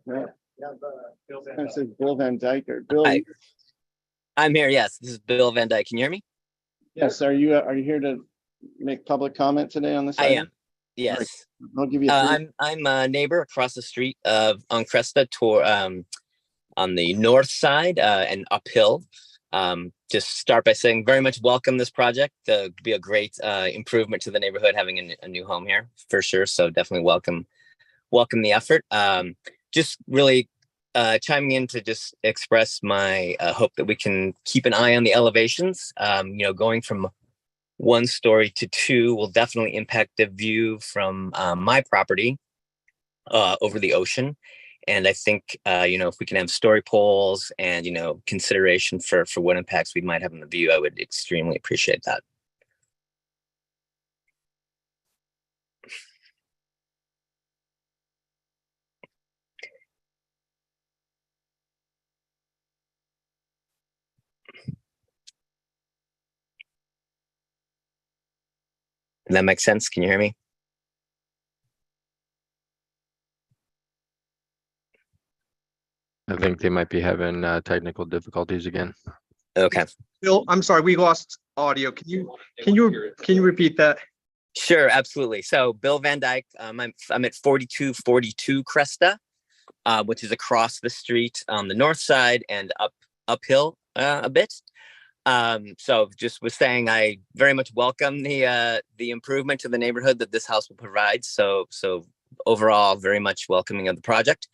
No, I said Bill Van Dyke or Bill. Hi. I'm here. Yes, this is Bill Van Dyke. Can you hear me? Yes, are you here to make public comment today on this? I item? am. Yes. I'll give you. A I'm a neighbor across the street on Cresta on the north side and uphill. Just start by saying very much welcome this project. Be a great improvement to the neighborhood having a new home here for sure. So definitely welcome the effort. Just really chiming in to just express my hope that we can keep an eye on the elevations. Going from 1 story to 2 will definitely impact the view from my property over the ocean. And I think, if we can have story poles and, consideration for what impacts we might have on the view, I would extremely appreciate that. Does that make sense? Can you hear me? I think they might be having technical difficulties again. Okay. Bill, I'm sorry, we lost audio. Can you repeat that? Sure, absolutely. So Bill Van Dyke, I'm at 4242 Cresta, which is across the street on the north side and uphill a bit. So just was saying I very much welcome the improvement to the neighborhood that this house will provide. So overall, very much welcoming of the project.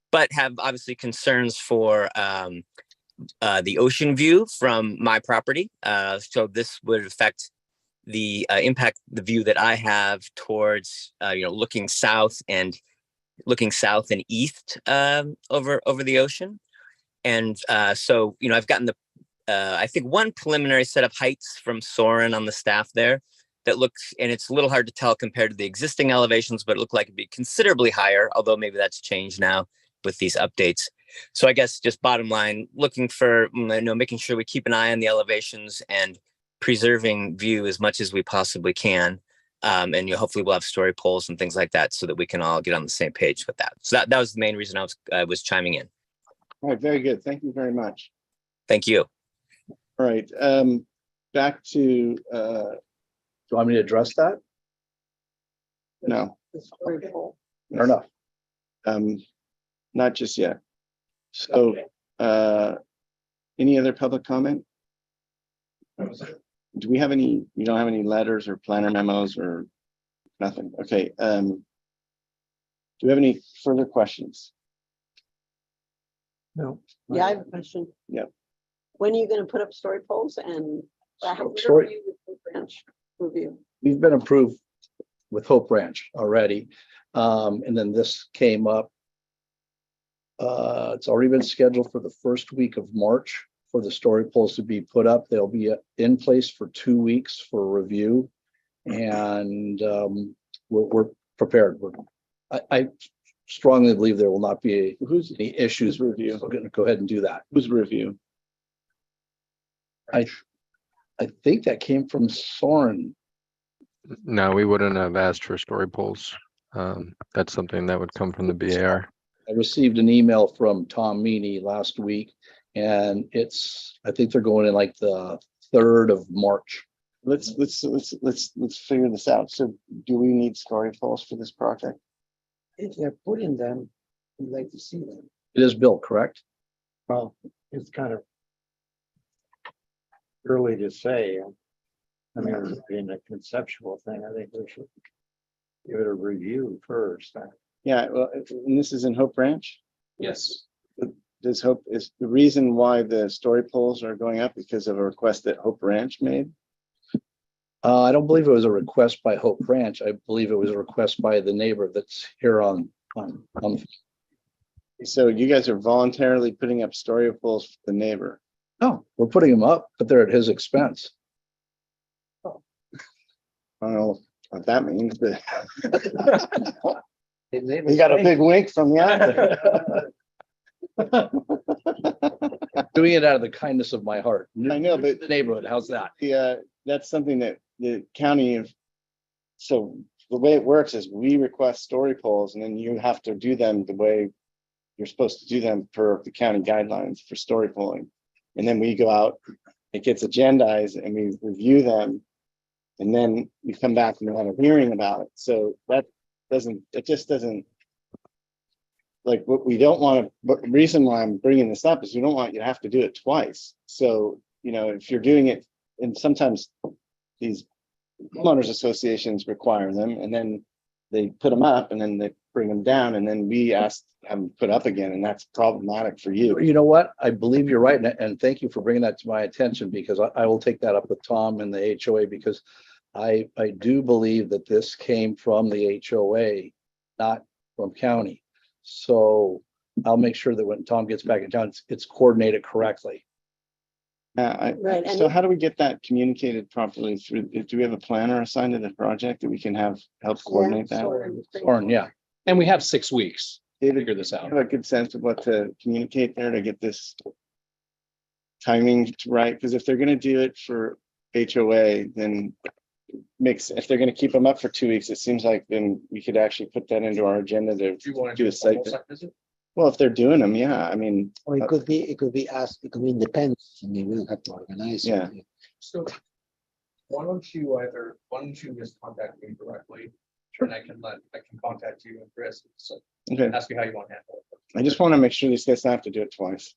But have obviously concerns for the ocean view from my property. So this would affect the impact the view that I have towards looking south and east over the ocean. And so I've gotten I think one preliminary set of heights from Soren on the staff there that looks, and it's a little hard to tell compared to the existing elevations, but it looked like it'd be considerably higher, although maybe that's changed now with these updates. So I guess just bottom line, looking for, making sure we keep an eye on the elevations and preserving view as much as we possibly can. And hopefully we'll have story poles and things like that so that we can all get on the same page with that. So that was the main reason I was chiming in. All right, very good. Thank you very much. Thank you. All right, back to. Do you want me to address that? No. Or no? Not just yet. So, any other public comment? Do we have any? You don't have any letters or planner memos or nothing? Okay. Do we have any further questions? No. Yeah, I have a question. Yep. When are you going to put up story poles and Story- branch review? We've been approved with Hope Ranch already. And then this came up. It's already been scheduled for the first week of March for the story poles to be put up. They'll be in place for 2 weeks for review. And we're prepared. I strongly believe there will not be any issues. Review. We're going to go ahead and do that. Who's review? I think that came from Soren. No, we wouldn't have asked for story poles. That's something that would come from the BAR. I received an email from Tom Meany last week, and I think they're going in like the 3rd of March. Let's figure this out. So, do we need story poles for this project? If they're putting them, we'd like to see them. It is built, correct? Well, it's kind of early to say. I mean, in a conceptual thing, I think we should give it a review first. Yeah, well, and this is in Hope Ranch. Yes. Does Hope, is the reason why the story poles are going up because of a request that Hope Ranch made? I don't believe it was a request by Hope Ranch. I believe it was a request by the neighbor that's here on. So you guys are voluntarily putting up story poles for the neighbor? No, we're putting them up, but they're at his expense. I don't know what that means, but you got a big wink from the other. Doing it out of the kindness of my heart. I know, but the neighborhood, how's that? Yeah, that's something that the county of, so the way it works is we request story poles and then you have to do them the way you're supposed to do them per the county guidelines for story polling. And then we go out, it gets agendized and we review them. And then we come back and we have a hearing about it. So that doesn't, it just doesn't, like what we don't want to, but the reason why I'm bringing this up is we don't want you to have to do it twice. So, you know, if you're doing it, and sometimes these homeowners associations require them and then they put them up and then they bring them down and then we ask them put up again, and that's problematic for you. You know what? I believe you're right. And thank you for bringing that to my attention, because I will take that up with Tom and the HOA, because I do believe that this came from the HOA, not from county. So I'll make sure that when Tom gets back in town, it's coordinated correctly. Right, and So it- how do we get that communicated properly through, do we have a planner assigned to the project that we can have help coordinate that? Soren, yeah. And we have 6 weeks to David, figure this I out. have a good sense of what to communicate there to get this timing right, because if they're gonna do it for HOA, then if they're gonna keep them up for 2 weeks, it seems like then we could actually put that into our agenda to do a site visit. Well, if they're doing them, yeah, I mean. Or it could be us, it could be independent. I mean, we don't have to organize. it. Yeah. So why don't you just contact me directly? And I can contact you and Chris, so Okay. ask you how you want to handle it. I just want to make sure these guys don't have to do it twice.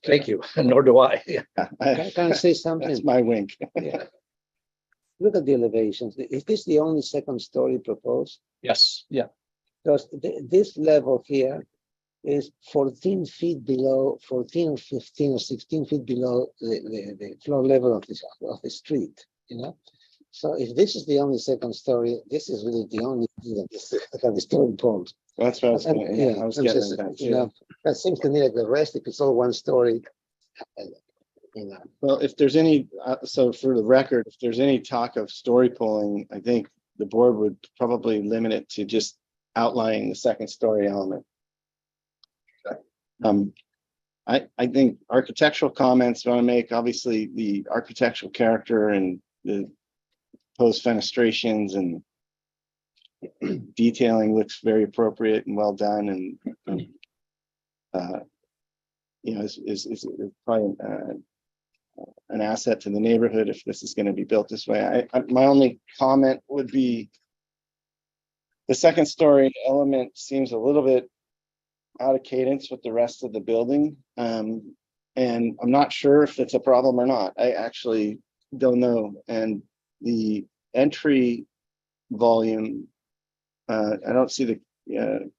Thank you. Nor do I. Can I say something? That's my wink. Yeah. Look at the elevations. Is this the only second story proposed? Yes. Yeah. Because this level here is 14 feet below, 14 or 15 or 16 feet below the floor level of the street, you know? So if this is the only second story, this is really the only thing that have the story poles. That's what I was And- gonna, yeah, I was I'm getting just, at that you too. know, that seems to me like the rest, if it's all one story, you know. Well, if there's any, so for the record, if there's any talk of story polling, I think the board would probably limit it to just outlining the second story element. I think architectural comments I want to make, obviously the architectural character and the post fenestrations and detailing looks very appropriate and well done, and you know, is probably an asset to the neighborhood if this is going to be built this way. My only comment would be the second story element seems a little bit out of cadence with the rest of the building. And I'm not sure if it's a problem or not. I actually don't know. And the entry volume, I don't see the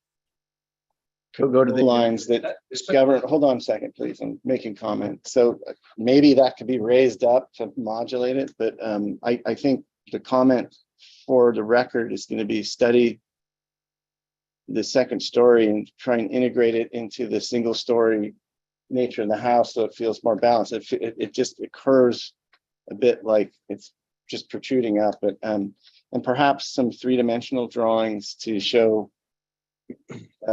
Go to the lines that govern, hold on a second, please, I'm making comment. So maybe that could be raised up to modulate it, but I think the comment for the record is going to be study the second story and try and integrate it into the single story nature of the house so it feels more balanced. It just occurs a bit like it's just protruding up, but and perhaps some three-dimensional drawings to show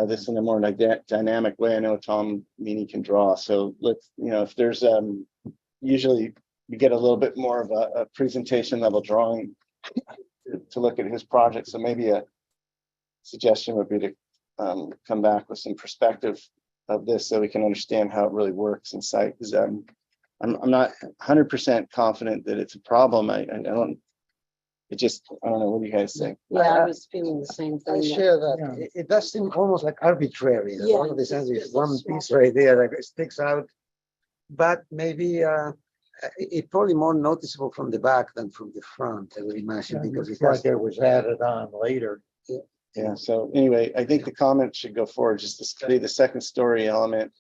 this in a more dynamic way. I know Tom Meany can draw, so let's, you know, if there's usually you get a little bit more of a presentation level drawing to look at his project. So maybe a suggestion would be to come back with some perspective of this so we can understand how it really works in site. Because I'm not 100% confident that it's a problem. I don't It just, I don't know, what do you guys think? Yeah, I was feeling the same I thing. share that. It does seem almost like arbitrary. Yeah, All of a sudden, there's it's one small. piece right there that sticks out. But maybe it's probably more noticeable from the back than from the front, I would imagine, because it has. It was added on later. Yeah, so anyway, I think the comment should go forward, just to study the second story element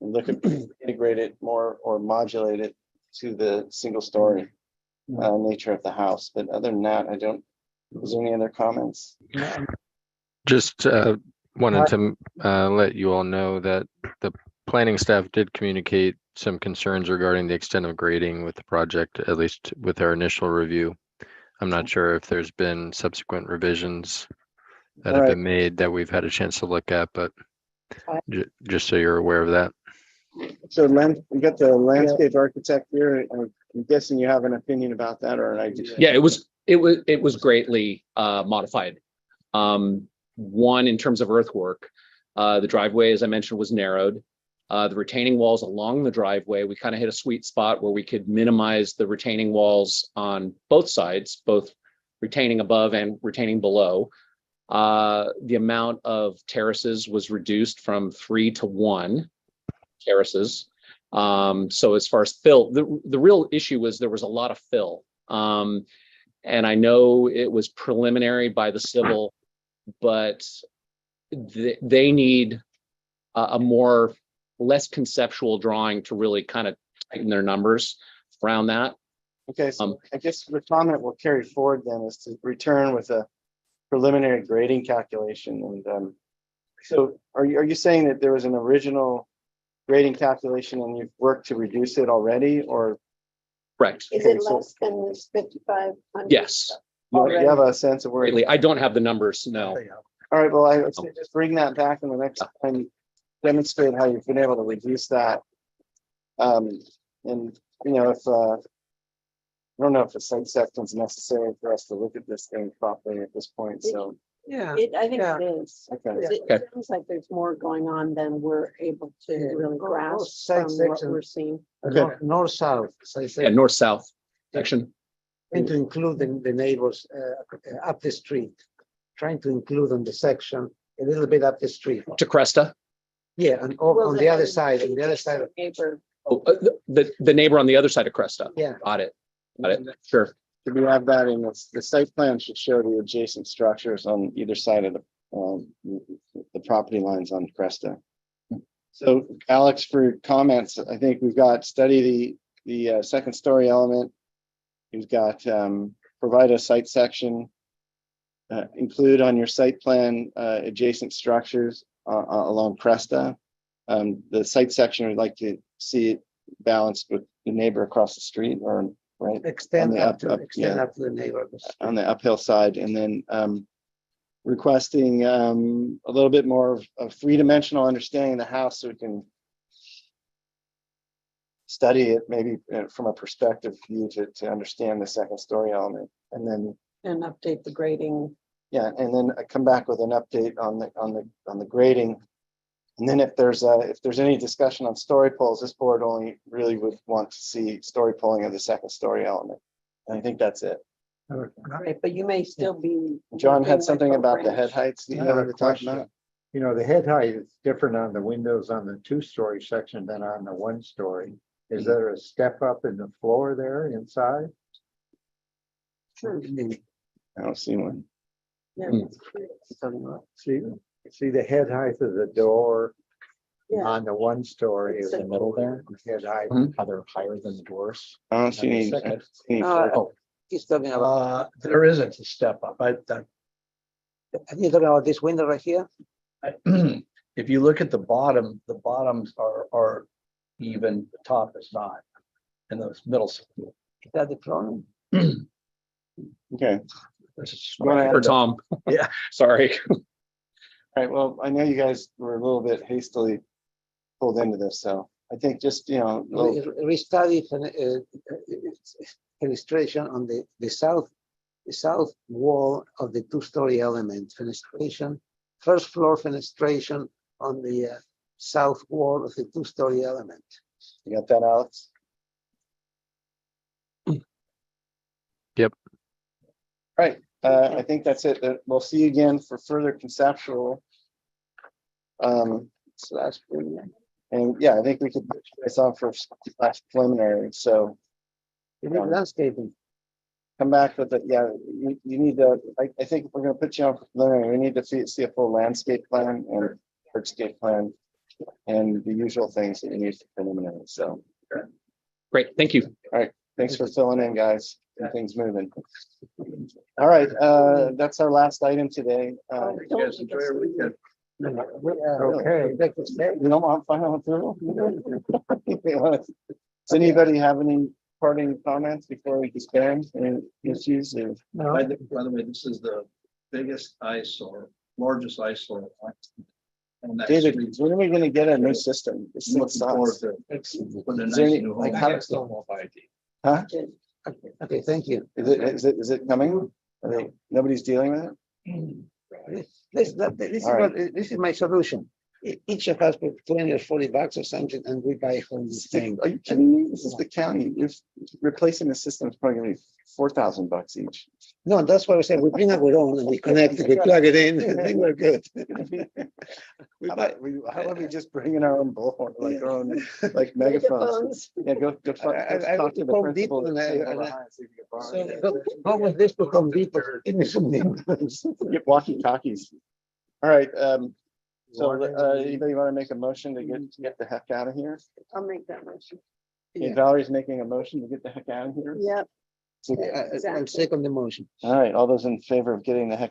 and look at integrate it more or modulate it to the single story nature of the house. But other than that, I don't, is there any other comments? Just wanted to let you all know that the planning staff did communicate some concerns regarding the extent of grading with the project, at least with our initial review. I'm not sure if there's been subsequent revisions that have been made that we've had a chance to look at, but just so you're aware of that. So we got the landscape architect here. I'm guessing you have an opinion about that or an idea? Yeah, it was greatly modified. One, in terms of earthwork, the driveway, as I mentioned, was narrowed. The retaining walls along the driveway, we kind of hit a sweet spot where we could minimize the retaining walls on both sides, both retaining above and retaining below. The amount of terraces was reduced from 3 to 1 terraces. So as far as fill, the real issue was there was a lot of fill. And I know it was preliminary by the civil, but they need a less conceptual drawing to really kind of tighten their numbers around that. Okay, so I guess the comment we'll carry forward then is to return with a preliminary grading calculation. And so are you saying that there was an original grading calculation and you've worked to reduce it already, or? Correct. Is it less than this 5,500? Yes. You have a sense of where? Greatly. I don't have the numbers, no. All right, well, I would say just bring that back in the next time, demonstrate how you've been able to reduce that. And, you know, if, I don't know if a site section is necessary for us to look at this thing properly at this point, so. Yeah. I think it is. Okay. It sounds like there's more going on than we're able to really grasp side from what section. we're seeing. North-south, as I said. Yeah, north-south section. Trying to include the neighbors up the street, trying to include on the section a little bit up the street. To Cresta. Yeah, and on the other side, on the other side of. Neighbor. Oh, the neighbor on the other side of Cresta. Yeah. Got it. Sure. Should we have that in the site plan should show the adjacent structures on either side of the property lines on Cresta. So Alex, for comments, I think we've got study the second story element. We've got provide a site section, include on your site plan adjacent structures along Cresta. The site section, we'd like to see it balanced with the neighbor across the street, or right? Extend up to the neighborhood. On the uphill side, and then requesting a little bit more of three-dimensional understanding of the house so we can study it maybe from a perspective view to understand the second story element, and then update the grading. Yeah, and then I come back with an update on the grading. And then if there's any discussion on story polls, this board only really would want to see story polling of the second story element. And I think that's it. Right, but you may still be. John had something about the head heights that you I have wanted a to talk question. about. You know, the head height is different on the windows on the 2-story section than on the 1-story. Is there a step up in the floor there inside? Sure. I don't see one. Yeah. See the head height of the door Yeah. on the 1-story. It's is the middle there. Head height, how they're higher than the doors. I don't see any. I don't see any Oh, he's talking about. There isn't a step up. Are you talking about this window right here? If you look at the bottoms are even, the top is not. And those middle. Is that the problem? Okay. For Tom. Yeah. Sorry. All right, well, I know you guys were a little bit hastily pulled into this, so I think just, Restudy illustration on the south wall of the 2-story element, fenestration, first floor fenestration on the south wall of the 2-story element. You got that, Alex? Yep. Right, I think that's it. We'll see you again for further conceptual. So that's, and yeah, I think we could put this on for last preliminary, so. Landscaping. Come back with it, yeah, you need to, I think if we're gonna put you on for preliminary, we need to see a full landscape plan and hardscape plan. And the usual things that you need for preliminary, so. Great, thank you. All right, thanks for filling in, guys, and things moving. All right, that's our last item today. You guys enjoy your weekend. Okay. You know, I'm final approval. Does anybody have any parting comments before we disband? Any issues or? By the way, this is the biggest eyesore, largest eyesore. on that David, street. when are we gonna get a new system? This I'm thing looking forward sucks. to it. Put a Is nice there any- new like, home. how- I still won't buy it. Huh? Okay, thank you. Is it coming? Nobody's dealing with it? This is my solution. Each of us put 20 or 40 bucks or something and we buy home this thing. Are you kidding me? This is the county. You're replacing the system is probably gonna be $4,000 each. No, that's what I said. We bring our own and we connect it, we plug it in, I think we're good. How about we just bring in our own bullhorn, like our own, like megaphones? Yeah, go talk I talk to the Home principal. Depot and and I- see if you can borrow So it. go with this to Home Depot. Give me something. Get walkie-talkies. All right, so anybody want to make a motion to get the heck out of here? I'll make that motion. Okay, Valerie's making a motion to get the heck out of here. Yep. I'll second the motion. All right, all those in favor of getting the heck